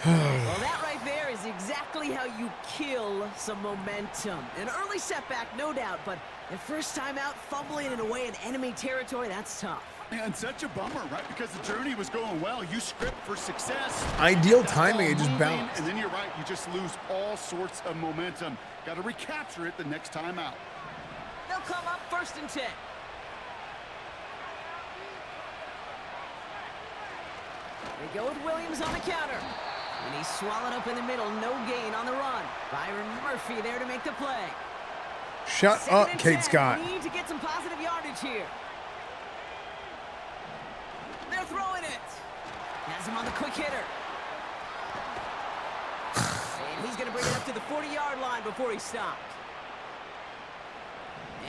Well, that right there is exactly how you kill some momentum. An early setback, no doubt, but the first time out, fumbling it away in enemy territory, that's tough. And such a bummer, right? Because the journey was going well. You script for success. Ideal That timing, ball it just moving, bounced. And then you're right, you just lose all sorts of momentum. Got to recapture it the next time out. They'll come up 1st and 10. They go with Williams on the counter. And he's swallowed up in the middle. No gain on the run. Byron Murphy there to make the play. Shut 2nd up, and Kate 10. Scott. Need to get some positive yardage here. They're throwing it. Has him on the quick hitter. And he's going to bring it up to the 40-yard line before he stopped.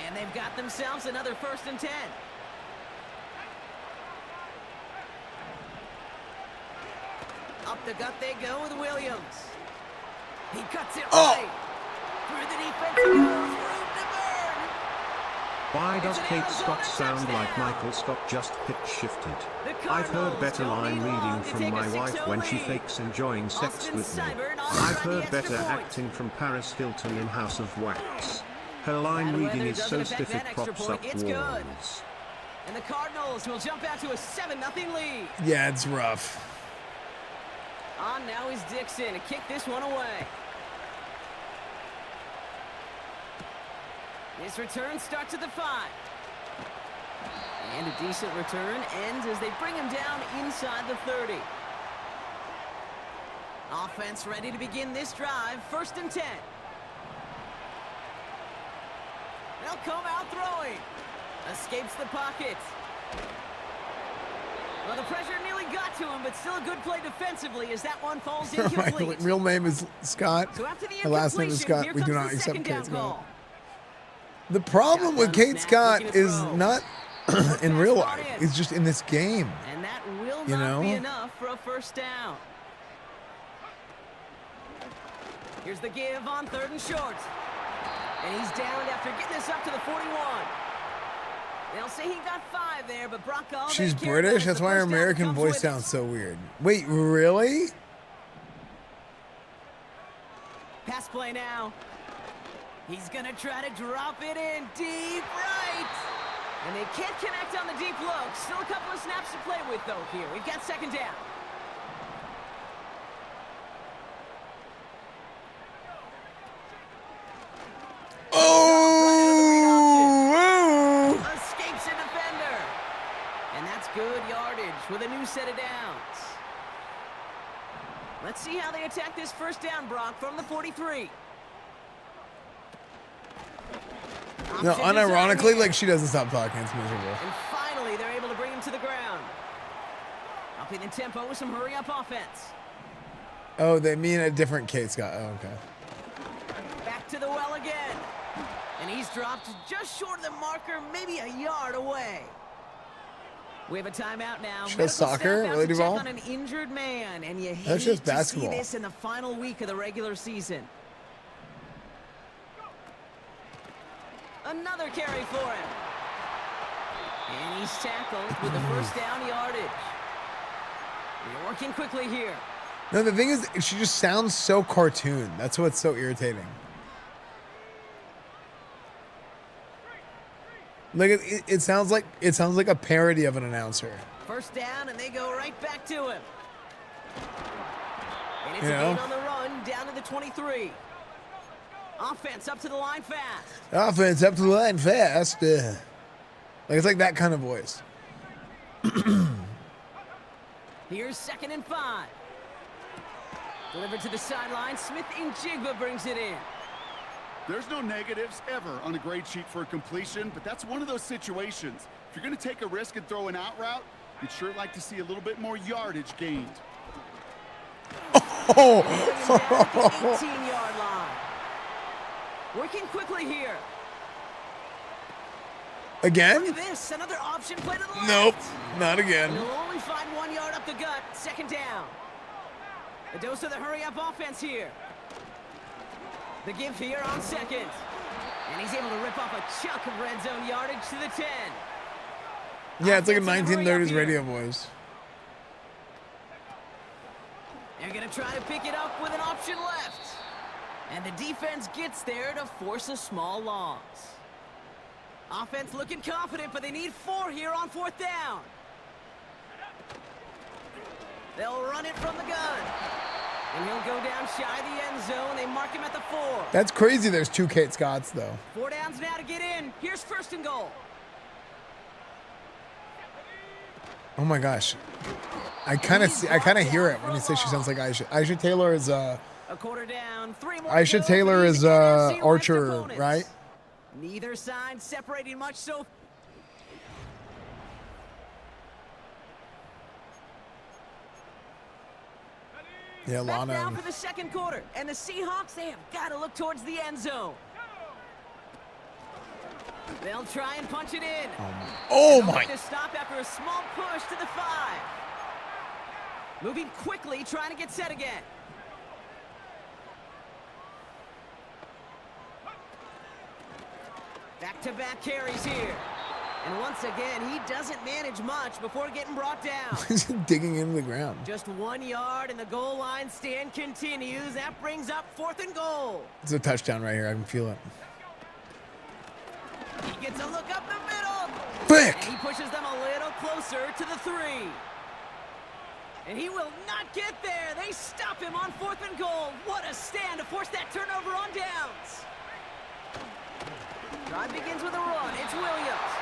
And they've got themselves another 1st and 10. Up the gut they go with Williams. He cuts it right. Through the defense he goes. Room to burn. Why does Kate Scott sound like Michael Scott just pitch shifted? I've heard better line reading from my wife when she fakes enjoying sex with me. I've heard better acting from Paris Hilton in House of Wax. Her line reading is so stiff it props up walls. And the Cardinals will jump out to a 7-0 lead. Yeah, it's rough. On now is Dixon to kick this one away. His return starts at the 5. And a decent return ends as they bring him down inside the 30. Offense ready to begin this drive. 1st and 10. They'll come out throwing. Escapes the pocket. Well, the pressure nearly got to him, but still a good play defensively as that one falls My incomplete. real name is Scott. So after the My last name is incompletion, Scott. here We do comes not the accept second Kate down Scott. call. The problem with Kate Scott is not in real life. It's just in this game. And that will You not be know? enough for a first down. Here's the give on 3rd and short. And he's downed after getting this up to the 41. They'll say he got 5 there, but Brock Allday She's carried British. it. That's The why her first down American comes voice with sounds so weird. Wait, really? pass play now. He's going to try to drop it in deep right. And they can't connect on the deep look. Still a couple of snaps to play with, though, here. We've got 2nd down. Oh! Escapes a defender. And that's good yardage with a new set of downs. Let's see how they attack this first down, Brock, from the 43. No, unironically, like, she doesn't stop talking. It's miserable. And finally, they're able to bring him falling to the ground. Upping the tempo with some hurry-up offense. Oh, they mean a different Kate Scott. Oh, okay. Back to the well again. And he's dropped just short of the marker, maybe a yard away. We have a timeout now. Just soccer? Really, Duval? On an injured man, and you That's hate just basketball. to see this in the final week of the regular season. Another carry for him. And he's tackled with the first down yardage. We're working quickly here. No, the thing is, she just sounds so cartoon. That's what's so irritating. Like it sounds like a parody of an announcer. First down, and they go right back to him. And it's You a know? gain on the run, down to the 23. Offense up to the line fast. Offense up to the line fast. Like it's like that kind of voice. Here's 2nd and 5. Delivered to the sideline. Smith and Jigba brings it in. There's no negatives ever on a grade sheet for a completion, but that's one of those situations. If you're going to take a risk and throw an out route, you'd sure like to see a little bit more yardage gained. Oh! 18-yard line. Working quickly here. Again? Look at this. Another option play to the left. Nope, not again. And he'll only find 1 yard up the gut. 2nd down. A dose of the hurry-up offense here. The give here on 2nd. And he's able to rip off a chunk of red zone yardage to the 10. Yeah, it's like a Offense in a 1930s hurry-up radio here. voice. They're going to try to pick it up with an option left. And the defense gets there to force a small loss. Offense looking confident, but they need 4 here on 4th down. They'll run it from the gun. And he'll go down shy of the end zone. They mark him at the 4. That's crazy. There's 2 Kate Scotts though. 4 downs now to get in. Here's 1st and goal. Oh my gosh. I kind of hear it when you say she sounds like Aisha. Aisha Taylor is A quarter down, 3 more. Aisha kills, Taylor and is these NFC West Archer, opponents. right? Neither side separating much so. Yeah, Back Lana. now for the 2nd quarter, and the Seahawks, they have got to look towards the end zone. They'll try and punch it in. Oh And they'll my. make the stop after a small push to the 5. Moving quickly, trying to get set again. Back-to-back carries here. And once again, he doesn't manage much before getting brought down. He's digging into the ground. Just 1 yard, and the goal line stand continues. That brings up 4th and goal. It's a touchdown right here. I can feel it. He gets a look up the middle. Quick! And he pushes them a little closer to the 3. And he will not get there. They stop him on 4th and goal. What a stand to force that turnover on downs. Drive begins with a run. It's Williams.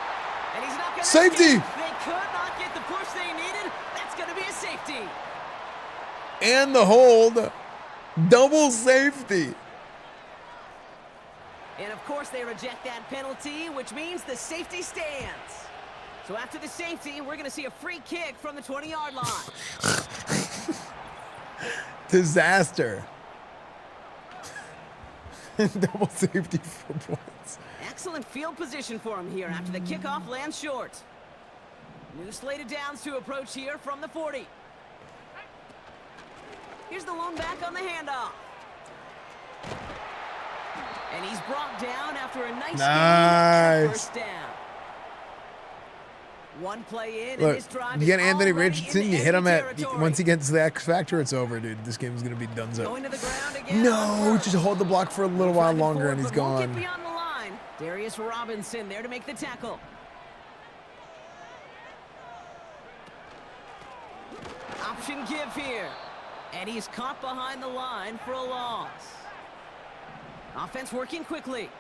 And he's not going to Safety! They could not get the push they needed. That's going to be a safety. And the hold. Double safety. And of course they reject that penalty, which means the safety stands. So after the safety, we're going to see a free kick from the 20-yard line. Disaster. Double safety for points. Excellent field position for him here after the kickoff lands short. New slated downs to approach here from the 40. Here's the lone back on the handoff. And he's brought down after a nice gain. First down. One play in, Look, and this drive you get is Anthony already Richardson, into you hit him enemy at territory. once he gets to the X Factor, it's over, dude. This game's gonna be done. Going to the ground again. No, just hold the block for a little while Driving longer, forward, and he's but won't get gone. beyond the line. Darius Robinson there to make the tackle. Option give here. And he's caught behind the line for a loss. Offense working quickly.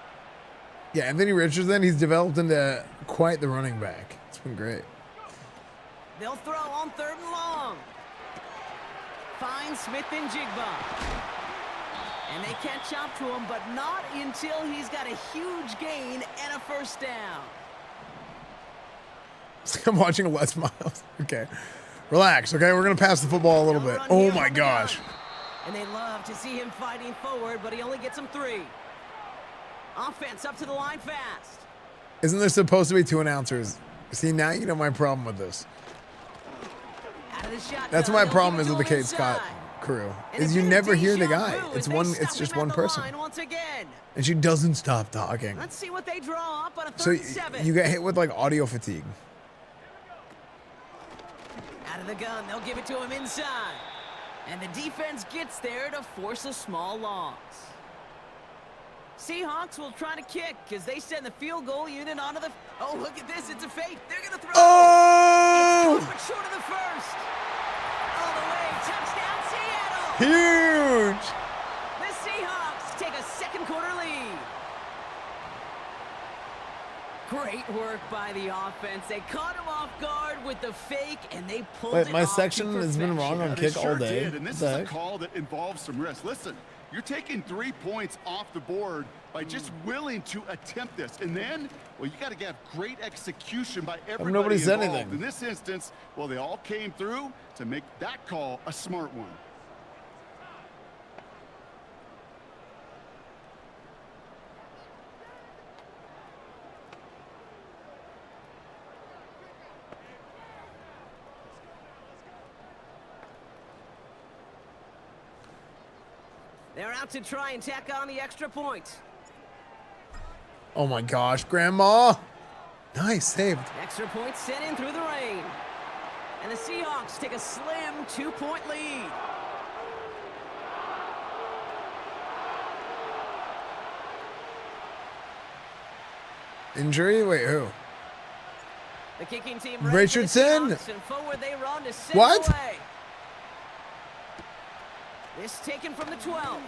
Yeah, Anthony Richardson, he's developed into quite the running back. It's been great. They'll throw on 3rd and long. Finds Smith and Jigba. And they catch up to him, but not until he's got a huge gain and a first down. It's like I'm watching a Les Miles. Okay. Relax, okay? We're going to pass the football a little bit. Oh, my gosh. And they love to see him fighting forward, but he only gets them 3. Offense up to the line fast. Isn't there supposed to be 2 announcers? See, now you know my problem with this. Out of the shotgun, That's what my they'll problem give is it with the to him Kate Scott inside. crew. And Is it's you been a never hear the deja guy. vu It's as they one. stop It's just him at one the person, line once again. and she doesn't stop talking. Let's see what they draw up on a So 3rd and 7. you get hit with like audio fatigue. Out of the gun, they'll give it to him inside. And the defense gets there to force a small loss. Seahawks will try to kick as they send the field goal unit onto the... Oh, look at this. It's a fake. They're going to throw. Oh! It's caught, but short of the first. All the way. Touchdown, Seattle. Huge. The Seahawks take a second quarter lead. Great work by the offense. They caught him off guard with the fake, and they pulled Wait, it my off section to has been wrong on They kick all sure day. did, and this is What the a heck? call that involves some risk. Listen, you're taking 3 points off the board by just willing to attempt this. And then, well, you got to have great execution by everybody nobody said involved. anything. In this instance, well, they all came through to make that call a smart one. They're out to try and tack on the extra point. Oh my gosh, Grandma! Nice, saved. Extra point sent in through the rain. And the Seahawks take a slim 2-point lead. Injury? Wait, who? The kicking team Richardson? and forward they run to send What? it away. This taken from the 12.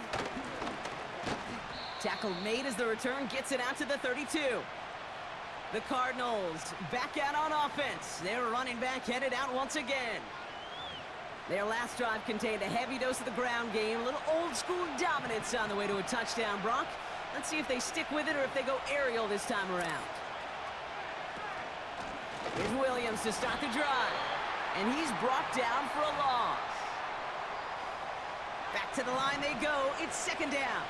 Tackle made as the return gets it out to the 32. The Cardinals back out on offense. Their running back headed out once again. Their last drive contained a heavy dose of the ground game, a little old school dominance on the way to a touchdown, Brock. Let's see if they stick with it or if they go aerial this time around. Here's Williams to start the drive. And he's brought down for a loss. Back to the line they go. It's second down.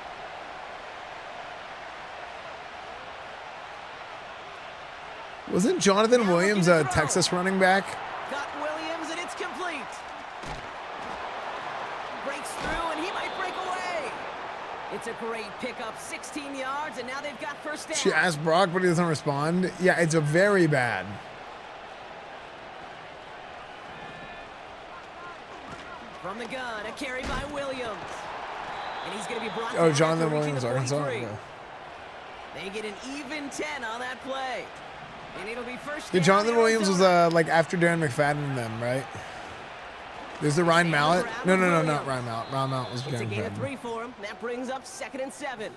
Wasn't Jonathan Williams a Texas running back? Got Williams, and it's complete. Breaks through, and he might break away. It's a great pickup, 16 yards, and now they've got first down. She asked Brock, but he doesn't respond. Yeah, it's a very bad. From the gun, a carry by Williams. And he's going to be brought Oh, down Jonathan after reaching Williams, the Arkansas. 43. Okay. They get an even 10 on that play. And it'll be first Yeah, down. Jonathan Williams was like after Darren McFadden and them, right? There's the Ryan Mallett. No, not Ryan Mallett. Ryan Mallett was It's a Darren gain of McFadden. 3 for him. That brings up 2nd and 7.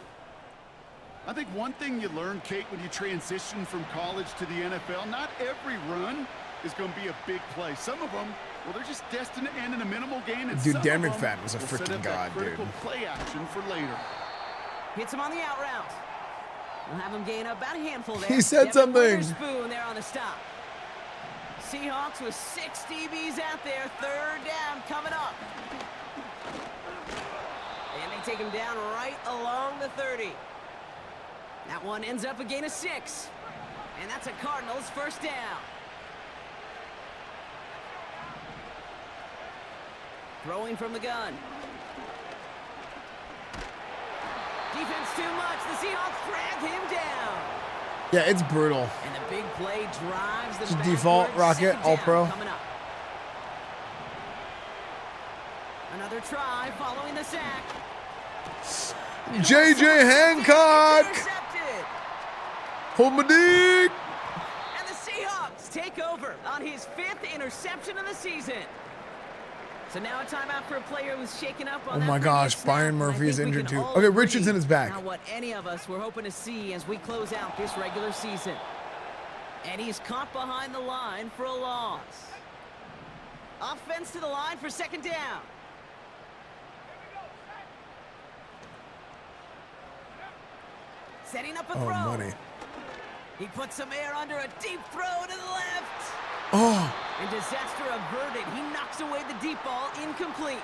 I think one thing you learn, Kate, when you transition from college to the NFL, not every run is going to be a big play. Some of them, well, they're just destined to end in a minimal gain. And Dude, some Darren of them McFadden was a will set freaking up that god, critical dude. play action for later. Hits him on the out route. We'll have him gain about a handful there. He said Devin something. Witherspoon there on the stop. Seahawks with 6 DBs out there. 3rd down coming up. And they take him down right along the 30. That one ends up a gain of 6. And that's a Cardinals first down. Throwing from the gun. Defense too much. The Seahawks drag him down. Yeah, it's brutal. And the big play drives them Just default backwards. rocket, Second all down pro. coming up. Another try following the sack. JJ Hancock! Intercepted. Hold my dick! And the Seahawks take over on his 5th interception of the season. So now a timeout for a player who's shaken up on Oh that my previous gosh, snap, Byron and I Murphy is think we injured can too. all Okay, agree Richardson is back. Not what any of us were hoping to see as we close out this regular season. And he's caught behind the line for a loss. Offense to the line for 2nd down. Setting up a Oh, throw. money. He puts some air under a deep throw to the left. Oh. And disaster averted. He knocks away the deep ball, incomplete.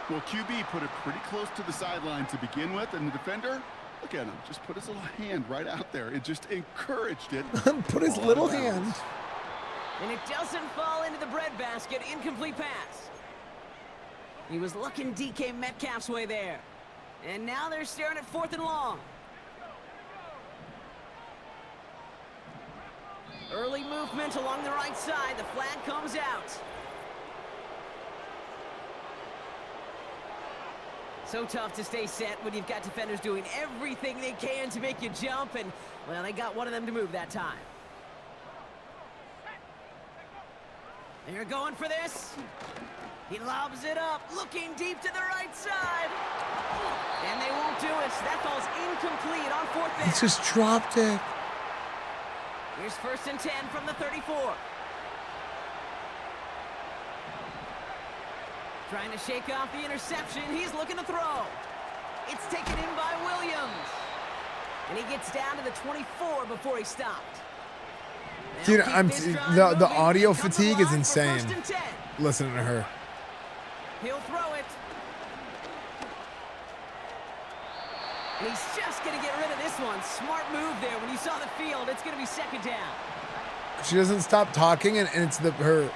Well, QB put it pretty close to the sideline to begin with, and the defender, look at him, just put his little hand right out there. It just encouraged it. Put his little hand. And it doesn't fall into the breadbasket. Incomplete pass. He was looking DK Metcalf's way there. And now they're staring at 4th and long. Early movement along the right side. The flag comes out. So tough to stay set when you've got defenders doing everything they can to make you jump, and, well, they got one of them to move that time. They're going for this. He lobs it up, looking deep to the right side. And they won't do it. That ball's incomplete on 4th down. It's just dropped it. Here's 1st and 10 from the 34. Trying to shake off the interception. He's looking to throw. It's taken in by Williams. And he gets down to the 24 before he stopped. Dude, the audio fatigue is insane. Listening to her. He'll throw it. And he's just going to get rid of this one. Smart move there when you saw the field. It's going to be 2nd down. She doesn't stop talking, and it's her.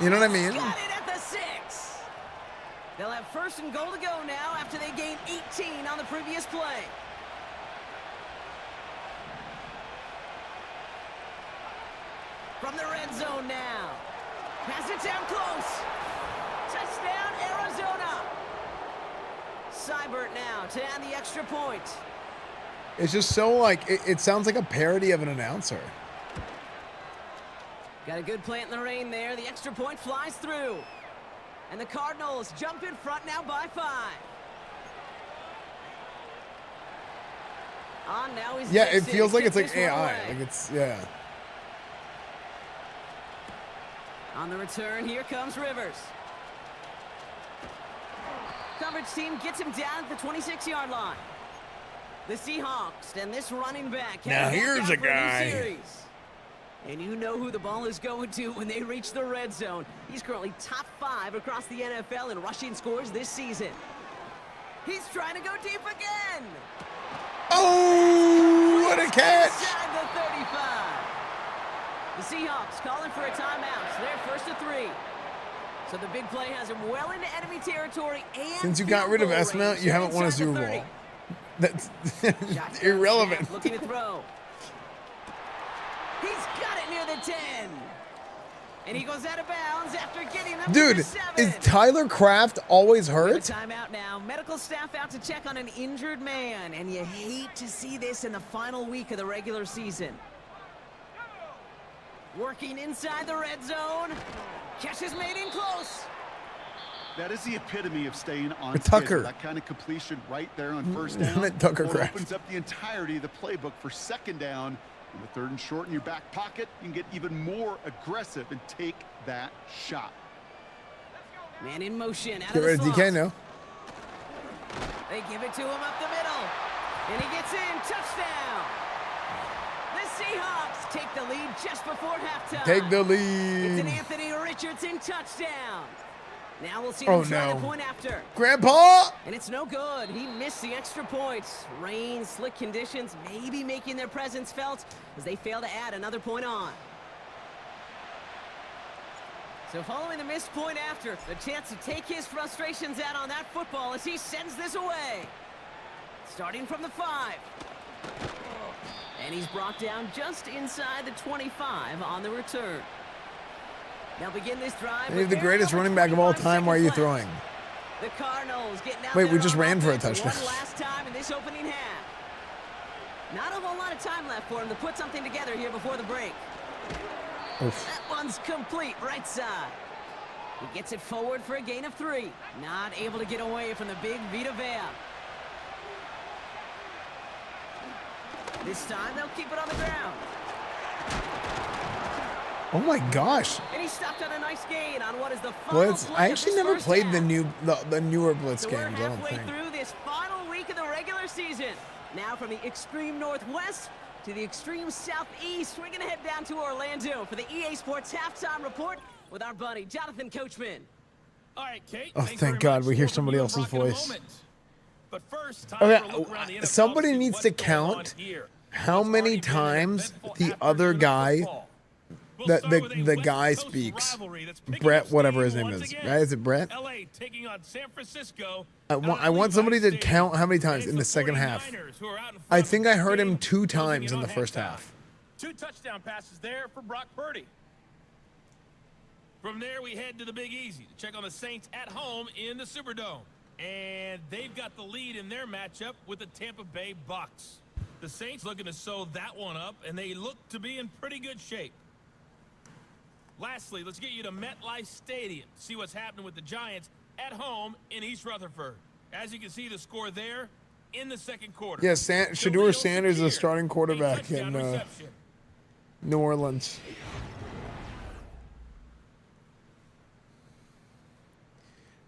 You know what I mean? Got it at the 6. They'll have 1st and goal to go now after they gained 18 on the previous play. From the red zone now. Pass it down close. Touchdown, Arizona. Seibert now to add the extra point. It's just so like, it sounds like a parody of an announcer. Got a good plant in the rain there. The extra point flies through. And the Cardinals jump in front now by 5. On now he's Yeah, it feels like it's like AI. Like it's, yeah. On the return, here comes Rivers. Coverage team gets him down at the 26-yard line. The Seahawks and this running back. Now here's a guy. And you know who the ball is going to when they reach the red zone. He's currently top 5 across the NFL in rushing scores this season. He's trying to go deep again. Oh, what a catch. Inside the 35. The Seahawks calling for a timeout. So they're 1st and 3. So the big play has him well into enemy territory. And since you got rid of Esfand, you haven't won a Super Bowl. That's irrelevant. Looking to throw. He's got it near the 10. And he goes out of bounds after getting up Dude, to the 7. is Tyler Kraft always hurt? Timeout now. Medical staff out to check on an injured man. And you hate to see this in the final week of the regular season. Working inside the red zone. Catch is made in close. That is the epitome of staying on Tucker. schedule. That kind of completion right there on 1st down. Tucker Well, Kraft. opens up the entirety of the playbook for 2nd down. In the 3rd and short in your back pocket, you can get even more aggressive and take that shot. Man in motion. Out Get of the rid of slot. DK now. They give it to him up the middle. And he gets in. Touchdown. The Seahawks take the lead just before halftime. Take the It's an lead. Anthony Richardson touchdown. Now we'll see Oh, them try no. the point after. Grandpa! And it's no good. He missed the extra points. Rain, slick conditions, maybe making their presence felt as they fail to add another point on. So following the missed point after, the chance to take his frustrations out on that football as he sends this away. Starting from the 5. And he's brought down just inside the 25 on the return. They'll begin this drive. You're the greatest running back of all time. Why are you throwing? The Cardinals getting out Wait, there we just on ran for a offense touchdown. one last time in this opening half. Not a whole lot of time left for him to put something together here before the break. Oof. That one's complete, right side. He gets it forward for a gain of 3. Not able to get away from the big Vita Vea. This time they'll keep it on the ground. Oh my gosh. And he stopped on a nice gain on what is the final Blitz. play I of actually this never first played half. the newer Blitz So we're games, I don't halfway think. through the season. Now from the extreme northwest to the extreme southeast, we're going to head down to Orlando for the EA Sports Halftime Report with our buddy, Jonathan Coachman. All right, Kate. Oh, thank God we hear somebody else's voice. But first, Okay, somebody needs to count how many times the other guy, the guy speaks. Brett, whatever his name is. Right? Is it Brett? LA taking on San Francisco. I want somebody to count how many times in the second half. I think I heard him 2 times in the first half. 2 touchdown passes there for Brock Purdy. From there, we head to the Big Easy to check on the Saints at home in the Superdome. And they've got the lead in their matchup with the Tampa Bay Bucks. The Saints looking to sew that one up, and they look to be in pretty good shape. Lastly, let's get you to MetLife Stadium to see what's happening with the Giants at home in East Rutherford. As you can see, the score there in the second quarter. Yeah, Shedeur Sanders is the starting quarterback in New Orleans.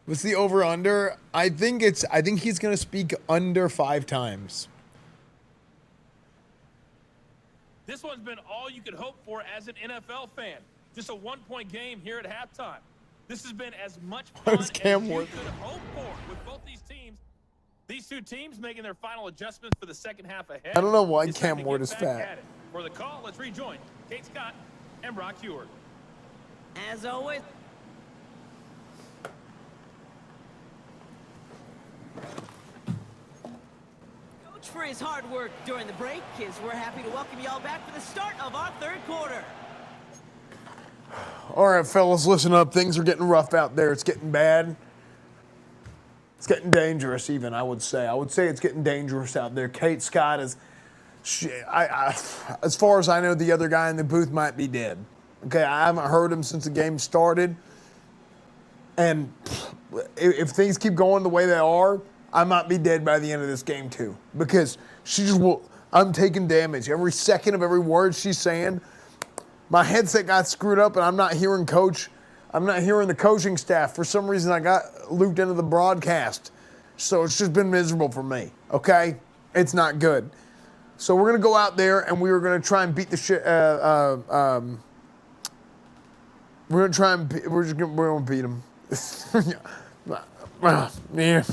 What's the over/under? I think he's going to speak under 5 times. This one's been all you could hope for as an NFL fan. Just a 1-point game here at halftime. This has been as much fun as you could hope for with both these teams. These 2 teams making their final adjustments for the second half ahead. I don't know why Cam Ward is fat. For the call, let's rejoin Kate Scott and Brock Heward. As always. For his hard work during the break, we're happy to welcome y'all back for the start of our third quarter. All right, fellas, listen up. Things are getting rough out there. It's getting bad. It's getting dangerous, even, I would say. I would say it's getting dangerous out there. Kate Scott is, as far as I know, the other guy in the booth might be dead. Okay, I haven't heard him since the game started. And if things keep going the way they are, I might be dead by the end of this game too, because she just will. I'm taking damage every second of every word she's saying. My headset got screwed up, and I'm not hearing coach. I'm not hearing the coaching staff. For some reason, I got looped into the broadcast, so it's just been miserable for me. Okay, it's not good. So we're gonna go out there, and we're gonna try and beat the shit. We're gonna try and we're gonna beat them. Yeah.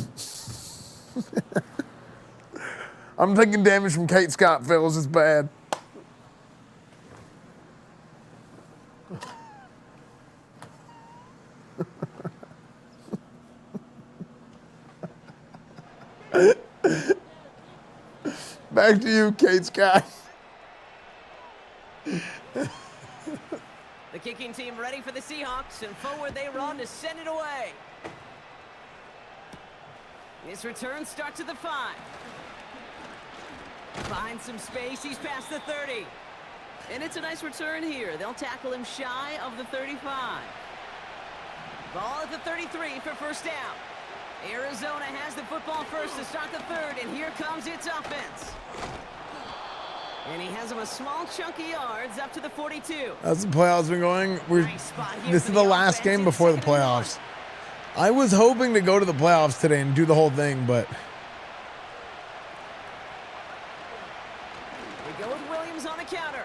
I'm taking damage from Kate Scott, fellas. It's bad. Back to you, Kate Scott. The kicking team ready for the Seahawks, and forward they run to send it away. This return starts at the 5. Finds some space, he's past the 30. And it's a nice return here. They'll tackle him shy of the 35. Ball at the 33 for first down. Arizona has the football first to start the third, and here comes its offense. And he has him a small chunk of yards up to the 42. How's the playoffs been going? This is the last game before the playoffs. I was hoping to go to the playoffs today and do the whole thing, but we go with Williams on the counter.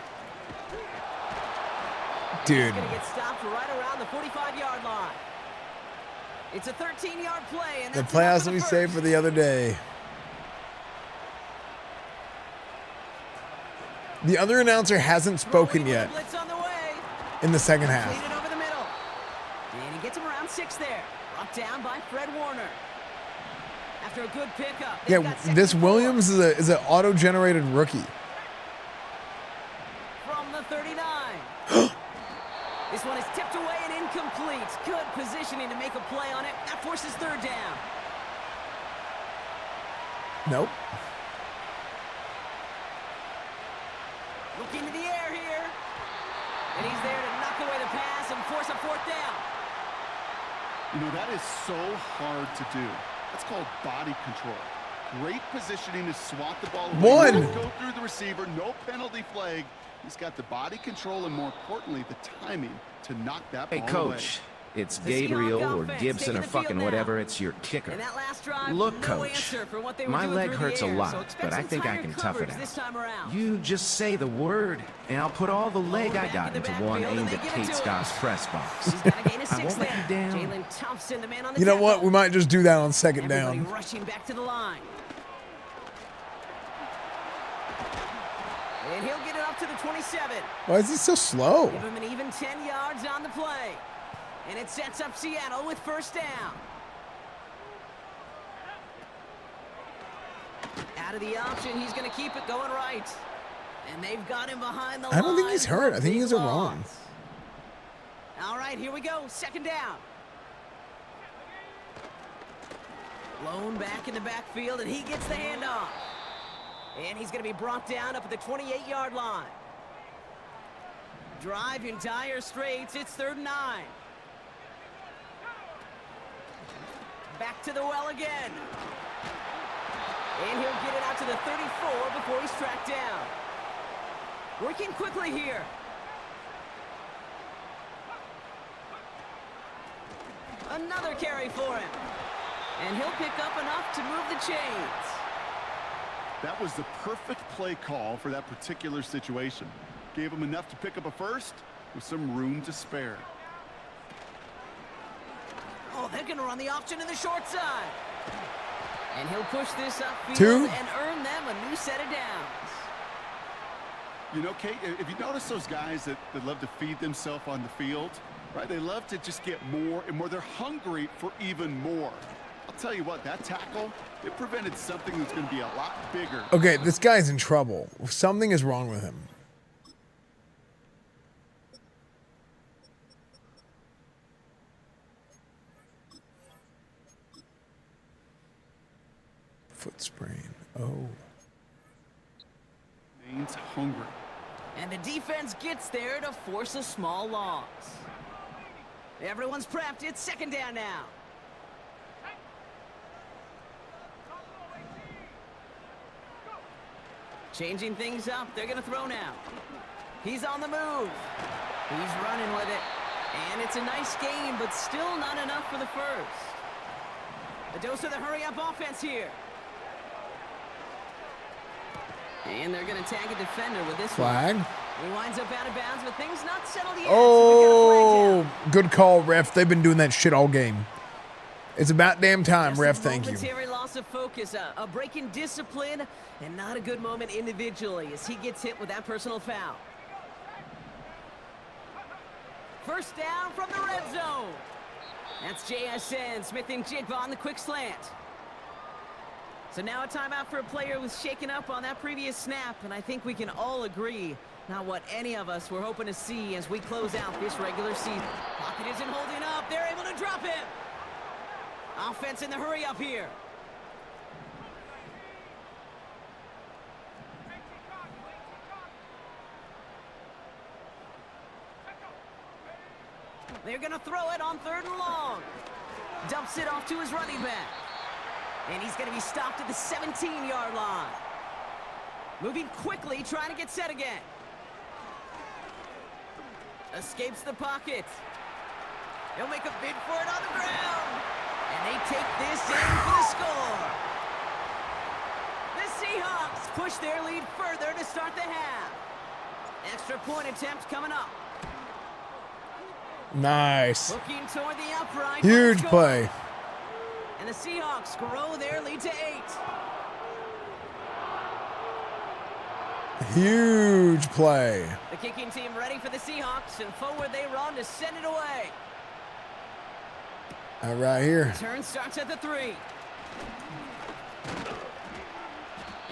Dude. He's going to get stopped right around the 45-yard line. It's a 13-yard play, and the playoffs will be saved for the other day. The other announcer hasn't spoken yet in the second half. Over the middle. And he gets him around 6 there. Brought down by Fred Warner. After a good pickup. Yeah, this Williams is an auto-generated rookie. From the 39. This one is tipped away and incomplete. Good positioning to make a play on it. That forces third down. Nope. Looking to the air here. And he's there to knock away the pass and force a fourth down. You know, that is so hard to do. That's called body control. Great positioning to swat the ball away. Go through the receiver, no penalty flag. He's got the body control and, more importantly, the timing to knock that ball away. Hey, Coach, It's The Gabriel Seahawks or offense Gibson taking or the fucking field now. whatever, it's your kicker. And that last drive, Look, no Coach, answer for what they were my doing leg through hurts the a air, lot, so expect but I some think I tighter can tough it coverage this out. time around. You just say the word, and I'll put all the leg I got into one aimed at Kate Scott's press box. I won't let you down. Jalen Thompson, the man on the You know tackle. what? We might just do that on second Everybody down. rushing back to the line. And he'll get it up to the 27. Why is he so slow? Give him an even 10 yards on the play. And it sets up Seattle with first down. Out of the option, he's going to keep it going right. And they've got him behind the line. I don't think he's hurt. I think he's wrong. All right, here we go. Second down. Blown back in the backfield, and he gets the handoff. And he's going to be brought down up at the 28-yard line. Drive in dire straits. It's 3rd and 9. Back to the well again. And he'll get it out to the 34 before he's tracked down. Working quickly here. Another carry for him. And he'll pick up enough to move the chains. That was the perfect play call for that particular situation. Gave him enough to pick up a first with some room to spare. Oh, they're going to run the option in the short side. And he'll push this upfield 2. and earn them a new set of downs. You know, Kate, if you notice those guys that love to feed themselves on the field, right? They love to just get more and more. They're hungry for even more. I'll tell you what, that tackle, it prevented something that's going to be a lot bigger. Okay, this guy's in trouble. Something is wrong with him. Foot sprain. Oh. Remains hungry. And the defense gets there to force a small loss. Everyone's prepped. It's second down now. Changing things up. They're going to throw now. He's on the move. He's running with it. And it's a nice game, but still not enough for the first. A dose of the hurry-up offense here. And they're going to tag a defender with this Flag. one. He winds up out of bounds, but things not settled yet. Oh, good call, ref. They've been doing that shit all game. It's about damn time, ref. Thank you. Momentary loss of focus, a break in discipline, and not a good moment individually as he gets hit with that personal foul. First down from the red zone. That's JSN, Smith and Jigba on the quick slant. So now a timeout for a player who's shaken up on that previous snap, and I think we can all agree not what any of us were hoping to see as we close out this regular season. Pocket isn't holding up. They're able to drop him. Offense in the hurry up here. They're going to throw it on 3rd and long. Dumps it off to his running back. And he's going to be stopped at the 17-yard line. Moving quickly, trying to get set again. Escapes the pocket. He'll make a bid for it on the ground. And they take this in for the score. The Seahawks push their lead further to start the half. Extra point attempt coming up. Nice. Looking toward the upright. Huge play. And the Seahawks grow their lead to 8. Huge play. The kicking team ready for the Seahawks, and forward they run to send it away. Right here. Turn starts at the 3.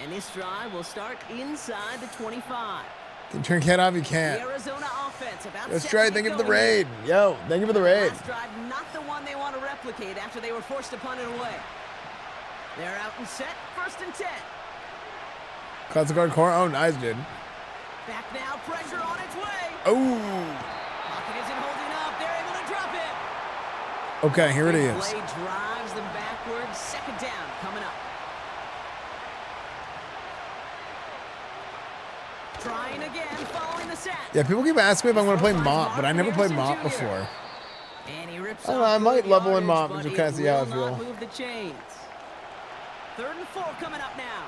And this drive will start inside the 25. Can turn cat off, you The can't. Arizona offense about Let's set try. to Thank you get for the going raid. Yo, thank you for the raid. Last drive, not the one they want to replicate after they were forced to punt it away. They're out and set, 1st and 10. Classic hardcore. Oh, nice, dude. Back now, pressure on its way. Oh. Pocket isn't holding up. They're able to drop it. Okay, here it is. Play drives them backwards. Second down coming up. Trying again, following the set. Yeah, people keep asking me if I'm going to play Mop, but I never played Mop before. And he Rips I don't know, off I might good level him yardage, up and but just kind of see how I will not feel. move the chains. 3rd and 4 coming up now.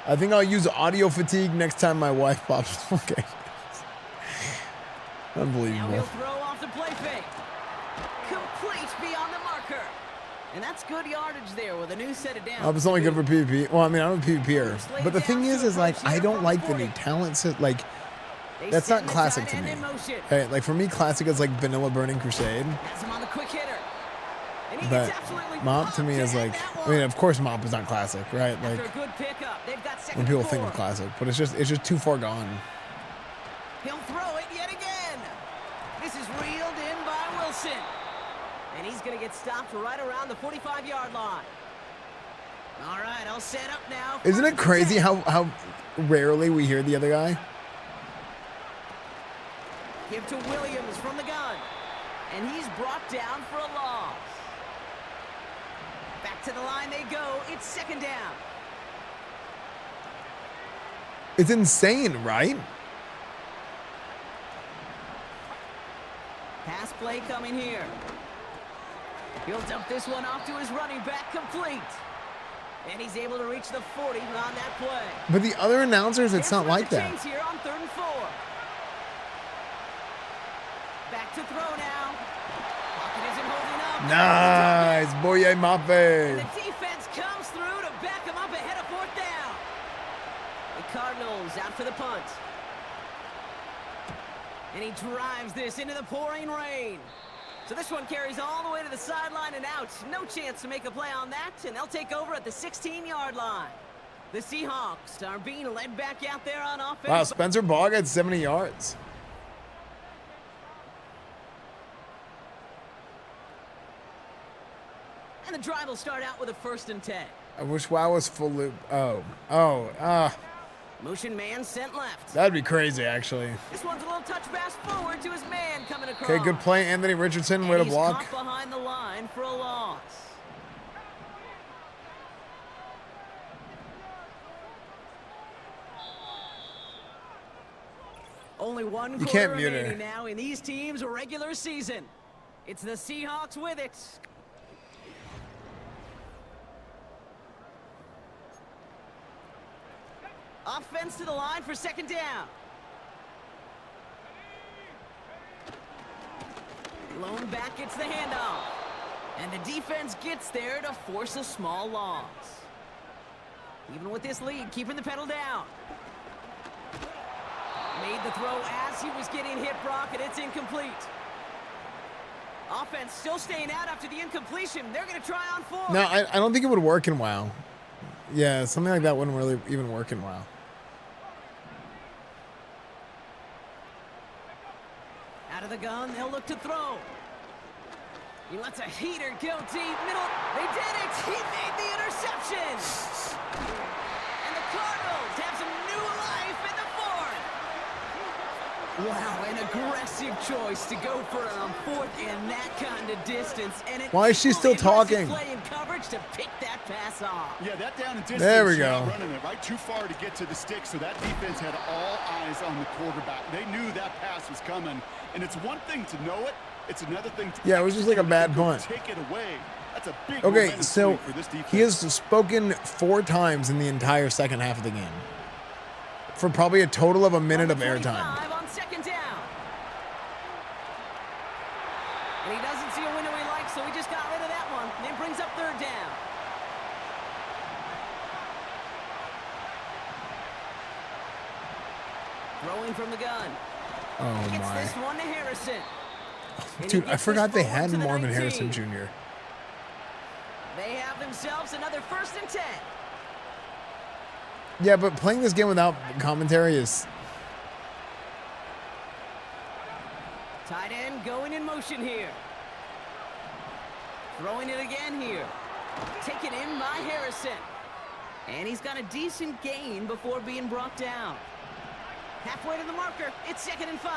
I think I'll use audio fatigue next time my wife pops. Okay. Now Unbelievable. he'll throw off the play fake. Complete beyond the marker. And that's good yardage there with a new set of downs. Oh, it's only good for PvP. Well, I mean, I'm a PvPer. But the thing is like, I don't like the new talent like, that's not classic to me. Hey, like for me, classic is like Vanilla Burning Crusade. Has him on the quick hitter. And he But gets absolutely Mop to me is like, I mean, of course Mop is not classic, right? Like, after a good pickup. They've got second when people and think 4. of classic, but it's just too far gone. He'll throw it yet again. This is reeled in by Wilson. And he's going to get stopped right around the 45-yard line. All right, I'll set up now. Isn't it crazy how rarely we hear the other guy? Give to Williams from the gun. And he's brought down for a loss. Back to the line they go. It's 2nd down. It's insane, right? Pass play coming here. He'll dump this one off to his running back, complete. And he's able to reach the 40 on that play. But the other announcers, it's not like that. Chains here on 3rd and 4. Back to throw now. Pocket isn't holding up. Nice, boy, And Mape. the defense comes through to back him up ahead of 4th down. The Cardinals out for the punt. And he drives this into the pouring rain. So this one carries all the way to the sideline and out. No chance to make a play on that, and they'll take over at the 16-yard line. The Seahawks are being led back out there on offense. Wow, Spencer Bog had 70 yards. And the drive will start out with a 1st and 10. I wish WoW was full loop. Motion man sent left. That'd be crazy, actually. This one's a little touch pass forward to his man coming across. Okay, good play, Anthony Richardson. Way to block. He's caught behind the line for a loss. Only one You quarter can't mute her. remaining now in these teams' regular season. It's the Seahawks with it. Offense to the line for 2nd down. Lone back gets the handoff. And the defense gets there to force a small loss. Even with this lead, keeping the pedal down. Made the throw as he was getting hit, Brock, and it's incomplete. Offense still staying out after the incompletion. They're going to try on 4. No, I don't think it would work in WoW. Yeah, something like that wouldn't really even work in WoW. Out of the gun, they'll look to throw. He lets a heater go deep middle. They did it! He made the interception! And the Cardinals have some new life in the 4th. Wow, an aggressive choice to go for it on 4th and that kind of distance. And Why is she still talking? Play in coverage to pick that pass off. Yeah, that down and distance. There we you're not go. running it right too far to get to the stick, so that defense had all eyes on the quarterback. They knew that pass was coming, and it's one thing to know it. It's another thing to Yeah, it was just like a bad punt. take it away. That's a big Okay, momentum so swing for this defense. he has spoken 4 times in the entire second half of the game. For probably a total of a minute of airtime. On 2nd down. And he doesn't see a window he likes, so he just got rid of that one. Then brings up 3rd down. Throwing from the gun. Oh Gets my. this one to Harrison. And Dude, he I gets forgot this they forward had to the Marvin 19. Harrison Jr. They have themselves another 1st and 10. Yeah, but playing this game without commentary is... Tight end going in motion here. Throwing it again here. Taken in by Harrison. And he's got a decent gain before being brought down. Halfway to the marker. It's 2nd and 5.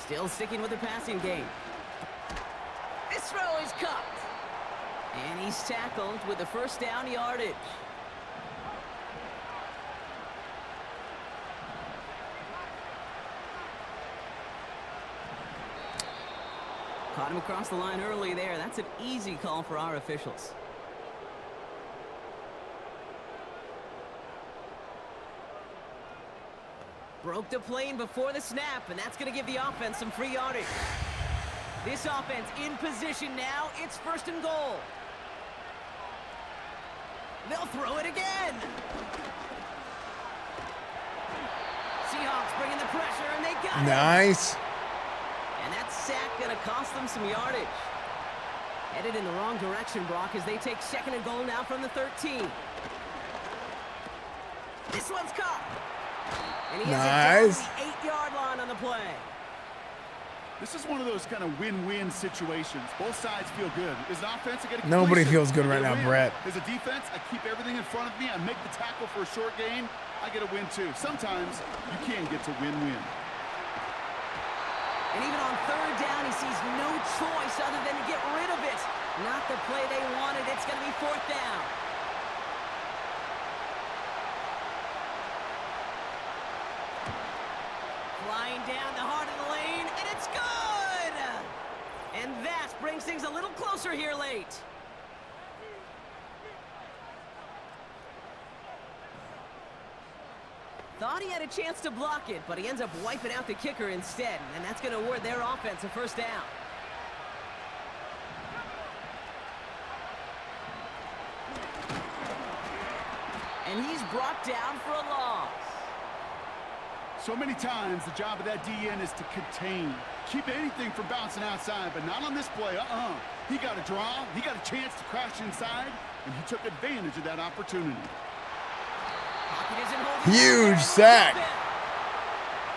Still sticking with the passing game. This throw is cut. And he's tackled with the 1st down yardage. Caught him across the line early there. That's an easy call for our officials. Broke the plane before the snap, and that's going to give the offense some free yardage. This offense in position now. It's 1st and goal. They'll throw it again. Seahawks bringing the pressure, and they got it. Nice. And that sack going to cost them some yardage. Headed in the wrong direction, Brock, as they take 2nd and goal now from the 13. This one's caught. And he has it down the 8-yard line on the play. This is one of those kind of win-win situations. Both sides feel good. As an offense, I get a Nobody feels good right now, Brett. As a defense, I keep everything in front of me. I make the tackle for a short gain. I get a win too. Sometimes you can get to win-win. And even on 3rd down, he sees no choice other than to get rid of it. Not the play they wanted. It's going to be 4th down. Flying down the heart of the lane, and it's good! And that brings things a little closer here late. Thought he had a chance to block it, but he ends up wiping out the kicker instead, and that's going to award their offense a 1st down. And he's brought down for a loss. So many times, the job of that DN is to contain. Keep anything from bouncing outside, but not on this play. He got a draw, he got a chance to crash inside, and he took advantage of that opportunity. Huge sack.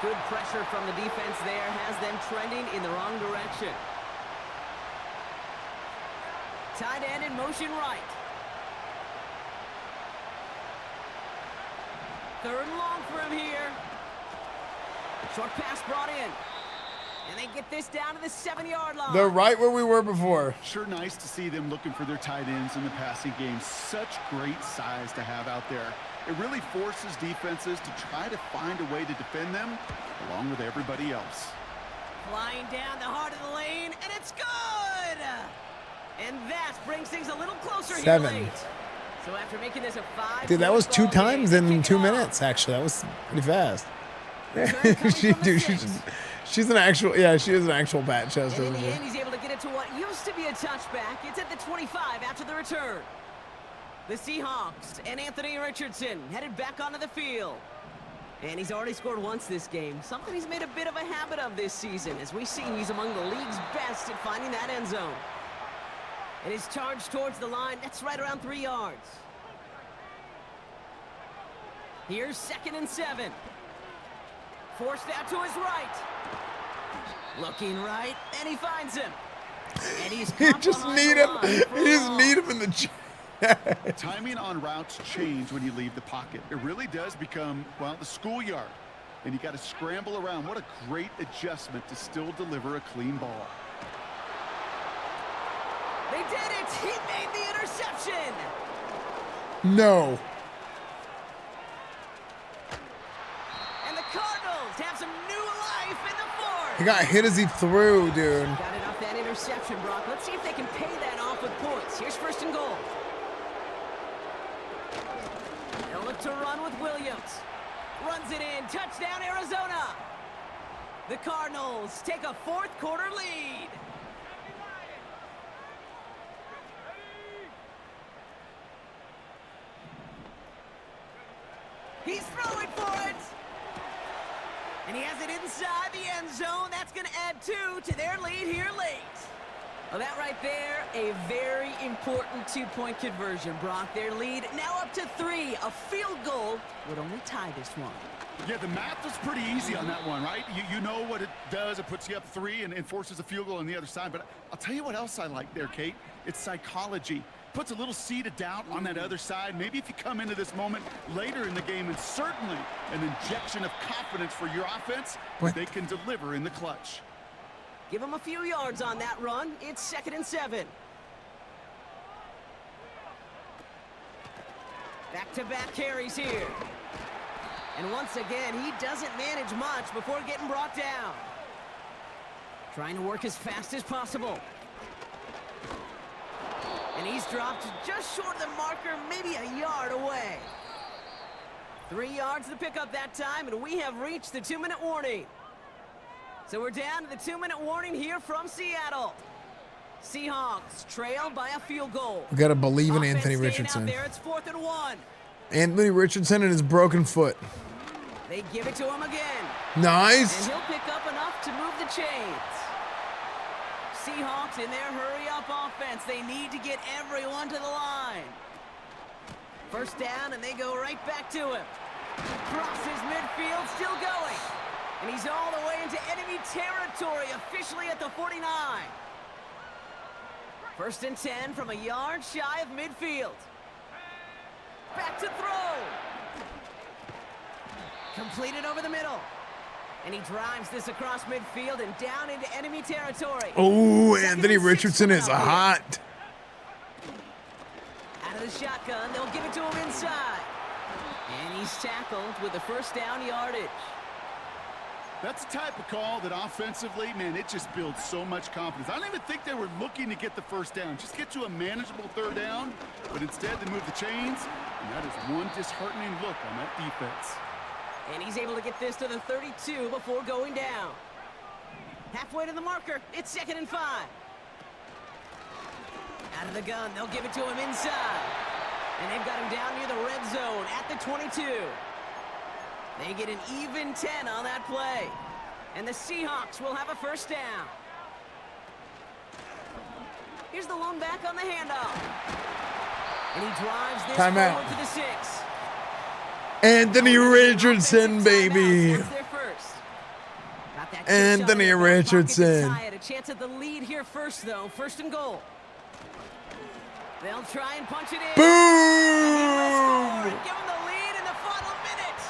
Good pressure from the defense there has them trending in the wrong direction. Tight end in motion right. 3rd and long for him here. Short pass brought in. And they get this down to the 7-yard line. They're right where we were before. Sure nice to see them looking for their tight ends in the passing game. Such great size to have out there. It really forces defenses to try to find a way to defend them along with everybody else. Flying down the heart of the lane, and it's good! And that brings things a little closer 7. here late. So after making this a 5... Dude, that was 2 times in 2 minutes, actually. That was pretty fast. She's an actual, she is an actual bat chest, and in isn't the she? end, he's able to get it to what used to be a touchback. It's at the 25 after the return. The Seahawks and Anthony Richardson headed back onto the field. And he's already scored once this game, something he's made a bit of a habit of this season. As we've seen, he's among the league's best at finding that end zone. And his charge towards the line, that's right around 3 yards. Here's 2nd and 7. Forced out to his right. Looking right, and he finds him. And he's You just need him. You just need him in the Timing on routes change when you leave the pocket. It really does become, well, the schoolyard. And you got to scramble around. What a great adjustment to still deliver a clean ball. They did it! He made the interception! No. And the Cardinals have some new life in the 4th. He got hit as he threw, dude. Got it off that interception, Brock. Let's see if they can pay that off with points. Here's 1st and goal. They'll look to run with Williams. Runs it in. Touchdown, Arizona. The Cardinals take a 4th quarter lead. He's throwing for it. And he has it inside the end zone. That's going to add 2 to their lead here late. Well, that right there, a very important 2-point conversion, Brock. Their lead now up to 3. A field goal would only tie this one. Yeah, the math was pretty easy on that one, right? You know what it does. It puts you up 3 and forces a field goal on the other side. But I'll tell you what else I like there, Kate. It's psychology. Puts a little seed of doubt on that other side. Maybe if you come into this moment later in the game, and certainly an injection of confidence for your offense, they can deliver in the clutch. Give him a few yards on that run. It's 2nd and 7. Back-to-back carries here. And once again, he doesn't manage much before getting brought down. Trying to work as fast as possible. And he's dropped just short of the marker, maybe a yard away. 3 yards to pick up that time, and we have reached the 2-minute warning. So we're down to the 2-minute warning here from Seattle. Seahawks trail by a field goal. We got to believe in Offense Anthony staying Richardson. Out there, it's 4th and 1. Anthony Richardson and his broken foot. They give it to him again. Nice. And he'll pick up enough to move the chains. Seahawks in their hurry-up offense. They need to get everyone to the line. First down, and they go right back to him. Crosses midfield, still going. And he's all the way into enemy territory, officially at the 49. First and 10 from a yard shy of midfield. Back to throw. Completed over the middle. And he drives this across midfield and down into enemy territory. Oh, Anthony Richardson is hot. Out of the shotgun, they'll give it to him inside. And he's tackled with the first down yardage. That's the type of call that offensively, man, it just builds so much confidence. I don't even think they were looking to get the first down. Just get to a manageable third down, but instead they move the chains, and that is one disheartening look on that defense. And he's able to get this to the 32 before going down. Halfway to the marker, it's 2nd and 5. Out of the gun, they'll give it to him inside. And they've got him down near the red zone at the 22. They get an even 10 on that play. And the Seahawks will have a first down. Here's the lone back on the handoff. And he drives this forward to the 6. Anthony Richardson, baby. That's their first. Got that Anthony Richardson. A chance at the lead here first, though. 1st and goal. They'll try and punch it in. Boom! Give him the lead in the final minute.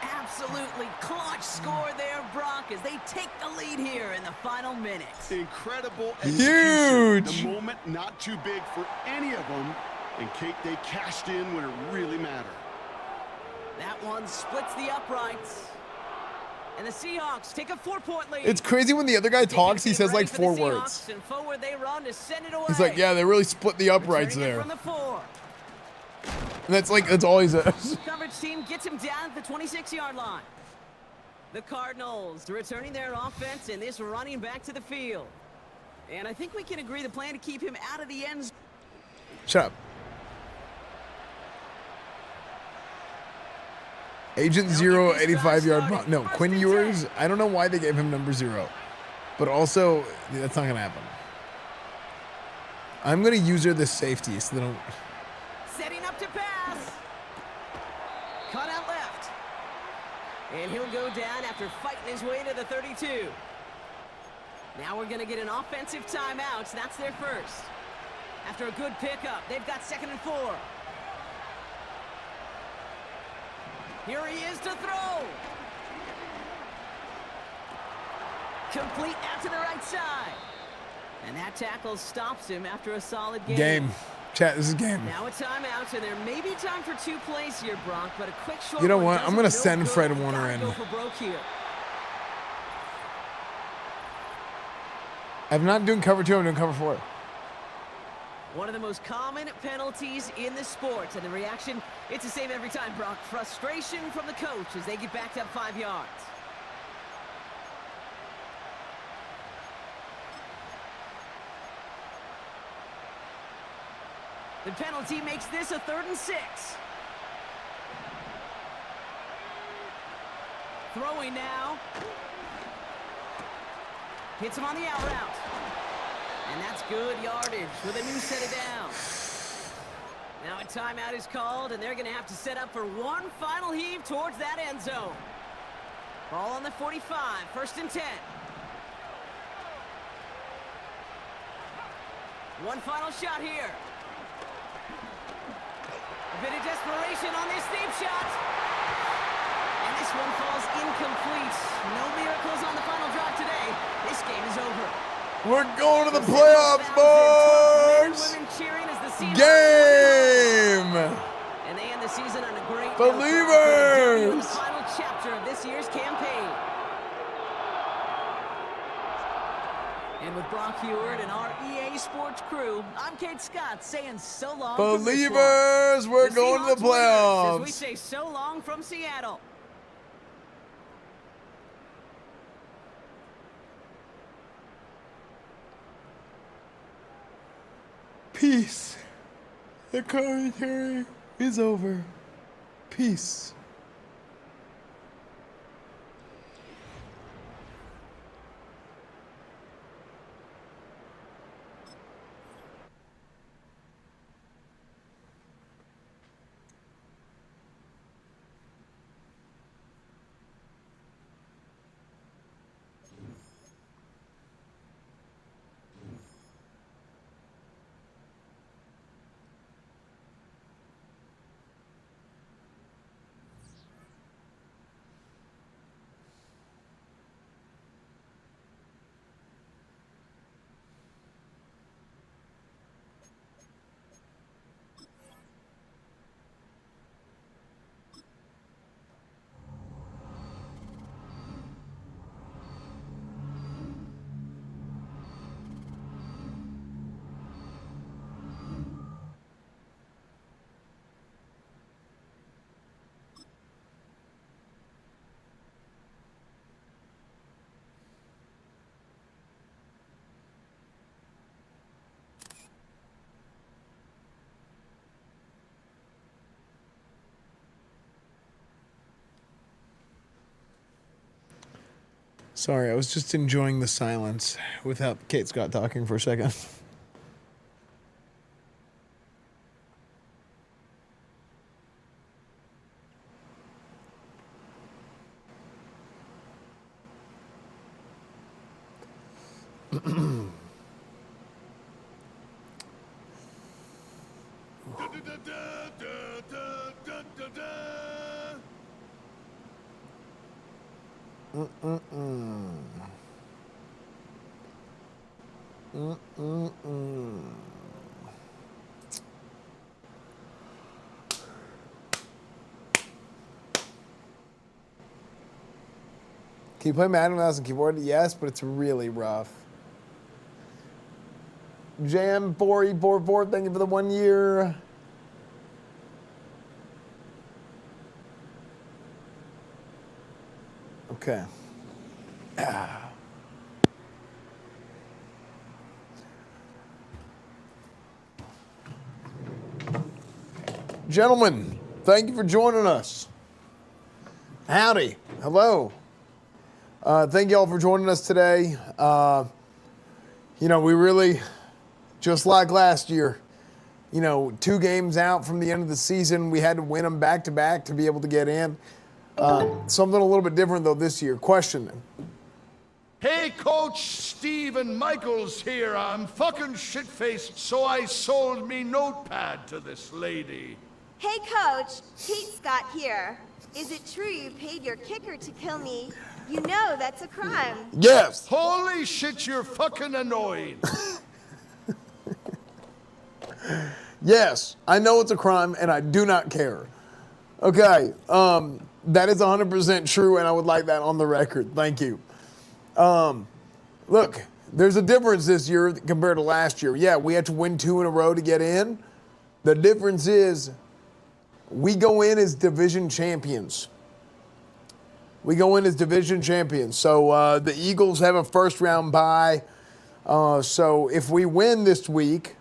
Absolutely clutch score there, Brock, as they take the lead here in the final minute. Incredible execution. Huge. The moment not too big for any of them, and Kate, they cashed in when it really mattered. That one splits the uprights. And the Seahawks take a 4-point lead. It's crazy when the other guy talks, he says like 4 words. And forward they run to send it away. He's like, yeah, they really split the uprights there. From the 4. And that's all he says. Coverage team gets him down at the 26-yard line. The Cardinals returning their offense and this running back to the field. And I think we can agree the plan to keep him out of the end zone. Shut up. Agent 0, 85-yard bomb. No, Quinn Ewers. I don't know why they gave him number 0. But also, that's not going to happen. I'm going to use her this safety so they don't... Setting up to pass. Cut out left. And he'll go down after fighting his way to the 32. Now we're going to get an offensive timeout. So that's their first. After a good pickup, they've got 2nd and 4. Here he is to throw. Complete out to the right side. And that tackle stops him after a solid game. Game. Chat, this is game. Now a timeout, and there may be time for 2 plays here, Brock, but a quick short You know one what? I'm going to doesn't send no Fred good. Warner Gotta in. go for broke here. I'm not doing cover 2, I'm doing cover 4. One of the most common penalties in the sport, and the reaction, it's the same every time, Brock. Frustration from the coach as they get backed up 5 yards. The penalty makes this a 3rd and 6. Throwing now. Hits him on the out route. And that's good yardage with a new set of downs. Now a timeout is called, and they're going to have to set up for one final heave towards that end zone. Ball on the 45, 1st and 10. One final shot here. A bit of desperation on this deep shot. And this one falls incomplete. No miracles on the final drive today. This game is over. We're going to the playoffs, boys! Game! And they end the season on a great Believers! note. The final chapter of this year's campaign. And with Brock Heward and our EA Sports crew, I'm Kate Scott saying so long from this one. Believers, we're going to the Seahawks winners, as we playoffs. say so long from Seattle. Peace. The commentary is over. Peace. Sorry, I was just enjoying the silence without Kate Scott talking for a second. Can you play Madden mouse and keyboard? Yes, but it's really rough. Jam4E44, thank you for the 1 year. Okay. Gentlemen, thank you for joining us. Howdy. Hello. Thank you all for joining us today. We really, just like last year, 2 games out from the end of the season, we had to win them back-to-back to be able to get in. Something a little bit different, though, this year. Question. Hey, Coach Steven Michaels here. I'm fucking shit-faced, so I sold me notepad to this lady. Hey, Coach. Kate Scott here. Is it true you paid your kicker to kill me? You know that's a crime. Yes. Holy shit, you're fucking annoying. Yes, I know it's a crime, and I do not care. Okay, that is 100% true, and I would like that on the record. Thank you. Look, there's a difference this year compared to last year. Yeah, we had to win 2 in a row to get in. The difference is we go in as division champions. So the Eagles have a first-round bye. So if we win this week,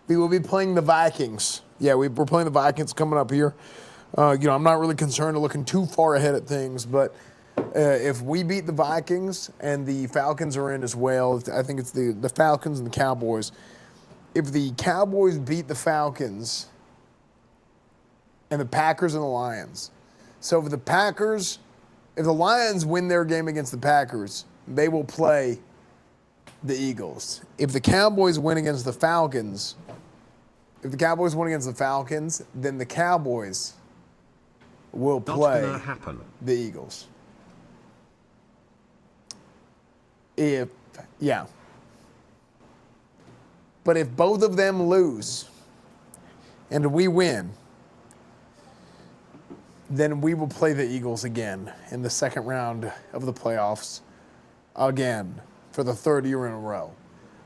we will be playing the Vikings. Yeah, we're playing the Vikings coming up here. I'm not really concerned or looking too far ahead at things, but if we beat the Vikings and the Falcons are in as well, I think it's the Falcons and the Cowboys. If the Cowboys beat the Falcons and the Packers and the Lions, so if the Lions win their game against the Packers, they will play the Eagles. If the Cowboys win against the Falcons, then the Cowboys will play the Eagles. But if both of them lose and we win, then we will play the Eagles again in the second round of the playoffs again for the 3rd year in a row.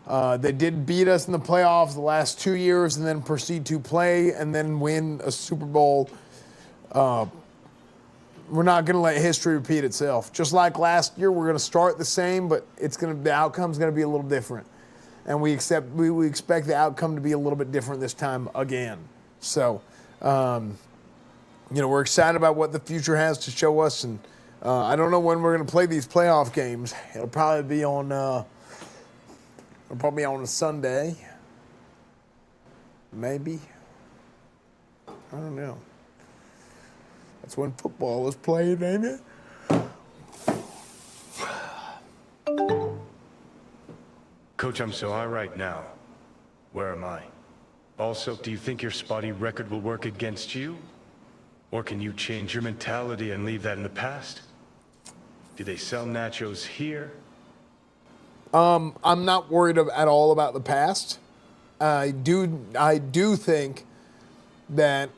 They did beat us in the playoffs the last 2 years and then proceed to play and then win a Super Bowl. We're not going to let history repeat itself. Just like last year, we're going to start the same, but the outcome's going to be a little different. And we expect the outcome to be a little bit different this time again. So, we're excited about what the future has to show us. And I don't know when we're going to play these playoff games. It'll probably be on a Sunday. Maybe. I don't know. That's when football is played, ain't it? Coach, I'm so high right now. Where am I? Also, do you think your spotty record will work against you? Or can you change your mentality and leave that in the past? Do they sell nachos here? I'm not worried at all about the past. I do think that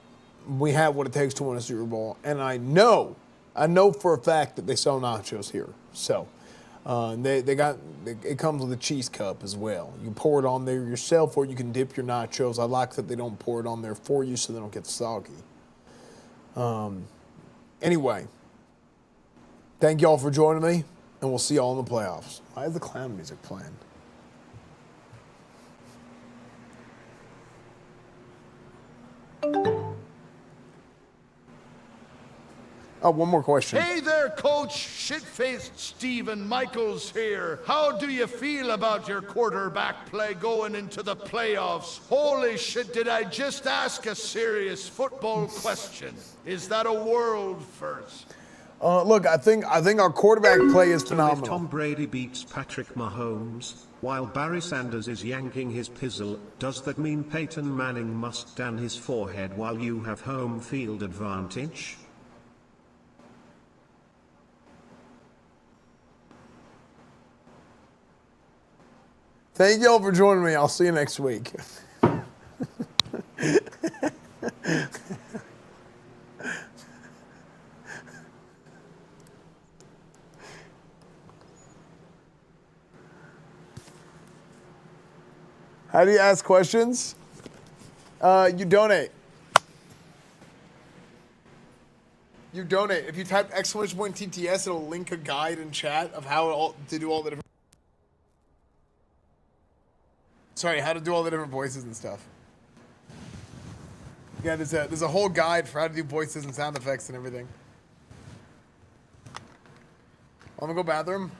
we have what it takes to win a Super Bowl, and I know for a fact that they sell nachos here. So it comes with a cheese cup as well. You pour it on there yourself, or you can dip your nachos. I like that they don't pour it on there for you so they don't get soggy. Anyway, thank y'all for joining me, and we'll see y'all in the playoffs. Why is the clown music playing? Oh, one more question. Hey there, Coach. Shit-faced Stephen Michaels here. How do you feel about your quarterback play going into the playoffs? Holy shit, did I just ask a serious football question? Is that a world first? Look, I think our quarterback play is phenomenal. If Tom Brady beats Patrick Mahomes, while Barry Sanders is yanking his pizzle, does that mean Peyton Manning must tan his forehead while you have home field advantage? Thank y'all for joining me. I'll see you next week. How do you ask questions? You donate. You donate. If you type !TTS, it'll link a guide in chat of how to do all the different... Sorry, how to do all the different voices and stuff. Yeah, there's a whole guide for how to do voices and sound effects and everything. I'm gonna go bathroom.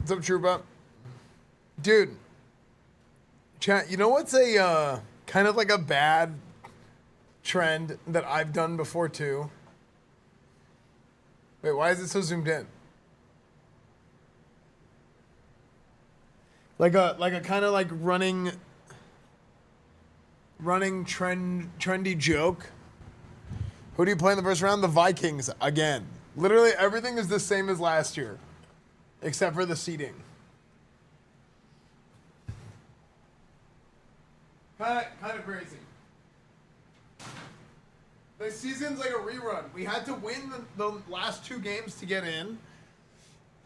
What's up, Troopa? Dude, chat, you know what's a kind of like a bad trend that I've done before too? Wait, why is it so zoomed in? Like a kind of like running trendy joke. Who do you play in the first round? The Vikings again. Literally everything is the same as last year, except for the seeding. Kind of crazy. The season's like a rerun. We had to win the last 2 games to get in.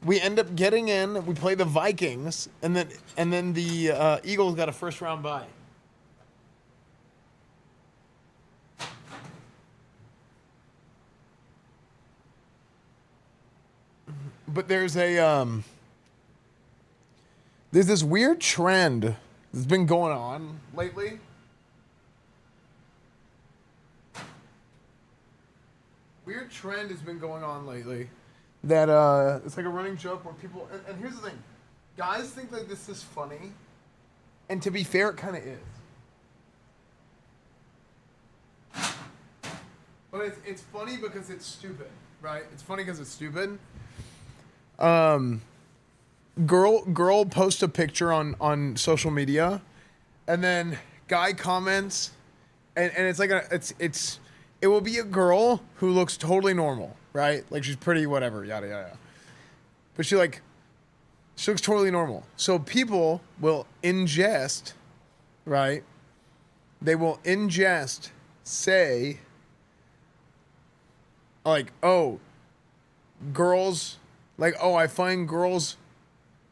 We end up getting in. We play the Vikings, and then the Eagles got a first round bye. But there's this weird trend that's been going on lately. Weird trend has been going on lately that it's like a running joke where people and here's the thing, guys think that this is funny, and to be fair, it kind of is. But it's funny because it's stupid, right? It's funny because it's stupid. Girl posts a picture on social media, and then guy comments, and it's like it will be a girl who looks totally normal, right? Like she's pretty, whatever, yada yada. But she looks totally normal. So people will ingest, right? They will ingest, say, like, oh, girls. Like, oh, I find girls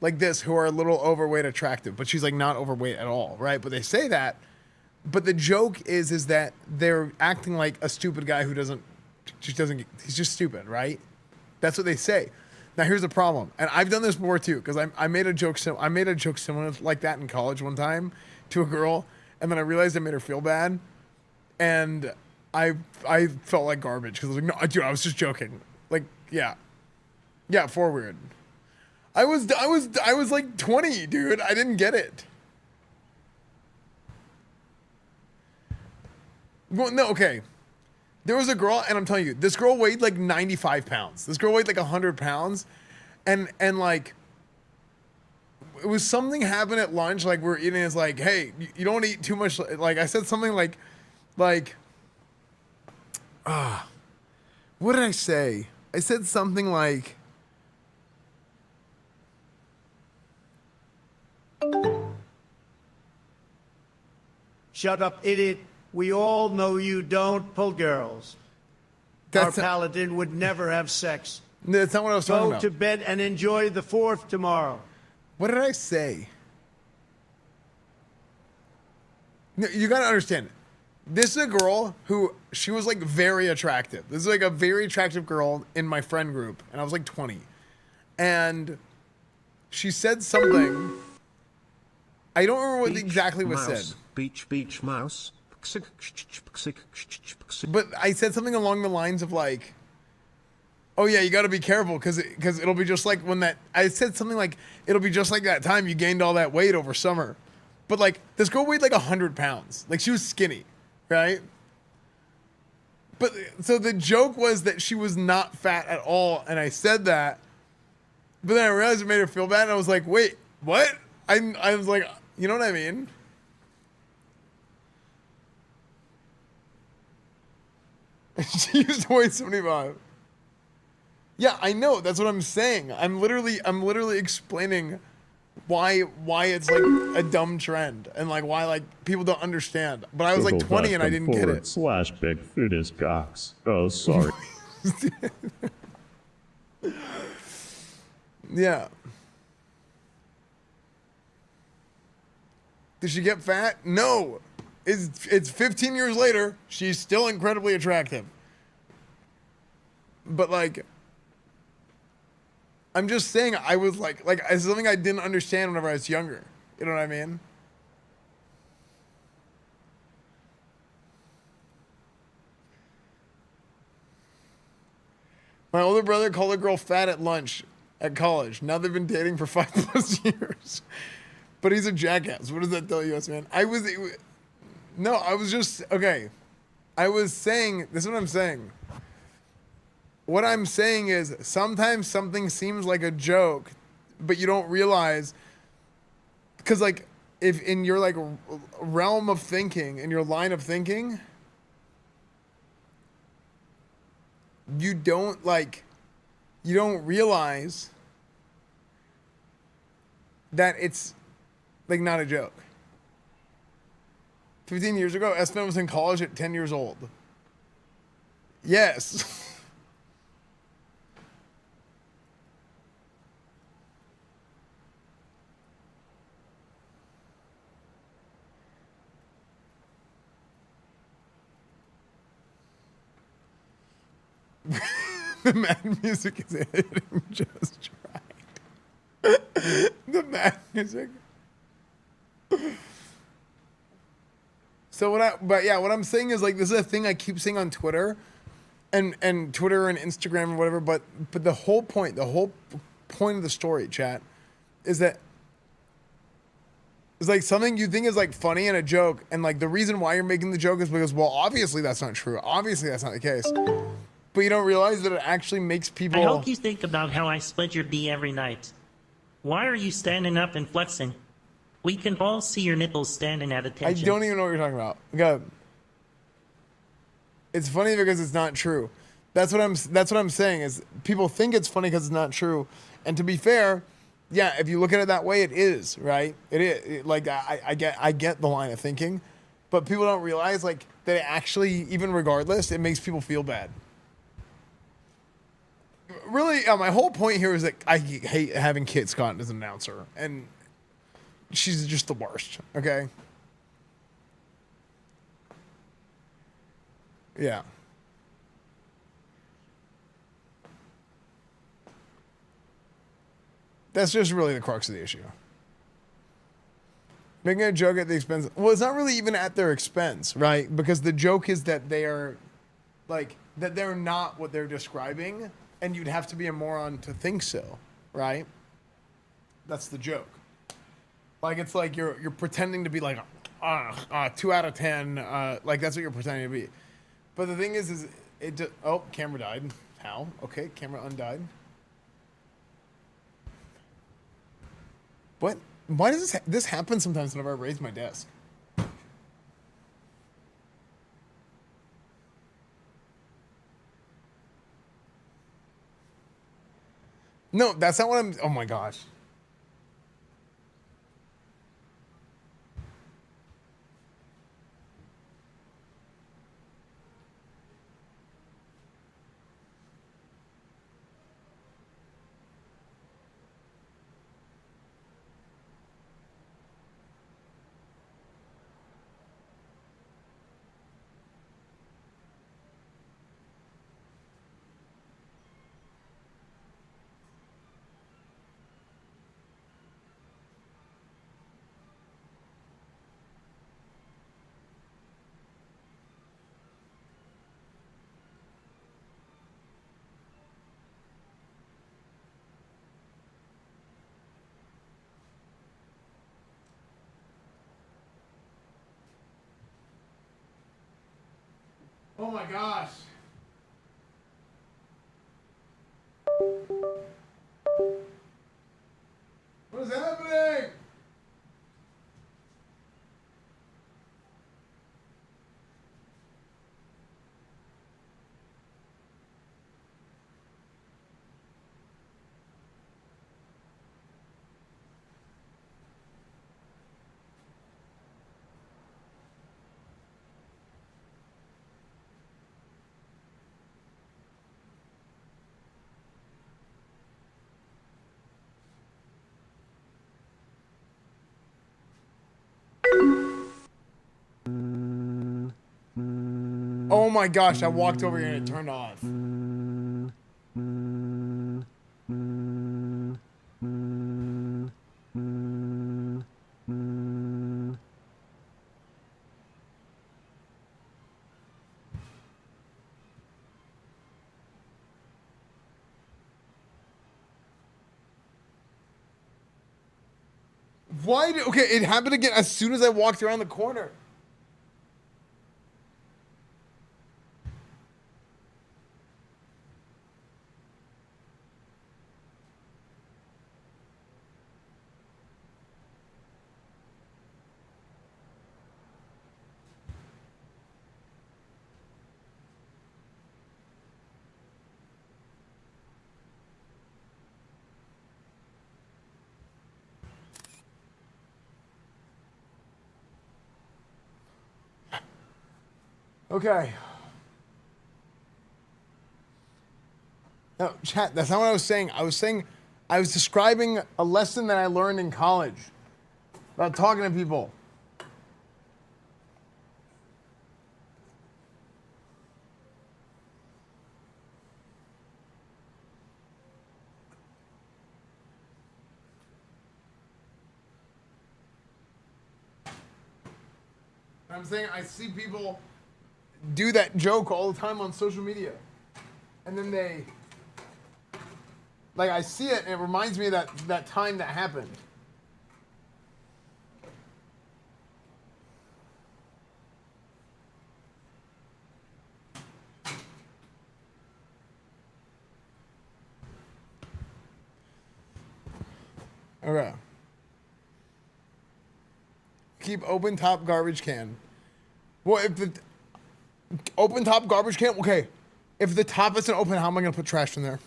like this who are a little overweight attractive, but she's like not overweight at all, right? But they say that, but the joke is that they're acting like a stupid guy who he's just stupid, right? That's what they say. Now here's the problem, and I've done this before too, because I made a joke similar like that in college one time to a girl, and then I realized I made her feel bad, and I felt like garbage because I was like, no, dude, I was just joking. Like, yeah. Yeah, forward. I was like 20, dude. I didn't get it. Well, no, okay. There was a girl, and I'm telling you, this girl weighed like 95 pounds. This girl weighed like 100 pounds. And like, it was something happened at lunch, like we're eating, it's like, hey, you don't eat too much. Like, I said something like, what did I say? I said something like, Shut up, idiot. We all know you don't pull girls. Our paladin would never have sex. That's not what I was talking about. Go to bed and enjoy the 4th tomorrow. What did I say? No, you gotta understand. This is a girl who, she was like very attractive. This is like a very attractive girl in my friend group, and I was like 20. And she said something. I don't remember what exactly was said. Beach mouse. But I said something along the lines of like, oh yeah, you got to be careful because it'll be just like when that. I said something like, it'll be just like that time you gained all that weight over summer. But like, this girl weighed like 100 pounds. Like, she was skinny, right? But so the joke was that she was not fat at all, and I said that. But then I realized it made her feel bad, and I was like, wait, what? I was like, you know what I mean? She used to weigh 75. Yeah, I know. That's what I'm saying. I'm literally explaining why it's like a dumb trend and like why like people don't understand. But I was like 20 and I didn't get it. /Bigfoot is Cox. Oh, sorry. Yeah. Did she get fat? No. It's 15 years later. She's still incredibly attractive. But like, I'm just saying, I was like it's something I didn't understand whenever I was younger. You know what I mean? My older brother called a girl fat at lunch at college. Now they've been dating for 5+ years. But he's a jackass. What does that tell you, us, man? I was just okay. I was saying, this is what I'm saying. What I'm saying is sometimes something seems like a joke, but you don't realize, because like if in your like realm of thinking, in your line of thinking, you don't realize that it's like not a joke. 15 years ago, Esfand was in college at 10 years old. Yes. The mad music is hitting just right. The mad music. So what I'm saying is like this is a thing I keep saying on Twitter, and Twitter and Instagram and whatever. But the whole point of the story, chat, is that it's like something you think is like funny and a joke, and like the reason why you're making the joke is because, well, obviously that's not true. Obviously that's not the case. But you don't realize that it actually makes people. I hope you think about how I split your D every night. Why are you standing up and flexing? We can all see your nipples standing at attention. I don't even know what you're talking about. Okay. It's funny because it's not true. That's what I'm saying is people think it's funny because it's not true. And to be fair, yeah, if you look at it that way, it is, right? It is. I get the line of thinking, but people don't realize like that it actually, even regardless, it makes people feel bad. Really, my whole point here is that I hate having Kate Scott as an announcer, and she's just the worst, okay? Yeah. That's just really the crux of the issue. Making a joke at the expense... Well, it's not really even at their expense, right? Because the joke is that they are... Like, that they're not what they're describing, and you'd have to be a moron to think so, right? That's the joke. Like, it's like you're pretending to be like, 2 out of 10. Like, that's what you're pretending to be. But the thing is oh, camera died. How? Okay, camera undied. What? Why does this happen sometimes whenever I raise my desk? No, that's not what I'm... Oh my gosh. Oh my gosh. What is happening? Oh my gosh, I walked over here and it turned off. Why? Okay, it happened again as soon as I walked around the corner. Okay. No, chat, that's not what I was saying. I was describing a lesson that I learned in college about talking to people. I'm saying I see people do that joke all the time on social media. And then they, like, I see it and it reminds me of that time that happened. Okay. Keep open top garbage can. Well, if the open top garbage can, okay. If the top isn't open, how am I going to put trash in there?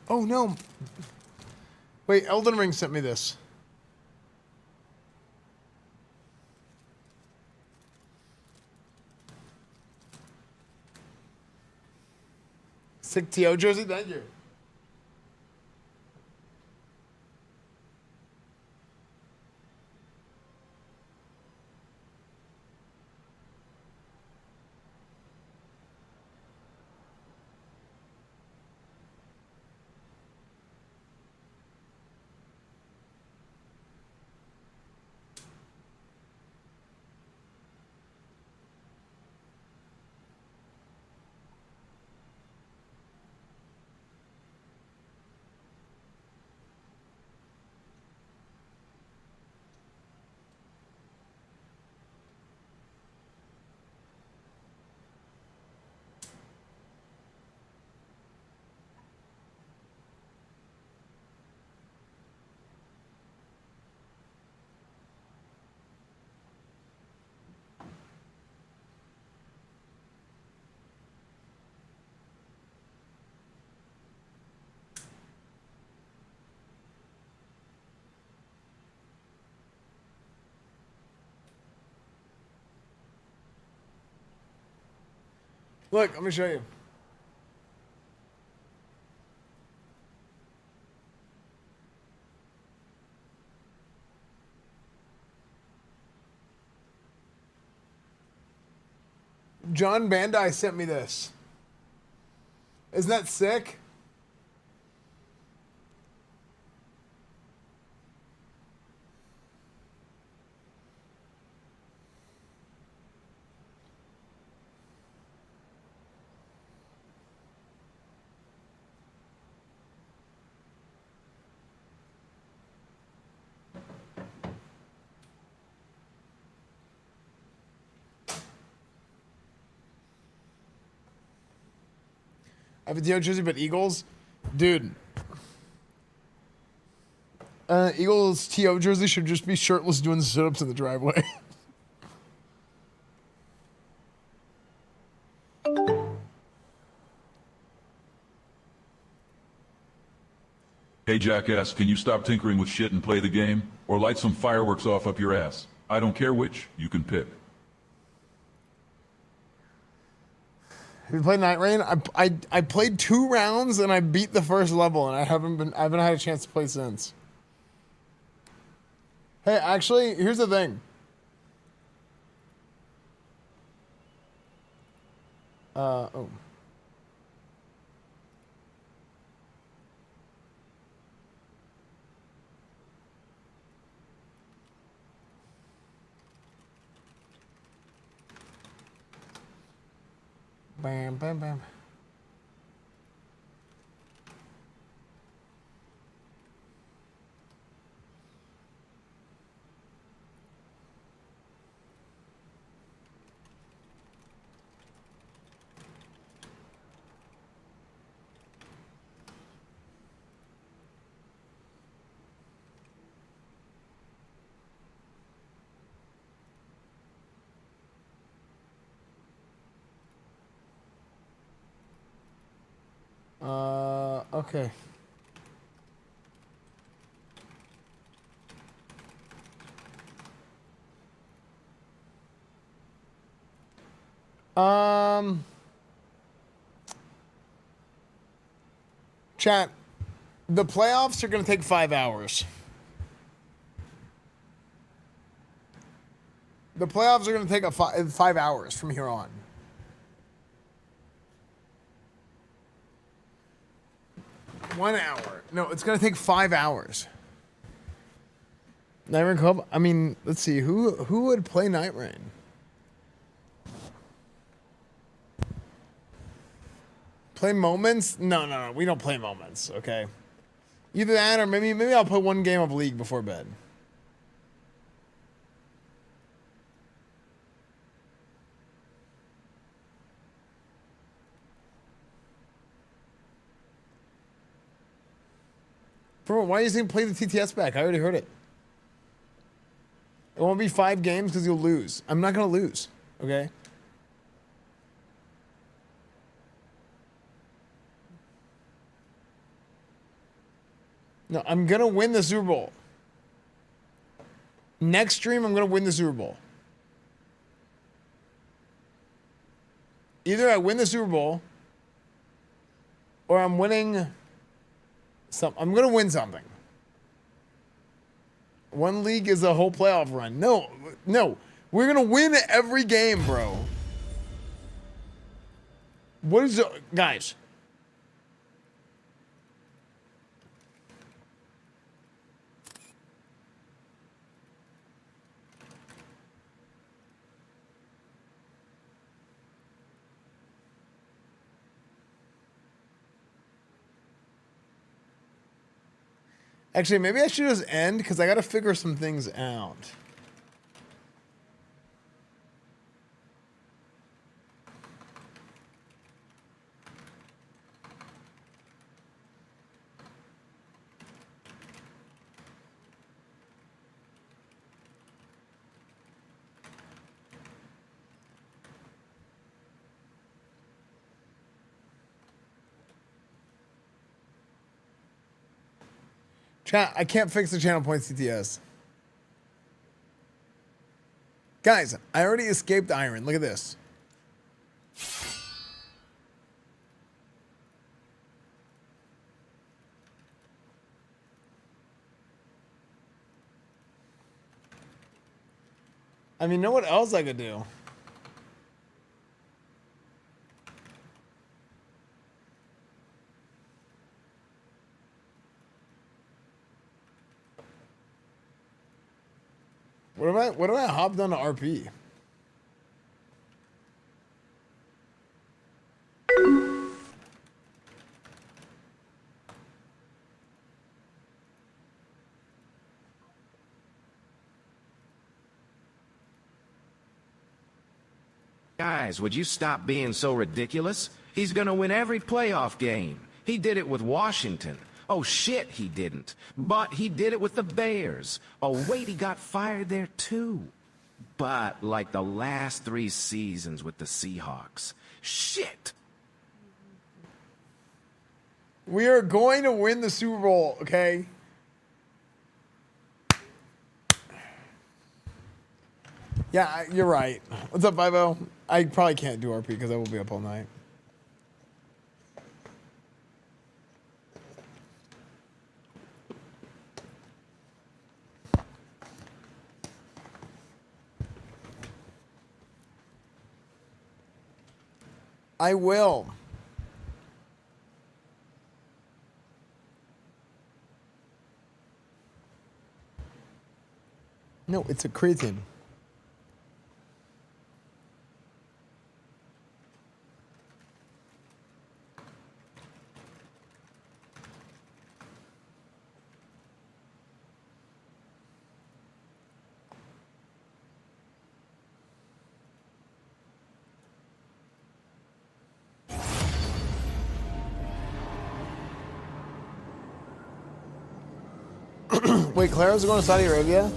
Oh no. Wait, Elden Ring sent me this. Sick TO jersey, thank you. Look, let me show you. John Bandai sent me this. Isn't that sick? I have a TO jersey, but Eagles, dude. Eagles TO jersey should just be shirtless doing sit-ups in the driveway. Hey jackass, can you stop tinkering with shit and play the game? Or light some fireworks off up your ass? I don't care which, you can pick. Have you played Night Rain? I played 2 rounds and I beat the first level and I haven't had a chance to play since. Hey, actually, here's the thing. Oh. Bam, bam, bam. Okay. Chat, the playoffs are going to take 5 hours. The playoffs are going to take 5 hours from here on. One hour. No, it's going to take 5 hours. Night Rain Club? I mean, let's see. Who would play Night Rain? Play Moments? No. We don't play Moments, okay? Either that or maybe I'll play one game of League before bed. Bro, why does he play the TTS back? I already heard it. It won't be 5 games because you'll lose. I'm not going to lose, okay? No, I'm going to win the Super Bowl. Next stream, I'm going to win the Super Bowl. Either I win the Super Bowl or I'm winning I'm going to win something. One league is a whole playoff run. No. We're going to win every game, bro. What is guys? Actually, maybe I should just end because I got to figure some things out. Chat, I can't fix the channel point CTS. Guys, I already escaped Iron. Look at this. I mean, you know what else I could do? What if I hopped on to RP? Guys, would you stop being so ridiculous? He's gonna win every playoff game. He did it with Washington. Oh shit, he didn't. But he did it with the Bears. Oh wait, he got fired there too. But like the last 3 seasons with the Seahawks. Shit. We are going to win the Super Bowl, okay? Yeah, you're right. What's up, 5-0? I probably can't do RP because I will be up all night. I will. No, it's a creatine. Wait, Clara's going to Saudi Arabia?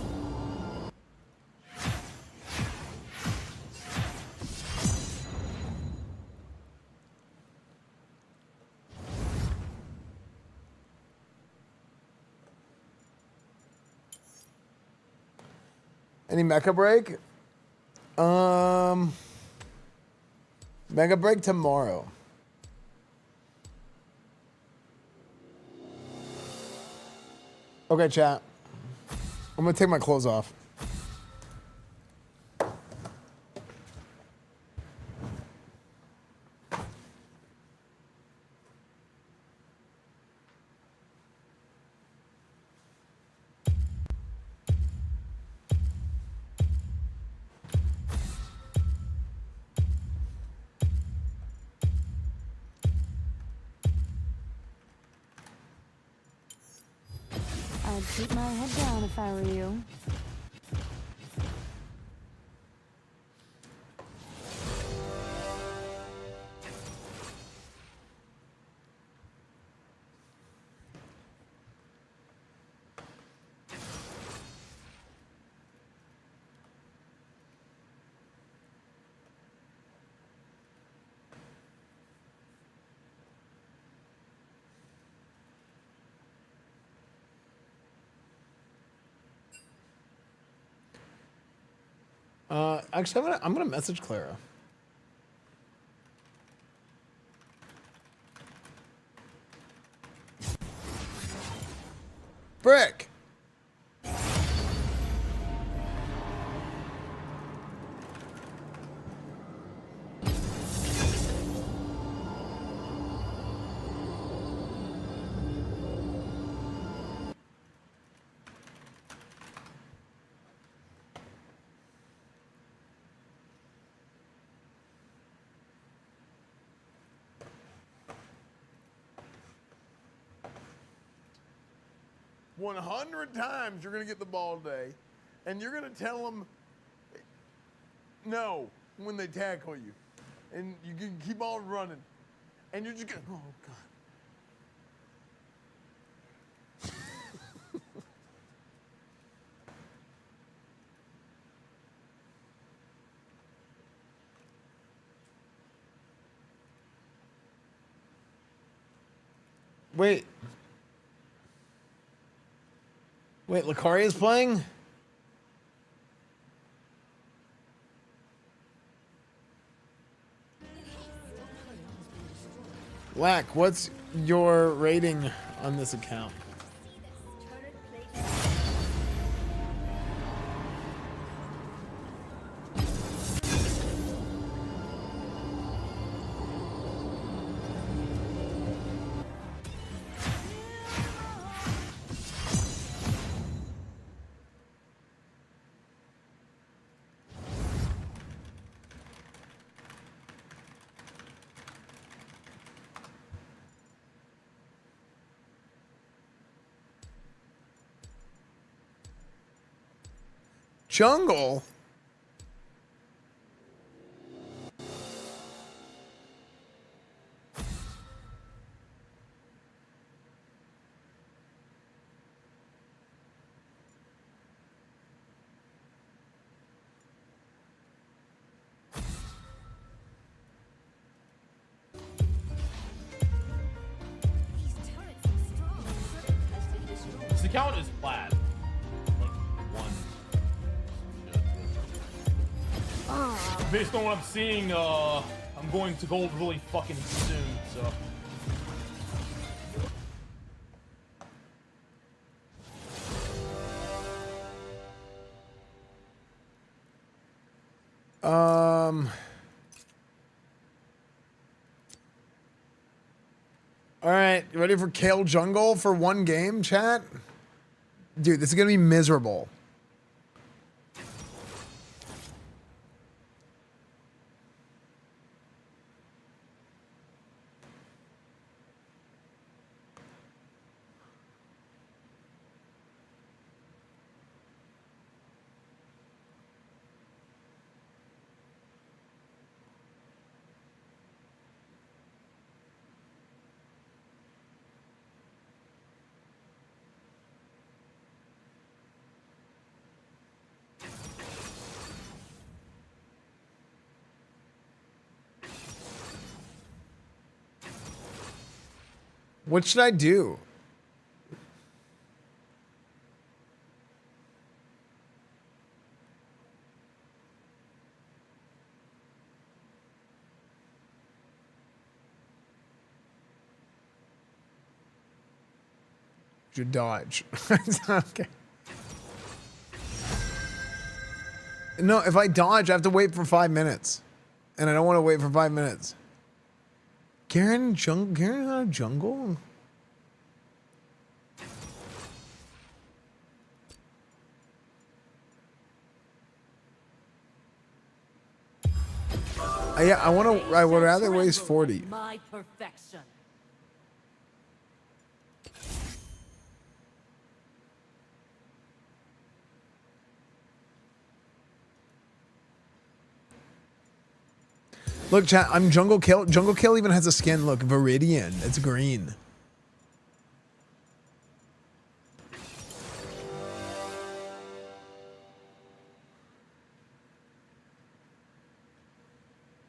Any Mecca break? Mega break tomorrow. Okay, chat. I'm gonna take my clothes off. I'd keep my head down if I were you. Actually, I'm gonna message Clara. Brick. Times you're going to get the ball today, and you're going to tell them no when they tackle you, and you can keep on running, and you're just going, oh God. Wait. Wait, Lucaria's playing? Lack, what's your rating on this account? Jungle? This account is flat. Like, one. Based on what I'm seeing, I'm going to gold really fucking soon, so. All right, you ready for Kale Jungle for one game, chat? Dude, this is gonna be miserable. What should I do? Should dodge. Okay. No, if I dodge, I have to wait for 5 minutes. And I don't want to wait for 5 minutes. Garen out of jungle? Yeah, I would rather waste 40. My perfection. Look, chat, I'm Jungle Kill. Jungle Kill even has a skin. Look, Viridian. It's green.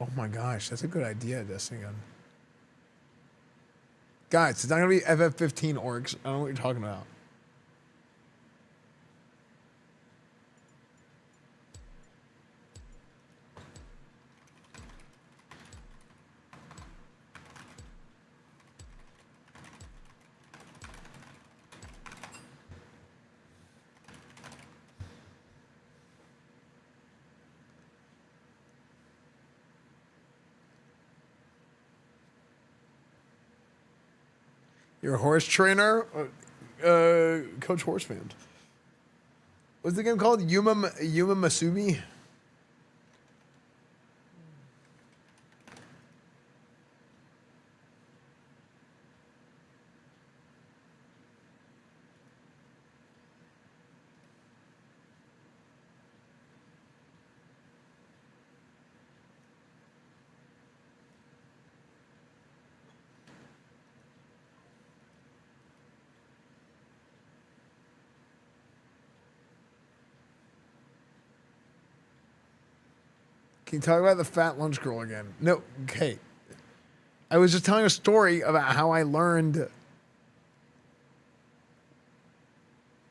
Oh my gosh, that's a good idea, Destiny Gun. Guys, it's not going to be FF15 orcs. I don't know what you're talking about. You're a horse trainer? Coach Horse Fan. What's the game called? Yuma Masumi? Can you talk about the fat lunch girl again? No, okay. I was just telling a story about how I learned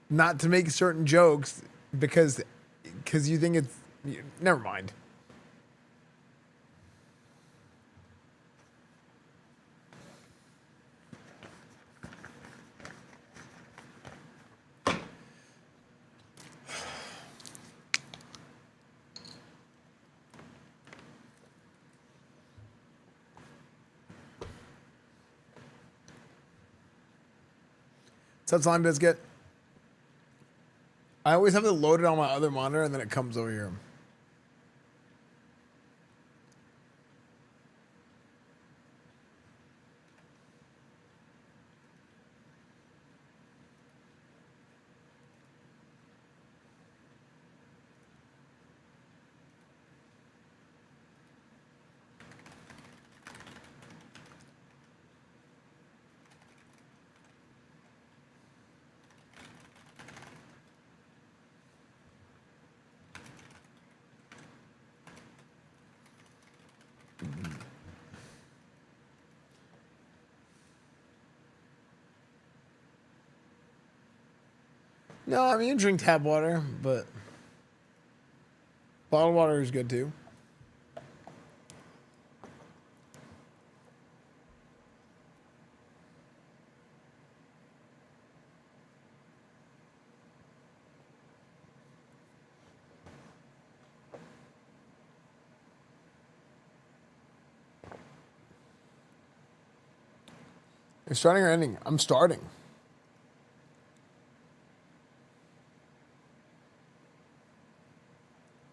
not to make certain jokes because you think it's... Never mind. What's up, Slime Biscuit? I always have it loaded on my other monitor and then it comes over here. No, I mean, you drink tap water, but bottled water is good too. You're starting or ending? I'm starting.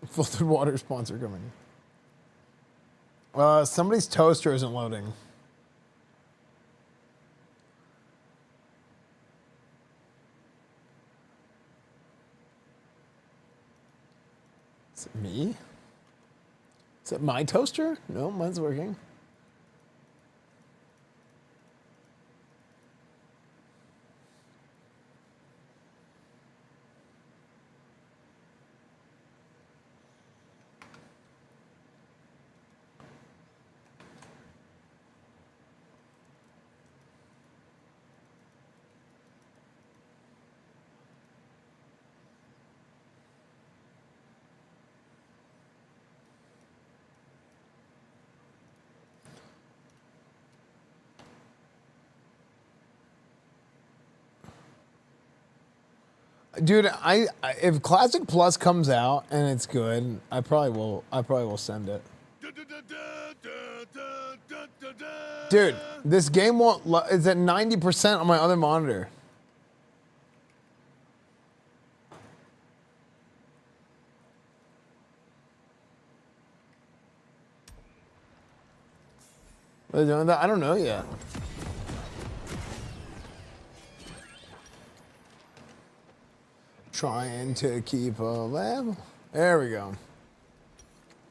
Filtered water sponsor coming. Somebody's toaster isn't loading. Is it me? Is it my toaster? No, mine's working. Dude, if Classic Plus comes out and it's good, I probably will send it. Dude, this game won't. It's at 90% on my other monitor. I don't know yet. Trying to keep a level. There we go.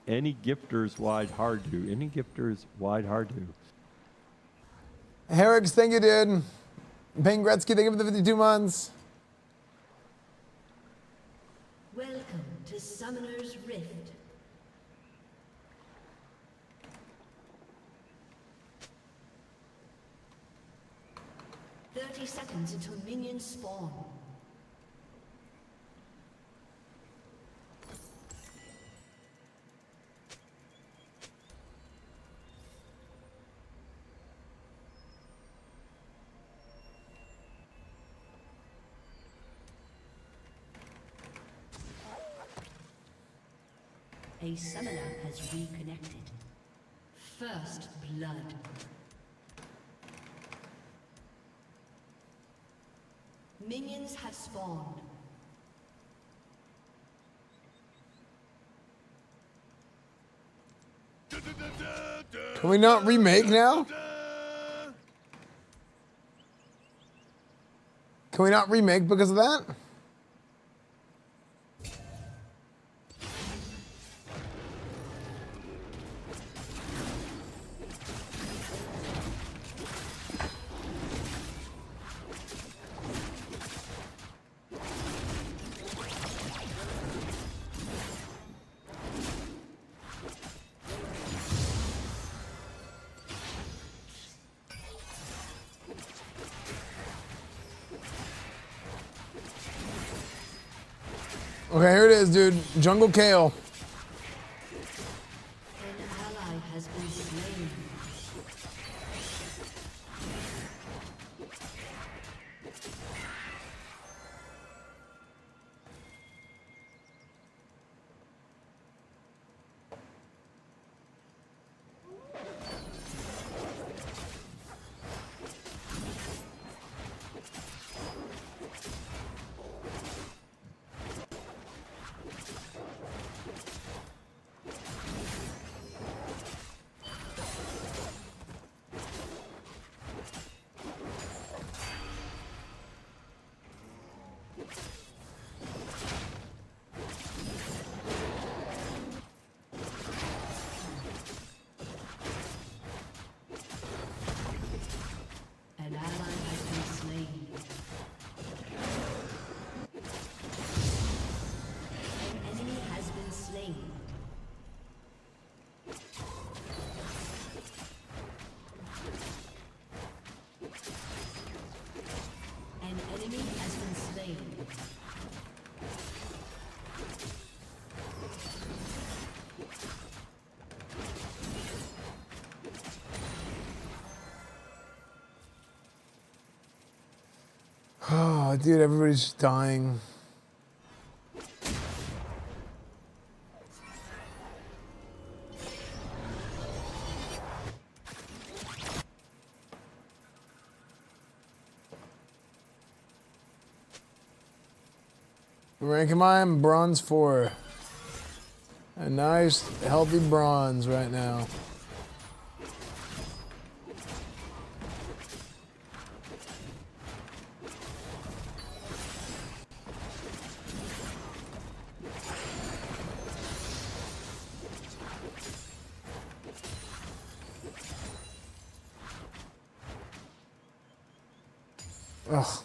Any gifters wide hard to. Any gifters wide hard to. Herrick's, thank you, dude. Payne Gretzky, thank you for the 52 months. Welcome to Summoner's Rift. "30 seconds until minions spawn. A summoner has reconnected. First blood. Minions have spawned. Can we not remake now? Can we not remake because of that? Okay, here it is, dude. Jungle Kale. An ally has been slain. An ally has been slain. An enemy has been slain. An enemy has been slain. Oh, dude, everybody's just dying. Rank am I? I'm bronze 4. A nice, healthy bronze right now. Ugh.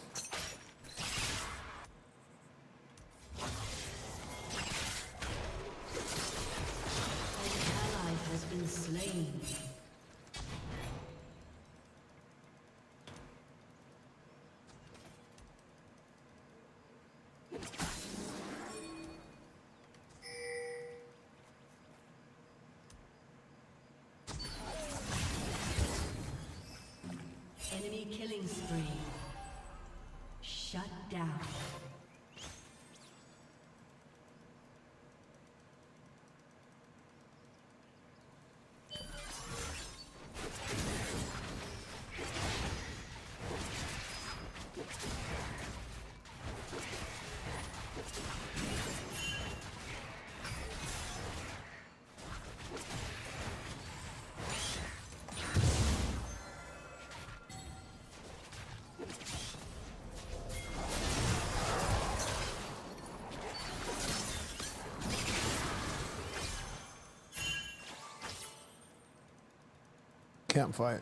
Ally has been slain. Enemy killing spree. can't fight.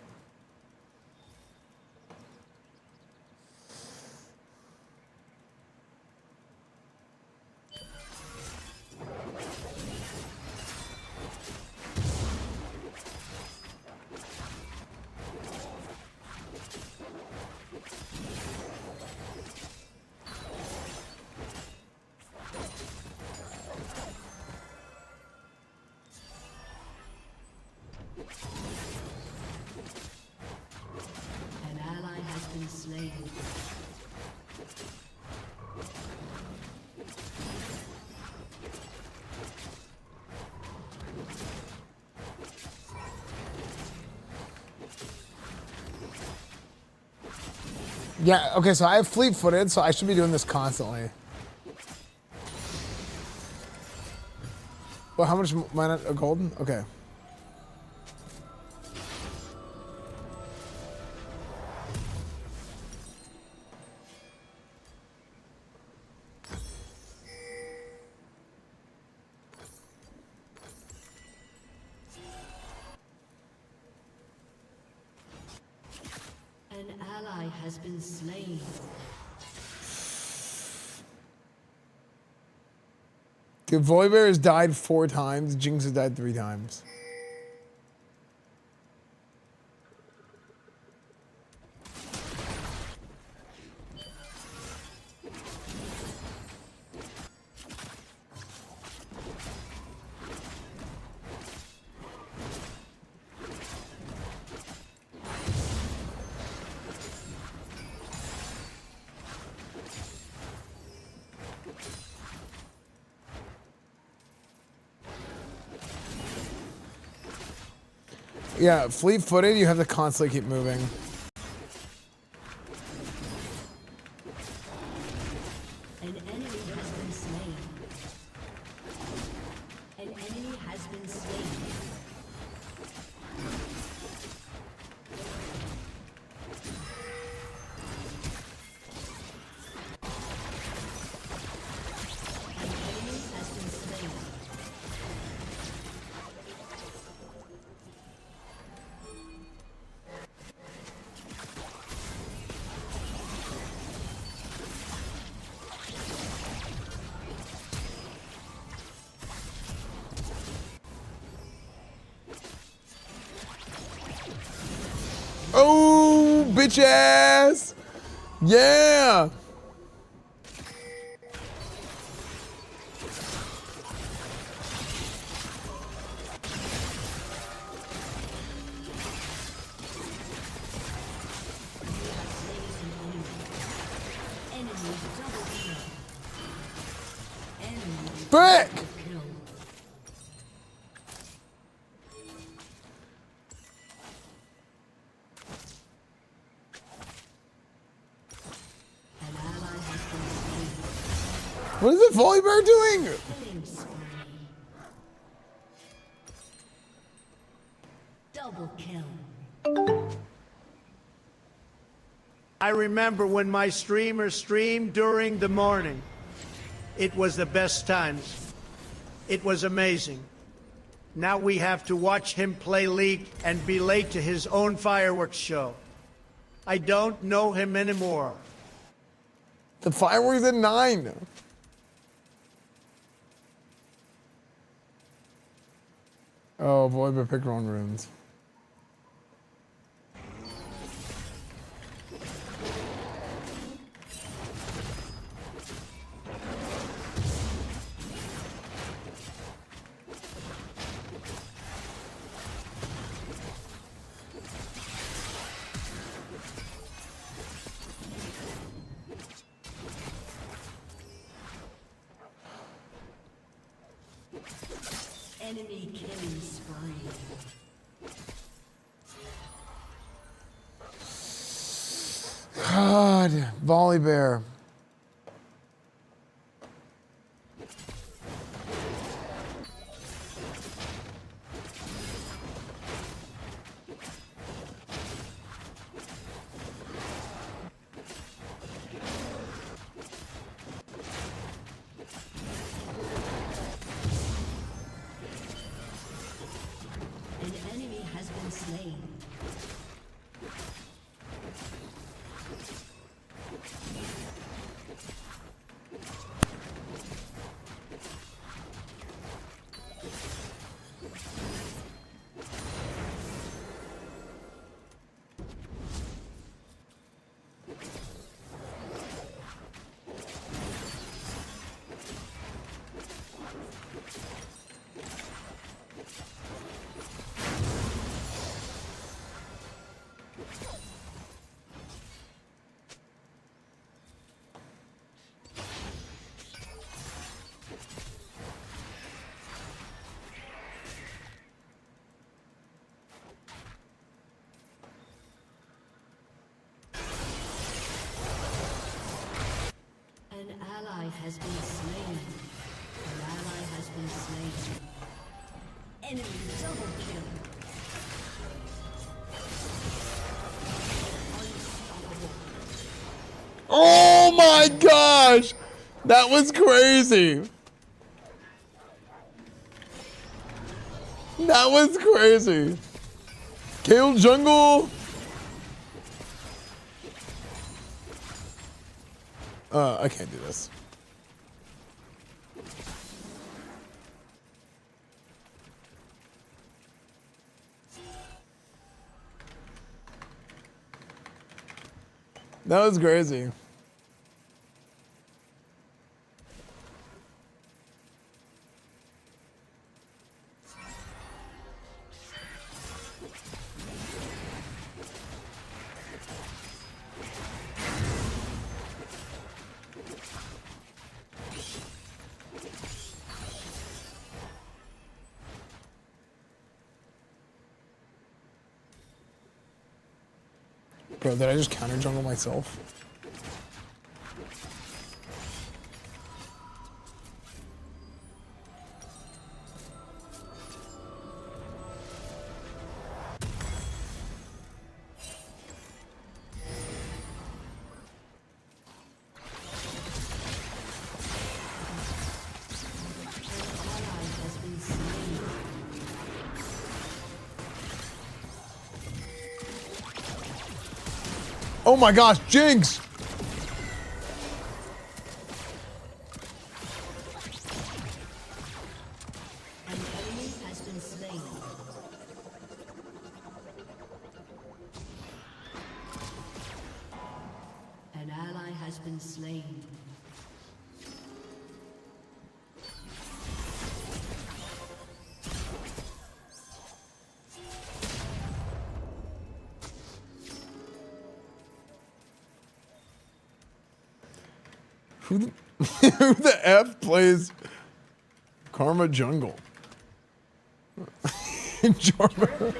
An ally has been slain. Yeah, okay, so I have fleet-footed, so I should be doing this constantly. Well, how much mana golden? Okay. An ally has been slain. Dude, Volibear has died 4 times. Jinx has died 3 times. Yeah, fleet-footed, you have to constantly keep moving. An enemy has been slain. An enemy has been slain. An enemy has been slain. Oh, bitch ass! Yeah! Frick! What is the Volibear doing? Double kill. I remember when my streamer streamed during the morning. It was the best times. It was amazing. Now we have to watch him play League and be late to his own fireworks show. I don't know him anymore. The fireworks at 9. Oh, Volibear picked wrong runes. Enemy killing spree. God, Volibear. An enemy has been slain. Enemy double kill. Oh my gosh! That was crazy. That was crazy. Kill jungle. I can't do this. That was crazy. Bro, did I just counter jungle myself? Oh my gosh, Jinx! An enemy has been slain. An ally has been slain. Who the, who the F plays Karma Jungle? Jarma.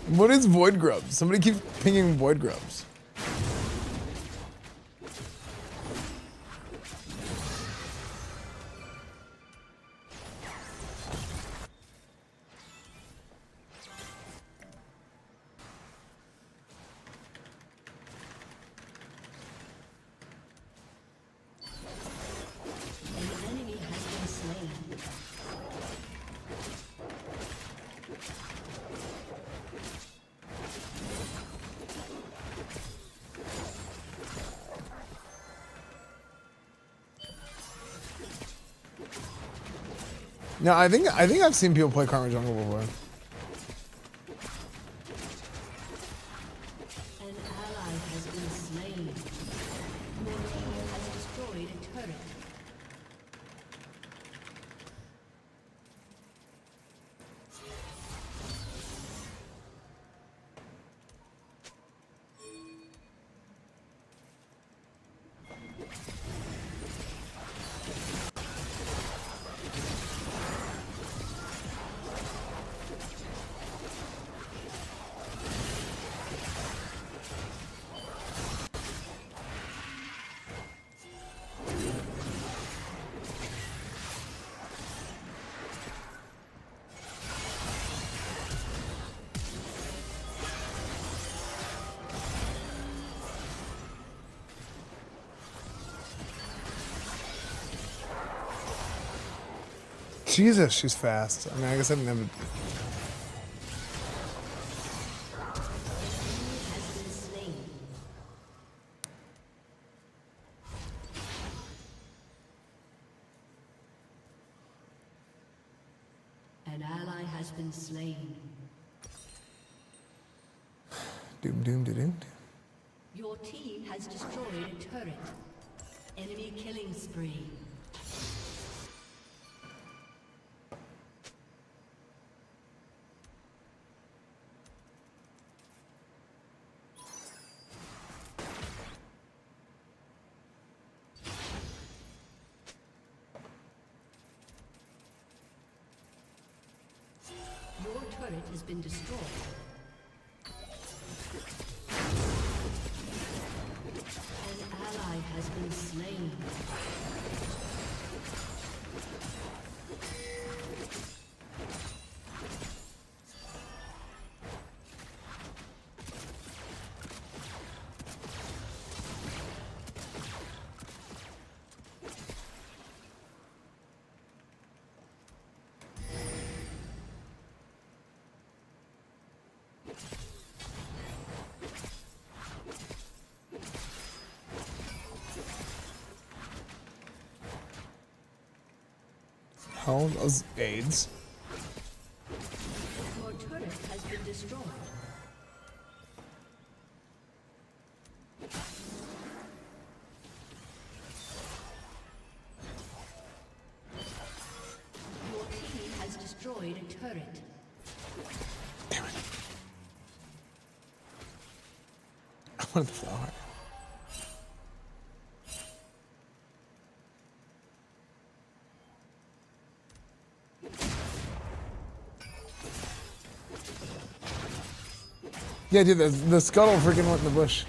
What is Void Grubs? Somebody keeps pinging Void Grubs. An enemy has been slain. No, I think I've seen people play Karma Jungle before. An ally has been slain. Your team has destroyed a turret. Jesus, she's fast. I mean, I guess I've never. An ally has been slain. Doom, doom, doom, doom. Your team has destroyed a turret. Enemy killing spree. Your turret has been destroyed. An ally has been slain. hell? Those AIDS. Your turret has been destroyed. Your team has destroyed a turret. Damn it. I want the flower. Yeah, dude, the scuttle freaking went in the bush.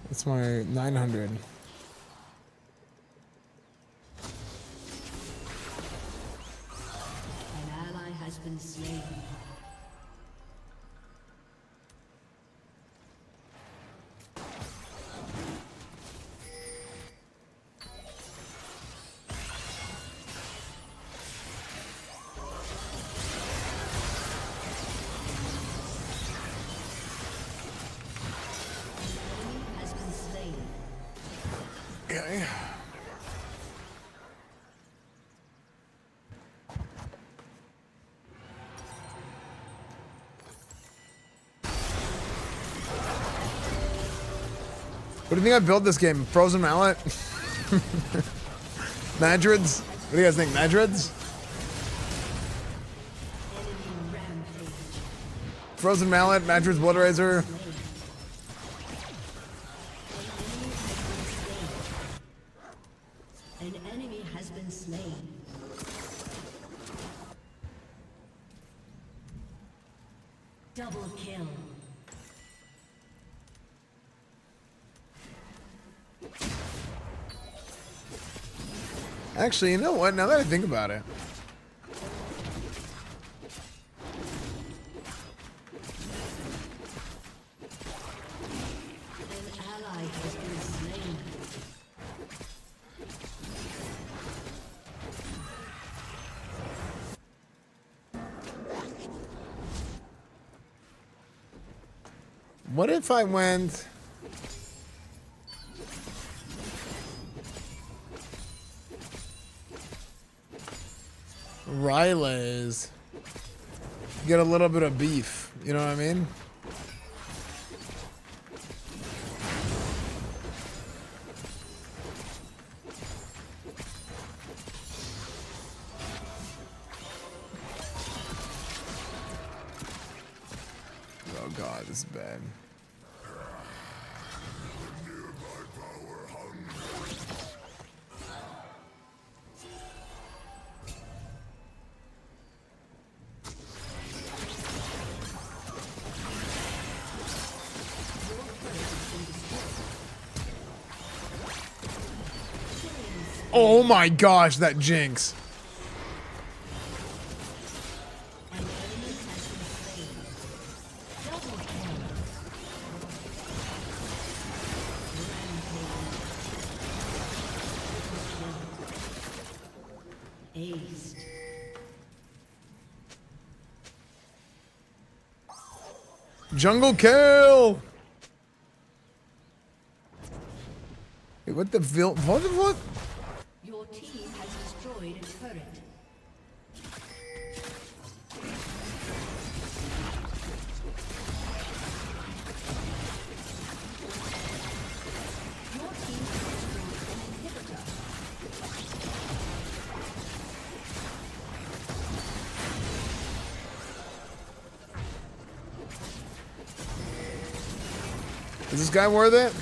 That's my 900. An ally has been slain. Has been slain. Okay. What do you think I built this game? Frozen Mallet? Madrids? What do you guys think? Madrids? Frozen Mallet, Madrids Blood Razor. An enemy has been slain. Double kill. Actually, you know what? Now that I think about it. An ally has been slain. What if I went... Riley's? Get a little bit of beef, you know what I mean? Oh god, this is bad. Oh my gosh, that Jinx. Aced. Jungle kill! Wait, what the what? Your team has destroyed a turret. Your team has destroyed an inhibitor. Is this guy worth it?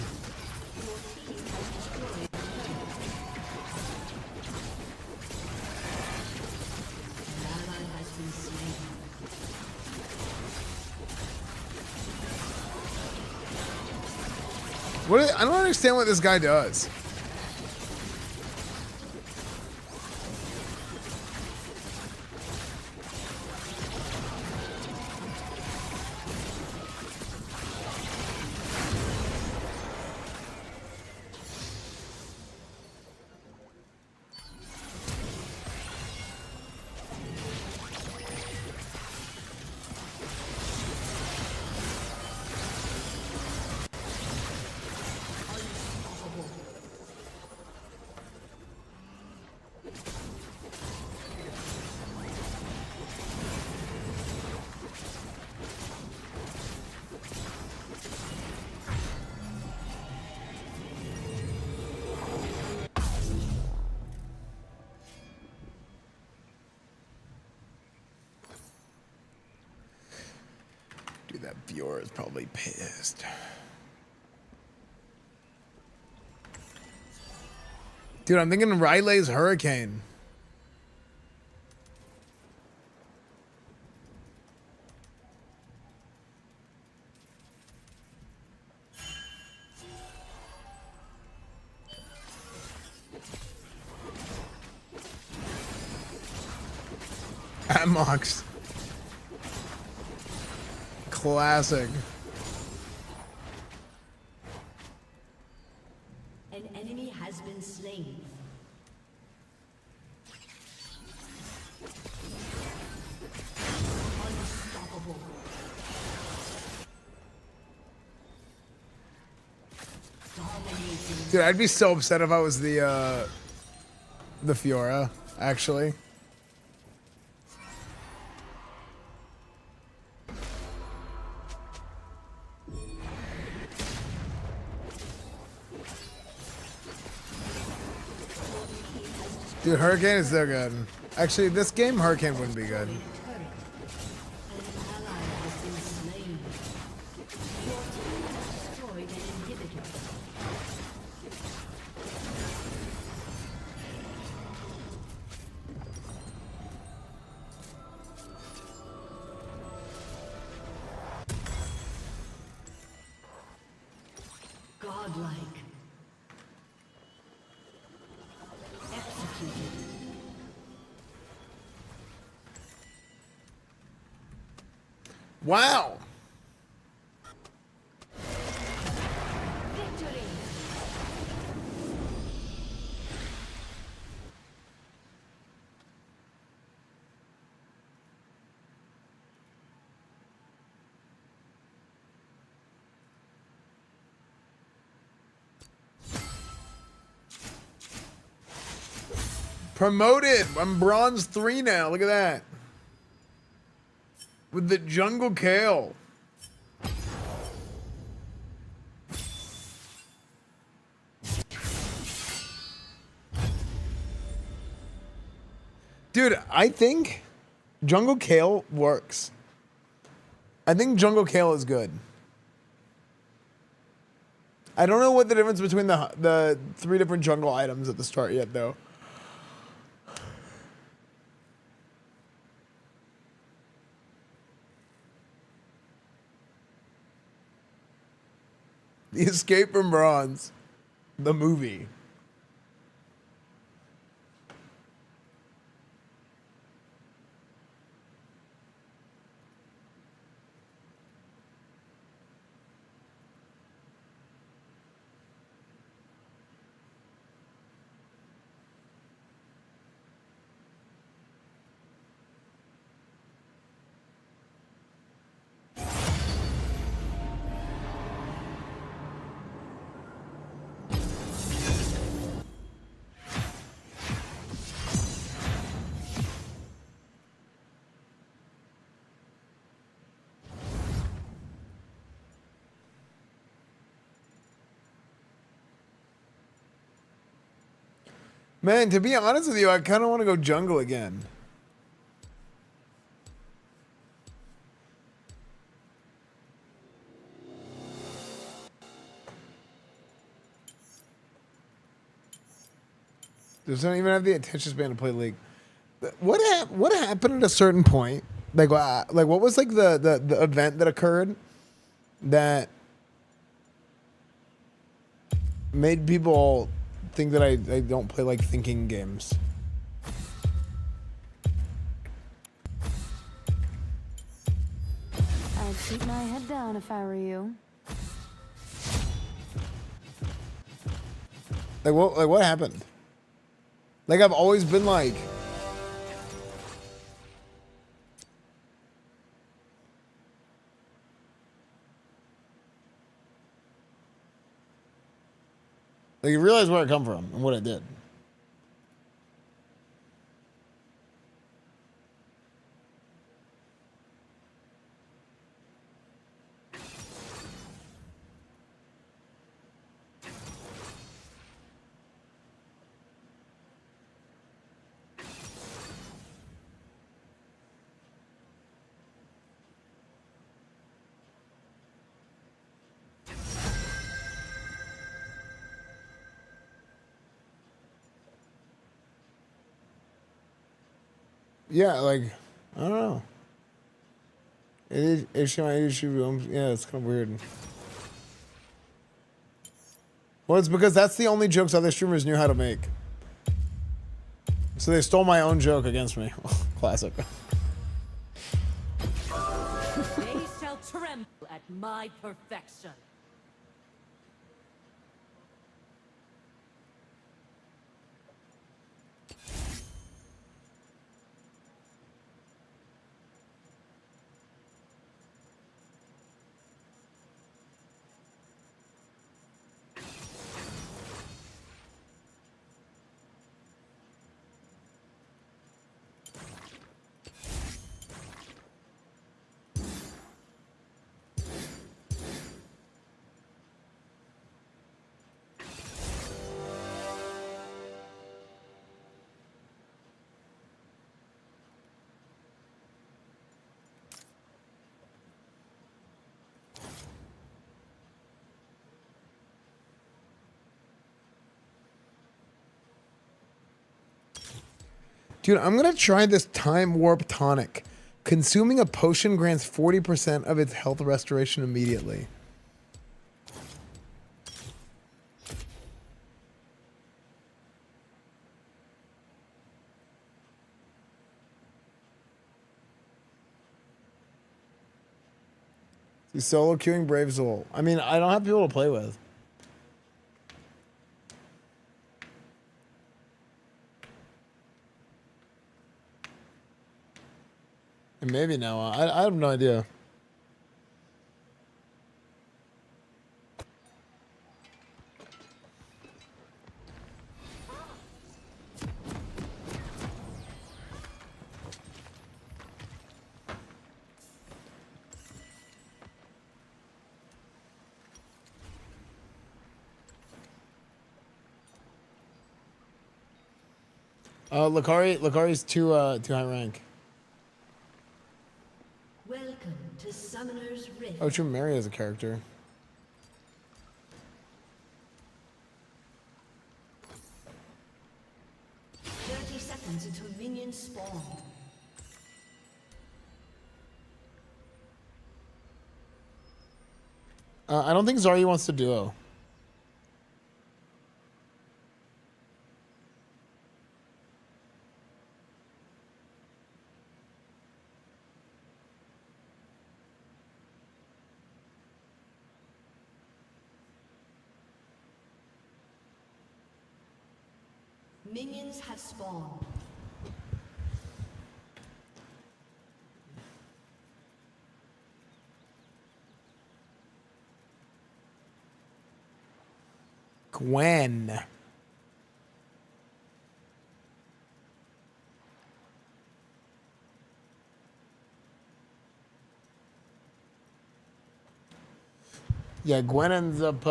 I don't understand what this guy does. Dude, that viewer is probably pissed. Dude, I'm thinking Riley's Hurricane. Mox. Classic. An enemy has been slain. Unstoppable. Dominating. Dude, I'd be so upset if I was the Fiora, actually. Dude, Hurricane is so good. Actually, this game, Hurricane wouldn't be good. Godlike. Executed. Wow. Victory. Promoted. I'm bronze 3 now. Look at that. With the jungle kale. Dude, I think jungle kale works. I think jungle kale is good. I don't know what the difference between the 3 different jungle items at the start yet, though. The Escape from Bronze, the movie. Man, to be honest with you, I kind of want to go jungle again. Doesn't even have the attention span to play League. What happened at a certain point? Like what was like the event that occurred that made people think that I don't play like thinking games? I'd keep my head down if I were you. Like what happened? Like I've always been like you realize where I come from and what I did. Yeah, like, I don't know. It is yeah, it's kind of weird. Well, it's because that's the only jokes other streamers knew how to make. So they stole my own joke against me. Classic. They shall tremble at my perfection. Dude, I'm gonna try this time warp tonic. Consuming a potion grants 40% of its health restoration immediately. He's solo queuing Brave Soul. I mean, I don't have people to play with. And maybe now. I have no idea. Lucari's too high rank. Welcome to Summoner's Rift. Oh, true. Mary as a character. Seconds until minions spawn. I don't think Zarya wants to duo. Minions have spawned. Gwen. Yeah, Gwen ends up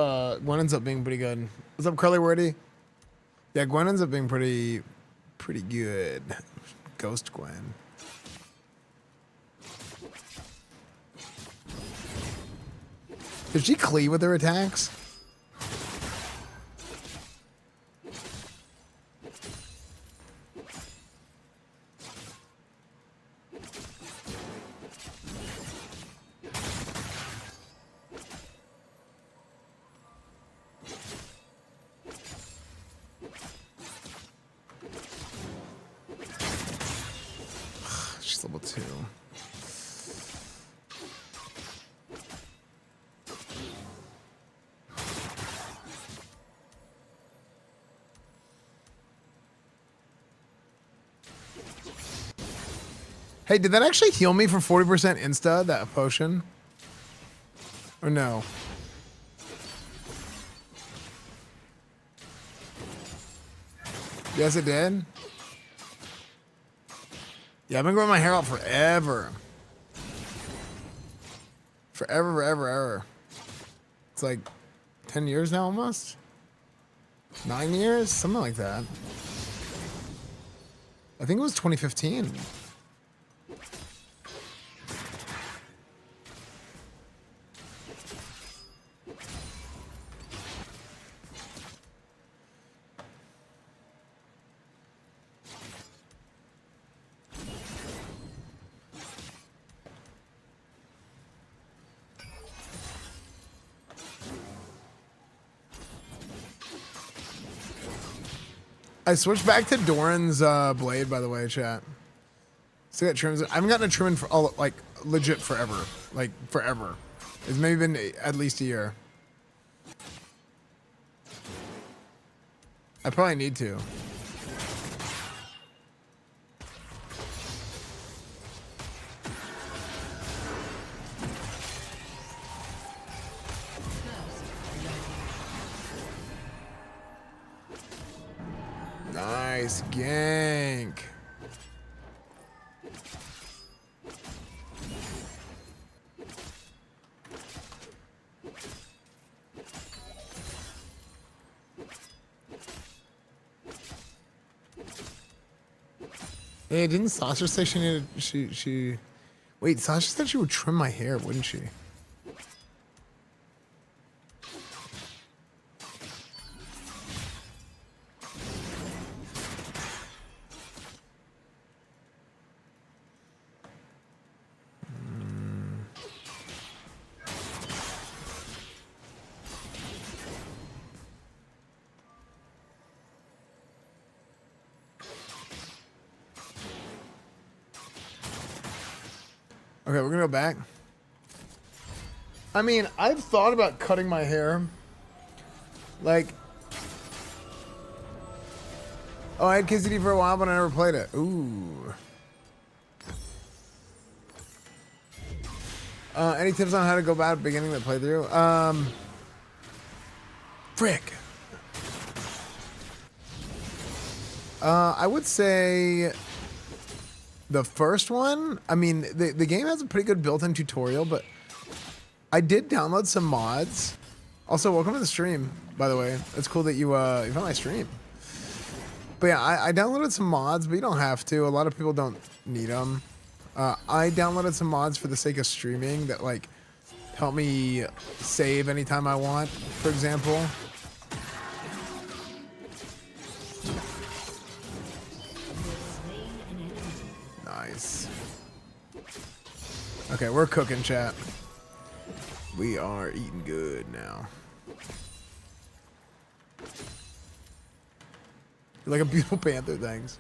being pretty good. What's up, Curly Wordy? Yeah, Gwen ends up being pretty good. Ghost Gwen. Did she cleave with her attacks? She's level 2. Hey, did that actually heal me for 40% insta, that potion? Or no? Yes, it did. Yeah, I've been growing my hair out forever. Forever. It's like 10 years now almost? 9 years? Something like that. I think it was 2015. I switched back to Doran's blade, by the way, chat. Still got trims. I haven't gotten a trim in for all, like, legit forever. Like, forever. It's maybe been at least a year. I probably need to. Nice gank. Hey, didn't Sasha say she needed she wait, Sasha said she would trim my hair, wouldn't she? Okay, we're gonna go back. I mean, I've thought about cutting my hair. Like, oh, I had KCD for a while, but I never played it. Ooh. Any tips on how to go about beginning the playthrough? Frick. I would say the first one, I mean, the game has a pretty good built-in tutorial, but I did download some mods. Also, welcome to the stream, by the way. It's cool that you found my stream. But yeah, I downloaded some mods, but you don't have to. A lot of people don't need them. I downloaded some mods for the sake of streaming that, like, help me save anytime I want, for example. Nice. Okay, we're cooking, chat. We are eating good now. You're like a beautiful panther, thanks.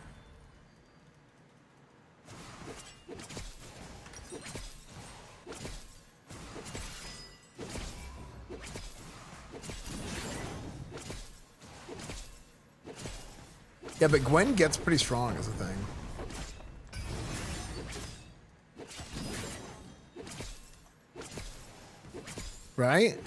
Yeah, but Gwen gets pretty strong as a thing. Right?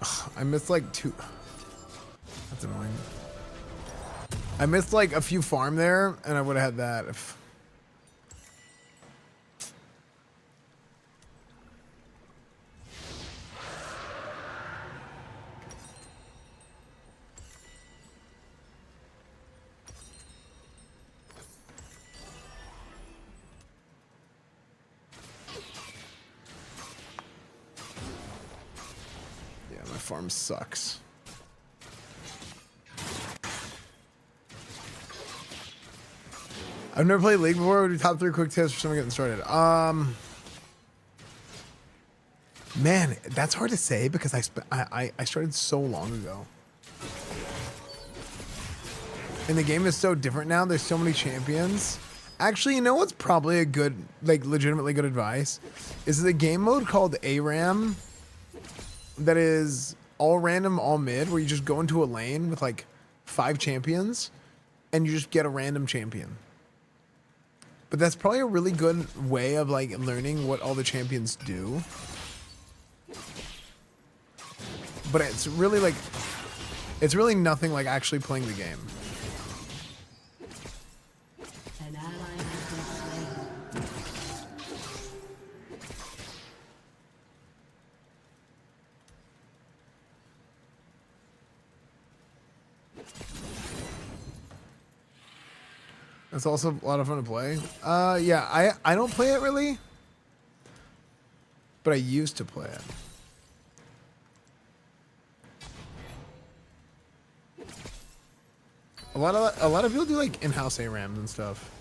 Ugh, I missed like two. That's annoying. I missed like a few farm there, and I would have had that if. Farm sucks. I've never played League before. Would do top 3 quick tips for someone getting started. Man, that's hard to say because I started so long ago. And the game is so different now. There's so many champions. Actually, you know what's probably a good, like, legitimately good advice? Is the game mode called ARAM that is all random, all mid, where you just go into a lane with like 5 champions and you just get a random champion. But that's probably a really good way of like learning what all the champions do. But it's really like, it's really nothing like actually playing the game. It's also a lot of fun to play. Yeah, I don't play it really, but I used to play it. A lot of people do like in-house ARAMs and stuff.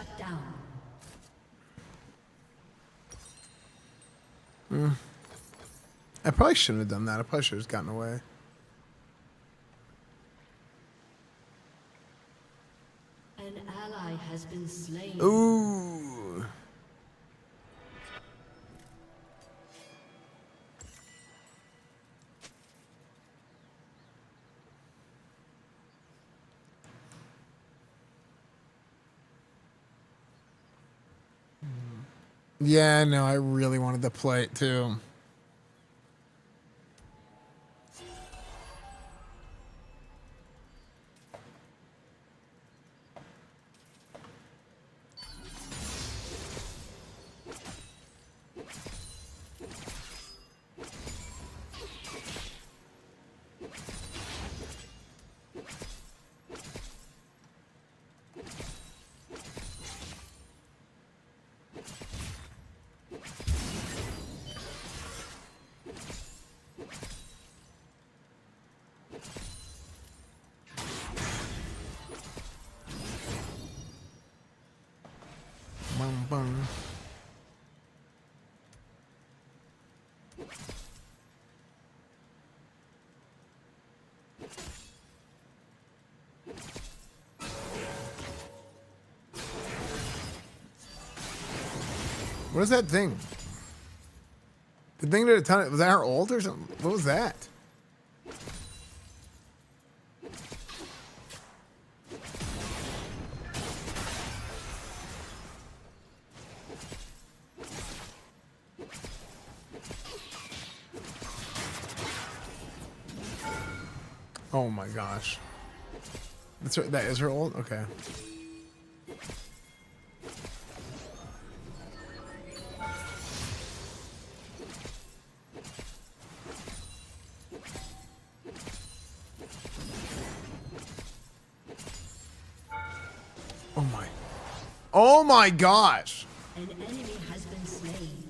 Shut down. I probably shouldn't have done that. I probably should have just gotten away. An ally has been slain. Ooh. Yeah, no, I really wanted to play it too. Bum, bum. What is that thing? The thing did a ton of, was that her ult or something? What was that? Oh my gosh. That's her, that is her ult? Okay. Oh my. Oh my gosh. An enemy has been slain.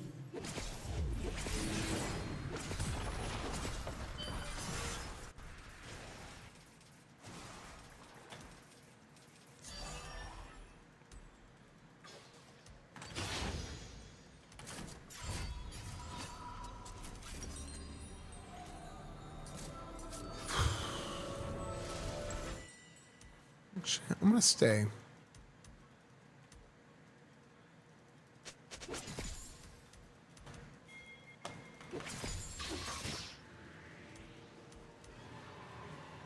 I'm gonna stay.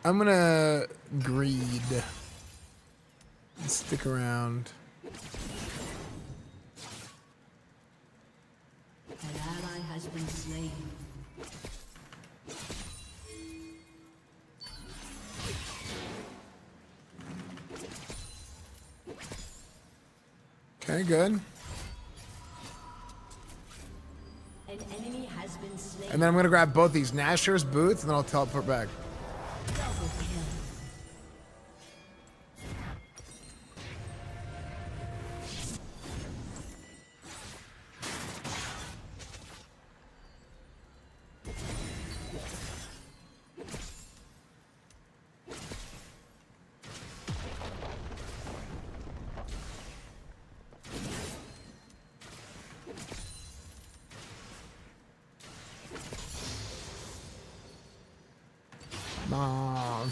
I'm gonna greed. Stick around. An ally has been slain. Okay, good. An enemy has been slain. And then I'm gonna grab both these Nashor's boots and then I'll teleport back. Double kill. Mom.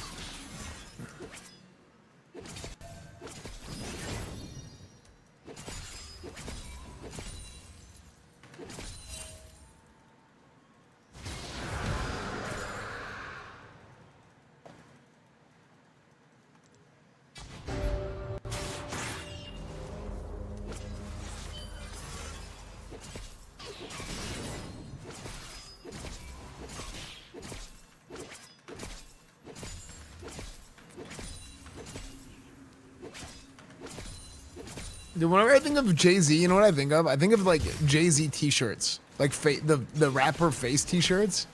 Dude, whenever I think of Jay-Z, you know what I think of? I think of like Jay-Z t-shirts. Like the rapper face t-shirts.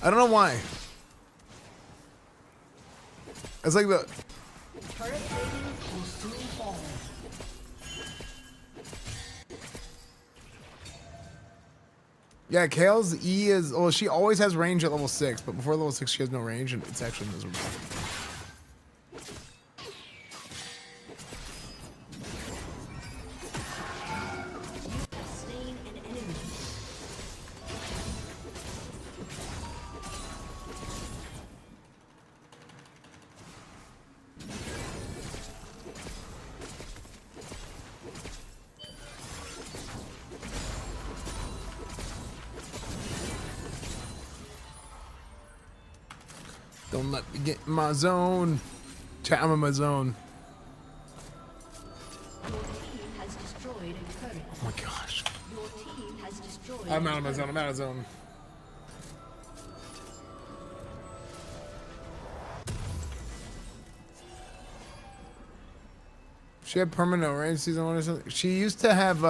I don't know why. It's like the... Turret plating will soon fall. Yeah, Kale's E is... Well, she always has range at level 6, but before level 6 she has no range, and it's actually miserable. Don't let me get in my zone. Chat, I'm in my zone. Your team has destroyed a turret. Oh my gosh. Your team has destroyed I'm out a of my zone. I'm out of zone. She had permanent range season 1 or something. She used to have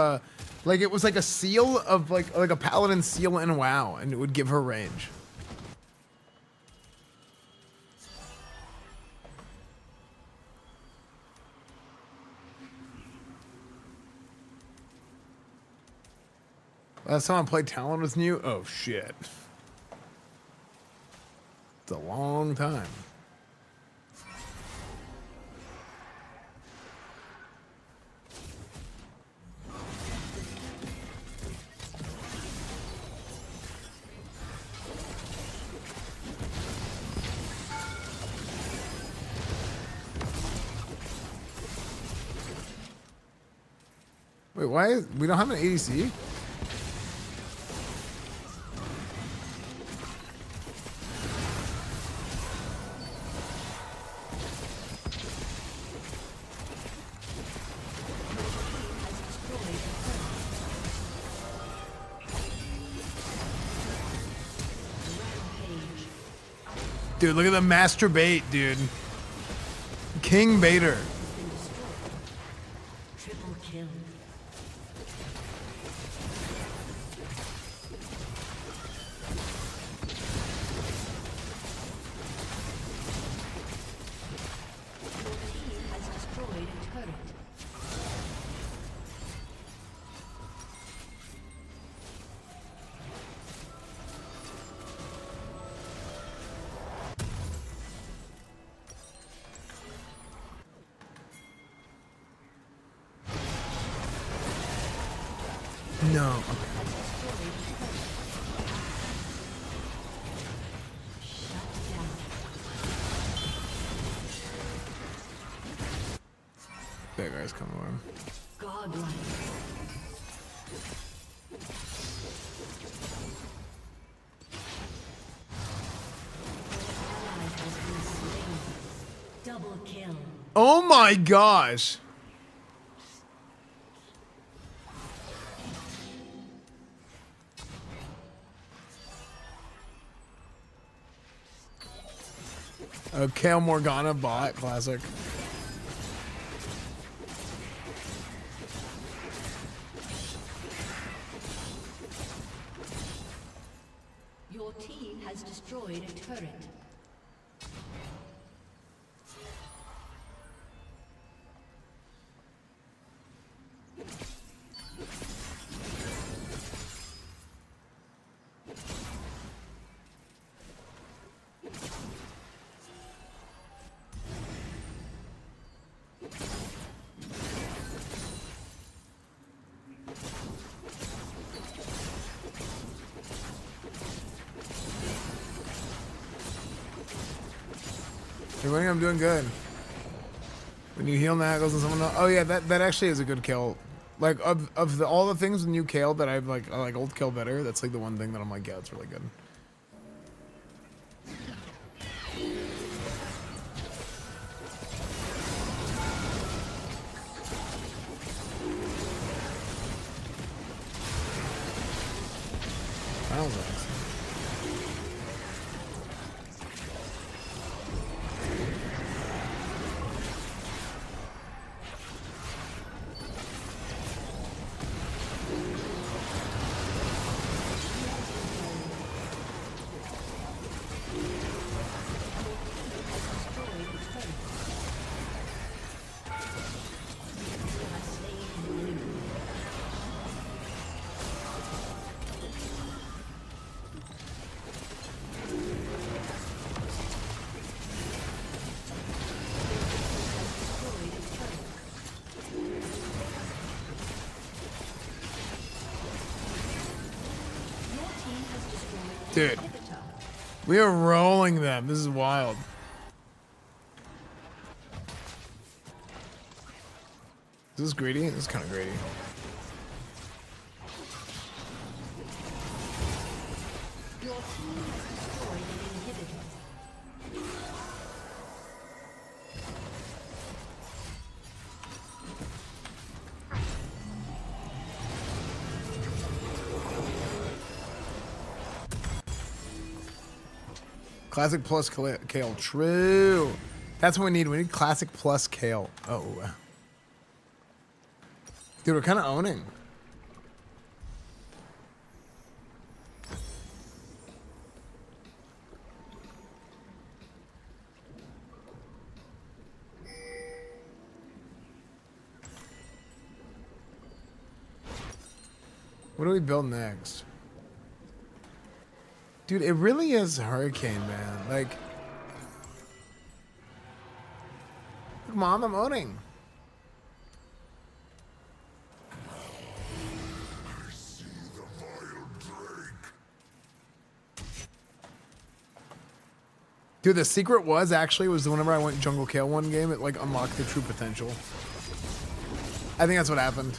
like it was like a seal of like a paladin seal in WoW, and it would give her range. Last time I played Talon with you? Oh shit. It's a long time. Wait, why is we don't have an ADC? Dude, look at the master bait, dude. King Baiter. Triple kill. Your team has destroyed a turret. No. That guy's coming over. Godlike. Ally has been slain. Double kill. Oh my gosh. Kale Morgana bot, classic. Your team has destroyed a turret. Hey, Winnie, I'm doing good. When you heal Naggles and someone else, oh yeah, that actually is a good kill. Like of all the things when you kale that I like old kill better. That's like the one thing that I'm like, yeah, it's really good. That was nice. Dude, we are rolling them. This is wild. Is this greedy? This is kind of greedy. Your team has destroyed an inhibitor. Classic plus kale. True. That's what we need. We need classic plus kale. Oh. Dude, we're kind of owning. What do we build next? Dude, it really is Hurricane, man. Like, look, Mom, I'm owning. Dude, the secret was whenever I went Jungle Kale one game, it like unlocked the true potential. I think that's what happened.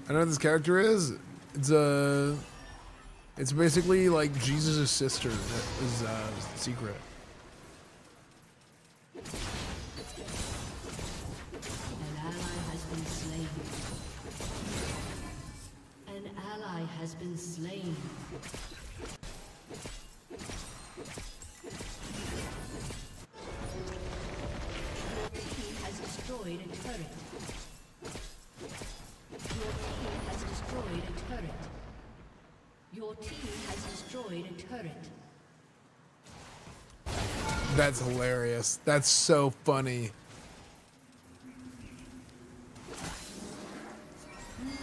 I know what this character is. It's basically like Jesus' sister. That is secret. An ally has been slain. An ally has been slain. Your team has destroyed a turret. Your team has destroyed a turret. That's hilarious. That's so funny.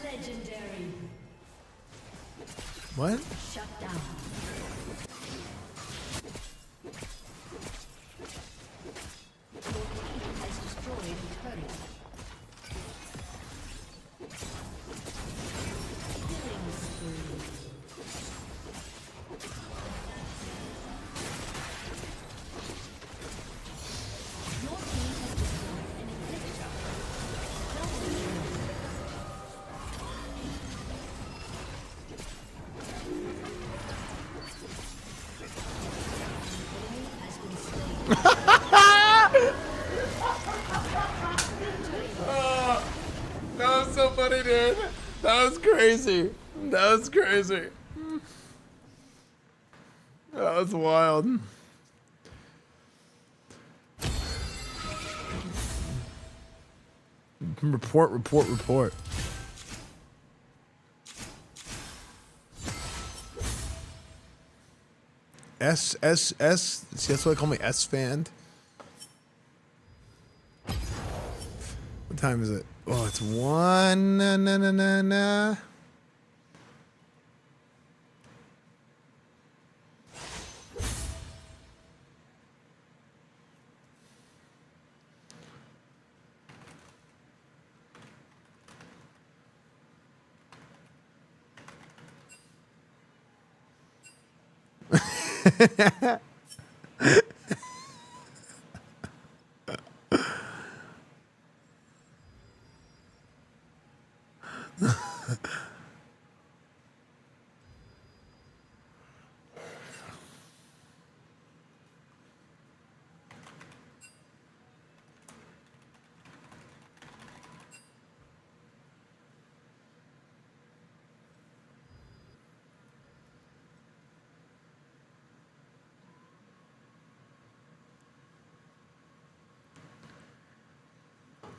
Legendary. What? Shut down. Your team has destroyed a turret. Killing spree. Your team has destroyed an inhibitor. That was so funny, dude. That was crazy. That was crazy. That was wild. Report. S. See, that's why they call me Esfand. What time is it? Oh, it's 1. Na.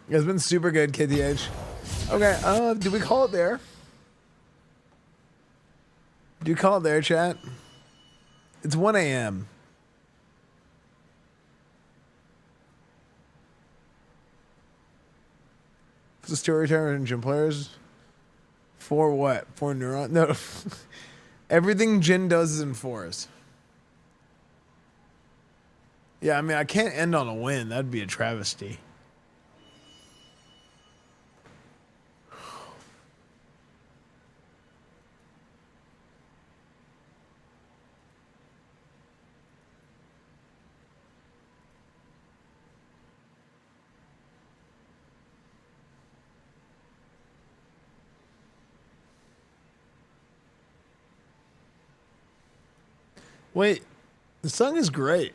It's been super good, KTH. Okay, do we call it there? Do you call it there, chat? It's 1 a.m. It's a storyteller and gym players. For what? For neuron? No. Everything Jin does is in fours. Yeah, I mean, I can't end on a win. That'd be a travesty. Wait, the song is great.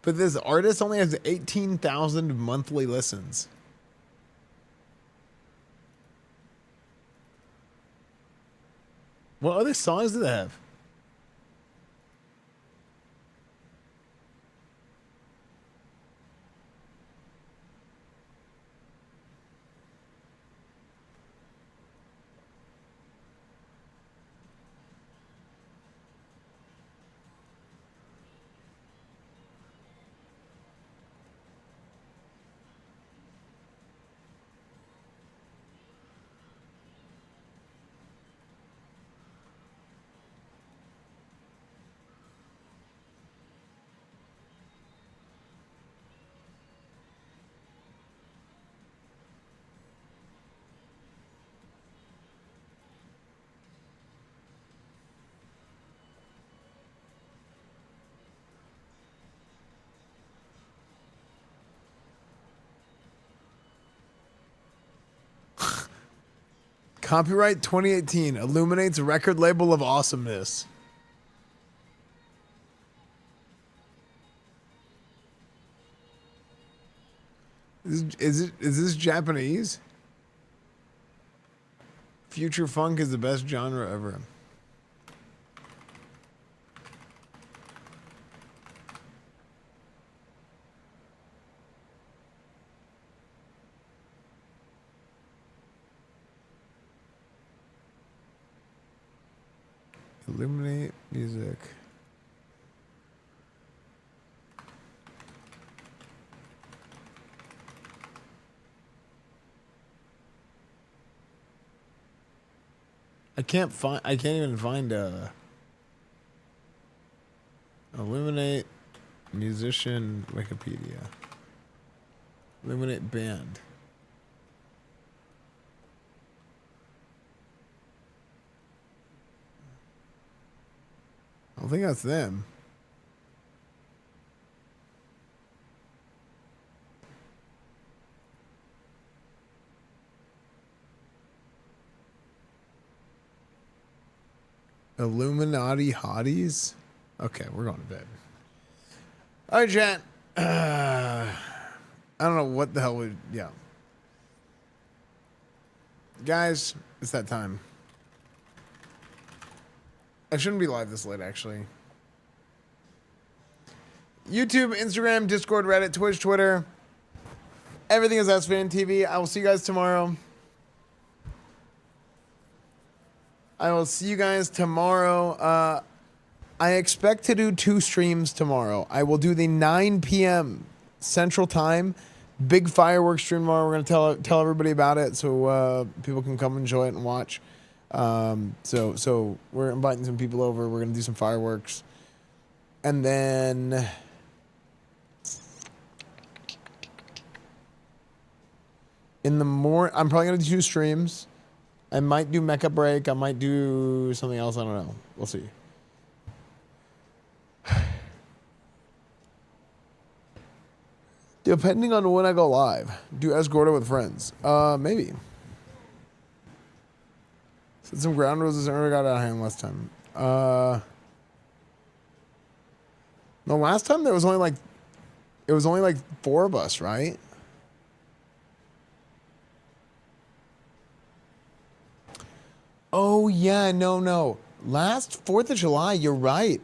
But this artist only has 18,000 monthly listens. What other songs do they have? Copyright 2018 illuminates record label of awesomeness. Is this Japanese? Future funk is the best genre ever. Illuminate music. I can't even find Illuminate musician Wikipedia. Illuminate band. I don't think that's them. Illuminati hotties? Okay, we're going to bed. All right, chat. I don't know what the hell we... Yeah. Guys, it's that time. I shouldn't be live this late, actually. YouTube, Instagram, Discord, Reddit, Twitch, Twitter. Everything is EsfandTV. I will see you guys tomorrow. I will see you guys tomorrow. I expect to do 2 streams tomorrow. I will do the 9 p.m. Central Time big fireworks stream tomorrow. We're going to tell everybody about it so people can come enjoy it and watch. So we're inviting some people over. We're going to do some fireworks. And then in the morning, I'm probably going to do 2 streams. I might do Mecha Break. I might do something else. I don't know. We'll see. Depending on when I go live. Do Esgorda with friends. Maybe. Said some ground roses. I never got out of hand last time. No, last time there was only like... It was only like 4 of us, right? Oh, yeah, no. Last 4th of July, you're right.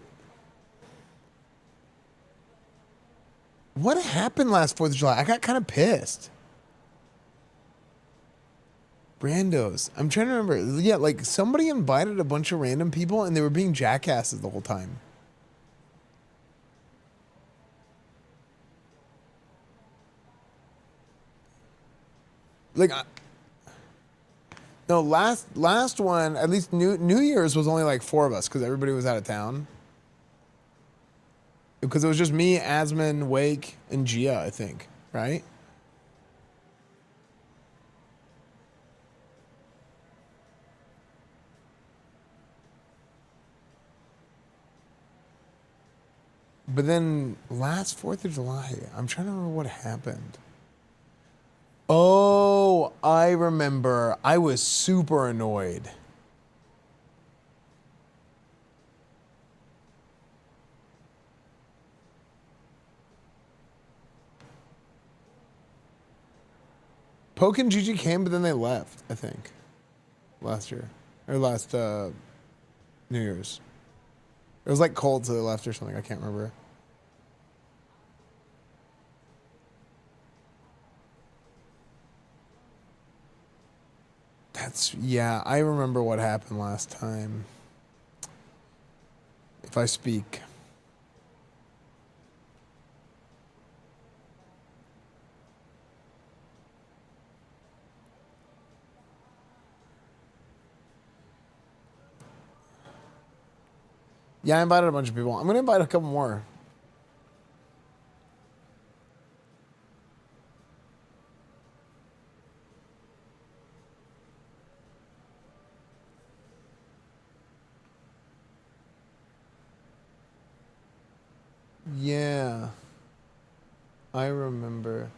What happened last 4th of July? I got kind of pissed. Brandos. I'm trying to remember. Yeah, like somebody invited a bunch of random people and they were being jackasses the whole time. Like... No, last one, at least New Year's was only like 4 of us because everybody was out of town. Because it was just me, Asman, Wake, and Gia, I think, right? But then last 4th of July, I'm trying to remember what happened. Oh, I remember. I was super annoyed. Poke and Gigi came, but then they left, I think. Last year. Or last New Year's. It was like cold, so they left or something. I can't remember. Yeah, I remember what happened last time. If I speak. Yeah, I invited a bunch of people. I'm going to invite a couple more. Yeah. I remember.